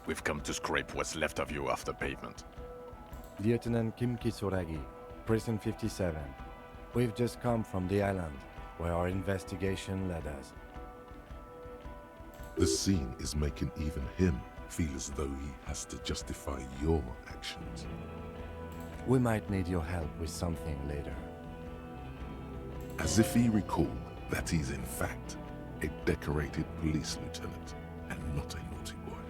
Speaker 6: We've come to scrape what's left of you after pavement.
Speaker 3: Lieutenant Kim Kisuragi, Prison 57. We've just come from the island, where our investigation led us.
Speaker 2: The scene is making even him feel as though he has to justify your actions.
Speaker 3: We might need your help with something later.
Speaker 2: As if he recalled that he's in fact a decorated police lieutenant and not a naughty boy.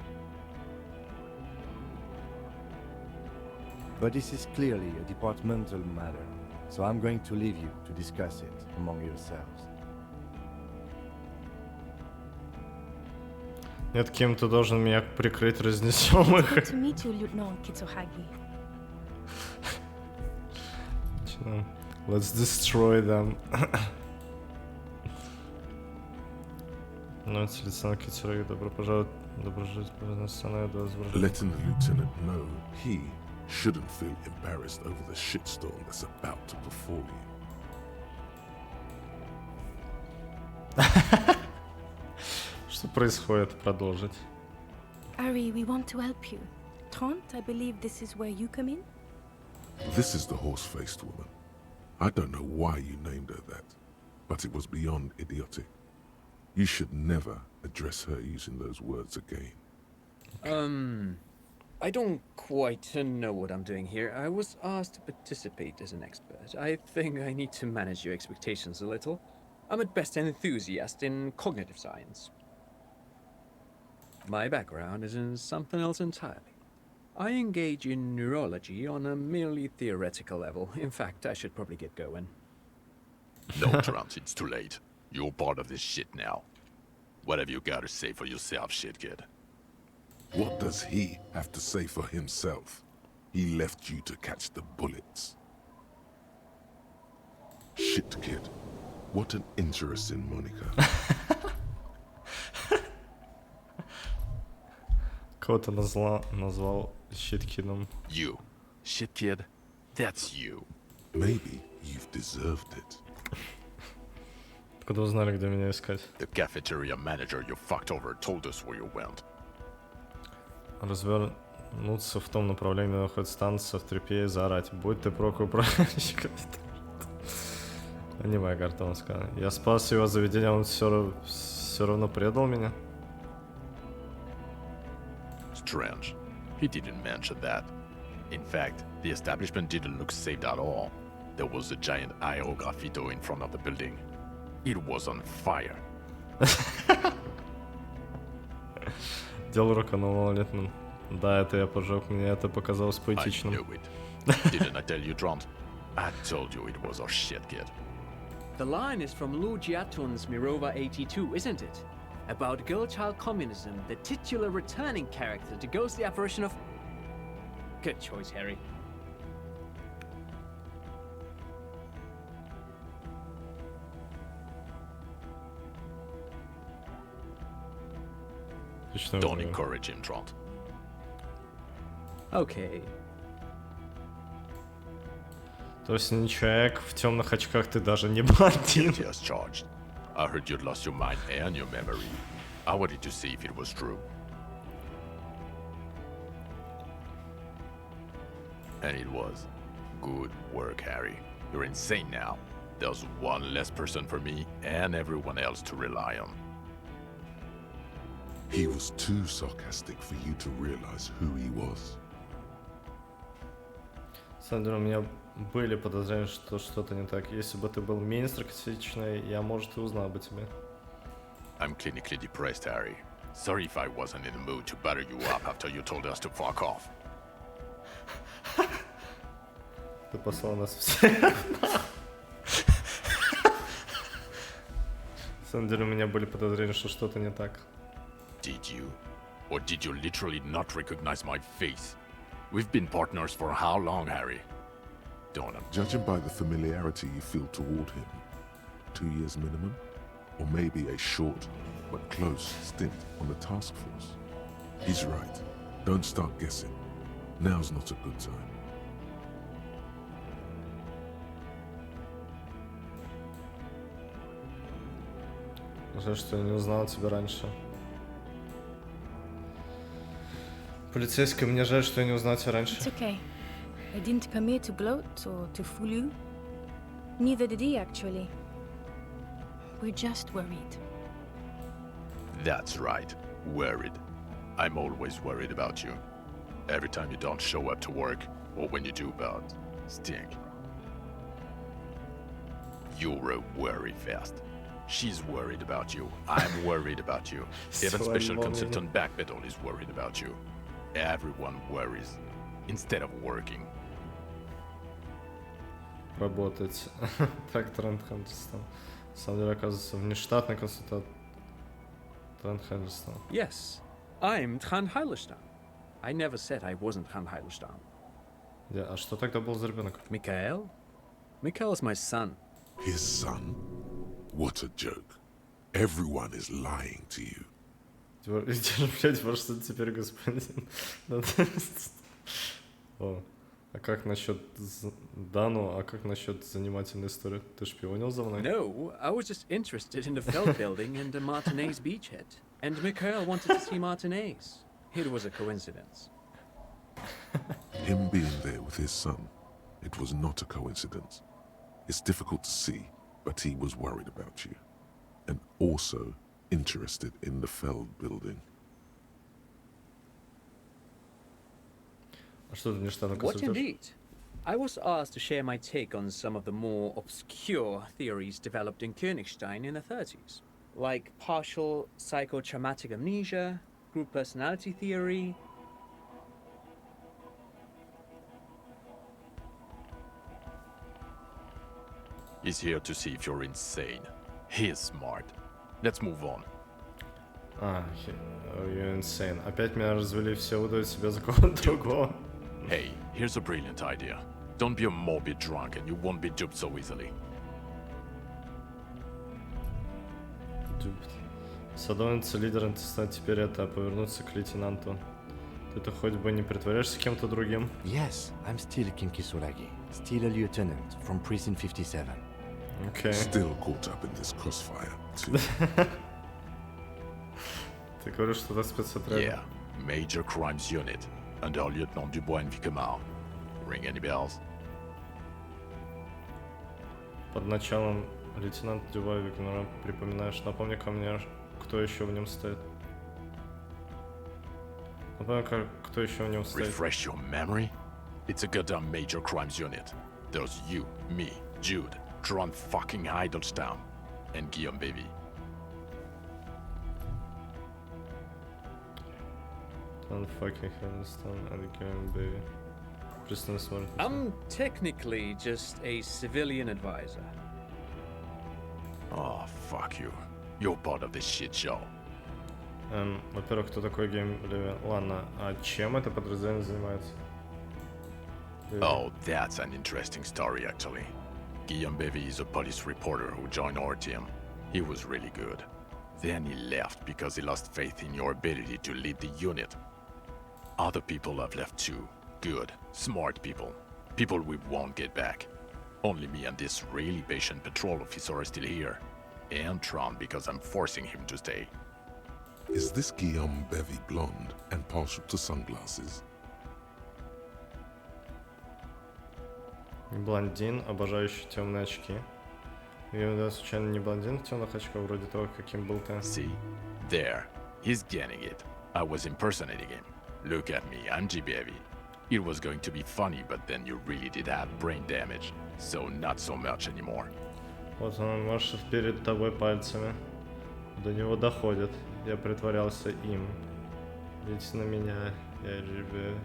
Speaker 3: But this is clearly a departmental matter, so I'm going to leave you to discuss it among yourselves.
Speaker 1: Нет, Ким, ты должен меня прикрыть, разнесем их.
Speaker 18: Good to meet you, Lieutenant Kitsuhagi.
Speaker 1: Let's destroy them. Ну, это лейтенант Китсураги, добро пожаловать,
Speaker 2: letting the lieutenant know he shouldn't feel embarrassed over the shitstorm that's about to befall you.
Speaker 1: Что происходит? Продолжить.
Speaker 18: Ari, we want to help you. Trant, I believe this is where you come in?
Speaker 2: This is the horse-faced woman. I don't know why you named her that, but it was beyond idiotic. You should never address her using those words again.
Speaker 8: I don't quite know what I'm doing here. I was asked to participate as an expert. I think I need to manage your expectations a little. I'm at best an enthusiast in cognitive science. My background is in something else entirely. I engage in neurology on a merely theoretical level. In fact, I should probably get going.
Speaker 6: No, Trant, it's too late. You're part of this shit now. What have you got to say for yourself, shit kid?
Speaker 2: What does he have to say for himself? He left you to catch the bullets. Shit kid. What an interesting moniker.
Speaker 1: Кого-то назвал щиткином.
Speaker 6: You. Shit kid. That's you.
Speaker 2: Maybe you've deserved it.
Speaker 1: Откуда узнали, где меня искать?
Speaker 6: The cafeteria manager you fucked over told us where you went.
Speaker 1: Развернуться в том направлении, где находится станция, в трепе и заорать. Будь ты прок управляющий. Не моя карта, он сказал. Я спас его заведение, он все равно предал меня.
Speaker 6: Strange. He didn't mention that. In fact, the establishment didn't look saved at all. There was a giant IO graffito in front of the building. It was on fire.
Speaker 1: Дело руканул малолетным. Да, это я поджег, мне это показалось поэтичным.
Speaker 6: I knew it. Didn't I tell you, Trant? I told you it was our shit, kid.
Speaker 8: The line is from Lu Jiatun's Mirova 82, isn't it? About girl-child communism, the titular returning character to ghost the apparition of... Good choice, Harry.
Speaker 6: Don't encourage him, Trant.
Speaker 8: Okay.
Speaker 1: То есть не человек в темных очках, ты даже не блондин.
Speaker 6: Guilty as charged. I heard you'd lost your mind and your memory. I wanted to see if it was true. And it was. Good work, Harry. You're insane now. There's one less person for me and everyone else to rely on.
Speaker 2: He was too sarcastic for you to realize who he was.
Speaker 1: Сандра, у меня были подозрения, что что-то не так. Если бы ты был менее саркастичный, я, может, и узнал бы тебя.
Speaker 6: I'm clinically depressed, Harry. Sorry if I wasn't in the mood to butter you up after you told us to fuck off.
Speaker 1: Ты послал нас всех. На самом деле, у меня были подозрения, что что-то не так.
Speaker 6: Did you? Or did you literally not recognize my face? We've been partners for how long, Harry?
Speaker 2: Judging by the familiarity you feel toward him, 2 years minimum? Or maybe a short but close stint on the task force? He's right. Don't start guessing. Now's not a good time.
Speaker 1: Жаль, что я не узнал тебя раньше. Полицейская, мне жаль, что я не узнал тебя раньше.
Speaker 18: It's okay. I didn't come here to gloat or to fool you. Neither did he, actually. We're just worried.
Speaker 6: That's right. Worried. I'm always worried about you. Every time you don't show up to work, or when you do bad, stink. You're a worry fest. She's worried about you. I'm worried about you. Even Special Consultant Backpedal is worried about you. Everyone worries instead of working.
Speaker 1: Работать. Так, Трент Хенderстон. На самом деле, оказывается, внештатный консультант Трент Хенderстон.
Speaker 8: Yes, I'm Trant Heilestam. I never said I wasn't Trant Heilestam.
Speaker 1: А что тогда был за ребенок?
Speaker 8: Mikhail? Mikhail's my son.
Speaker 2: His son? What a joke. Everyone is lying to you.
Speaker 1: Блять, во что теперь, господин? О, а как насчет Дану, а как насчет занимательной истории? Ты шпионил за мной?
Speaker 8: No, I was just interested in the Feld building and the Martinez beachhead. And Mikhail wanted to see Martinez. It was a coincidence.
Speaker 2: Him being there with his son, it was not a coincidence. It's difficult to see, but he was worried about you. And also interested in the Feld building.
Speaker 8: What indeed? I was asked to share my take on some of the more obscure theories developed in Königstein in the 30s, like partial psychotraumatic amnesia, group personality theory.
Speaker 6: He's here to see if you're insane. He's smart. Let's move on.
Speaker 1: You're insane. Опять меня развели, все выдают себя за кого-то другого.
Speaker 6: Hey, here's a brilliant idea. Don't be a morbid drunk and you won't be duped so easily.
Speaker 1: Duped. Садовница лидер антистат теперь это повернуться к лейтенанту. Ты-то хоть бы не притворяешься кем-то другим?
Speaker 3: Yes, I'm still Kinki Solagi. Still a lieutenant from Precinct 57.
Speaker 1: Okay.
Speaker 2: Still caught up in this crossfire, too.
Speaker 1: Ты говоришь, что это спецотряд?
Speaker 6: Yeah, Major Crimes Unit, under Lieutenant Dubois and Vicomar. Ring any bells?
Speaker 1: Под началом лейтенанта Дюба и Виконора, припоминаешь, напомни-ка мне, кто еще в нем стоит. Напомни-ка, кто еще в нем стоит.
Speaker 6: Refresh your memory? It's a goddamn Major Crimes Unit. There's you, me, Jude, Trant fucking Heidelstam, and Guillaume Baby.
Speaker 1: Trant fucking Heidelstam and Guillaume Baby.
Speaker 8: I'm technically just a civilian advisor.
Speaker 6: Oh, fuck you. You're part of this shit show.
Speaker 1: Во-первых, кто такой Гейм Леви? Ладно, а чем это подразделение занимается?
Speaker 6: Oh, that's an interesting story, actually. Guillaume Bevy is a police reporter who joined our team. He was really good. Then he left because he lost faith in your ability to lead the unit. Other people have left too. Good, smart people. People we won't get back. Only me and this really patient patrol officer are still here. And Trant because I'm forcing him to stay.
Speaker 2: Is this Guillaume Bevy blonde and partial to sunglasses?
Speaker 1: Блондин, обожающий темные очки. Я случайно не блондин в темных очках, вроде того, каким был ты.
Speaker 6: See? There. He's getting it. I was impersonating him. Look at me, I'm GBV. It was going to be funny, but then you really did have brain damage. So not so much anymore.
Speaker 1: Вот он машет перед тобой пальцами. До него доходит. Я притворялся им. Видите на меня, я GBV.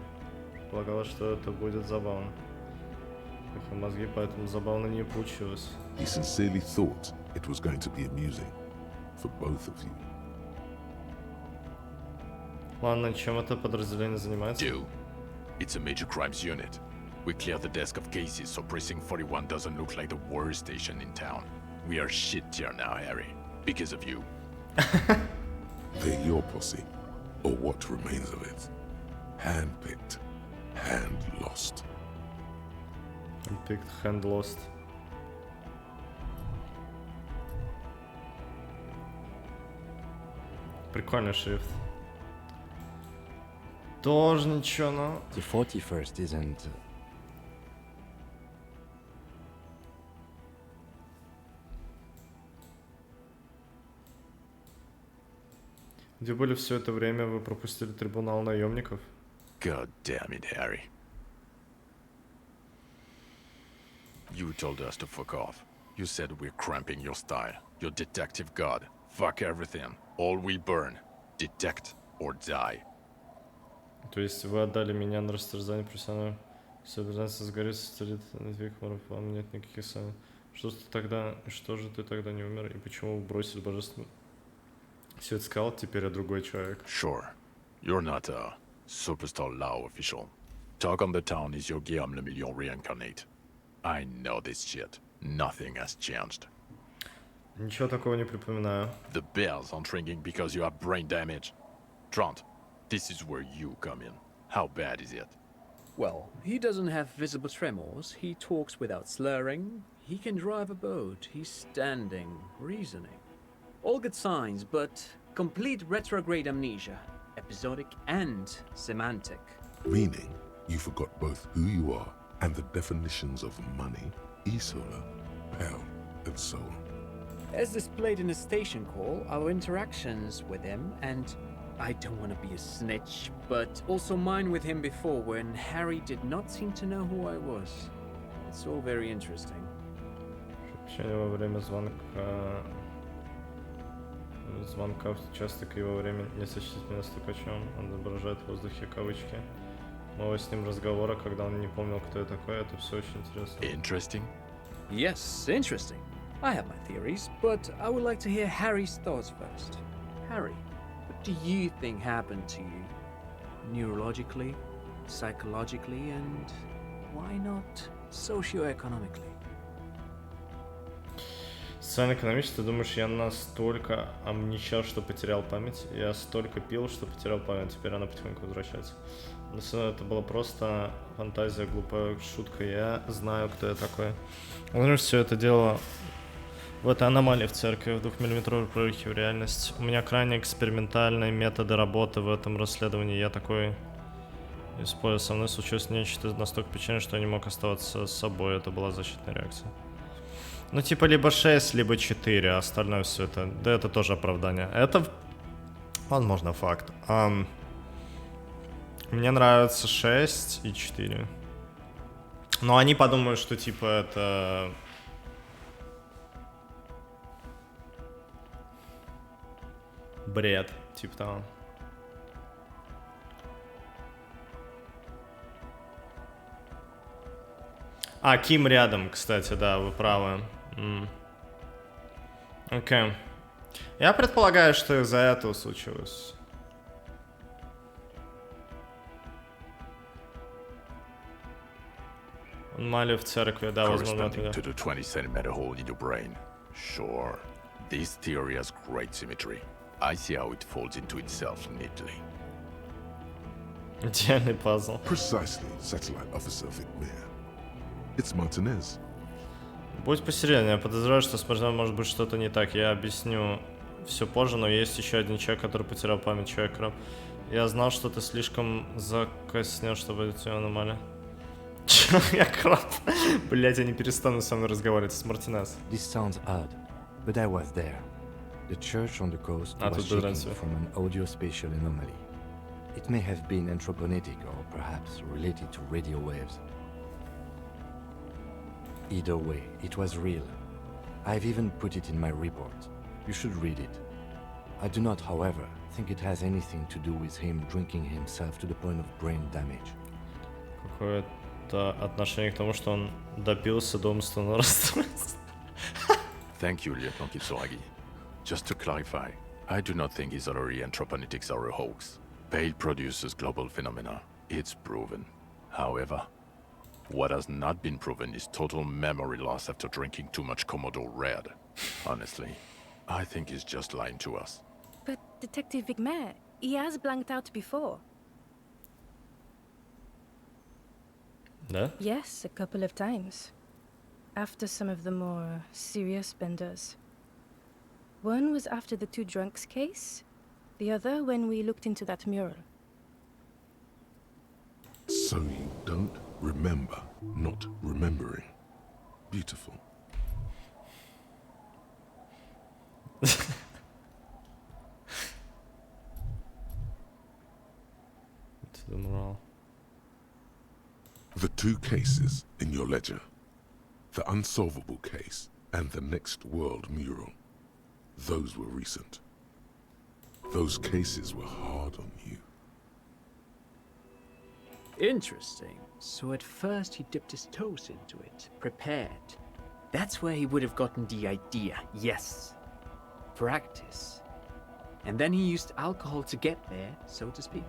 Speaker 1: Полагала, что это будет забавно. Их мозги поэтому забавно не получилось.
Speaker 2: He sincerely thought it was going to be amusing for both of you.
Speaker 1: Ладно, чем это подразделение занимается?
Speaker 6: It's a major crimes unit. We clear the desk of cases so Precinct 41 doesn't look like the worst station in town. We are shit tier now, Harry. Because of you.
Speaker 2: They're your posse, or what remains of it. Hand-picked, hand-lost.
Speaker 1: Hand-picked, hand-lost. Прикольный шрифт. Тоже ничего, но...
Speaker 3: The 41st isn't...
Speaker 1: Где были все это время? Вы пропустили трибунал наемников?
Speaker 6: God damn it, Harry. You told us to fuck off. You said we're cramping your style. Your detective god. Fuck everything. All we burn. Detect or die.
Speaker 1: То есть вы отдали меня на растерзание профессионалам. Все обязательно сгорит, сострит Викмаров, вам нет никаких сомнений. Что же ты тогда не умер? И почему вы бросили божественную... Свет скал, теперь я другой человек.
Speaker 6: Sure. You're not a superstar law official. Talk on the town is your Guillaume le Million reincarnate. I know this shit. Nothing has changed.
Speaker 1: Ничего такого не припоминаю.
Speaker 6: The bells aren't ringing because you have brain damage. Trant, this is where you come in. How bad is it?
Speaker 8: Well, he doesn't have visible tremors, he talks without slurring, he can drive a boat, he's standing, reasoning. All good signs, but complete retrograde amnesia, episodic and semantic.
Speaker 2: Meaning, you forgot both who you are and the definitions of money, Isola, hell, and so on.
Speaker 8: As displayed in the station call, our interactions with him, and I don't want to be a snitch, but also mine with him before when Harry did not seem to know who I was. It's all very interesting.
Speaker 1: Сообщение во время звонка часто к его времени не сочтите меня стукачом. Он изображает в воздухе кавычки. Моего с ним разговора, когда он не помнил, кто я такой, это все очень интересно.
Speaker 6: Interesting?
Speaker 8: Yes, interesting. I have my theories, but I would like to hear Harry's thoughts first. Harry, what do you think happened to you? Neurologically, psychologically, and why not socioeconomically?
Speaker 1: Социально-экономически, ты думаешь, я настолько амничал, что потерял память? Я столько пил, что потерял память, теперь она потихоньку возвращается. Но это была просто фантазия, глупая шутка. Я знаю, кто я такой. Потому что все это дело в этой аномалии в церкви, в 2-миллиметровой прорехе в реальность. У меня крайне экспериментальные методы работы в этом расследовании. Я такой использую. Со мной случилось нечто настолько печально, что я не мог оставаться с собой. Это была защитная реакция. Ну, типа, либо 6, либо 4, а остальное все это... Да, это тоже оправдание. Это, возможно, факт. Мне нравится 6 и 4. Но они подумают, что, типа, это... бред, типа того. А, Ким рядом, кстати, да, вы правы. Окей. Я предполагаю, что из-за этого случилось. Мали в церкви, да, возможно,
Speaker 6: Corresponding to the 20-centimeter hole in your brain. Sure. This theory has great symmetry. I see how it folds into itself neatly.
Speaker 1: Идеальный пазл.
Speaker 2: Precisely, Satellite Officer Vicmere. It's Martinez.
Speaker 1: Будь посерьезнее, я подозреваю, что с Марсом может быть что-то не так. Я объясню все позже, но есть еще один человек, который потерял память, человек-раб. Я знал, что ты слишком закоснел, чтобы эти аномалии. Человек-раб. Блять, я не перестану со мной разговаривать с Мартинес.
Speaker 3: This sounds odd, but I was there. The church on the coast was shaking from an audio-spatial anomaly. It may have been anthroponetic or perhaps related to radio waves. Either way, it was real. I've even put it in my report. You should read it. I do not, however, think it has anything to do with him drinking himself to the point of brain damage.
Speaker 1: Какое-то отношение к тому, что он добился до умственного расстройства.
Speaker 6: Thank you, Lieutenant Kitsuragi. Just to clarify, I do not think Isolari and Troponetics are a hoax. Pale produces global phenomena. It's proven. However, what has not been proven is total memory loss after drinking too much Commodore Red. Honestly, I think he's just lying to us.
Speaker 18: But Detective Vicmere, he has blanked out before.
Speaker 1: Да?
Speaker 18: Yes, a couple of times. After some of the more serious benders. One was after the two drunks case, the other when we looked into that mural.
Speaker 2: So you don't remember not remembering. Beautiful.
Speaker 1: to the morale.
Speaker 2: The two cases in your ledger, the unsolvable case and the next world mural, those were recent. Those cases were hard on you.
Speaker 8: Interesting. So at first he dipped his toes into it, prepared. That's where he would have gotten the idea, yes. Practice. And then he used alcohol to get there, so to speak.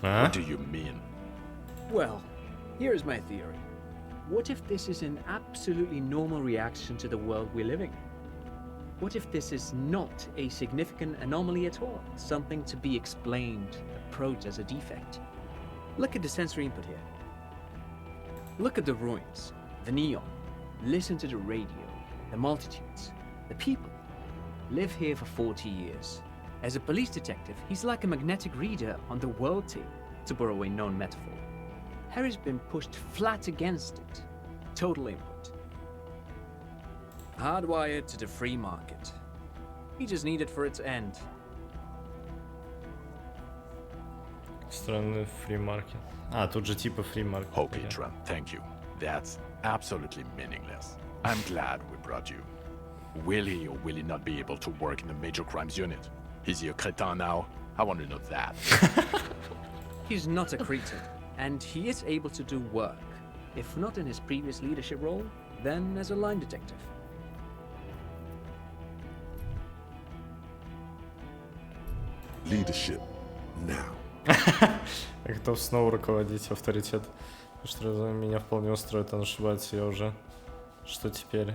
Speaker 6: What do you mean?
Speaker 8: Well, here's my theory. What if this is an absolutely normal reaction to the world we're living in? What if this is not a significant anomaly at all? Something to be explained, approached as a defect? Look at the sensory input here. Look at the ruins, the neon. Listen to the radio, the multitudes, the people. Live here for 40 years. As a police detective, he's like a magnetic reader on the world tape, to borrow a known metaphor. Harry's been pushed flat against it. Total input. Hardwired to the free market. He just needed for its end.
Speaker 1: Странный free market. Тут же типа free market.
Speaker 6: Okay, Trent, thank you. That's absolutely meaningless. I'm glad we brought you. Will he or will he not be able to work in the major crimes unit? Is he a cretin now? I want to know that.
Speaker 8: He's not a cretin, and he is able to do work. If not in his previous leadership role, then as a line detective.
Speaker 2: Leadership now.
Speaker 1: Я готов снова руководить авторитет. Что меня вполне устроит, он ошибается, я уже. Что теперь?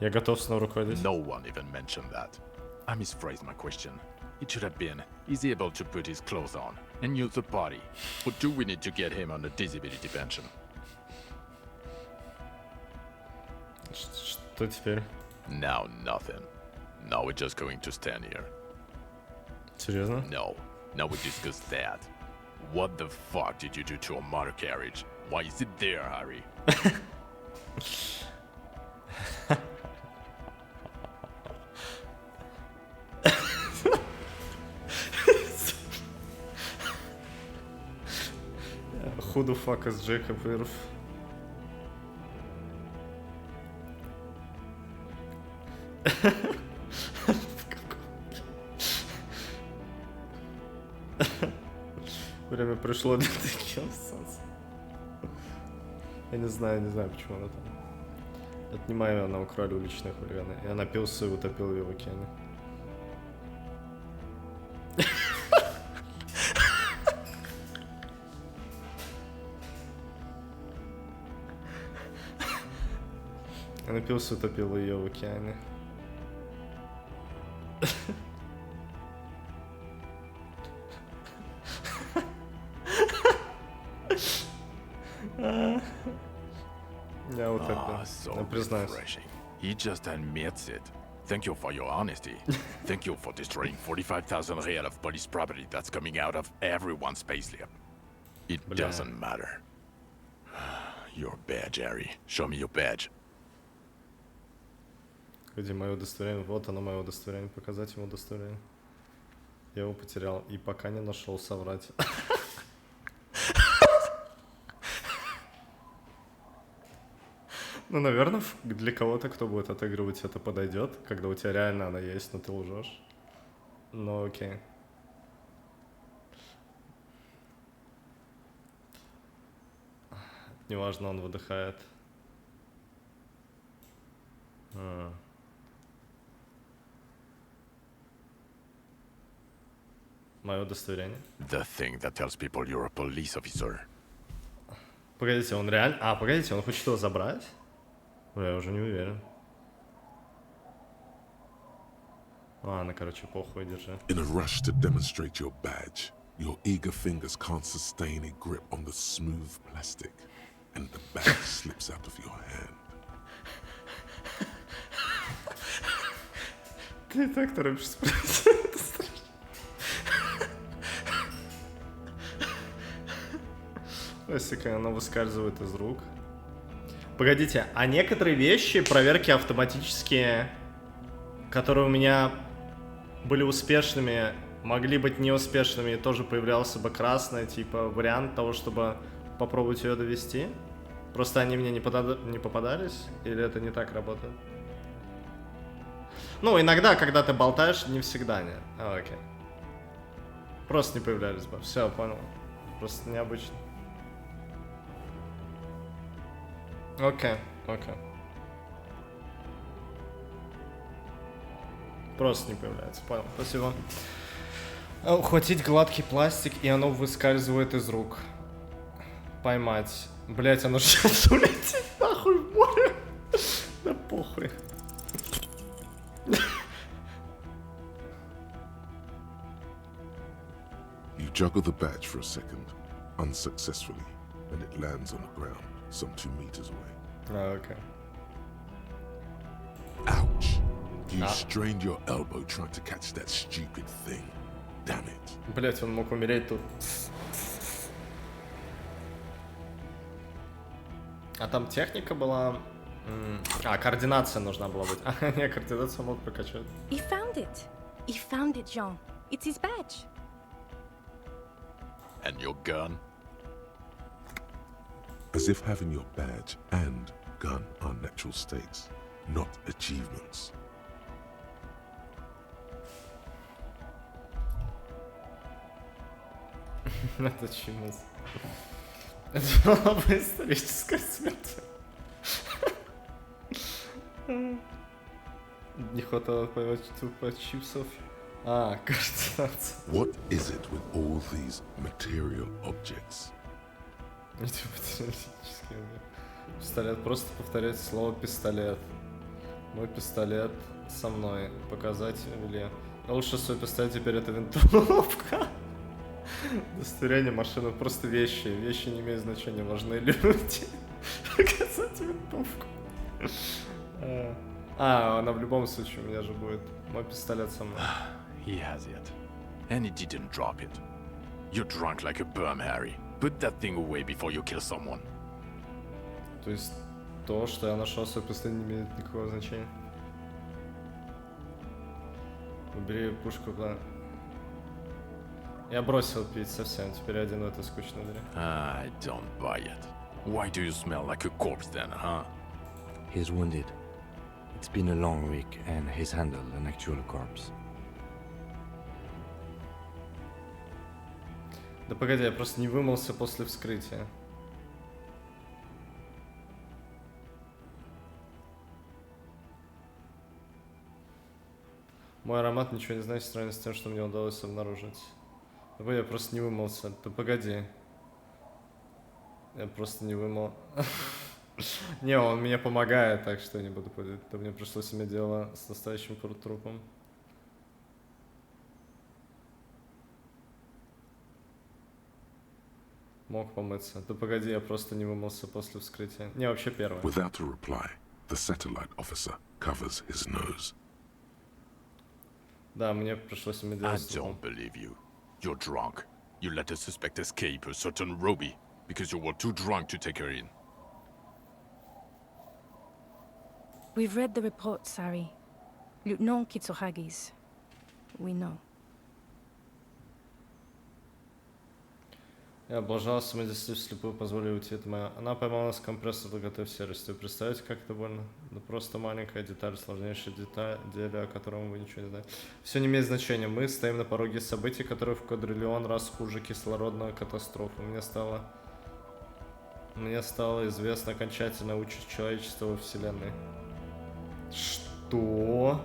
Speaker 1: Я готов снова руководить.
Speaker 6: No one even mentioned that. I misphrased my question. It should have been, is he able to put his clothes on and use the body? Or do we need to get him on a disability pension?
Speaker 1: Что теперь?
Speaker 6: Now nothing. Now we're just going to stand here.
Speaker 1: Серьезно?
Speaker 6: No. Now we discuss that. What the fuck did you do to a motor carriage? Why is it there, Harry?
Speaker 1: Who the fuck is Jacob Irv? Время пришло для таких сенсов. Я не знаю, почему она там. Отнимаю, она украли уличные хулиганы. Я напился и утопил ее в океане. Я напился и утопил ее в океане.
Speaker 6: So refreshing. He just admits it. Thank you for your honesty. Thank you for destroying 45,000 real of police property that's coming out of everyone's payslip. It doesn't matter. Your badge, Harry. Show me your badge.
Speaker 1: Где мое удостоверение? Вот оно, мое удостоверение. Показать ему удостоверение. Я его потерял и пока не нашел соврать. Ну, наверное, для кого-то, кто будет отыгрывать, это подойдет, когда у тебя реально она есть, но ты лжешь. Ну, окей. Неважно, он выдыхает. Мое удостоверение.
Speaker 6: The thing that tells people you're a police officer.
Speaker 1: Погодите, он реально... погодите, он хочет его забрать? Я уже не уверен. Ладно, короче, похуй, держи.
Speaker 2: In a rush to demonstrate your badge, your eager fingers can't sustain a grip on the smooth plastic, and the badge slips out of your hand.
Speaker 1: Ты и так торопишься. Классика, она выскальзывает из рук. Погодите, а некоторые вещи, проверки автоматические, которые у меня были успешными, могли быть неуспешными, и тоже появлялся бы красный, типа, вариант того, чтобы попробовать ее довести? Просто они мне не попадались? Или это не так работает? Ну, иногда, когда ты болтаешь, не всегда, нет. Окей. Просто не появлялись бы. Все, понял. Просто необычно. Окей. Просто не появляется. Понял. Спасибо. Ухватить гладкий пластик, и оно выскальзывает из рук. Поймать. Блять, оно сейчас улетит нахуй в море. Да похуй.
Speaker 2: You juggle the badge for a second, unsuccessfully, and it lands on the ground, some 2 meters away.
Speaker 1: Okay.
Speaker 2: Ouch! You strained your elbow trying to catch that stupid thing. Damn it.
Speaker 1: Блять, он мог умереть тут. А там техника была... координация нужна была быть. Не, координацию мог прокачать.
Speaker 18: He found it. He found it, Jean. It's his badge.
Speaker 6: And your gun?
Speaker 2: As if having your badge and gun are natural states, not achievements.
Speaker 1: Not achievements. Это была бы историческая смерть. Не хватало по чипсов. Координация.
Speaker 2: What is it with all these material objects?
Speaker 1: Пистолет. Просто повторять слово пистолет. Мой пистолет со мной. Показать или... Лучше свой пистолет, теперь это винтовка. Удостоверение машины. Просто вещи. Вещи не имеют значения. Важны люди. Показать винтовку. Она в любом случае у меня же будет. Мой пистолет со мной.
Speaker 6: He has it. And he didn't drop it. You're drunk like a bum, Harry. Put that thing away before you kill someone.
Speaker 1: То есть то, что я нашел свой пистолет, не имеет никакого значения. Убери пушку куда. Я бросил пить совсем, теперь один в этой скучной дыре.
Speaker 6: I don't buy it. Why do you smell like a corpse then, huh?
Speaker 3: He's wounded. It's been a long week, and he's handled an actual corpse.
Speaker 1: Да погоди, я просто не вымылся после вскрытия. Мой аромат ничего не значит в сравнении с тем, что мне удалось обнаружить. Да погоди, я просто не вымылся. Да погоди. Я просто не вымыл. Не, он мне помогает, так что я не буду пойти. Да мне пришлось иметь дело с настоящим трупом. Мог помыться. Да погоди, я просто не вымылся после вскрытия. Не, вообще первое.
Speaker 2: Without a reply, the satellite officer covers his nose.
Speaker 1: Да, мне пришлось иметь дело с
Speaker 6: I don't believe you. You're drunk. You let the suspect escape a certain Ruby because you were too drunk to take her in.
Speaker 18: We've read the report, Sari. Lieutenant Kitsuhagi's. We know.
Speaker 1: Я облажался, мы здесь вслепую позволили уйти от моя. Она поймала нас компрессор ДГТ в серости. Вы представляете, как это больно? Да просто маленькая деталь, сложнейшая деталь, о котором вы ничего не знаете. Все не имеет значения. Мы стоим на пороге событий, которые в квадриллион раз хуже кислородная катастрофа. Мне стало известна окончательная участь человечества во Вселенной. Что?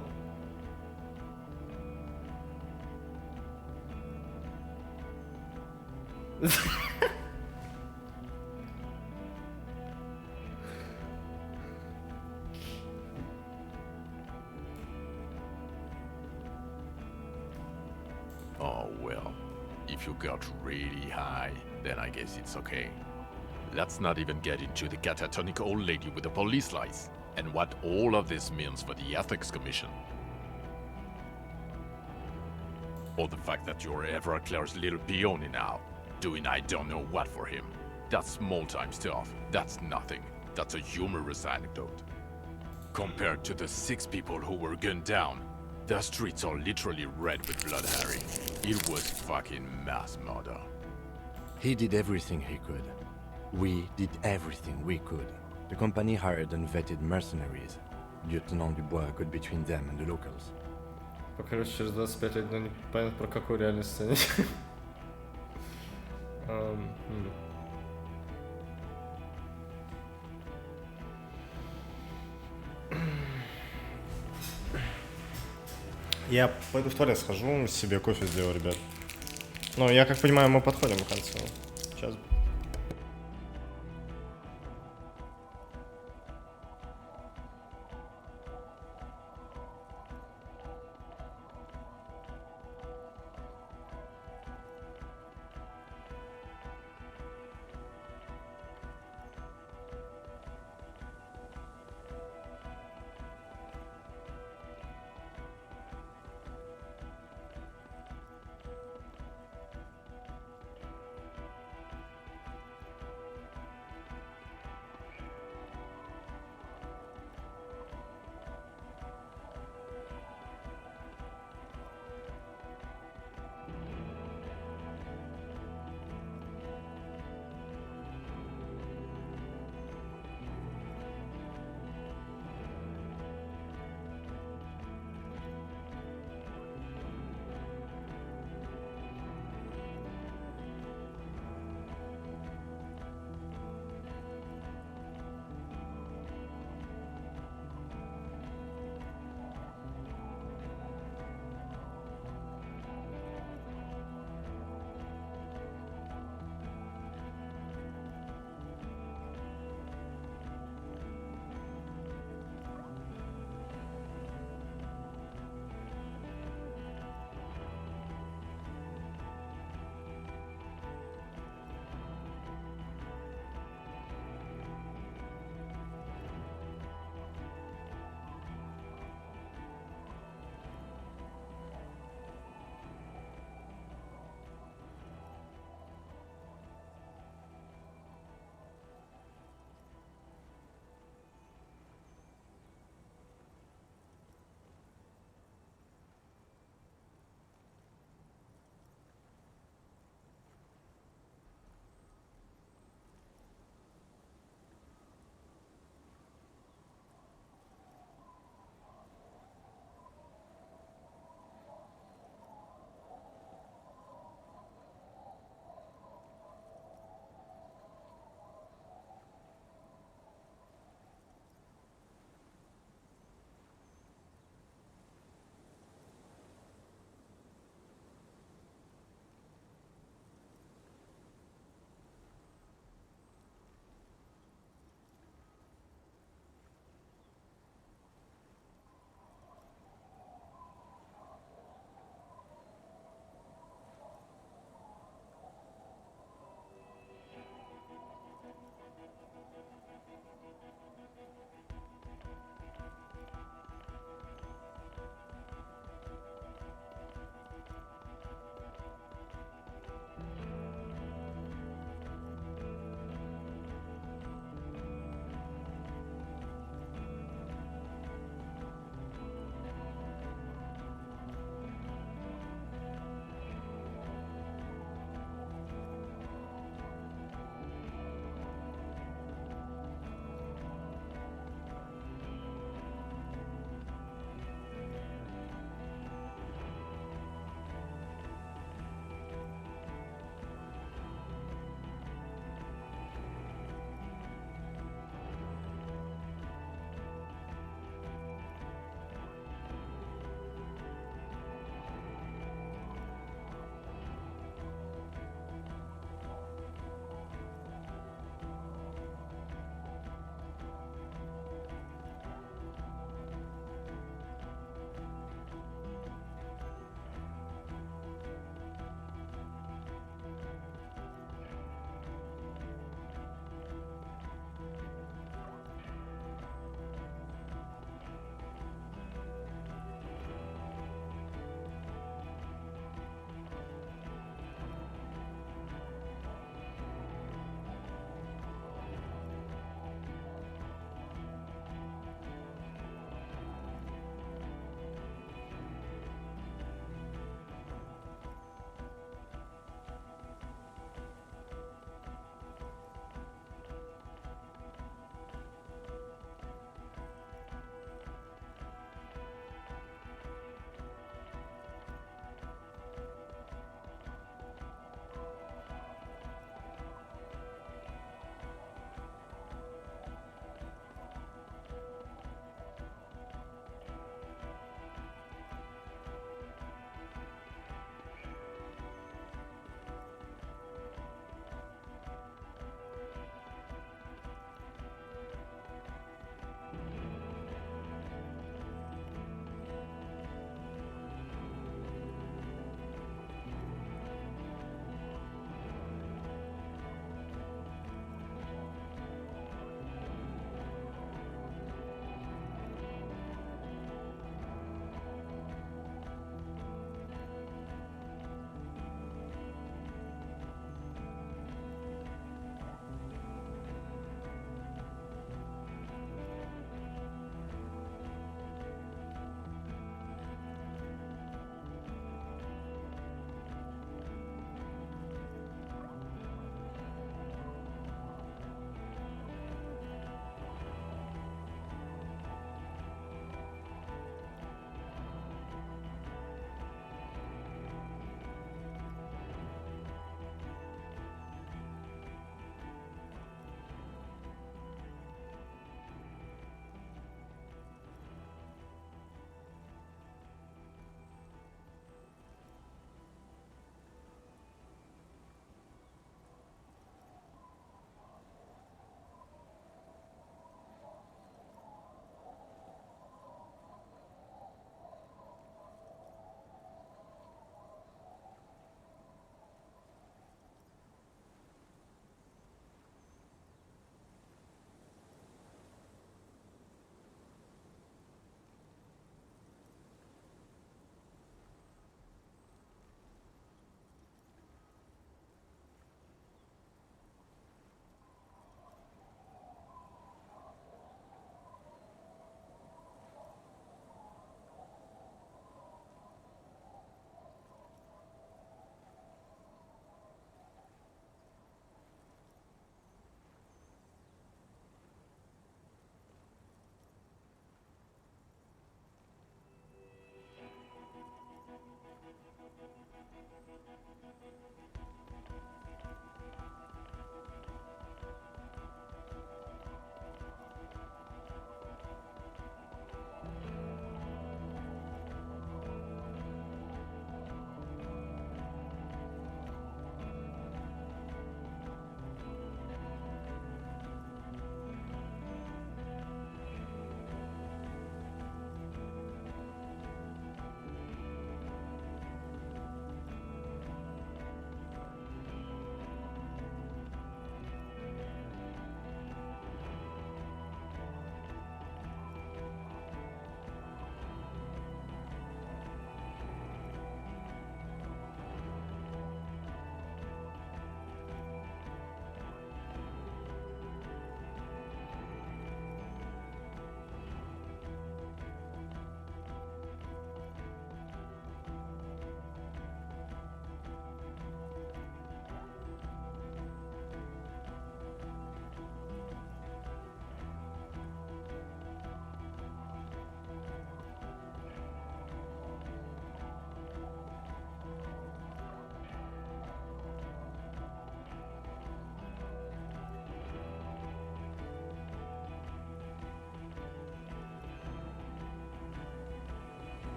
Speaker 6: Oh well, if you got really high, then I guess it's okay. Let's not even get into the catatonic old lady with the police lights and what all of this means for the Ethics Commission. Or the fact that you're Everclear's little peony now, doing I don't know what for him. That's small-time stuff. That's nothing. That's a humorous anecdote. Compared to the 6 people who were gunned down, the streets are literally red with blood, Harry. It was fucking mass murder.
Speaker 3: He did everything he could. We did everything we could. The company hired and vetted mercenaries. Lieutenant Dubois got between them and the locals.
Speaker 1: Покажу через 25 лет, но не понятно, про какую реальность они. Я пойду в туалет схожу, себе кофе сделаю, ребят. Ну, я как понимаю, мы подходим к концу. Сейчас.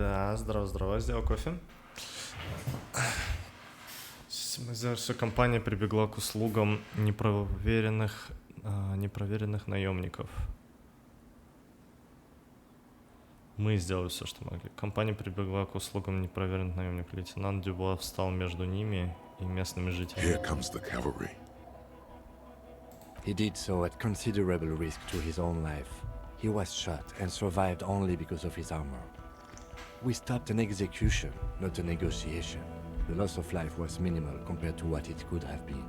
Speaker 1: Да, здорово, сделал кофе. Мы знаем, что компания прибегла к услугам непроверенных наемников. Мы сделали все, что могли. Компания прибегла к услугам непроверенных наемников. Лейтенант Дюбуа встал между ними и местными жителями.
Speaker 2: Here comes the cavalry.
Speaker 3: He did so at considerable risk to his own life. He was shot and survived only because of his armor. We stopped an execution, not a negotiation. The loss of life was minimal compared to what it could have been.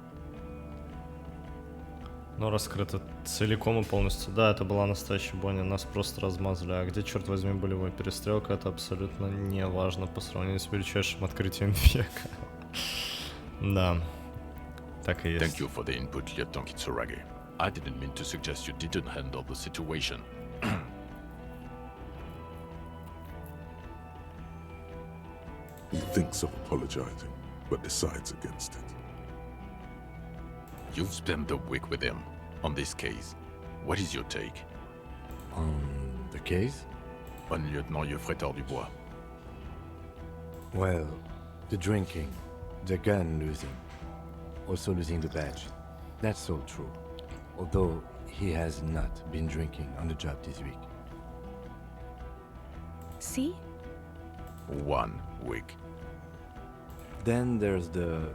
Speaker 1: Но раскрыто целиком и полностью. Да, это была настоящая бойня, нас просто размазали. А где, черт возьми, болевая перестрелка, это абсолютно не важно по сравнению с величайшим открытием века. Да, так и есть.
Speaker 6: Thank you for the input, Lieutenant Kitsuragi. I didn't mean to suggest you didn't handle the situation.
Speaker 2: He thinks of apologizing, but decides against it.
Speaker 6: You've spent the week with him on this case. What is your take?
Speaker 3: On the case?
Speaker 6: On Lieutenant Geoffrey Dubois.
Speaker 3: Well, the drinking, the gun losing, also losing the badge. That's all true. Although he has not been drinking on the job this week.
Speaker 18: See?
Speaker 6: 1 week.
Speaker 3: Then there's the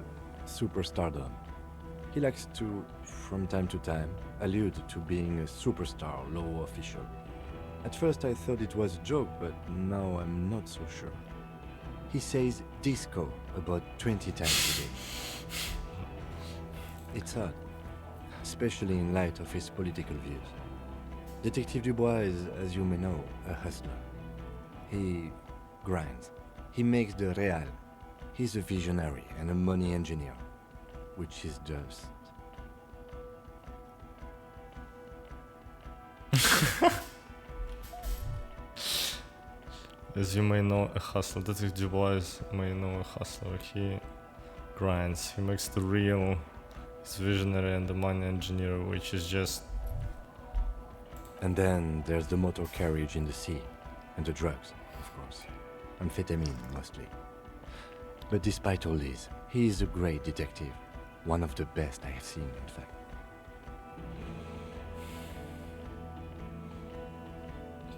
Speaker 3: superstardom. He likes to, from time to time, allude to being a superstar law official. At first I thought it was a joke, but now I'm not so sure. He says disco about 20 times a day. It's odd, especially in light of his political views. Detective Dubois is, as you may know, a hustler. He grinds. He makes the real. He's a visionary and a money engineer, which is just...
Speaker 1: As you may know, a hustler. Detective Dubois may know a hustler. He grinds. He makes the real. He's visionary and the money engineer, which is just...
Speaker 3: And then there's the motor carriage in the sea, and the drugs, of course. Amphetamine, mostly. But despite all this, he is a great detective. One of the best I have seen, in fact.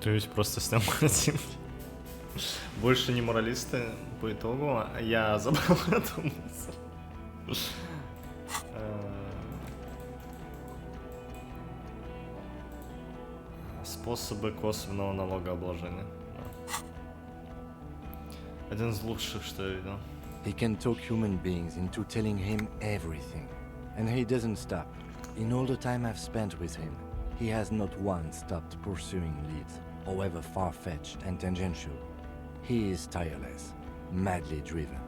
Speaker 1: Ты ведь просто снял один. Больше не моралисты по итогу. Я забыл эту мысль. Способы косвенного налогообложения. Один из лучших, что я видел.
Speaker 3: He can talk human beings into telling him everything. And he doesn't stop. In all the time I've spent with him, he has not once stopped pursuing leads, however far-fetched and tangential. He is tireless, madly driven.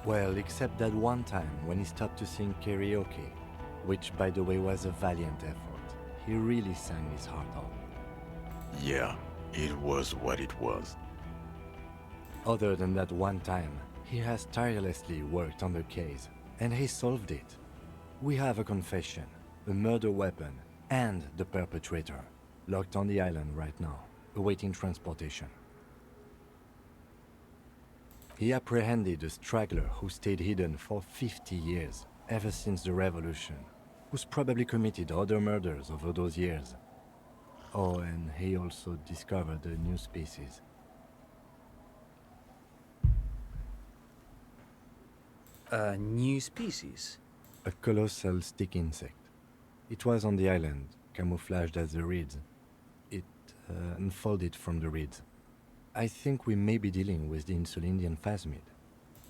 Speaker 3: Well, except that one time when he stopped to sing karaoke, which by the way was a valiant effort. He really sang his heart out.
Speaker 6: Yeah, it was what it was.
Speaker 3: Other than that one time, he has tirelessly worked on the case, and he solved it. We have a confession, a murder weapon, and the perpetrator, locked on the island right now, awaiting transportation. He apprehended a straggler who stayed hidden for 50 years, ever since the revolution, who's probably committed other murders over those years. Oh, and he also discovered a new species.
Speaker 8: A new species?
Speaker 3: A colossal stick insect. It was on the island, camouflaged as the reeds. It unfolded from the reeds. I think we may be dealing with the Insulindian phasmid.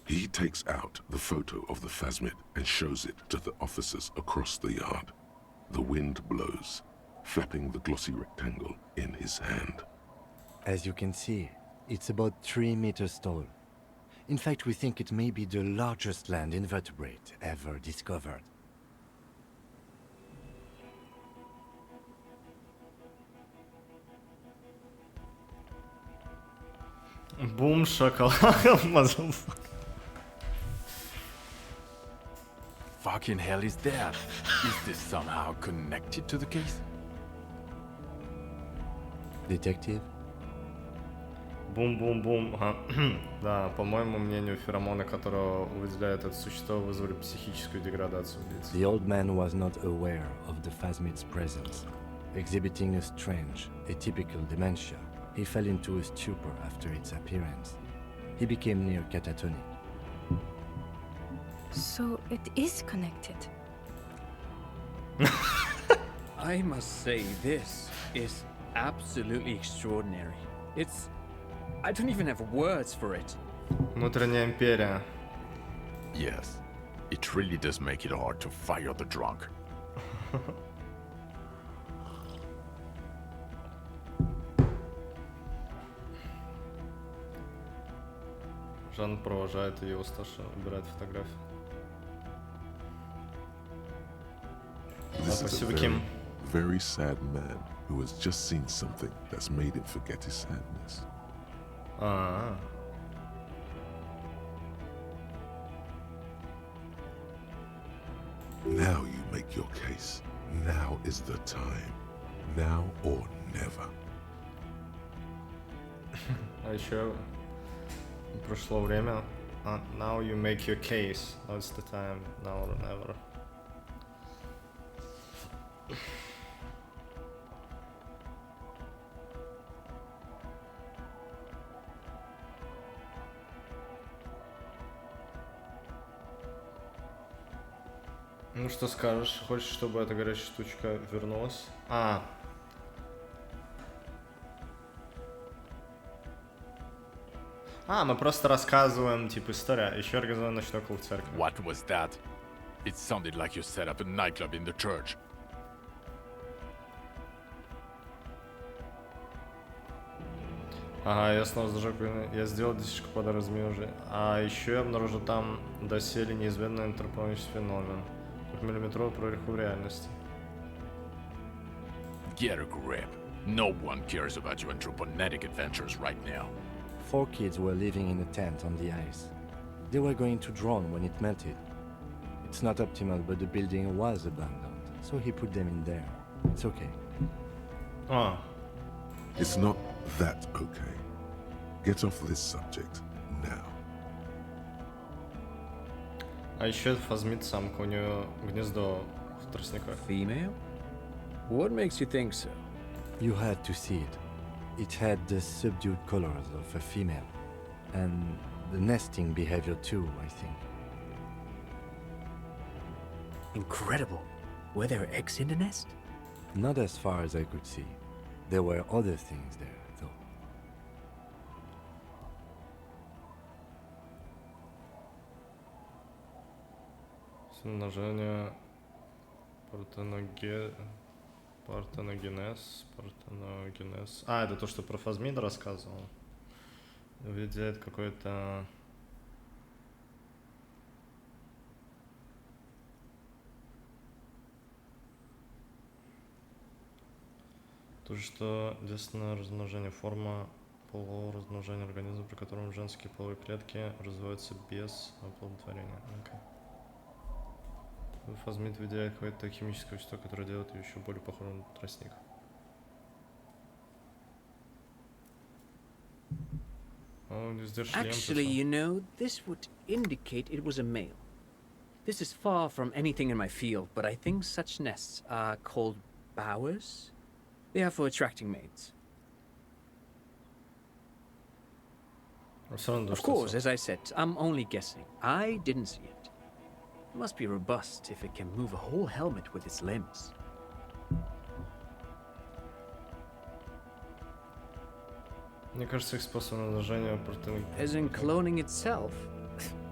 Speaker 2: He takes out the photo of the phasmid and shows it to the officers across the yard. The wind blows, flapping the glossy rectangle in his hand.
Speaker 3: As you can see, it's about 3 meters tall. In fact, we think it may be the largest land invertebrate ever discovered.
Speaker 1: Boom, shakalaka, motherfucker.
Speaker 6: Fucking hell is that? Is this somehow connected to the case?
Speaker 3: Detective?
Speaker 1: Бум-бум-бум. Да, по моему мнению, феромоны, которые выделяет это существо, вызвали психическую деградацию убийцы.
Speaker 3: The old man was not aware of the phasmid's presence. Exhibiting a strange, atypical dementia, he fell into a stupor after its appearance. He became near catatonic.
Speaker 18: So it is connected.
Speaker 8: I must say, this is absolutely extraordinary. I don't even have words for it.
Speaker 1: Внутренняя империя.
Speaker 6: Yes, it really does make it hard to fire the drunk.
Speaker 1: Жан провожает ее, Сташа убирает фотографии.
Speaker 2: This is a very, very sad man who has just seen something that's made him forget his sadness. Now you make your case. Now is the time. Now or never.
Speaker 1: А еще прошло время. Now you make your case. Now it's the time. Now or never. Ну что скажешь? Хочешь, чтобы эта горячая штучка вернулась? Мы просто рассказываем, типа, историю. Еще организован ночной клуб в церкви.
Speaker 6: What was that? It sounded like you set up a nightclub in the church.
Speaker 1: Ага, я снова зажег войны. Я сделал десятку подарок змеи уже. А еще я обнаружил там доселе неизвестный антропологический феномен. Миллиметровую прореху в реальности.
Speaker 6: Get a grip. No one cares about your anthroponetic adventures right now.
Speaker 3: 4 kids were living in a tent on the ice. They were going to drown when it melted. It's not optimal, but the building was abandoned, so he put them in there. It's okay.
Speaker 2: It's not that okay. Get off this subject now.
Speaker 1: А еще фазмид самка, у нее гнездо в тростниках.
Speaker 8: Female? What makes you think so?
Speaker 3: You had to see it. It had the subdued colors of a female. And the nesting behavior too, I think.
Speaker 8: Incredible. Were there eggs in the nest?
Speaker 3: Not as far as I could see. There were other things there, though.
Speaker 1: Умножение партеногенез. Это то, что про фазмида рассказывал. Выделяет какой-то... То, что единственное размножение форма полового размножения организма, при котором женские половые клетки развиваются без оплодотворения. Фазмид выделяет какое-то химическое вещество, которое делает ее еще более похожим на тростник.
Speaker 8: Actually, you know, this would indicate it was a male. This is far from anything in my field, but I think such nests are called bowers. They are for attracting mates. Of course, as I said, I'm only guessing. I didn't see it. It must be robust if it can move a whole helmet with its limbs.
Speaker 1: Мне кажется, их способ размножения протеин.
Speaker 8: As in cloning itself?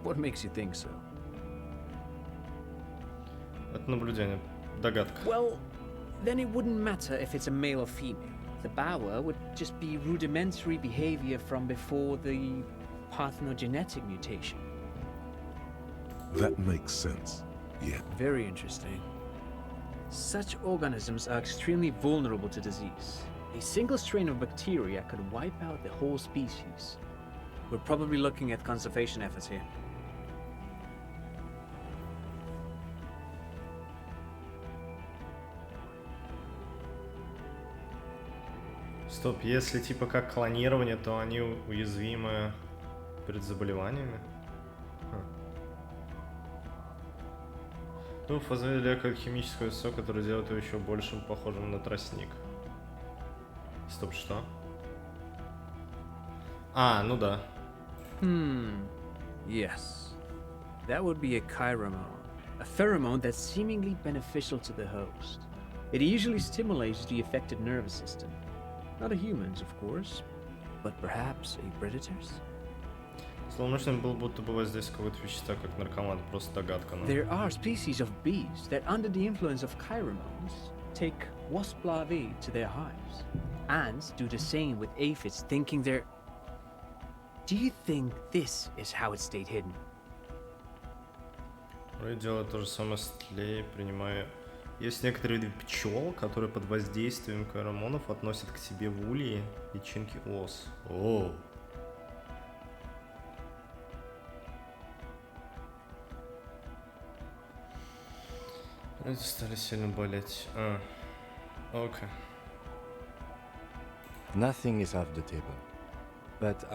Speaker 8: What makes you think so?
Speaker 1: Это наблюдение, догадка.
Speaker 8: Well, then it wouldn't matter if it's a male or female. The bower would just be rudimentary behavior from before the parthenogenetic mutation.
Speaker 2: That makes sense, yeah.
Speaker 8: Very interesting. Such organisms are extremely vulnerable to disease. A single strain of bacteria could wipe out the whole species. We're probably looking at conservation efforts here.
Speaker 1: Стоп, если типа как клонирование, то они уязвимы перед заболеваниями? Ну, фазовый как химическое вещество, которое делает его еще большим, похожим на тростник. Стоп, что? А, ну да.
Speaker 8: Yes. That would be a pheromone. A pheromone that's seemingly beneficial to the host. It usually stimulates the affected nervous system. Not a human's, of course, but perhaps a predator's?
Speaker 1: Злоумышленник был будто бы воздействие какого-то вещества, как наркоман, просто догадка. Но...
Speaker 8: There are species of bees that, under the influence of pheromones, take wasp larvae to their hives. Ants do the same with aphids, thinking they're... Do you think this is how it stayed hidden?
Speaker 1: Рой делает то же самое с тлей, принимая... Есть некоторые виды пчел, которые под воздействием феромонов относят к себе в ульи личинки ос. О. Люди стали сильно болеть. Окей.
Speaker 3: Nothing is off the table. But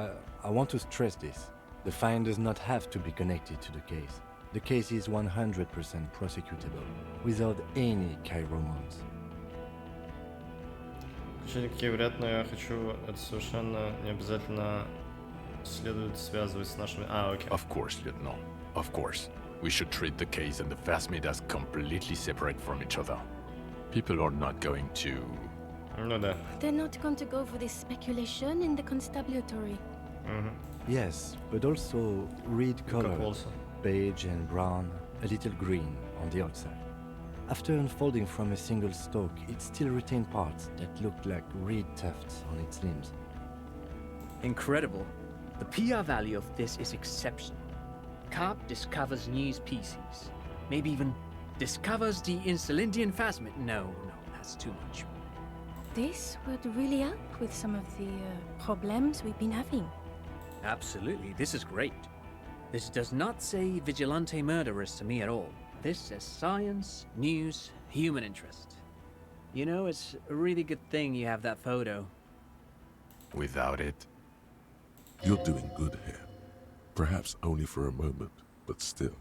Speaker 3: I want to stress this. The find does not have to be connected to the case. The case is 100% prosecutable, without any pheromones.
Speaker 1: Какие вероятно, я хочу, это совершенно не обязательно следует связывать с нашими... окей.
Speaker 6: Of course, Lieutenant. Of course. We should treat the case and the phasmid as completely separate from each other. People are not going to...
Speaker 1: Ну да.
Speaker 18: They're not going to go for this speculation in the constabulary.
Speaker 3: Yes, but also read color. Beige and brown, a little green on the outside. After unfolding from a single stalk, it still retained parts that looked like reed tufts on its limbs.
Speaker 8: Incredible. The PR value of this is exceptional. Carp discovers new species. Maybe even discovers the Insulindian phasmid. No, that's too much.
Speaker 18: This would really help with some of the problems we've been having.
Speaker 8: Absolutely, this is great. This does not say vigilante murderers to me at all. This says science, news, human interest. You know, it's a really good thing you have that photo.
Speaker 6: Without it...
Speaker 2: You're doing good here. Perhaps only for a moment, but still.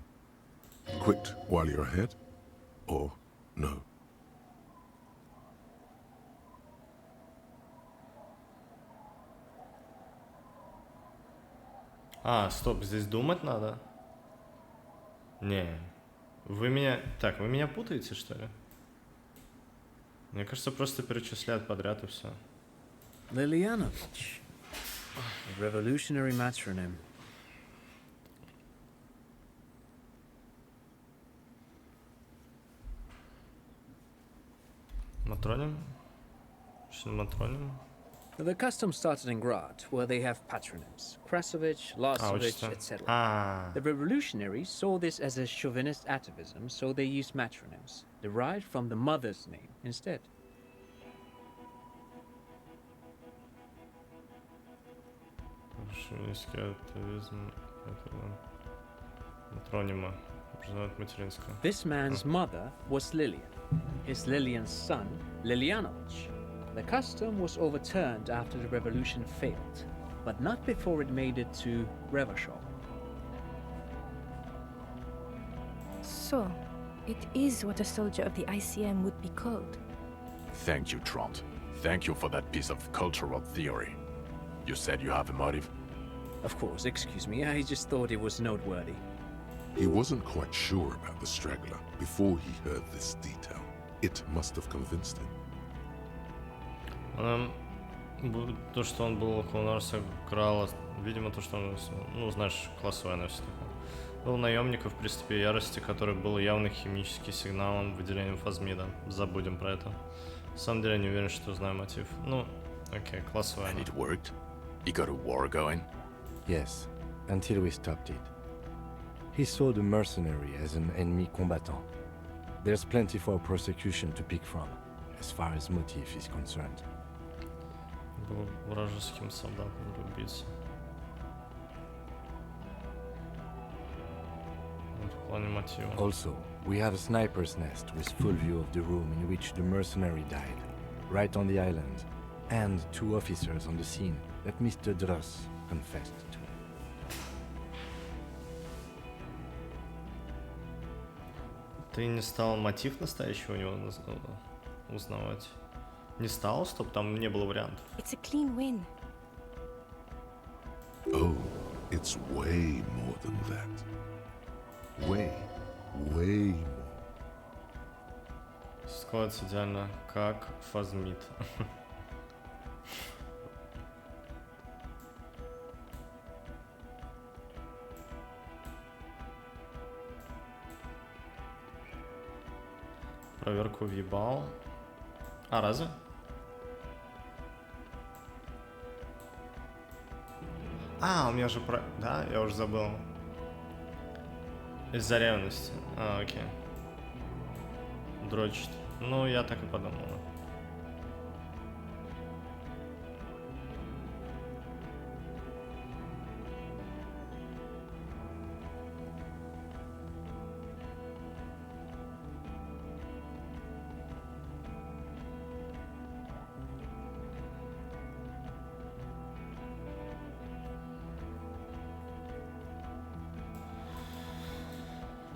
Speaker 2: Quit while you're ahead, or no.
Speaker 1: Стоп, здесь думать надо? Не. Вы меня... Так, вы меня путаете, что ли? Мне кажется, просто перечисляют подряд и все.
Speaker 8: Lilianovich. A revolutionary matronym.
Speaker 1: Матроним? Что матроним?
Speaker 8: The custom started in Grad, where they have patronyms. Krasovich, Lasovich, etc. The revolutionaries saw this as a chauvinist atavism, so they used matronyms, derived from the mother's name instead.
Speaker 1: Шовинистский атовизм, матронима, признают материнское.
Speaker 8: This man's mother was Lilian. His Lilian's son, Lilianovich. The custom was overturned after the revolution failed, but not before it made it to Revachol.
Speaker 18: So, it is what a soldier of the ICM would be called.
Speaker 6: Thank you, Trant. Thank you for that piece of cultural theory. You said you have a motive?
Speaker 8: Of course, excuse me, I just thought it was noteworthy.
Speaker 2: He wasn't quite sure about the straggler before he heard this detail. It must have convinced him.
Speaker 1: То, что он был около нас, играло, видимо, то, что он, ну, знаешь, классовая она все такое. Был наемником в приступе ярости, который был явно химическим сигналом выделением фазмида. Забудем про это. На самом деле не уверен, что знаю мотив. Ну, окей, классовая.
Speaker 6: And it worked? He got a war going?
Speaker 3: Yes, until we stopped it. He saw the mercenary as an enemy combatant. There's plenty for prosecution to pick from, as far as motive is concerned.
Speaker 1: Был вражеским солдатом или убийцей. В плане мотива.
Speaker 3: Also, we have a sniper's nest with full view of the room in which the mercenary died, right on the island. and 2 officers on the scene that Mr. Dross confessed to.
Speaker 1: Ты не стал мотив настоящего у него узнавать? Не стал, чтоб там не было вариантов.
Speaker 18: It's a clean win.
Speaker 2: Oh, it's way more than that. Way more.
Speaker 1: Складывается идеально, как фазмит. Проверку въебал. А, разве? А, у меня же про... Да, я уже забыл. Из-за ревности. А, окей. Дрочит. Ну, я так и подумал.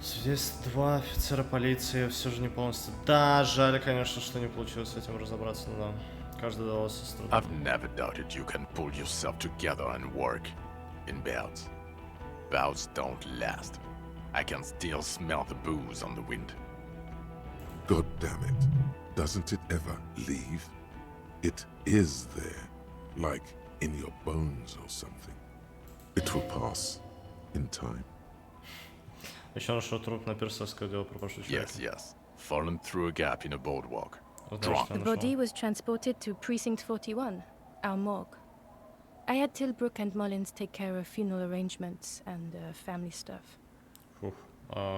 Speaker 1: Здесь 2 офицера полиции, все же не полностью. Да, жаль, конечно, что не получилось с этим разобраться, но да. Каждый давался с трудом.
Speaker 6: I've never doubted you can pull yourself together and work in bouts. Bouts don't last. I can still smell the booze on the wind.
Speaker 2: God damn it. Doesn't it ever leave? It is there, like in your bones or something. It will pass in time.
Speaker 1: Еще нашел труп на персовское дело пропавшего человека.
Speaker 6: Yes. Fallen through a gap in a boardwalk.
Speaker 1: Drunk.
Speaker 18: The body was transported to Precinct 41, our morgue. I had Tilbrook and Mullins take care of funeral arrangements and family stuff.
Speaker 1: Фух.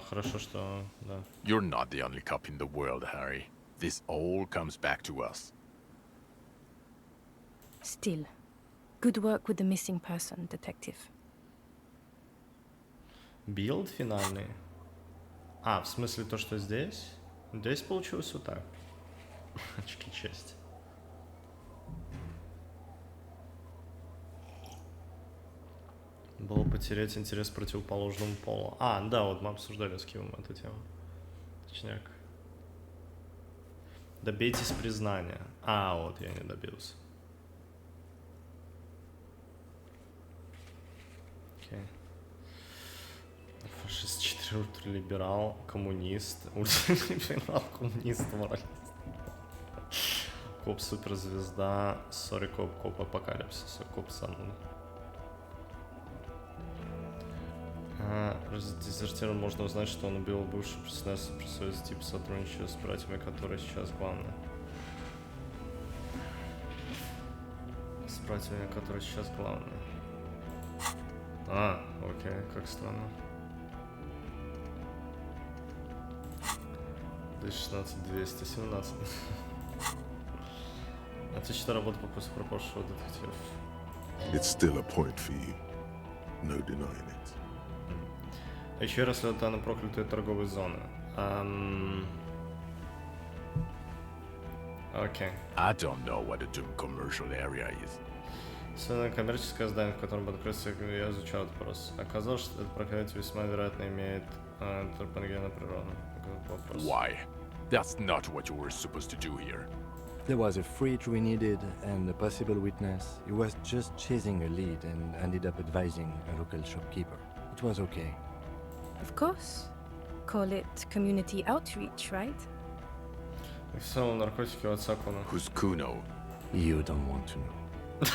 Speaker 1: Хорошо, что... Да.
Speaker 6: You're not the only cop in the world, Harry. This all comes back to us.
Speaker 18: Still, good work with the missing person, detective.
Speaker 1: Билд финальный. А, в смысле то, что здесь? Здесь получилось вот так. Очки чести. Было потерять интерес к противоположному полу. А, да, вот мы обсуждали с Кивом эту тему. Точняк. Добейтесь признания. А, вот я не добился. Окей. Фашист 4, ультралиберал, коммунист. Ультралиберал, коммунист, моралист. Коп суперзвезда. Сори, коп апокалипсис. Коп сануда. Дезертиром можно узнать, что он убил бывшего председателя профсоюза типа сотрудничая с братьями, которые сейчас главные. С братьями, которые сейчас главные. А, окей, как странно. 2016-217. Отличная работа по поиску пропавшего детектива.
Speaker 2: It's still a point for you. No denying it.
Speaker 1: Еще раз летаю на проклятую торговую зону. Окей.
Speaker 6: I don't know what a doomed commercial area is.
Speaker 1: Особенно коммерческое здание, в котором бы открыться, я изучал этот вопрос. Оказалось, что это проклятие весьма вероятно имеет антропогенную природу.
Speaker 6: Why? That's not what you were supposed to do here.
Speaker 3: There was a fridge we needed and a possible witness. He was just chasing a lead and ended up advising a local shopkeeper. It was okay.
Speaker 18: Of course. Call it community outreach, right?
Speaker 1: Наркотики у отца Куно.
Speaker 6: Who's Kuno?
Speaker 3: You don't want to know.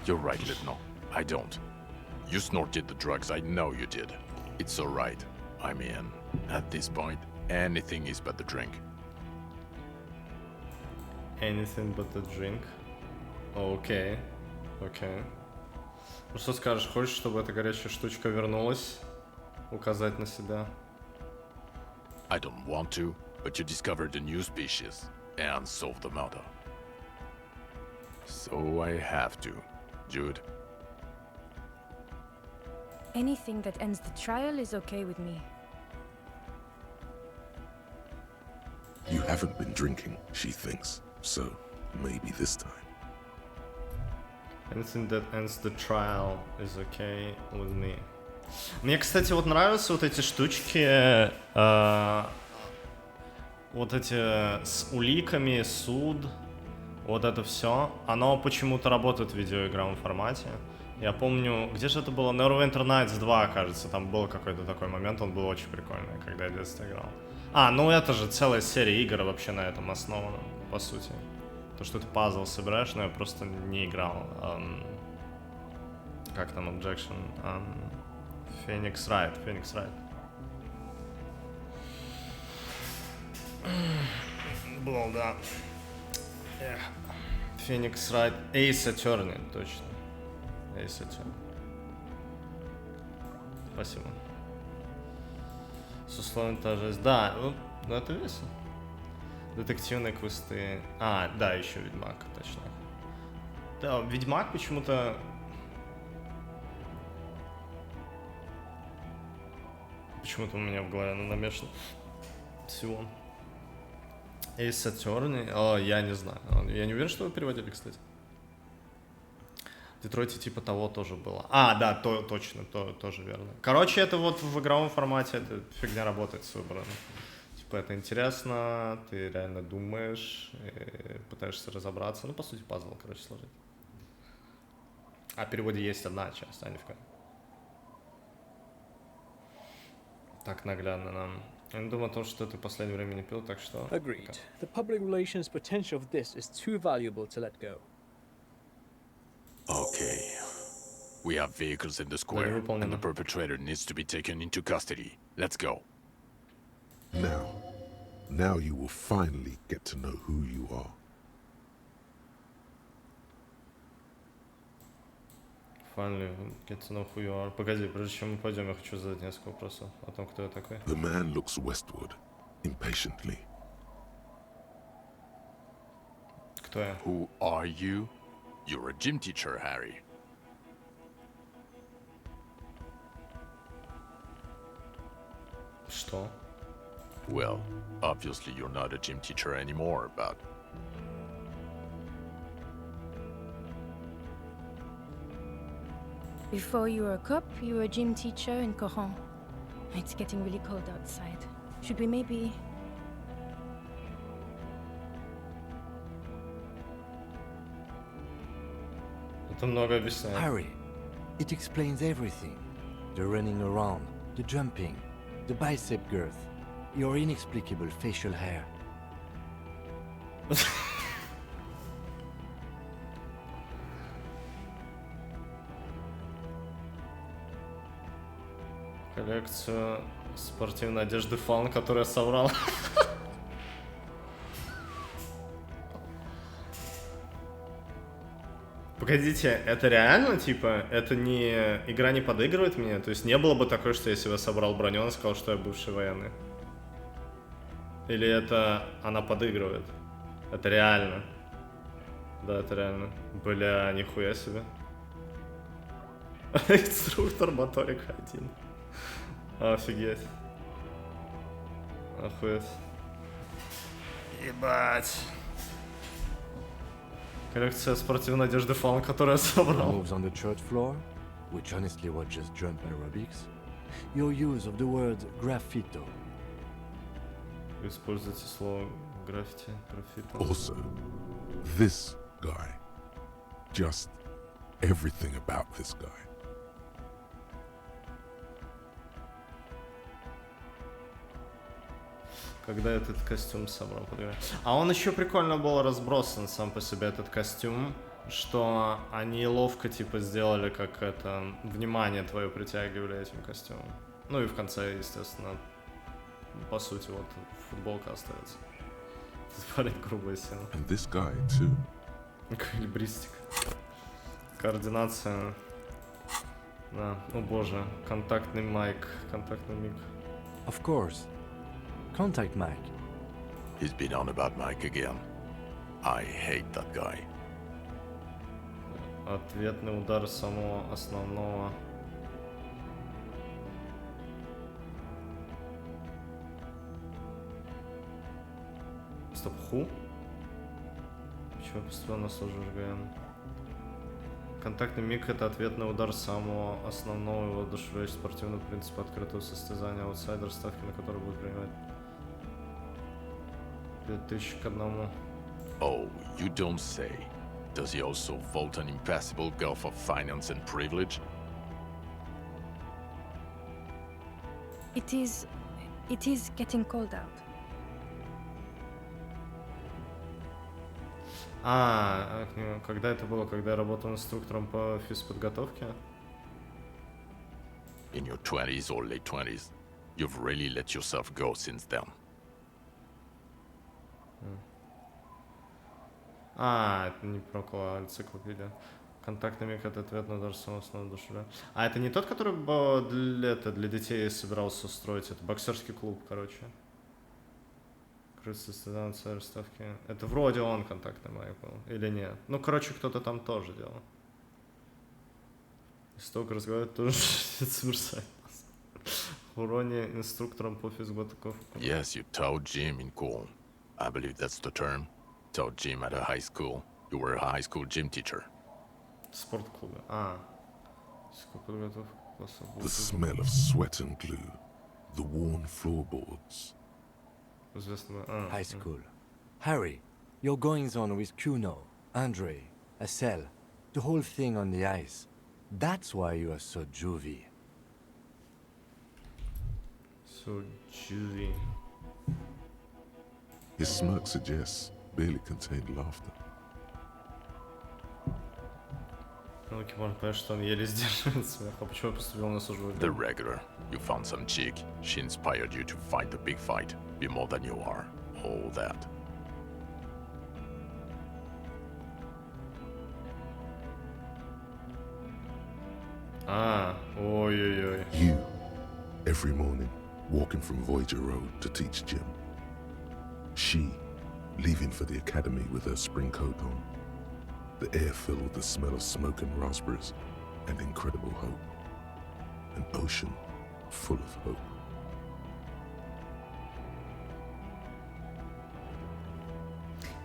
Speaker 6: You're right, Litno. I don't. You snorted the drugs, I know you did. It's alright. I mean, at this point, anything is but the drink.
Speaker 1: Anything but the drink? Окей. Окей. Ну что скажешь, хочешь, чтобы эта горячая штучка вернулась? Указать на себя?
Speaker 6: I don't want to, but you discovered a new species and solved the murder. So I have to, Jude.
Speaker 18: Anything that ends the trial is okay with me.
Speaker 2: You haven't been drinking, she thinks. So, maybe this time.
Speaker 1: Anything that ends the trial is okay with me. Мне, кстати, вот нравятся вот эти штучки, вот эти с уликами, суд, вот это все. Оно почему-то работает в видеоигровом формате. Я помню, где же это было? Neverwinter Nights 2, кажется, там был какой-то такой момент, он был очень прикольный, когда я в детстве играл. Ну это же целая серия игр вообще на этом основана, по сути. То, что ты пазл собираешь, но я просто не играл. Как там Objection? Phoenix Wright. Был, да. Phoenix Wright. Ace Attorney, точно. Ace Attorney. Спасибо. С условием та же. Да, ну это весело. Детективные квесты. Да, еще Ведьмак, точно. Да, Ведьмак почему-то... Почему-то у меня в голове намешано всего. Ace Attorney? Я не знаю. Я не уверен, что вы переводили, кстати. В Детройте типа того тоже было. Да, точно, тоже верно. Короче, это вот в игровом формате эта фигня работает с выбором. Типа это интересно, ты реально думаешь, пытаешься разобраться. По сути, пазл, короче, сложить. В переводе есть одна часть, а не в каждом. Так наглядно нам. Я не думаю о том, что ты в последнее время не пил, так что...
Speaker 8: Agreed. The public relations potential of this is too valuable to let go.
Speaker 6: Okay. We have vehicles in the square, and the perpetrator needs to be taken into custody. Let's go.
Speaker 2: Now you will finally get to know who you are.
Speaker 1: Finally get to know who you are. Погоди, прежде чем мы пойдем, я хочу задать несколько вопросов о том, кто я такой.
Speaker 2: The man looks westward, impatiently.
Speaker 1: Кто я?
Speaker 6: Who are you? You're a gym teacher, Harry.
Speaker 1: Что?
Speaker 6: Well, obviously you're not a gym teacher anymore, but...
Speaker 18: Before you were a cop, you were a gym teacher in Coron. It's getting really cold outside. Should we maybe...
Speaker 1: Это много объясняет.
Speaker 3: Harry, it explains everything. The running around, the jumping, the bicep girth, your inexplicable facial hair.
Speaker 1: Коллекцию спортивной одежды фан, которую я собрал. Погодите, это реально, типа, это не... Игра не подыгрывает мне? То есть не было бы такое, что я себе собрал броню и сказал, что я бывший военный? Или это она подыгрывает? Это реально? Да, это реально. Бля, нихуя себе. Инструктор моторик 1. Офигеть. Охуеть. Ебать. Коллекция спортивной одежды фан, которую я собрал.
Speaker 3: Moves on the church floor, which honestly was just jump aerobics. Your use of the word graffito.
Speaker 1: Вы используете слово граффити, граффито.
Speaker 2: Also, this guy. Just everything about this guy.
Speaker 1: Когда этот костюм собрал, подгорел. А он еще прикольно был разбросан сам по себе, этот костюм, что они ловко типа сделали, как это, внимание твое притягивали этим костюмом. Ну и в конце, естественно, по сути, вот футболка остается. Парень грубая сила.
Speaker 2: And this guy too.
Speaker 1: Эквилибристика. Координация. Да, о боже, контактный майк, контактный мик.
Speaker 3: Of course. Contact Mike.
Speaker 6: He's been on about Mike again. I hate that guy.
Speaker 1: Ответный удар самого основного. Стоп, ху? Почему я постепенно сложу ЖГН? Контактный миг — это ответ на удар самого основного его воодушевляющего спортивного принципа открытого состязания. Аутсайдер, ставки на который будет принимать 2000 к 1.
Speaker 6: Oh, you don't say. Does he also vault an impassable gulf of finance and privilege?
Speaker 18: It is getting cold out.
Speaker 1: Когда это было? Когда я работал инструктором по физподготовке?
Speaker 6: In your 20s or late 20s, you've really let yourself go since then.
Speaker 1: Это не про энциклопедия. Контактный миг — это ответ на удар самого основного душевля. Это не тот, который для детей собирался устроить? Это боксерский клуб, короче. Состязание ставки. Это вроде он контактный маяк был. Или нет? Ну, короче, кто-то там тоже делал. Если только разговаривать, тоже замерзает. Уроне инструктором по физподготовке.
Speaker 6: Yes, you taught gym in school. I believe that's the term. Taught gym at a high school. You were a high school gym teacher.
Speaker 1: Спортклубе.
Speaker 2: The smell of sweat and glue. The worn floorboards.
Speaker 3: High school. Harry, your goings-on with Kuno, Andre, Assel, the whole thing on the ice. That's why you are so juvie.
Speaker 1: So juvie.
Speaker 2: His smirk suggests barely contained laughter.
Speaker 1: Можно понять, что он еле сдерживает смех. А почему я поступил на службу?
Speaker 6: The regular. You found some chick. She inspired you to fight the big fight. Be more than you are. All that.
Speaker 1: Ой-ой-ой.
Speaker 2: You, every morning, walking from Voyager Road to teach gym. She, leaving for the academy with her spring coat on. The air filled with the smell of smoke and raspberries and incredible hope. An ocean full of hope.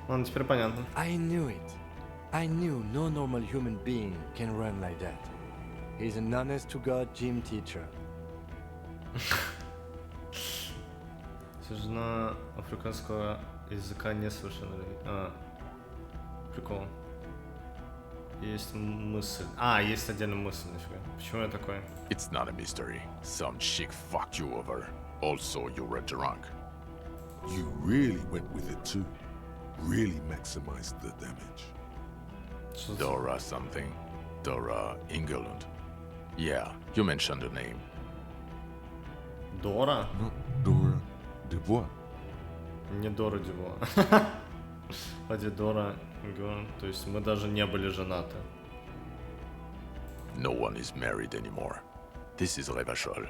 Speaker 1: Ладно, теперь понятно.
Speaker 3: I knew it. I knew no normal human being can run like that. He's an honest-to-God gym teacher.
Speaker 1: Жена африканского языка несовершеннолетняя. Прикол. Есть мысль. Есть отдельная мысль, нафига. Почему я такой?
Speaker 6: It's not a mystery. Some chick fucked you over. Also, you were drunk.
Speaker 2: You really went with it too. Really maximized the damage.
Speaker 6: Dora something. Dora Engelund. Yeah, you mentioned the name.
Speaker 1: Дора?
Speaker 2: Not Dora Dubois.
Speaker 1: Не Дора Дюбуа. Вроде Дора Гон. То есть мы даже не были женаты.
Speaker 6: No one is married anymore. This is Revachol.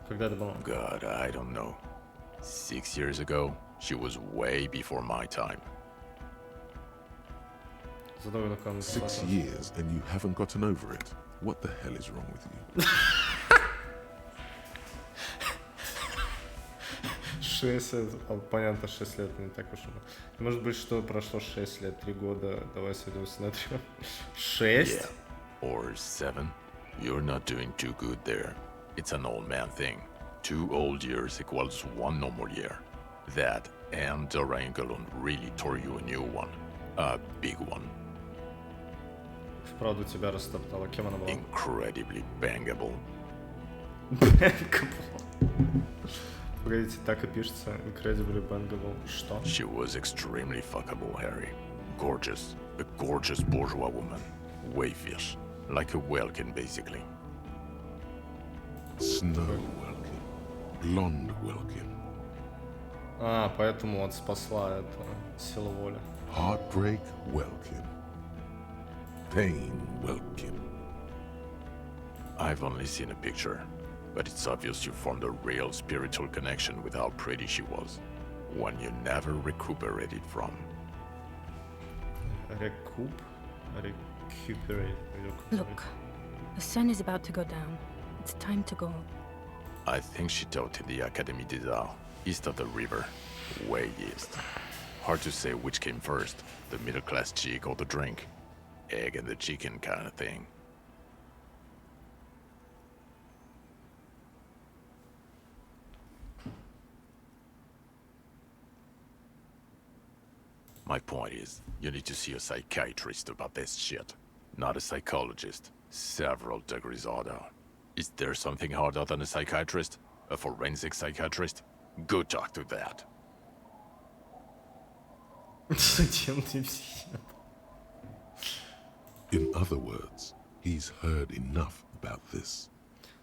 Speaker 1: Когда это было?
Speaker 6: God, I don't know. 6 years ago, she was way before my time.
Speaker 2: 6 years and you haven't gotten over it. What the hell is wrong with you?
Speaker 1: 6 лет. Понятно, 6 лет не так уж и много. Может быть, что прошло 6 лет, 3 года. Давай сойдемся на 3. 6?
Speaker 6: Yeah. Or 7. You're not doing too good there. It's an old man thing. 2 old years equals 1 normal year. That and Dora Engelund really tore you a new one. A big one.
Speaker 1: Вправду тебя растоптала. Кем она была?
Speaker 6: Incredibly bangable.
Speaker 1: Bangable. Погодите, так и пишется. Incredibly bangable. Что?
Speaker 6: She was extremely fuckable, Harry. Gorgeous. A gorgeous bourgeois woman. Wayfish. Like a Welkin, basically.
Speaker 2: Snow Welkin. Blonde Welkin.
Speaker 1: Поэтому вот спасла это сила воли.
Speaker 2: Heartbreak Welkin. Pain Welkin.
Speaker 6: I've only seen a picture, but it's obvious you formed a real spiritual connection with how pretty she was. One you never recuperated from.
Speaker 1: Recuperate.
Speaker 18: Look, the sun is about to go down. It's time to go.
Speaker 6: I think she taught in the Académie des Arts, east of the river. Way east. Hard to say which came first, the middle-class chick or the drink. egg and the chicken kind of thing. My point is, you need to see a psychiatrist about this shit. Not a psychologist. Several degrees harder. Is there something harder than a psychiatrist? A forensic psychiatrist? Go talk to that.
Speaker 2: In other words, he's heard enough about this.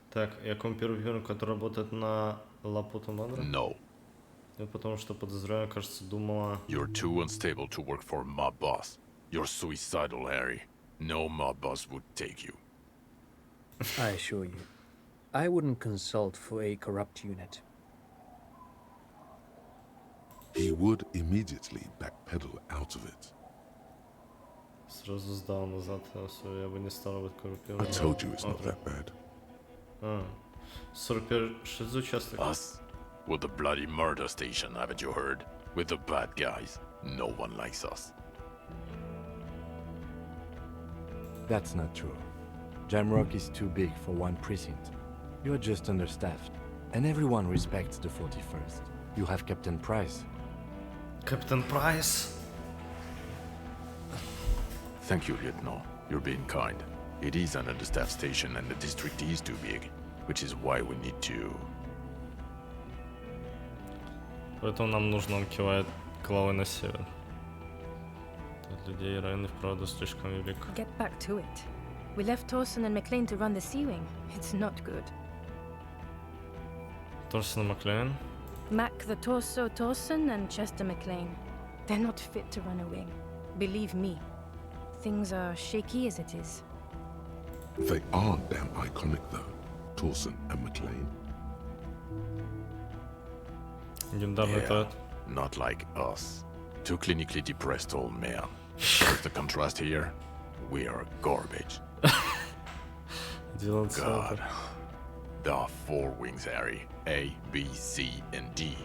Speaker 1: Так, я компьютер, который работает на Лапута Мадра?
Speaker 6: No.
Speaker 1: Потому что, подозреваю, кажется, думала...
Speaker 6: You're too unstable to work for a mob boss. You're suicidal, Harry. No mob boss would take you.
Speaker 7: I assure you, I wouldn't consult for a corrupt unit.
Speaker 2: He would immediately backpedal out of it.
Speaker 1: Сразу сдал назад, я бы не стал быть коррупированным.
Speaker 2: I told you it's not that bad.
Speaker 1: 46 участок.
Speaker 6: Us? With the bloody murder station, haven't you heard? With the bad guys. No one likes us.
Speaker 3: That's not true. Jamrock is too big for one precinct. You're just understaffed. And everyone respects the 41st. You have Captain Price.
Speaker 1: Captain Price?
Speaker 6: Thank you, Lieutenant. You're being kind. It is an understaffed station and the district is too big, which is why we need to...
Speaker 1: Поэтому нам нужно, он кивает головой на север. Для людей районов, правда, слишком велик.
Speaker 18: Get back to it. We left Torson and McLean to run the Sea Wing. It's not good.
Speaker 1: Torson and McLean?
Speaker 18: Mac the Torso Torson and Chester McLean. They're not fit to run a wing. Believe me. Things are shaky as it is.
Speaker 2: They are damn iconic though, Torson and McLean.
Speaker 6: Yeah, not like us. Two clinically depressed old men. What's the contrast here? We are garbage. God. There are 4 wings, Harry. A, B, C, and D.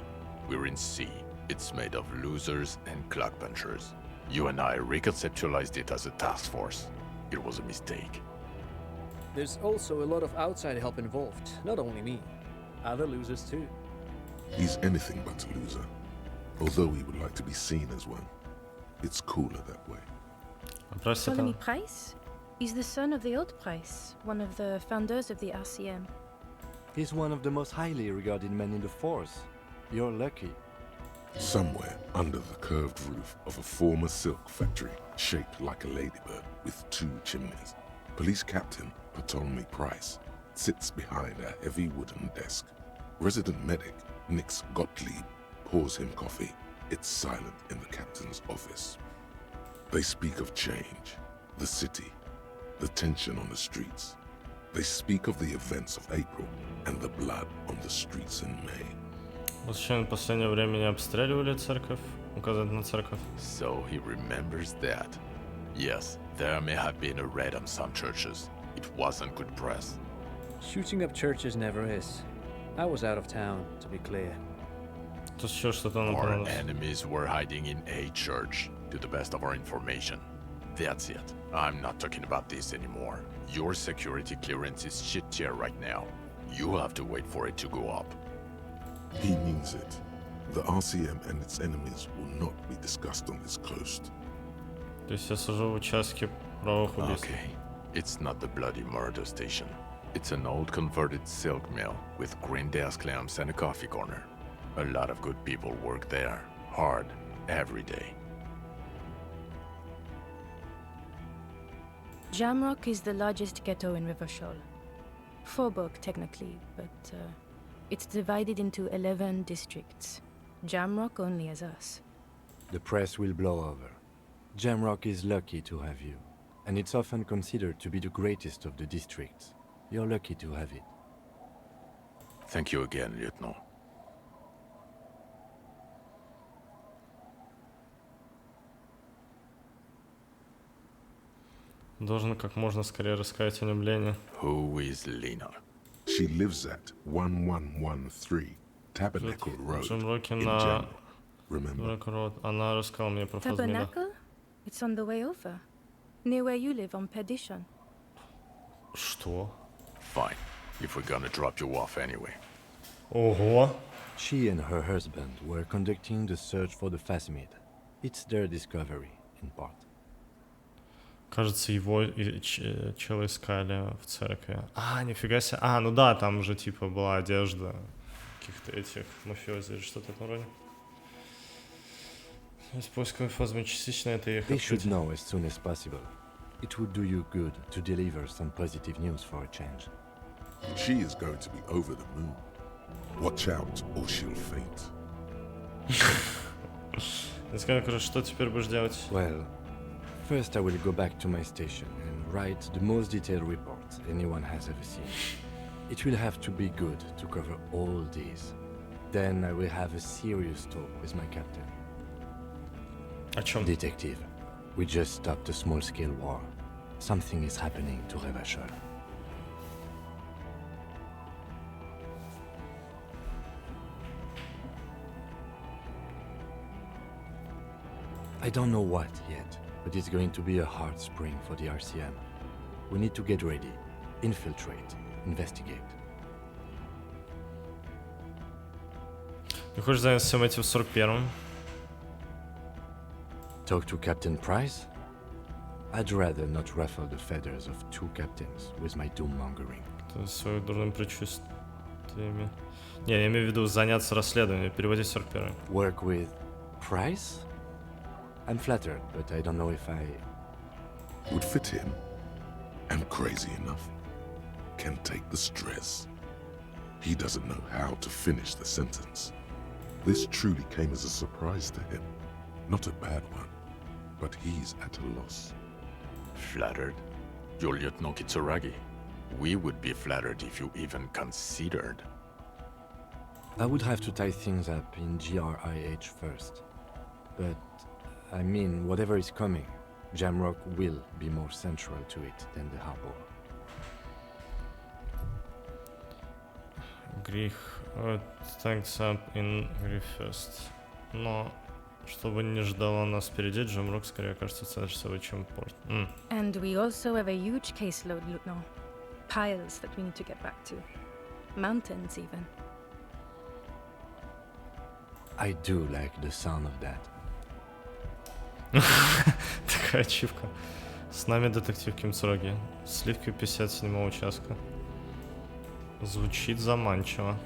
Speaker 6: We're in C. It's made of losers and clock punchers. You and I reconceptualized it as a task force. It was a mistake.
Speaker 7: There's also a lot of outside help involved, not only me. Other losers too.
Speaker 2: He's anything but a loser. Although he would like to be seen as one. It's cooler that way.
Speaker 18: Ptolemy Price? He's the son of the old Price, one of the founders of the RCM.
Speaker 3: He's one of the most highly regarded men in the force. You're lucky.
Speaker 2: Somewhere under the curved roof of a former silk factory, shaped like a ladybird with 2 chimneys, Police Captain Ptolemy Price sits behind a heavy wooden desk. Resident medic Nix Gottlieb pours him coffee. It's silent in the captain's office. They speak of change, the city, the tension on the streets. They speak of the events of April and the blood on the streets in May.
Speaker 1: В последнее время не обстреливали церковь, указать на церковь.
Speaker 6: So he remembers that. Yes, there may have been a raid on some churches. It wasn't good press.
Speaker 7: Shooting up churches never is. I was out of town, to be clear.
Speaker 6: Our enemies were hiding in a church, to the best of our information. That's it. I'm not talking about this anymore. Your security clearance is shit tier right now. You have to wait for it to go up.
Speaker 2: He means it. The RCM and its enemies will not be discussed on this coast.
Speaker 6: Okay, it's not the bloody murder station. It's an old converted silk mill with green desk lamps and a coffee corner. A lot of good people work there, hard, every day.
Speaker 18: Jamrock is the largest ghetto in Rivershoal. Faubourg, technically, but it's divided into 11 districts. Jamrock only has us.
Speaker 3: The press will blow over. Jamrock is lucky to have you, and it's often considered to be the greatest of the districts. You're lucky to have it.
Speaker 6: Thank you again, Lieutenant.
Speaker 1: Должен как можно скорее рассказать о нем Лене.
Speaker 6: Who is Lena?
Speaker 2: She lives at 1113 Tabernacle Road in
Speaker 18: Near where you live on Perdition.
Speaker 1: Что?
Speaker 6: Fine, if we're gonna drop you off anyway.
Speaker 1: Ого.
Speaker 3: She and her husband were conducting the search for the Phasimid. It's their discovery, in part.
Speaker 1: Кажется, его чела искали в церкви. А, нифига себе. А, ну да, там же типа была одежда каких-то этих мафиози или что-то в этом роде. С поисками Фазма частично это их
Speaker 3: They should know as soon as possible. It would do you good to deliver some positive news for a change.
Speaker 2: She is going to be over the moon. Watch out, or she'll faint.
Speaker 1: Что теперь будешь делать?
Speaker 3: Well, first I will go back to my station and write the most detailed report anyone has ever seen. It will have to be good to cover all these. Then I will have a serious talk with my captain.
Speaker 1: О чем?
Speaker 3: Detective, we just stopped a small-scale war. Something is happening to Revachol. I don't know what yet, but it's going to be a hard spring for the RCM. We need to get ready, infiltrate, investigate.
Speaker 1: Не хочешь заняться всем этим в 41-м?
Speaker 3: Talk to Captain Price? I'd rather not ruffle the feathers of two captains with my doom-mongering.
Speaker 1: Своим дурным предчувствиями. Не, я имею в виду заняться расследованием, переводить 41-й.
Speaker 3: Work with Price? I'm flattered, but I don't know if I...
Speaker 2: Would fit in. And crazy enough. Can take the stress. He doesn't know how to finish the sentence. This truly came as a surprise to him. Not a bad one, but he's at a loss.
Speaker 6: Flattered? You're Lieutenant Kitsuragi. We would be flattered if you even considered.
Speaker 3: I would have to tie things up in GRIH first. But, I mean, whatever is coming, Jamrock will be more central to it than the harbor.
Speaker 1: Грих tanks up in Гриф first. Но, чтобы не ждало нас впереди, Джамрок скорее кажется царствовой, чем порт.
Speaker 18: And we also have a huge caseload, Lieutenant. Piles that we need to get back to. Mountains, even.
Speaker 3: I do like the sound of that.
Speaker 1: Такая ачивка. С нами детектив Кимцураги. Сливки 57-го участка. Звучит заманчиво.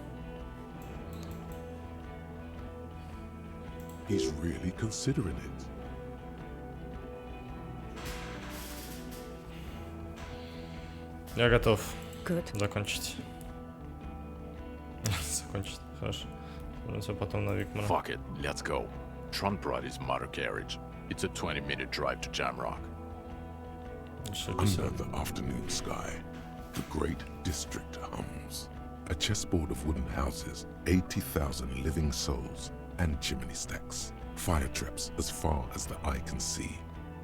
Speaker 2: He's really considering it.
Speaker 1: Я готов.
Speaker 18: Good.
Speaker 1: Закончить. Закончить. Хорошо. Вернемся потом на Викмара.
Speaker 6: Fuck it, let's go. Tron brought his motor carriage. It's a 20-minute drive to Jamrock.
Speaker 2: Under the afternoon sky, the great district hums. A chessboard of wooden houses, 80,000 living souls, and chimney stacks. Fire traps as far as the eye can see.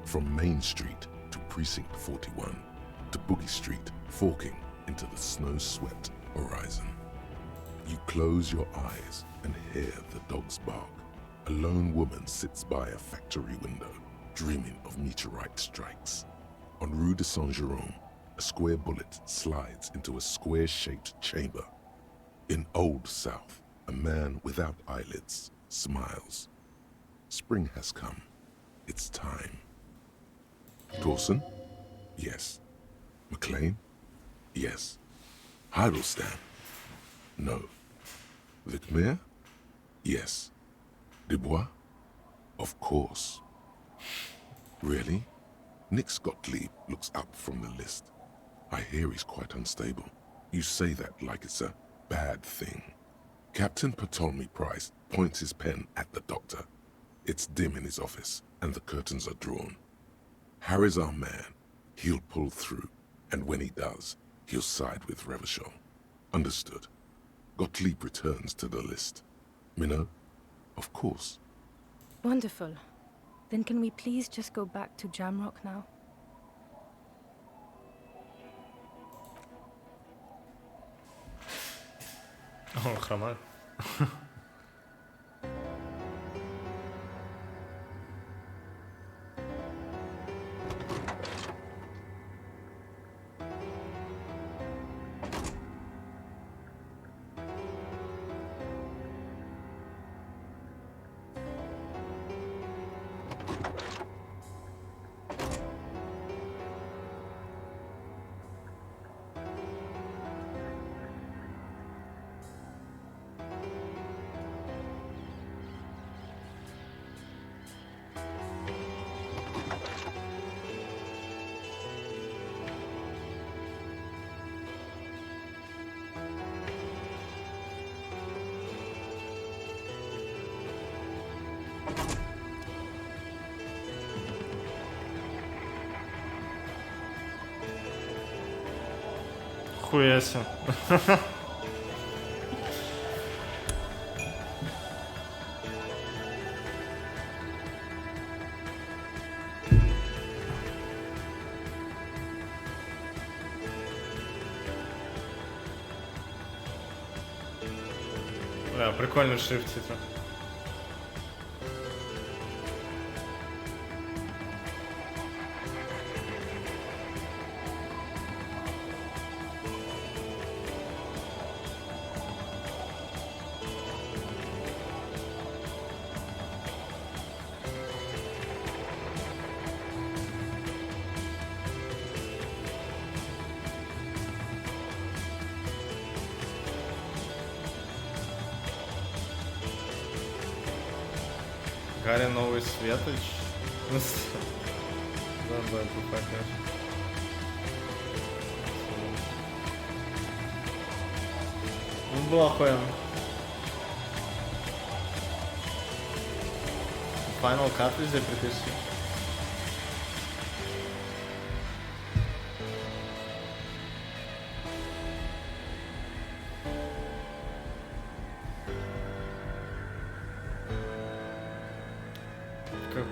Speaker 2: From Main Street to Precinct 41, to Boogie Street, forking into the snow-swept horizon. You close your eyes and hear the dogs bark. A lone woman sits by a factory window, dreaming of meteorite strikes. On Rue de Saint-Jérôme, a square bullet slides into a square-shaped chamber. In Old South, a man without eyelids smiles. Spring has come. It's time. Dawson? Yes. McLean? Yes. Heidelstein? No. Vicmere? Yes. Dubois? Of course. Really? Nick Gottlieb looks up from the list. I hear he's quite unstable. You say that like it's a bad thing. Captain Ptolemy Price points his pen at the doctor. It's dim in his office, and the curtains are drawn. Harry's our man. He'll pull through, and when he does, he'll side with Revachol. Understood. Gottlieb returns to the list. Minnow? Of course.
Speaker 18: Wonderful. Then can we please just go back to Jamrock now?
Speaker 1: Oh, хромает. Нихуя себе. Да, прикольный шрифт титров. Гарри новый светоч. Да, это покажешь. Ну, было охуенно. Final Cut везде приписываю.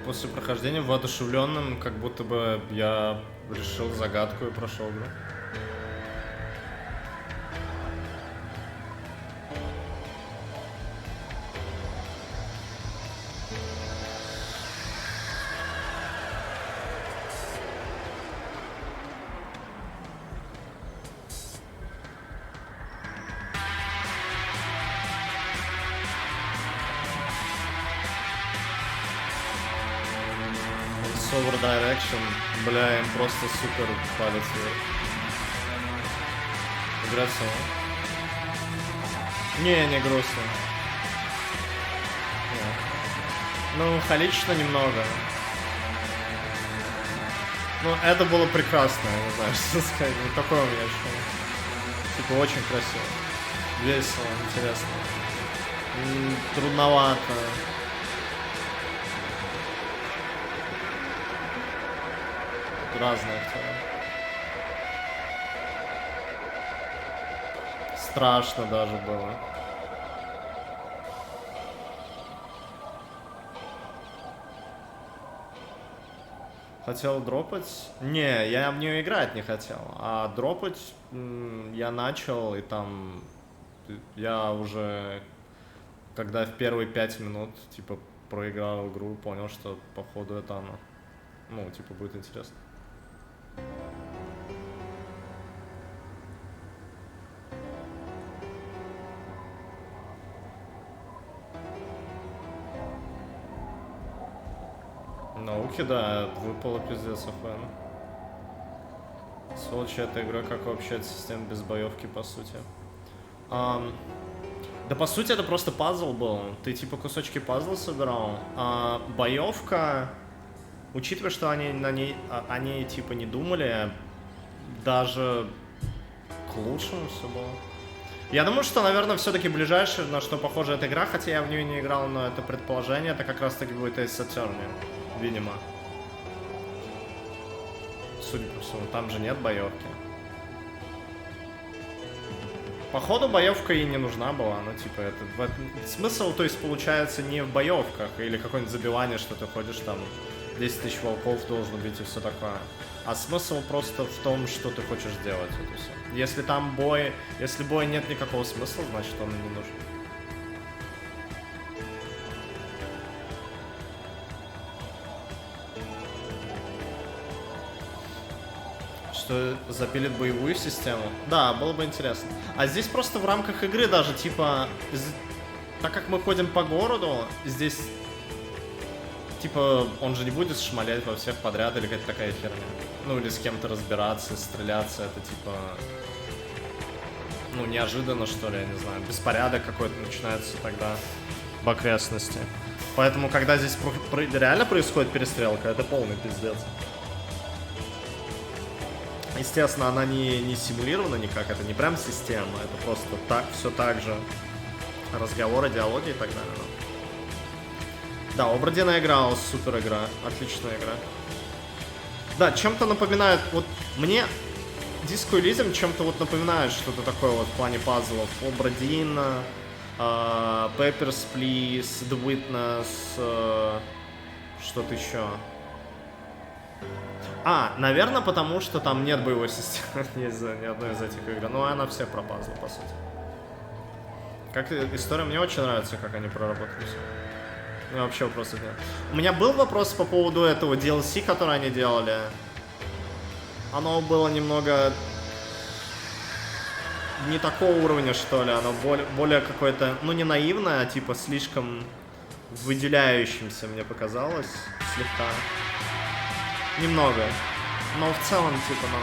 Speaker 1: После прохождения воодушевленным, как будто бы я решил загадку и прошел, да? Over Direction, бля, им просто супер палец вверх. Играть сама? Не грустно. Нет. Ну, халично немного. Ну, это было прекрасно, я не знаю, что сказать. Ну, такое у меня ощущение. Типа, очень красиво. Весело, интересно. Трудновато. Разные актеры. Страшно даже было. Хотел дропать? Не, я в нее играть не хотел. А дропать я начал, и там я уже, когда в первые 5 минут, типа, проиграл игру, понял, что походу это оно. Ну, типа, будет интересно. Науки, да, выпало пиздец охуенно. Сволочь, эта игра как вообще от системы без боевки, по сути. Да, по сути, это просто пазл был. Ты, типа, кусочки пазла собирал. А боевка, учитывая, что они, типа, не думали, даже к лучшему все было. Я думаю, что, наверное, все-таки ближайшее, на что похожа эта игра, хотя я в нее не играл, но это предположение, это как раз-таки будет Ace Attorney, видимо. Судя по всему, там же нет боевки. Походу, боевка и не нужна была, ну, типа, это... Смысл, то есть, получается, не в боевках или какое-нибудь забивание, что ты ходишь там, 10 тысяч волков должен быть и все такое. А смысл просто в том, что ты хочешь делать, это все. Если там бой... Если боя нет никакого смысла, значит, он не нужен. Что запилит боевую систему? Да, было бы интересно. А здесь просто в рамках игры даже, типа... Так как мы ходим по городу, здесь... Типа, он же не будет шмалять во всех подряд или какая-то такая херня. Ну, или с кем-то разбираться, стреляться, это типа... Ну, неожиданно, что ли, я не знаю. Беспорядок какой-то начинается тогда в окрестности. Поэтому, когда здесь реально происходит перестрелка, это полный пиздец. Естественно, она не симулирована никак, это не прям система, это просто так, все так же. Разговоры, диалоги и так далее. Да, Обрадина играл, супер игра, отличная игра. Да, чем-то напоминает, вот мне Disco Elysium чем-то вот напоминает что-то такое вот в плане пазлов. Обрадин, Papers, Please, The Witness, что-то еще. Наверное, потому что там нет боевой системы ни одной из этих игр. Но она вся про пазлы, по сути. Как история, мне очень нравится, как они проработали все. У меня вообще вопросов нет. У меня был вопрос по поводу этого DLC, который они делали. Оно было немного не такого уровня, что ли. Оно более какое-то, ну не наивное, а типа слишком выделяющимся, мне показалось. Слегка. Немного. Но в целом, типа, ну...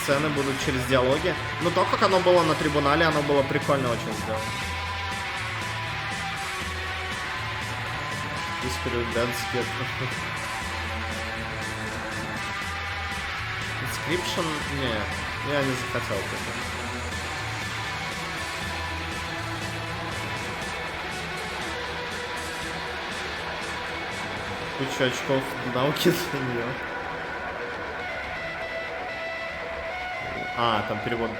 Speaker 1: Сцены будут через диалоги. Но то, как оно было на трибунале, оно было прикольно очень сделано. Inscription? Нет, я не захотел такого. Куча очков науки для нее. Там перевод.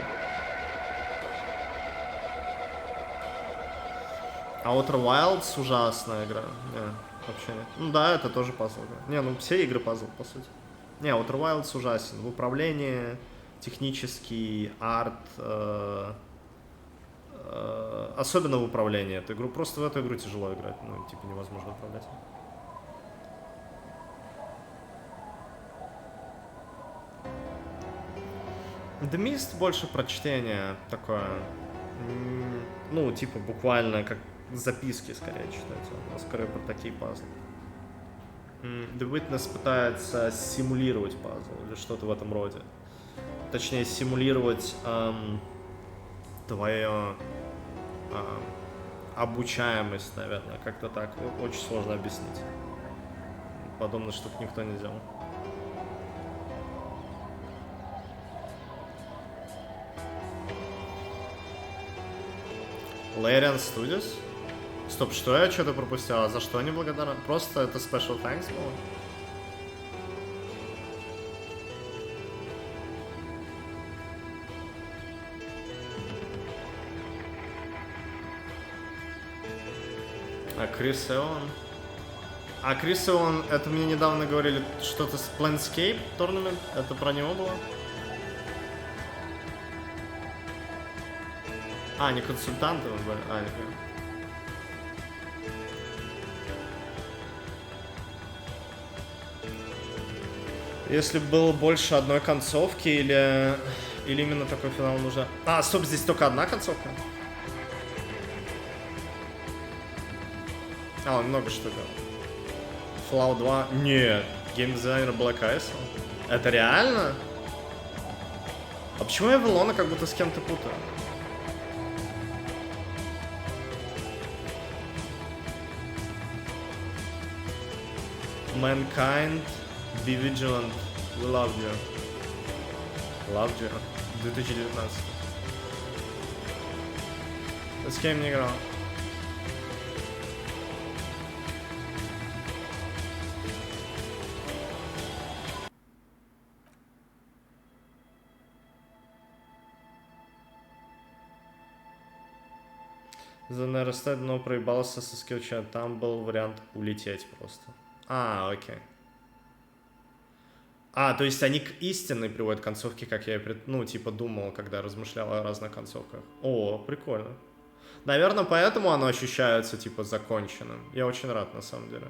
Speaker 1: Outer Wilds ужасная игра. Не, вообще нет. Ну да, это тоже пазл. Не, ну все игры пазл, по сути. Не, Outer Wilds ужасен. В управлении, технический, арт. Особенно в управлении эту игру. Просто в эту игру тяжело играть. Ну, типа невозможно управлять. The Mist больше прочтение такое, ну, типа, буквально как записки, скорее, читать. Он скорее про такие пазлы. The Witness пытается симулировать пазл или что-то в этом роде. Точнее, симулировать твою обучаемость, наверное, как-то так. Очень сложно объяснить. Подобных штук никто не делал. Larian Studios? Стоп, что я что-то пропустил? А за что они благодарны? Просто это special thanks было? Крис Эван? Крис Эван, это мне недавно говорили, что-то с Planescape Tournament? Это про него было? Не консультанты, не Если было больше одной концовки или именно такой финал нужно... Стоп, здесь только одна концовка? Он много что делал. Fallout 2? Нет. Геймдизайнер Black Ice? Это реально? А почему я Вилона как будто с кем-то путаю? Mankind, Be Vigilant, We Loved You. Loved You? 2019. С кем не играл? За Нерестед, но проебался со скиллча. Там был вариант улететь просто. Окей. То есть они к истинной приводят концовки, как я думал, когда размышлял о разных концовках. Прикольно. Наверное, поэтому оно ощущается, законченным. Я очень рад, на самом деле.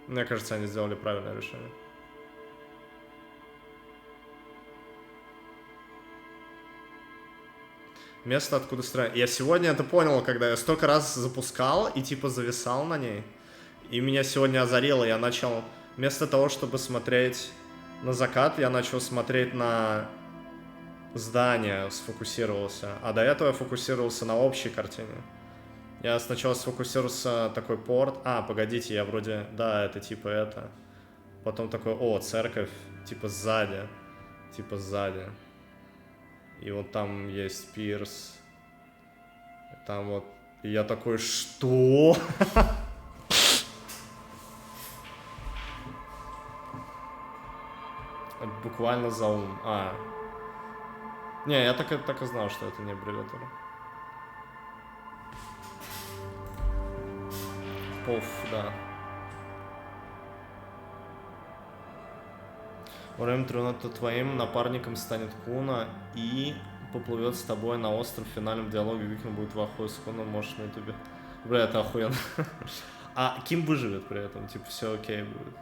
Speaker 1: Мне кажется, они сделали правильное решение. Место, откуда строить. Я сегодня это понял, когда я столько раз запускал и зависал на ней. И меня сегодня озарило, я начал, вместо того, чтобы смотреть на закат, я начал смотреть на здание, сфокусировался. А до этого я фокусировался на общей картине. Я сначала сфокусировался такой порт. Погодите, я вроде, да, это это. Потом такой, церковь, сзади. Сзади. И вот там есть пирс. Там вот, и я такой, что? Буквально за ум. Не, я так и знал, что это не аббревиатура. Пов, да. Во время тренировки твоим напарником станет Куна и поплывет с тобой на остров в финальном диалоге. Викинг будет в ахуе с Куном, можешь на ютубе. Бля, это охуенно. А Ким выживет при этом, типа все окей будет.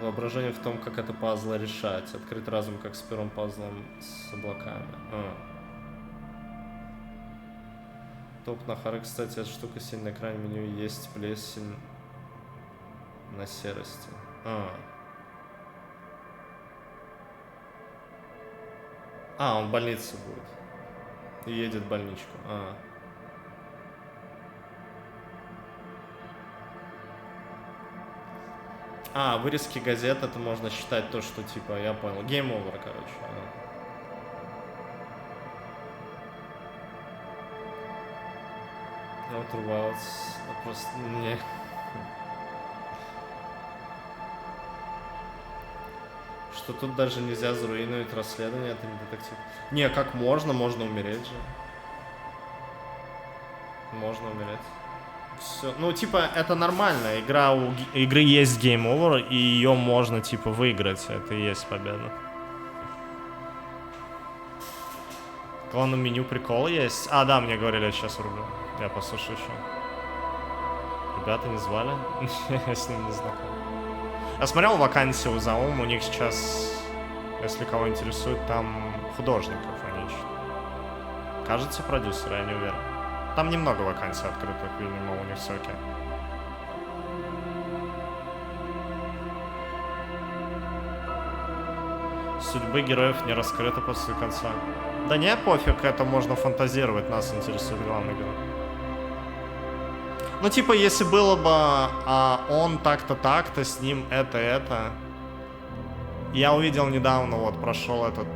Speaker 1: Воображение в том, как это пазлы решать. Открыть разум, как с первым пазлом с облаками. Топ на Харе, кстати, эта штука синь на экране меню, есть плесень на серости. Он в больнице будет. И едет в больничку. Вырезки газет, это можно считать то, что типа, я понял, Game Over, короче. Outer Wilds, просто не. Что тут даже нельзя заруинировать расследование, это не детектив. Не, как можно умереть же. Можно умереть. Все. Ну, типа, это нормально. У игры есть Game Over, и ее можно, типа, выиграть. Это и есть победа. В главном меню прикол есть. Да, мне говорили, я сейчас врублю. Я послушаю еще. Ребята не звали? Я с ним не знаком. Я смотрел вакансию за ум, у них сейчас, если кого интересует, там художников они ищут. Кажется, продюсеры, я не уверен. Там немного вакансий открытых, видимо, у них все окей. Судьбы героев не раскрыты после конца. Да не, пофиг, это можно фантазировать, нас интересует главный герой. Ну, типа, если было бы он так-то, так-то, с ним это. Я увидел недавно, вот, прошел этот,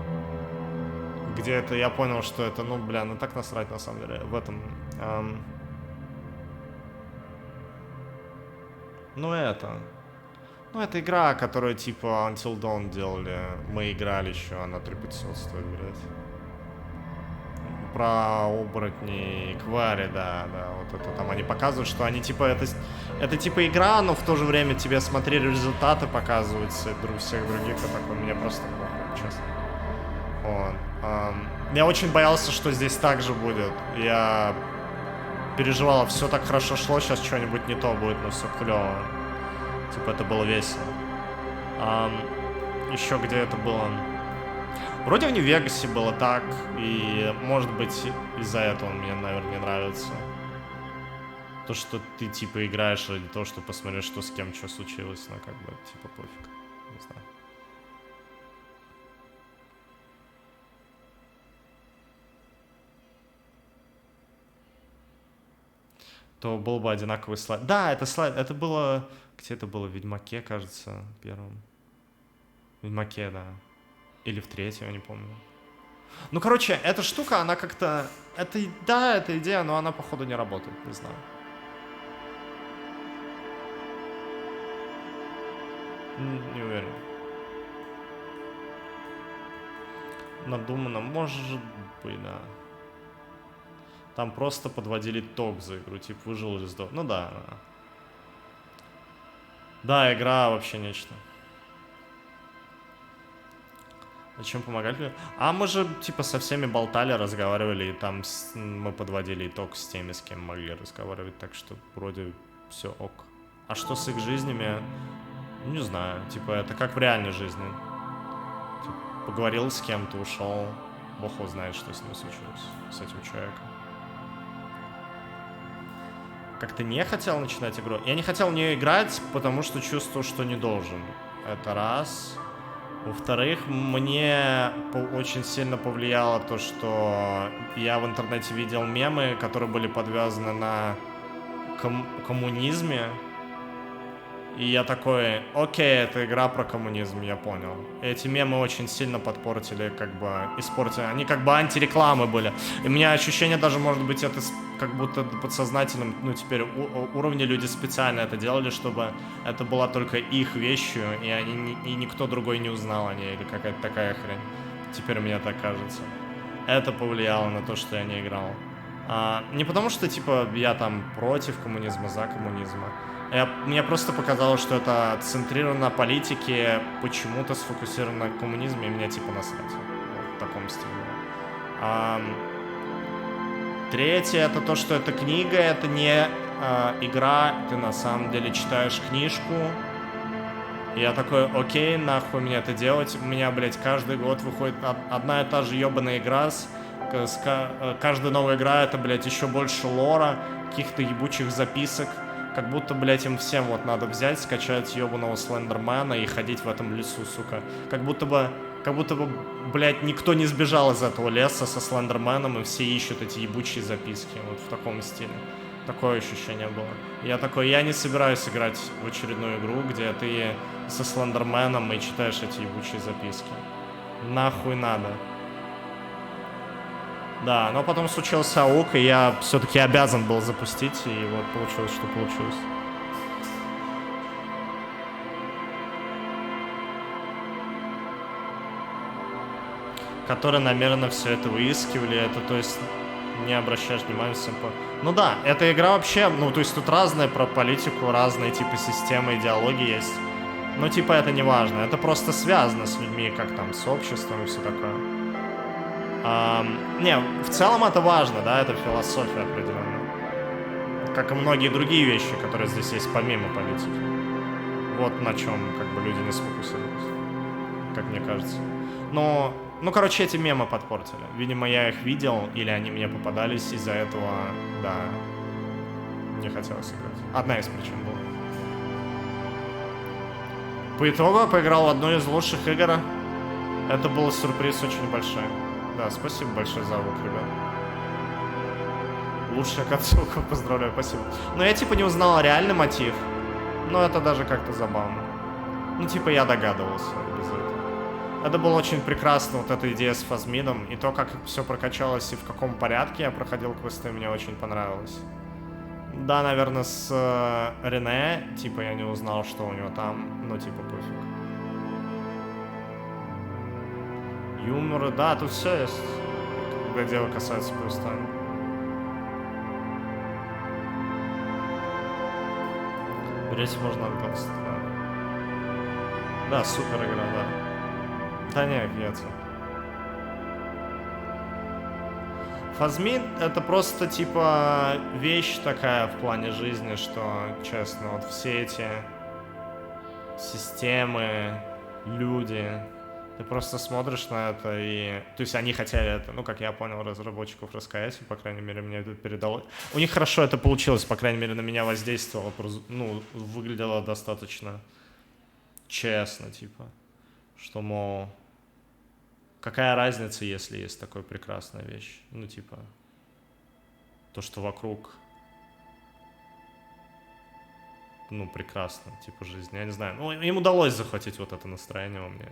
Speaker 1: где это, я понял, что это, ну, бля, ну так насрать, на самом деле, в этом. Ну, это игра, которую, типа, Until Dawn делали. Мы играли еще, она 3500 стоит, блядь. Про оборотней Квари, да, вот это там они показывают, что они типа это типа игра, но в то же время тебе смотри результаты показывают всех других, а такой мне просто похуй, честно. Я очень боялся, что здесь так же будет. Я переживал, все так хорошо шло, сейчас что-нибудь не то будет, но все клево. Типа это было весело. Еще где это было? Вроде в Нью-Вегасе было так, и, может быть, из-за этого он мне, наверное, не нравится. То, что ты, типа, играешь ради того, чтобы посмотреть, что с кем, что случилось, но как бы, типа, пофиг. Не знаю. То был бы одинаковый слайд. Да, это слайд, это было... Где это было? В Ведьмаке, кажется, первым. В Ведьмаке, да. Или в третьем, я не помню. Ну, короче, эта штука, она как-то... Это идея, но она, походу, не работает, не знаю. Не уверен. Надумано, может быть, да. Там просто подводили итог за игру, типа, выжил или сдох. Ну да. Да, игра вообще нечто. Зачем помогали? Мы же, типа, со всеми болтали, разговаривали, и там мы подводили итог с теми, с кем могли разговаривать, так что вроде все ок. А что с их жизнями? Не знаю, типа, это как в реальной жизни. Типа, поговорил с кем-то, ушел, бог его знает, что с ним случилось, с этим человеком. Как-то не хотел начинать игру. Я не хотел в нее играть, потому что чувствовал, что не должен. Это раз. Во-вторых, мне очень сильно повлияло то, что я в интернете видел мемы, которые были подвязаны на коммунизме. И я такой, окей, это игра про коммунизм, я понял. Эти мемы очень сильно подпортили, как бы, испортили. Они как бы антирекламы были. И у меня ощущение даже, может быть, это как будто подсознательным, ну, теперь уровне люди специально это делали, чтобы это была только их вещью, и никто другой не узнал о ней, или какая-то такая хрень. Теперь мне так кажется. Это повлияло на то, что я не играл. Не потому что, типа, я там против коммунизма, за коммунизма. Мне просто показалось, что это центрировано на политике, почему-то сфокусировано на коммунизме, и мне типа насрать. Вот в таком стиле. Третье, это то, что это книга, это не игра, ты на самом деле читаешь книжку. И я такой, окей, нахуй мне это делать? У меня, блядь, каждый год выходит одна и та же ебаная игра. Каждая новая игра, это, блядь, еще больше лора, каких-то ебучих записок. Как будто, блядь, им всем вот надо взять, скачать ебаного Слендермена и ходить в этом лесу, сука. Как будто бы, блядь, никто не сбежал из этого леса со Слендерменом, и все ищут эти ебучие записки. Вот в таком стиле. Такое ощущение было. Я такой, я не собираюсь играть в очередную игру, где ты со Слендерменом и читаешь эти ебучие записки. Нахуй надо. Да, но потом случился аук, и я все-таки обязан был запустить, и вот получилось, что получилось. Которые намеренно все это выискивали, это, то есть, не обращаешь внимания всем по... Ну да, эта игра вообще, ну, то есть тут разные про политику, разные типа системы, идеологии есть. Но типа это не важно, это просто связано с людьми, как там, с обществом и все такое. Не, в целом это важно, да, это философия определенная. Как и многие другие вещи, которые здесь есть помимо политики. Вот на чем как бы люди не сфокусировались, как мне кажется. Но, ну, короче, эти мемы подпортили. Видимо, я их видел, или они мне попадались, из-за этого, да, не хотелось играть. Одна из причин была. По итогу я поиграл в одну из лучших игр. Это был сюрприз очень большой. Да, спасибо большое за лук, ребят. Лучшая концовка, поздравляю, спасибо. Но я типа не узнал реальный мотив. Но это даже как-то забавно. Ну типа я догадывался без этого. Это было очень прекрасно, вот эта идея с фазмидом. И то, как все прокачалось и в каком порядке я проходил квесты, мне очень понравилось. Да, наверное, с Рене, типа я не узнал, что у него там, но типа пофиг. Юмор, да, тут все есть, когда дело касается повествования. Берите можно английский, да. Да, супер игра, да. Да не, нет. Фазмид это просто типа вещь такая в плане жизни, что, честно, вот все эти системы, люди... Ты просто смотришь на это и... То есть они хотели это, ну, как я понял, разработчиков рассказать, по крайней мере, мне это передало. У них хорошо это получилось, по крайней мере, на меня воздействовало. Ну, выглядело достаточно честно, типа. Что, мол, какая разница, если есть такая прекрасная вещь? Ну, типа, то, что вокруг... Ну, прекрасно, типа, жизнь. Я не знаю. Ну, им удалось захватить вот это настроение во мне.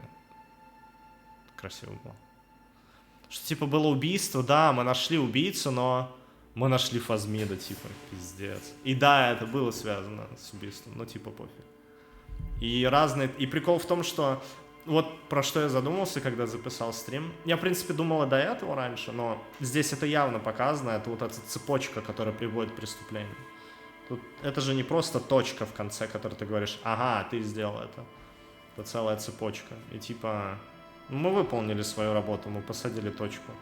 Speaker 1: Красиво было. Что типа было убийство, да, мы нашли убийцу, но мы нашли Фазмида, типа, пиздец. И да, это было связано с убийством, но типа пофиг. И разные... И прикол в том, что вот про что я задумался, когда записал стрим. Я, в принципе, думал и до этого раньше, но здесь это явно показано, это вот эта цепочка, которая приводит к преступлению. Тут это же не просто точка в конце, которой ты говоришь, ага, ты сделал это. Это целая цепочка. И типа... Мы выполнили свою работу, мы посадили точку.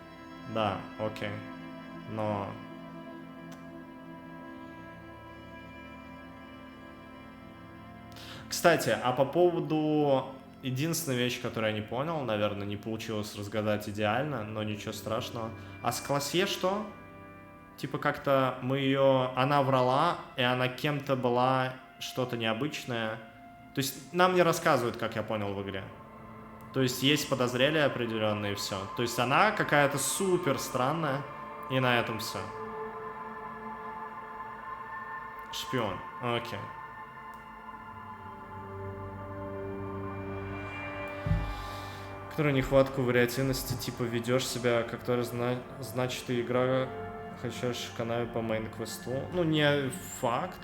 Speaker 1: Да, окей. Но... Кстати, а по поводу... Единственная вещь, которую я не понял, наверное, не получилось разгадать идеально, но ничего страшного. А с Классе что? Типа как-то мы ее... Она врала, и она кем-то была что-то необычное. То есть нам не рассказывают, как я понял, в игре. То есть есть подозрения определенные и все. То есть она какая-то супер странная, и на этом все. Шпион. Окей. Которая нехватку вариативности, типа ведешь себя, как-то значит и игра качаешь канаве по мейн-квесту. Ну, не факт.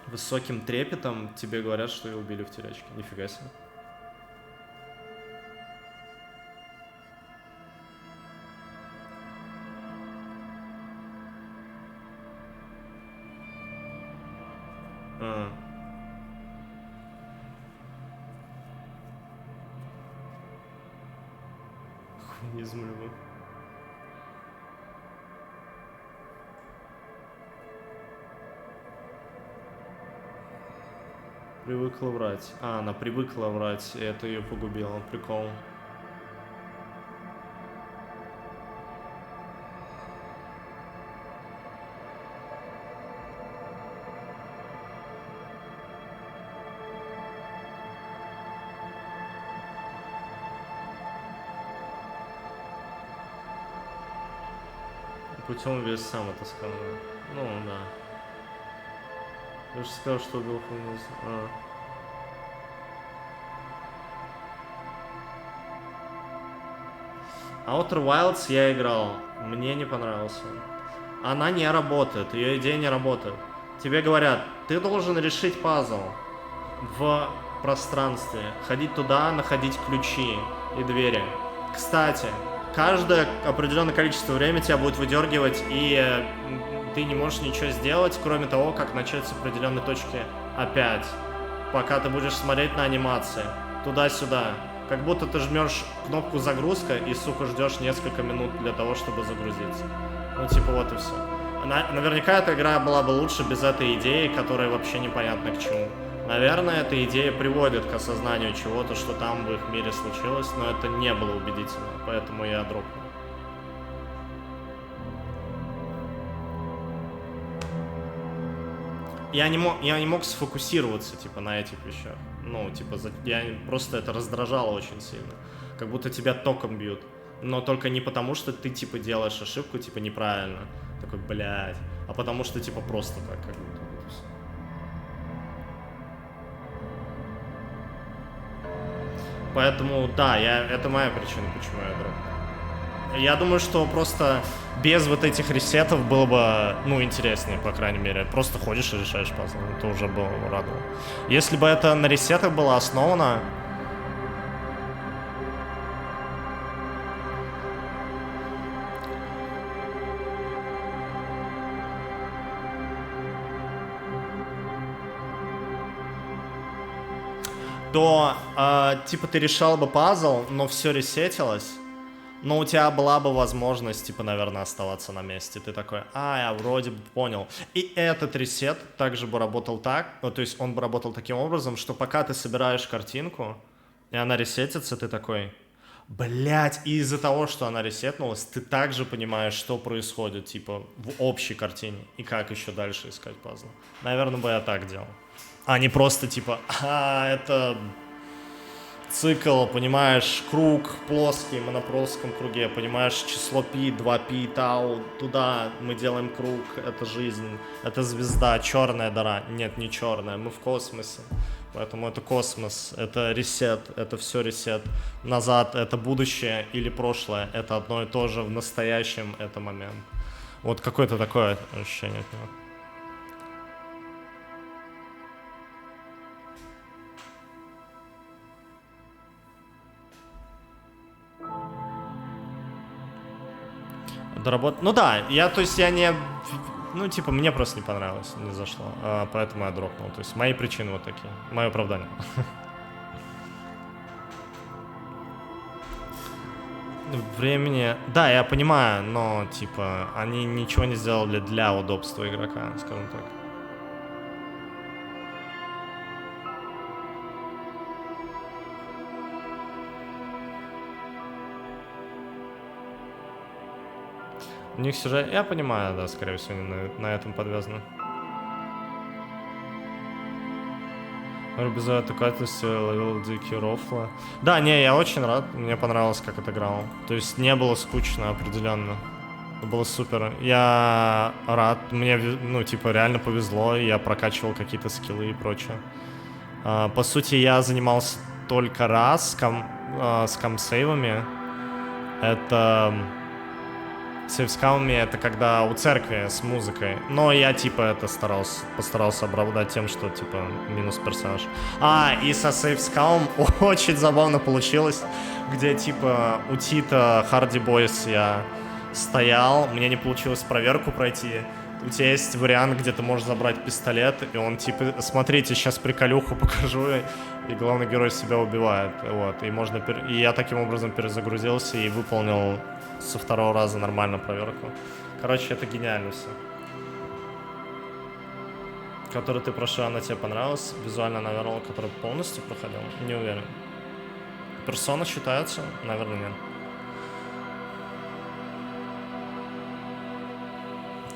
Speaker 1: Высоким трепетом тебе говорят, что ее убили в терячке. Нифига себе. Хуйнизм любой. Привыкла врать. А, она привыкла врать, и это ее погубило. Прикол. Путем весь сам это сказал. Ну, да. Я же сказал, что был вниз. Outer Wilds я играл. Мне не понравился. Она не работает. Ее идея не работает. Тебе говорят, ты должен решить пазл в пространстве. Ходить туда, находить ключи и двери. Кстати, каждое определенное количество времени тебя будет выдергивать, и ты не можешь ничего сделать, кроме того, как начать с определенной точки опять. Пока ты будешь смотреть на анимации. Туда-сюда. Как будто ты жмешь кнопку загрузка и, сука, ждешь несколько минут для того, чтобы загрузиться. Ну, типа, вот и все. Наверняка эта игра была бы лучше без этой идеи, которая вообще непонятна к чему. Наверное, эта идея приводит к осознанию чего-то, что там в их мире случилось, но это не было убедительно, поэтому я дропнул. Я не мог сфокусироваться, типа, на этих вещах. Ну, типа, просто это раздражало очень сильно. Как будто тебя током бьют. Но только не потому, что ты, типа, делаешь ошибку, типа, неправильно. Такой, блядь. А потому что, типа, просто так, как будто. Поэтому, да, это моя причина, почему я дропнул. Я думаю, что просто без вот этих ресетов было бы, ну, интереснее, по крайней мере. Просто ходишь и решаешь пазл. Это уже было радовало. Если бы это на ресетах было основано... то, типа, ты решал бы пазл, но все ресетилось, но у тебя была бы возможность, типа, наверное, оставаться на месте. Ты такой, я вроде бы понял. И этот ресет также бы работал так, ну, то есть он бы работал таким образом, что пока ты собираешь картинку, и она ресетится, ты такой, блять, и из-за того, что она ресетнулась, ты также понимаешь, что происходит, типа, в общей картине, и как еще дальше искать пазл. Наверное, бы я так делал. А не просто типа, это цикл, понимаешь, круг плоский, мы на плоском круге, понимаешь, число пи, 2π, тау, туда мы делаем круг, это жизнь, это звезда, черная дыра. Нет, не черная, мы в космосе, поэтому это космос, это ресет, это все ресет. Назад это будущее или прошлое, это одно и то же, в настоящем это момент. Вот какое-то такое ощущение от него. Ну да, то есть я не... Ну, типа, мне просто не понравилось, не зашло, поэтому я дропнул. То есть мои причины вот такие, мое оправдание. Времени... Да, я понимаю, но, типа, они ничего не сделали для удобства игрока, скажем так. У них сюжет, я понимаю, да, скорее всего, на этом подвязано. Без адекватности ловил дикие рофлы. Да, не, я очень рад, мне понравилось, как это играл. То есть не было скучно определенно. Это было супер. Я рад, мне, ну, типа, реально повезло, я прокачивал какие-то скиллы и прочее. По сути, я занимался только раз с камсейвами. Это... Сейвскамами это когда у церкви с музыкой. Но я типа это постарался оправдать тем, что типа минус персонаж. И со сейвскамом очень забавно получилось, где типа у Тита Харди Бойс я стоял, мне не получилось проверку пройти. У тебя есть вариант, где ты можешь забрать пистолет, и он типа, смотрите, сейчас приколюху покажу, и главный герой себя убивает. Вот, и я таким образом перезагрузился и выполнил со второго раза нормально проверку. Короче, это гениально все. Который ты прошел, она тебе понравилась? Визуально, наверное, который полностью проходил? Не уверен. Персона считается? Наверное, нет.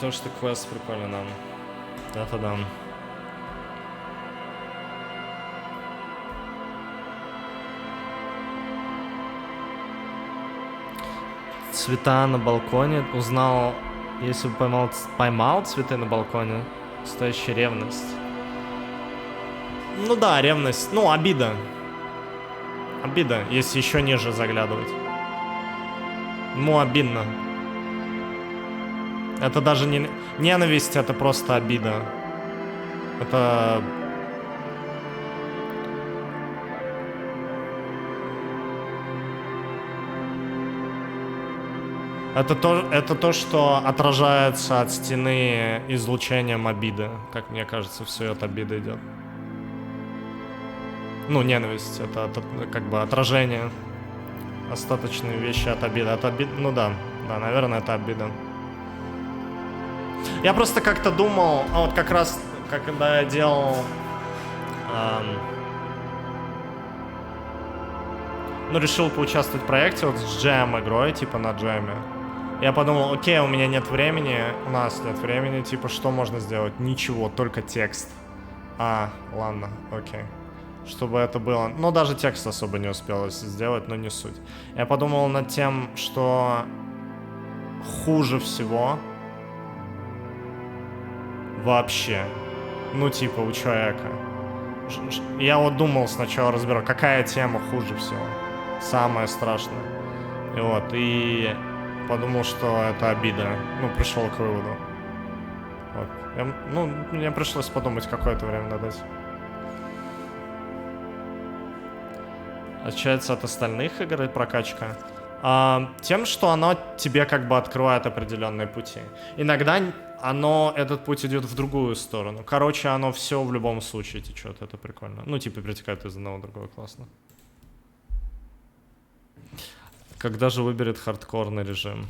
Speaker 1: То, что квест прикольный нам. Это да. Цвета на балконе. Узнал, если бы поймал цветы на балконе, стоящая ревность. Ну да, ревность. Ну, обида. Обида, если еще ниже заглядывать. Ну, обидно. Это даже не ненависть, это просто обида. Это... Это то, что отражается от стены излучением обиды. Как мне кажется, все от обиды идет. Ну, ненависть, это как бы отражение. Остаточные вещи от обиды. Ну да, наверное, это обида. Я просто как-то думал, вот как раз, когда я делал... решил поучаствовать в проекте вот с джем-игрой, типа на джеме. Я подумал, окей, у меня нет времени, у нас нет времени, типа, что можно сделать? Ничего, только текст. Ладно, окей. Чтобы это было... Ну, даже текст особо не успел сделать, но не суть. Я подумал над тем, что хуже всего вообще, ну, типа, у человека. Я вот думал сначала, разбирал, какая тема хуже всего. Самое страшное. И подумал, что это обида. Ну, пришел к выводу. Вот. Мне пришлось подумать какое-то время надать. Отличается от остальных игр и прокачка. Тем, что оно тебе как бы открывает определенные пути. Иногда этот путь идет в другую сторону. Короче, оно все в любом случае течет. Это прикольно. Ну, типа, перетекает из одного в другое. Классно. Когда же выберет хардкорный режим?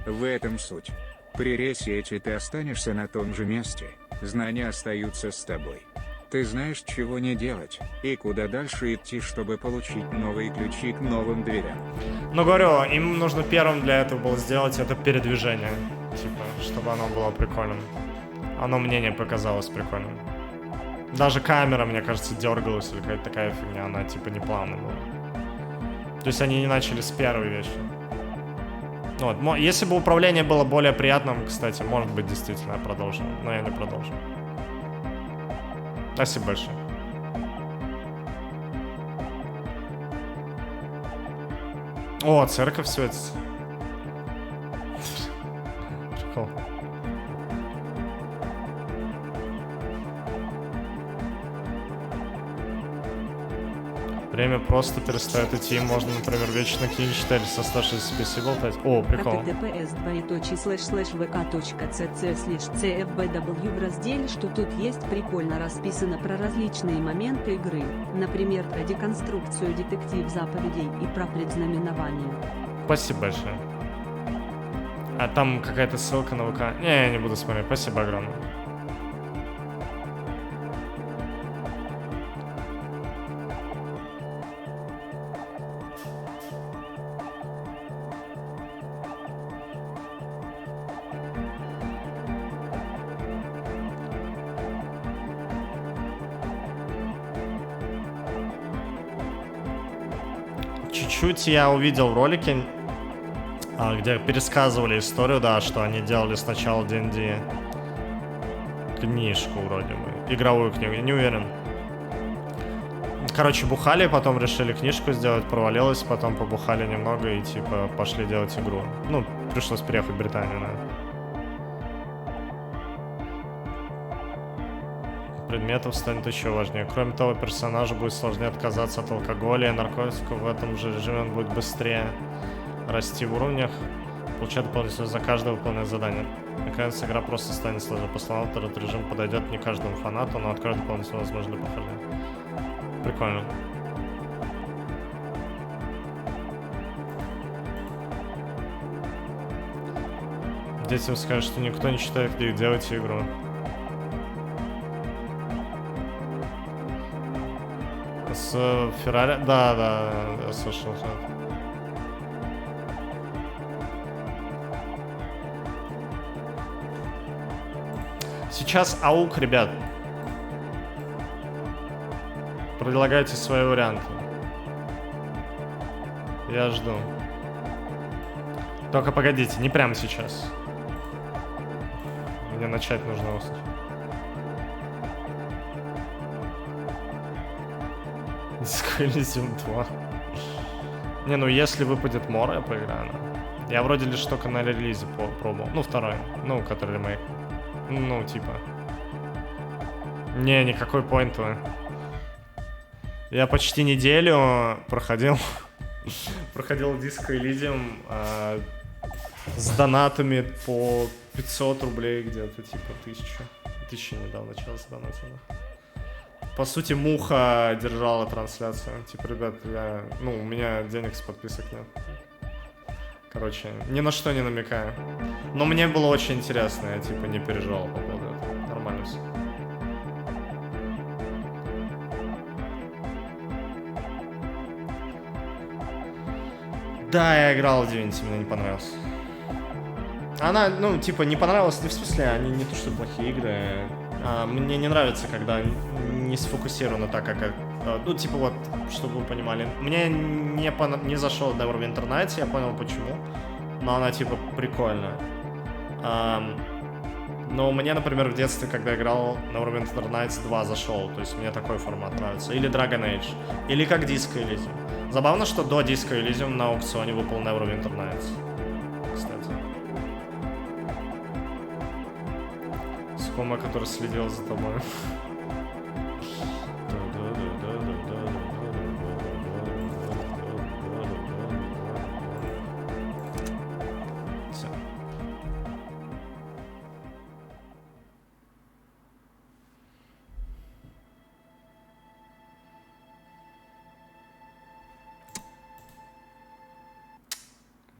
Speaker 17: В этом суть. При ресете ты останешься на том же месте. Знания остаются с тобой. Ты знаешь, чего не делать, и куда дальше идти, чтобы получить новые ключи к новым дверям.
Speaker 1: Ну, говорю, им нужно первым для этого было сделать это передвижение. Типа, чтобы оно было прикольным. Оно мне не показалось прикольным. Даже камера, мне кажется, дергалась или какая-то такая фигня. Она, типа, не плавно была. То есть они не начали с первой вещи. Вот. Если бы управление было более приятным, кстати, может быть, действительно я продолжил. Но я не продолжил. Спасибо большое. О, церковь светится. Прикол. Время просто перестает идти, можно, например, вечно книги читать со оставшейся PC болтать. О, прикол.
Speaker 5: https://vk.cc/cfbw в разделе «Что тут есть» прикольно расписано про различные моменты игры, например, про деконструкцию детектив заповедей и про предзнаменование.
Speaker 1: Спасибо большое. А там какая-то ссылка на ВК. Не, я не буду смотреть. Спасибо огромное. Чуть я увидел в ролике, где пересказывали историю, да, что они делали сначала D&D книжку вроде бы. Игровую книгу, я не уверен. Короче, бухали, потом решили книжку сделать, провалилось, потом побухали немного и типа пошли делать игру. Ну, пришлось переехать в Британию, да. Предметов станет еще важнее. Кроме того, персонажу будет сложнее отказаться от алкоголя и наркотиков. В этом же режиме он будет быстрее расти в уровнях, получать дополнительно за каждое выполненное задание. Наконец, игра просто станет сложнее. По словам автора, этот режим подойдет не каждому фанату, но откроет дополнительно возможно для прохождения. Прикольно. Детям скажут, что никто не считает книг, делайте игру. С Феррари? Да, я слышал. Сейчас АУК, ребят. Предлагайте свои варианты. Я жду. Только погодите, не прямо сейчас. Мне начать нужно услышать. Elysium 2. Не, ну если выпадет Мора, я поиграю. Я вроде лишь только на релизе пробовал. Ну, второй. Ну, который ремейк. Ну, типа. Не, никакой поинта. Я почти неделю проходил диско Elysium с донатами по 500 рублей где-то, типа 1000 недавно начал задонатил. По сути, Муха держала трансляцию. Типа, ребят, у меня денег с подписок нет. Короче, ни на что не намекаю. Но мне было очень интересно, я типа не переживал по поводу этого. Нормально все. Да, я играл в Divinity, мне не понравилось. Она, типа, не понравилась, не в смысле, они не то что плохие игры. Мне не нравится, когда не сфокусировано так, как... типа вот, чтобы вы понимали. Мне не зашел Never Winter Nights, я понял почему. Но она, типа, прикольная. Но мне, например, в детстве, когда играл Never Winter Nights 2, зашел. То есть мне такой формат нравится. Или Dragon Age. Или как Disco Elysium. Забавно, что до Disco Elysium на аукционе выпал Never Winter Nights. Кстати. Скома, который следил за тобой.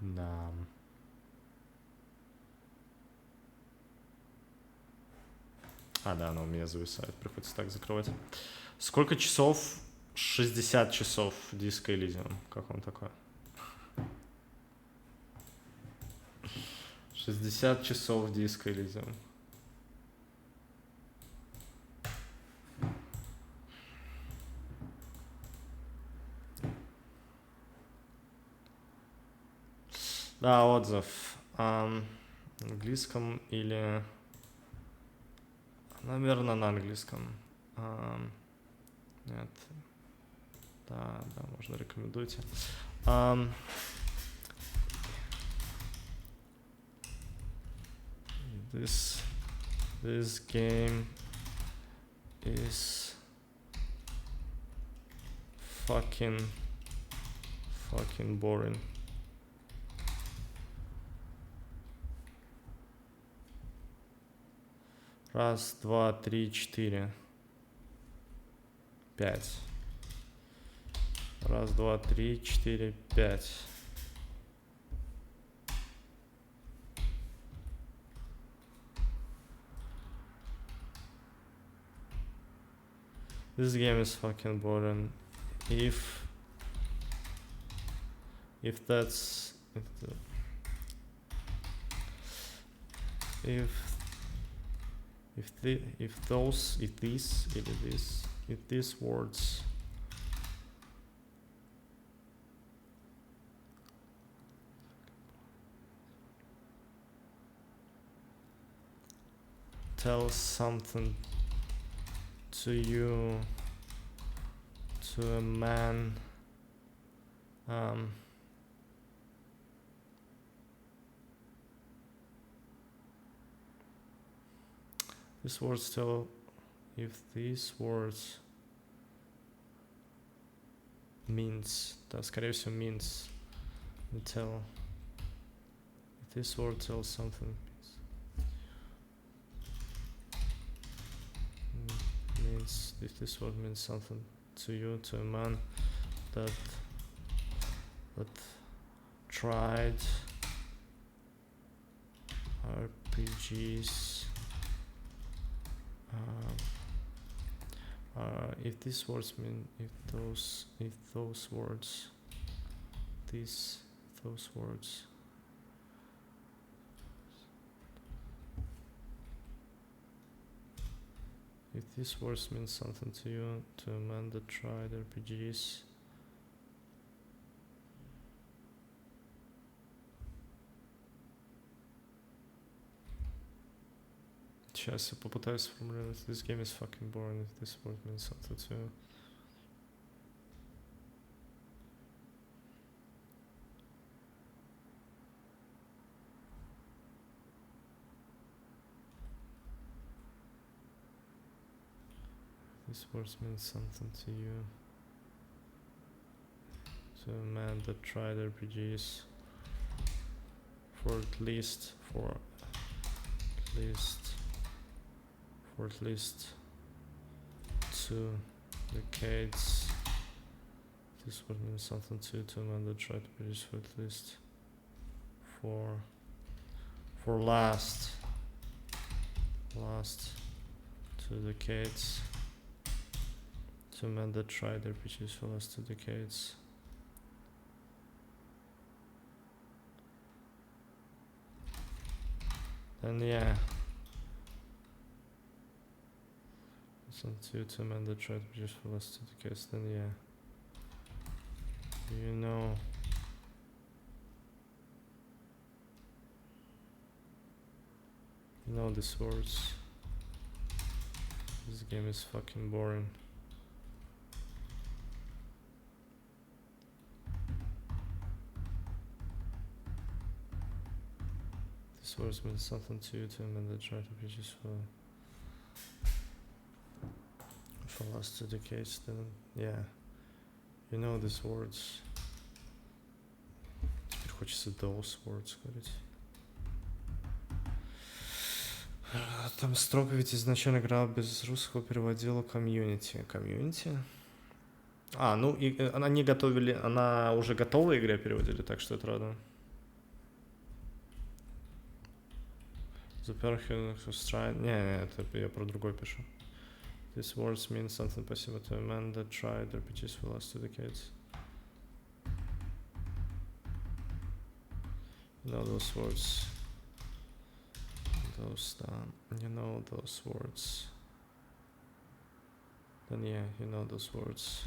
Speaker 1: Да. Да, она у меня зависает. Приходится так закрывать. Сколько часов? 60 часов Disco Elysium. Как вам такое? 60 часов Disco Elysium. Да, отзыв. На английском или... Наверное, на английском. Нет. Да, можно рекомендуйте. This game is fucking boring. Раз, два, три, четыре. 5. Раз, два, три, четыре, 5. This game is fucking boring. If these words tell something to you, to a man. These words tell, if these words means, да, скорее всего means, tell, if this word tells something, means, if this word means something to you, to a man that tried RPGs, if these words mean, if those words, those words, if these words mean something to you, to a man that tried RPGs, сейчас я попытаюсь сформулировать. This game is fucking boring if this word means something to you. This word means something to you. To a man that tried RPGs for at least 2 decades. This would mean something to a man that tried to produce for at least for last 2 decades. To a man that tried RPGs for last 2 decades. And yeah. Something to a man that tried to produce for the last 2 decades, then yeah. You know these words. This game is fucking boring. These words mean something to you, to a man that tried to produce for last 2 decades, then yeah. You know these words. Теперь хочется those words говорить. Там строго ведь изначально играл без русского, переводила комьюнити. Комьюнити? Ну и они готовили, она уже готовой игре переводили, так что это радует. Не, это я про другой пишу. These words mean something possible to a man that tried RPGs for the last 2 decades. You know those words. You know those words. Then yeah, you know those words.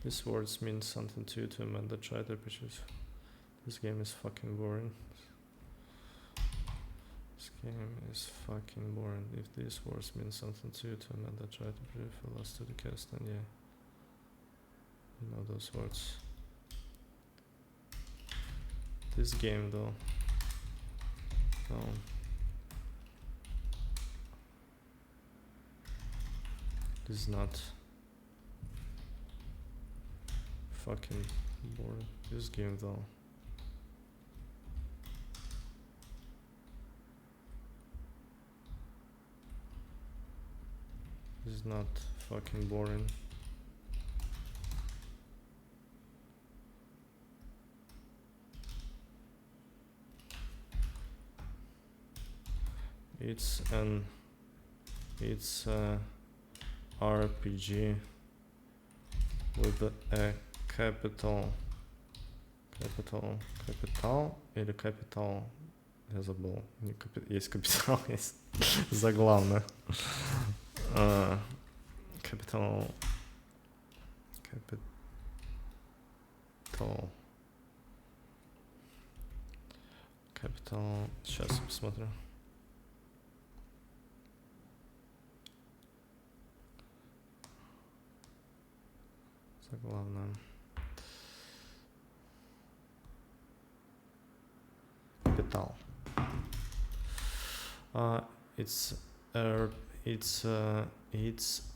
Speaker 1: These words mean something to you, to a man that tried RPGs. This game is fucking boring. This game is fucking boring. If these words mean something to you, to a man that tried to play for the last 2 decades, then yeah. You know those words. This game though. No. This is not fucking boring. This game though. This is not fucking boring. It's a RPG with a capital или capital? Я забыл. Есть капитал, есть заглавное. Capital Capital. Capital. Сейчас я посмотрю. Заглавное. Capital. It's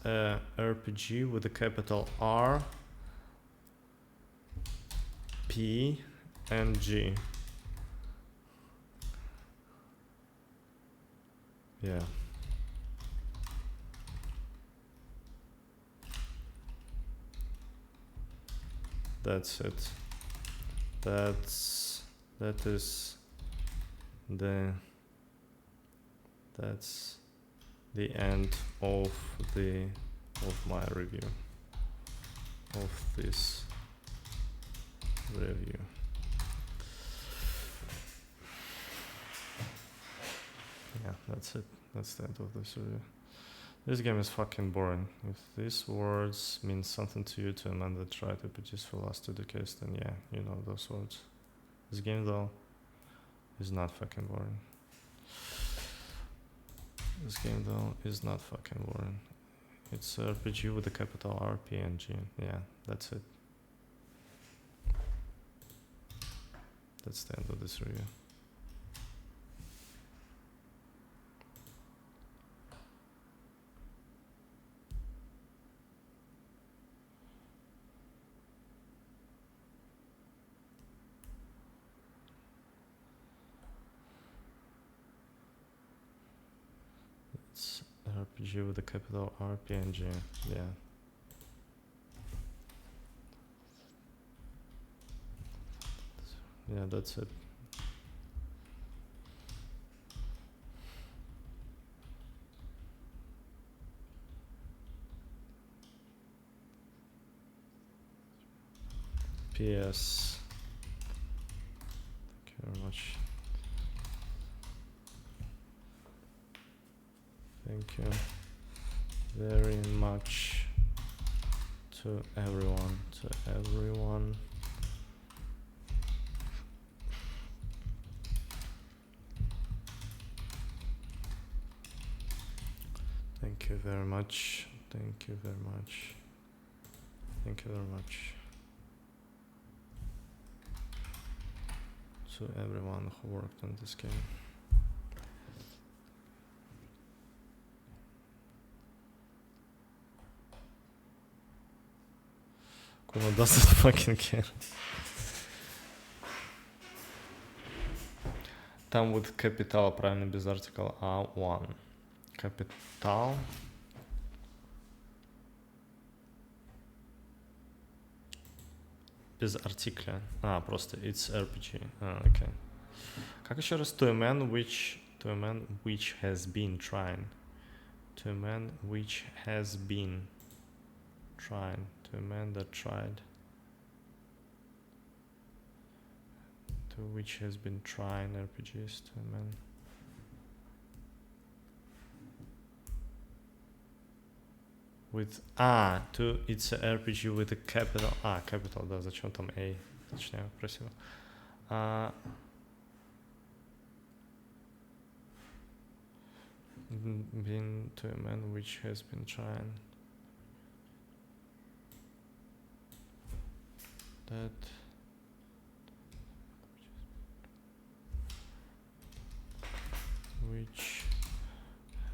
Speaker 1: a RPG with a capital R, P, and G. Yeah. That's it. That is that's the end of my review of this review. Yeah, that's it. That's the end of this review. This game is fucking boring. If these words mean something to you to amend that try to produce for last 2 decades, then yeah, you know those words. This game though is not fucking boring. This game though is not fucking boring. It's a RPG with a capital R, P, and G. Yeah, that's it. That's the end of this review. It's an RPG with a capital R, P, and G. Yeah. Yeah, that's it. PS. Thank you very much. Thank you very much to everyone. Thank you very much. Thank you very much. Thank you very much to everyone who worked on this game. Куда doesn't fucking care. Там вот капитал, правильно, без артикла A1. Капитал. Без артикля. Просто it's RPG. Окей. Как еще раз? To a man which has been trying. To a man which has been trying. To a man that tried. To which has been trying RPGs. To a man. With it's a RPG with a capital capital, да, зачем там A? Точнее, красиво. Been to a man which has been trying. That which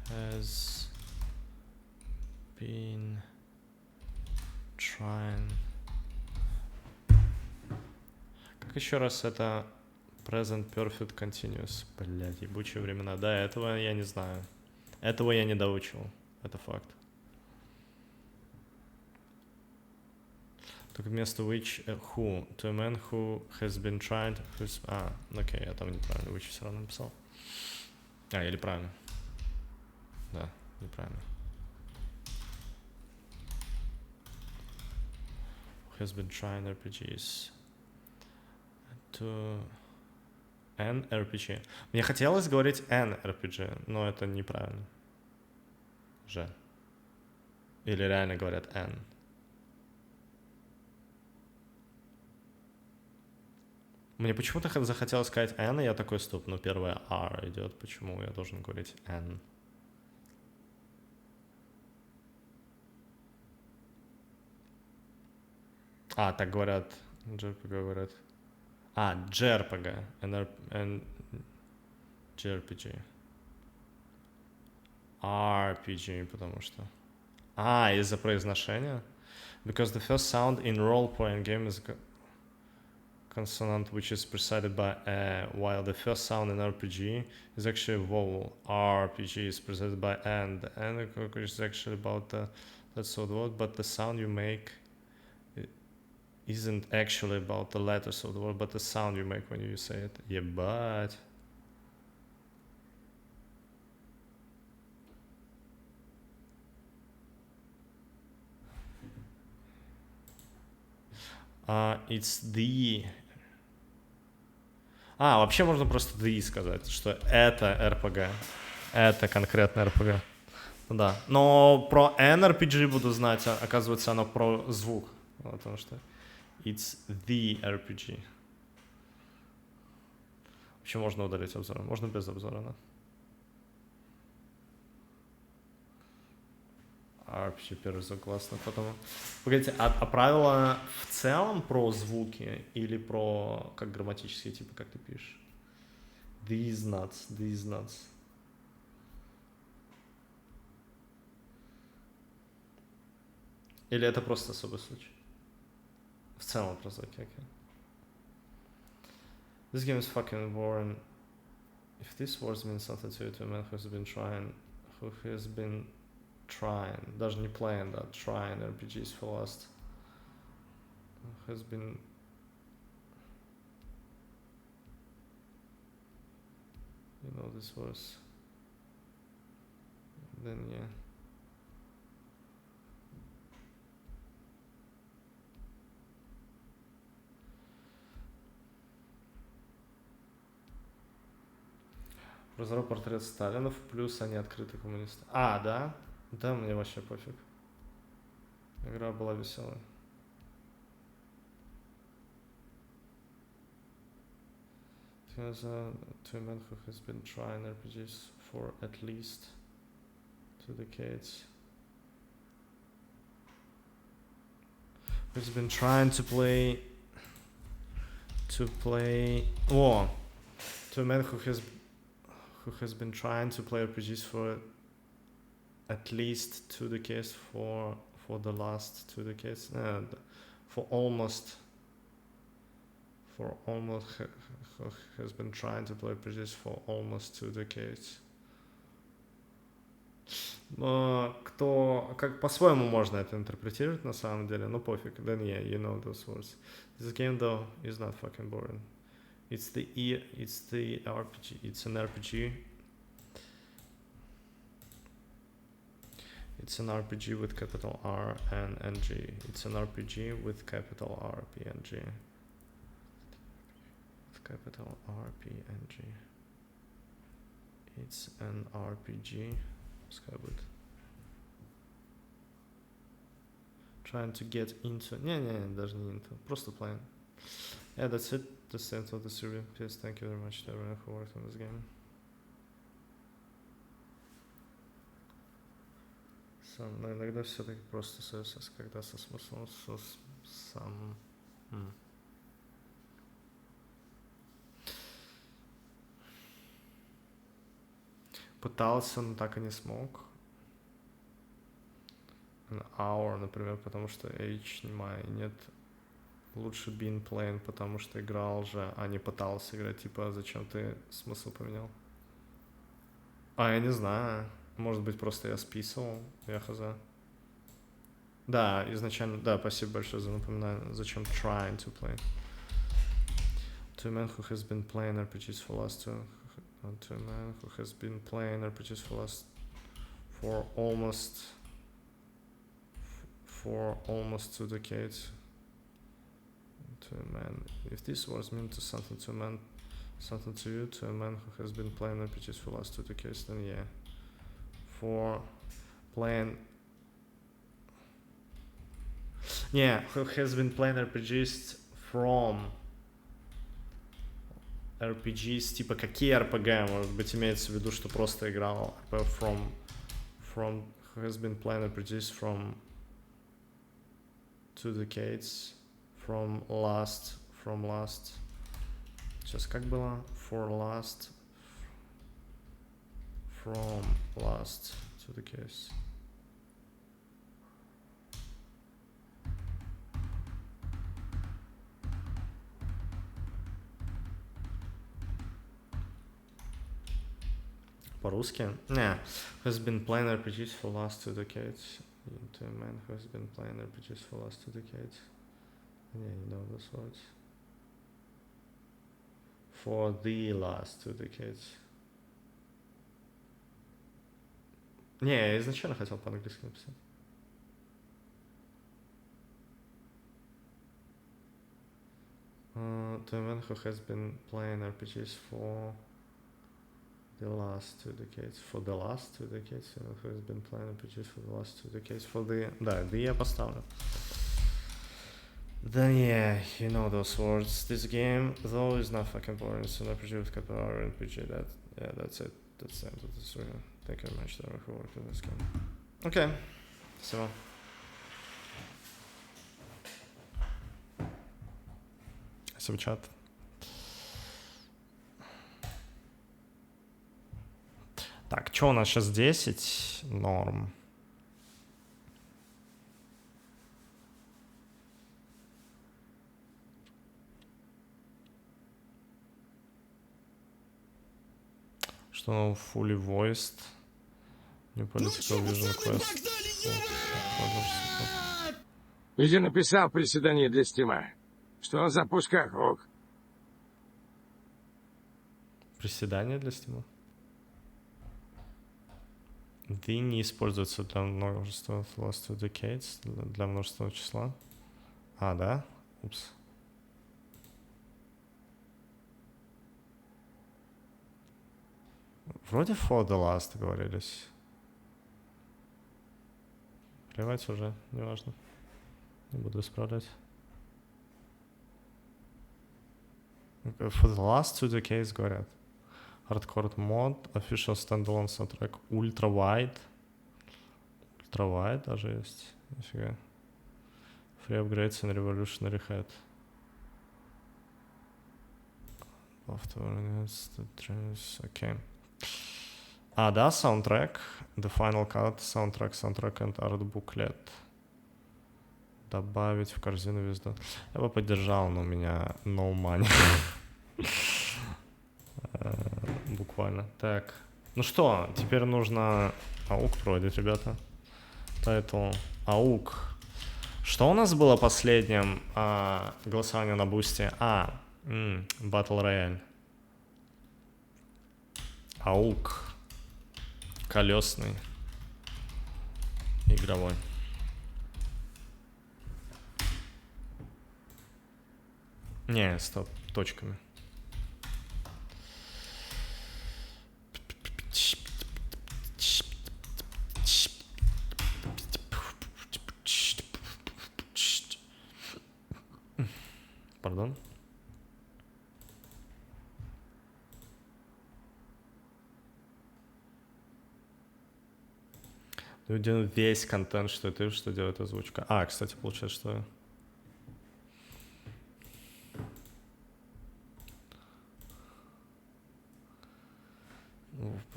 Speaker 1: has been trying. Как еще раз это present perfect continuous? Блять, ебучие времена. Да, этого я не знаю. Этого я не доучил. Это факт. Только вместо which, who, to a man who has been tried, who's... окей, я там неправильно, which все равно написал. Или правильно. Да, неправильно. Who has been trying RPGs. To an RPG. Мне хотелось говорить an RPG, но это неправильно. Же. Или реально говорят an. Мне почему-то захотелось сказать N, и я такой, стоп, ну первое R идет, почему я должен говорить N? А, так говорят, JRPG говорят. А, JRPG, JRPG. RPG, потому что... А, из-за произношения? Because the first sound in role-playing game is consonant which is preceded by a, while the first sound in RPG is actually a vowel. RPG is preceded by and the and which is actually about the that sort of word, but the sound you make isn't actually about the letters of the word, but the sound you make when you say it. Ебать. It's the... А, вообще можно просто the сказать, что это RPG. Это конкретно RPG. Да. Но про NRPG буду знать, оказывается, оно про звук. Потому что it's the RPG. Вообще можно удалить обзор. Можно без обзора, да? RPG первый звук классно, потом... Погодите, а правила в целом про звуки или про как грамматические, типа, как ты пишешь? These nuts. Или это просто особый случай? В целом про звуки, окей. This game is fucking boring. If these words mean something to you, to a man who has been trying, даже не playing, да, trying RPGs for last, has been, you know this was, then yeah. Разработал портрет Сталинов, плюс они открытые коммунисты. А, да? Да, мне вообще пофиг. Игра была веселая. There's two men who has been trying RPGs for at least 2 decades. Who's been trying to play... Oh! Two men who has been trying to play RPGs for at least 2 decades for the last 2 decades. For almost has been trying to play RPGs for almost 2 decades. Кто, как по-своему можно это интерпретировать на самом деле, но пофиг. Then yeah, you know those words. This game though is not fucking boring. It's the RPG. It's an RPG. It's an RPG with capital R and NG. It's an RPG with capital R, P, and G. With capital R, P, and G. It's an RPG. Pускай будет. Trying to get into... Не, даже не into. Просто playing. Yeah, that's it. That's the end of this review. Please, thank you very much to everyone who worked on this game. Но иногда все-таки просто CSS, когда со смыслом сам... Пытался, но так и не смог. An hour, например, потому что H немая, нет. Лучше been playing, потому что играл же, а не пытался играть. Типа, зачем ты смысл поменял? Я не знаю. Может быть, просто я списывал, я хз. Да, изначально, да, спасибо большое за напоминание. Зачем trying to play? To a man who has been playing RPGs for last two... To a man who has been playing RPGs for almost 2 decades. To a man, if these words mean to something to a man, something to you, to a man who has been playing RPGs for last 2 decades, then yeah. For playing, yeah, who has been playing RPGs from RPGs, типа какие RPG? Может быть, имеется в виду, что просто играл from has been playing RPGs from 2 decades, from last. Сейчас как было? From last 2 decades. По-русски? Не. Has been playing RPGs for last 2 decades. To a man who has been playing RPGs for last 2 decades. Не, не know those words. For the last 2 decades. Не, я изначально хотел по-английски написать. To a man who has been playing RPGs for the last 2 decades. For the last 2 decades. Who has been playing RPGs for the last 2 decades. For the... Да, the я поставлю. Then yeah, you know those words. This game, though, is not fucking boring. It's an RPG with capital RPG. That's it. That's the end of the story. Thank you very much to everyone who worked on this game. Okay, so... Some chat. Так, что у нас сейчас 10? Норм. Что fully voiced. New political vision quest.
Speaker 22: Где написал приседание для стима? Что за пусках, ок?
Speaker 1: Приседание для стима? The не используется для множества last 2 decades, для множественного числа. А, да? Упс. Вроде for the last говорились. Плевать уже, неважно. Не буду исправлять. For the last 2 decades говорят. Hardcore mod, official standalone soundtrack, ultra wide. Ultra wide даже есть. Нифига. Free upgrades and revolutionary head. Afterwards, the trains, okay. А, да, soundtrack. The final cut, soundtrack and art booklet. Добавить в корзину везде. Я бы поддержал, но у меня no money. Буквально. Так. Ну что, теперь нужно АУК проводить, ребята. Тайтл АУК. Что у нас было последним голосование на бусте? Battle Royale. АУК. Колесный. Игровой. Не, стоп, точками. Пардон. Доведен весь контент, что ты, что делает озвучка. А, кстати, получается, что...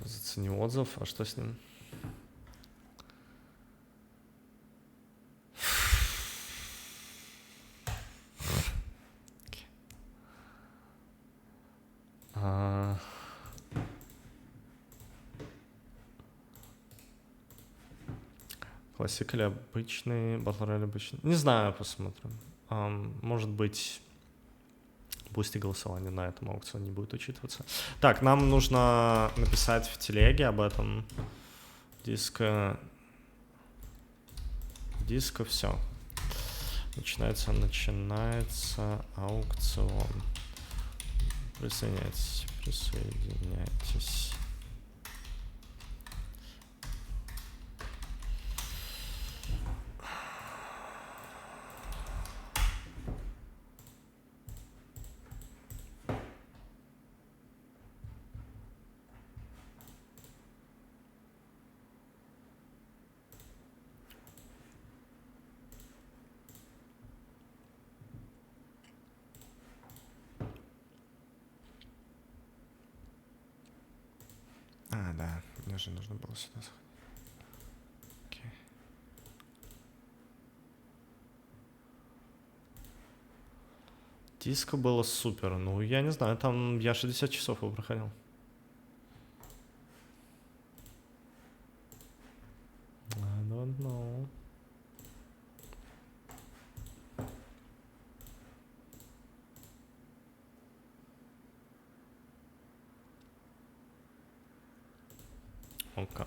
Speaker 1: Зацени отзыв, а что с ним? Классик или обычный, батл рояль обычный? Не знаю, посмотрим. Может быть, бусти голосование на этом аукционе не будет учитываться. Так, нам нужно написать в телеге об этом. Диско, все. Начинается аукцион. Присоединяйтесь. да. Мне же нужно было сюда заходить. Окей. Диско было супер. Ну, я не знаю, там я 60 часов его проходил. I don't know. Окей.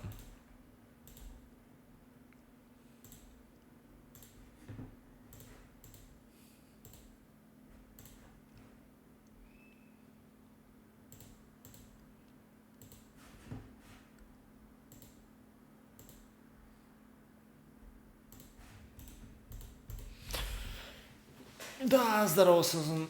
Speaker 1: Да, здорово, Сазан.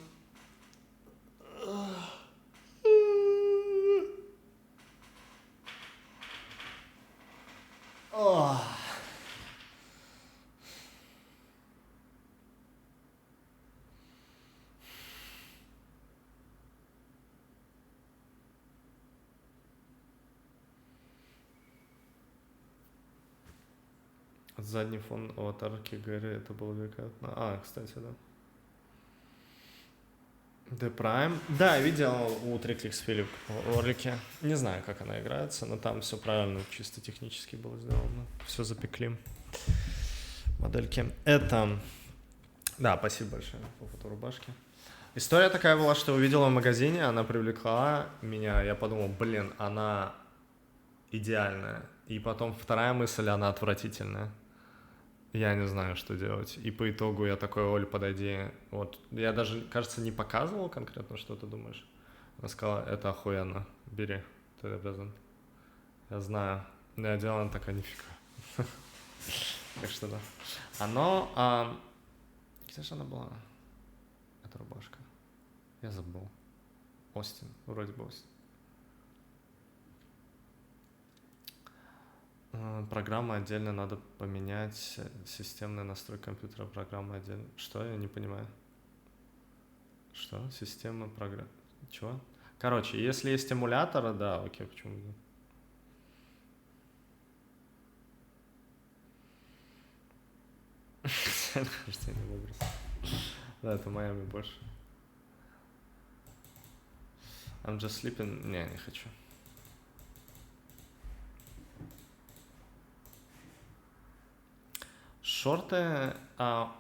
Speaker 1: Задний фон аватарки Гэри, это было великолепно. А, кстати, да. The Prime. Да, я видел у Tricklix Philip ролики. Не знаю, как она играется, но там все правильно, чисто технически было сделано. Все запекли. Модельки. Это... Да, спасибо большое по фоторубашке. История такая была, что увидела в магазине, она привлекла меня. Я подумал, блин, она идеальная. И потом вторая мысль, она отвратительная. Я не знаю, что делать. И по итогу я такой: Оль, подойди. Вот. Я даже, кажется, не показывал конкретно, что ты думаешь. Она сказала: это охуенно, бери, ты обязан. Я знаю. Я делал, она такая: нифига. Так что да. Оно... Где же она была? Эта рубашка. Я забыл. Остин. Вроде бы Остин. Программа отдельно надо поменять. Системный настрой компьютера, программа отдельно. Что? Я не понимаю. Что? Система программ. Чего? Короче, если есть эмулятор, да, окей, почему нет? Нахождение в образе. Да, это Майами больше. I'm just sleeping. Не хочу. Шорты.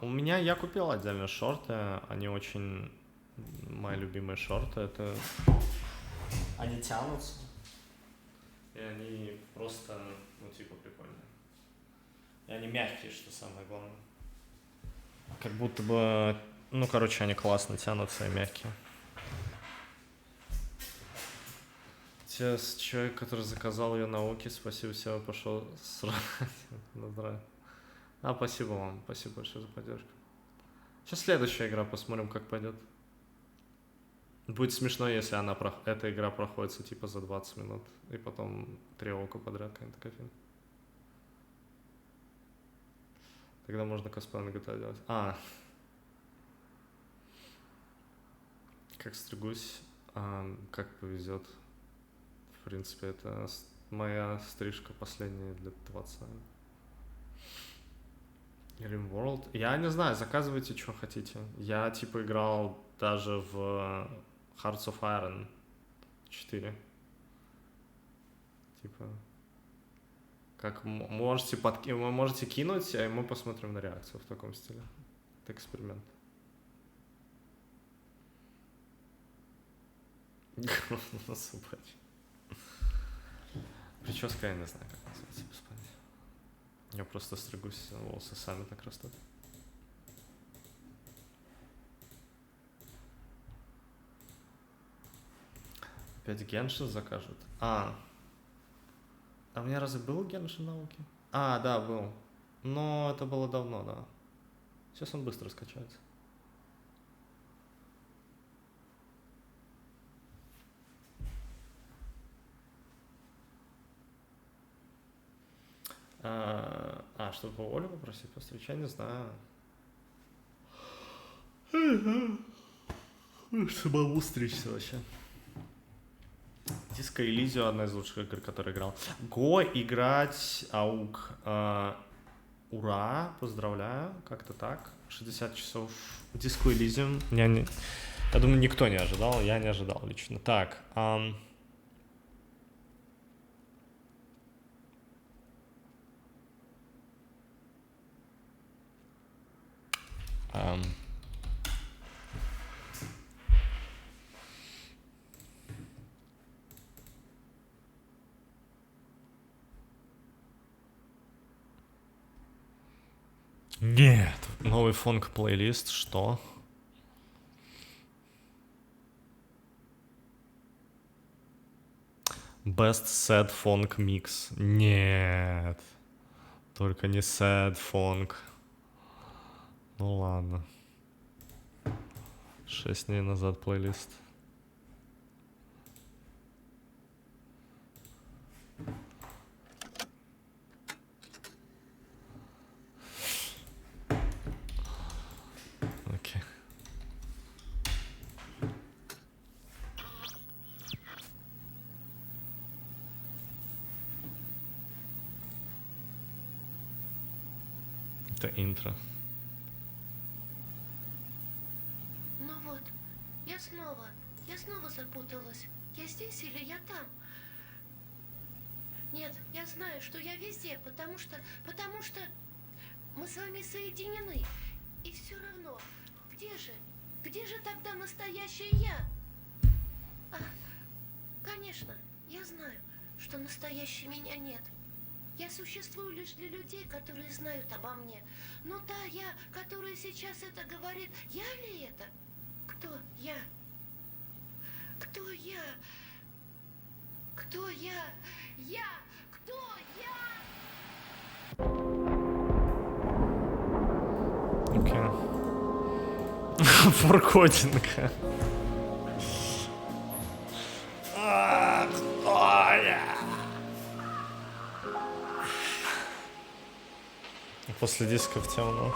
Speaker 1: У меня, я купил отдельно шорты. Они очень... Мои любимые шорты. Это... Они тянутся. И они просто, ну, типа, прикольные. И они мягкие, что самое главное. Как будто бы... Ну, короче, они классно тянутся и мягкие. Человек, который заказал ее на Оки, спасибо, Сева, пошел срать. На здравие. Спасибо вам, спасибо большое за поддержку. Сейчас следующая игра, посмотрим, как пойдет. Будет смешно, если эта игра проходится типа за 20 минут, и потом 3 ока подряд, какая-то такая фигня. Тогда можно косплей на GTA делать. Как стригусь, как повезет. В принципе, это моя стрижка последняя лет 20. RimWorld. Я не знаю, заказывайте, что хотите. Я, типа, играл даже в Hearts of Iron 4. Типа, как вы можете кинуть, и мы посмотрим на реакцию в таком стиле. Это эксперимент. Собачья. Прическа, я не знаю, как называется, без понятия. Я просто стригусь, волосы сами так растут. Опять Геншин закажут. А у меня разве был Геншин науки? Да, был. Но это было давно, да. Сейчас он быстро скачается. Чтобы Олю попросить постричь, я не знаю. Самому стричься вообще. Диско Elysium одна из лучших игр, которые играл. Го играть аук. Ура, поздравляю, как-то так. 60 часов Диско Elysium. Я думаю, никто не ожидал, я не ожидал лично. Так, нет, новый фонк-плейлист, что? Best Sad Funk Mix. Нет, только не Sad Funk. Ну ладно. 6 дней назад плейлист. Окей. Это интро.
Speaker 9: Ну вот, я снова запуталась. Я здесь или я там? Нет, я знаю, что я везде, потому что мы с вами соединены. И все равно, где же тогда настоящее я? Конечно, я знаю, что настоящей меня нет. Я существую лишь для людей, которые знают обо мне. Но та я, которая сейчас это говорит, я ли это? Кто я? Кто я? Кто я? Кто я?
Speaker 1: Окей. Форкодинг. Кто я? После дисков темно.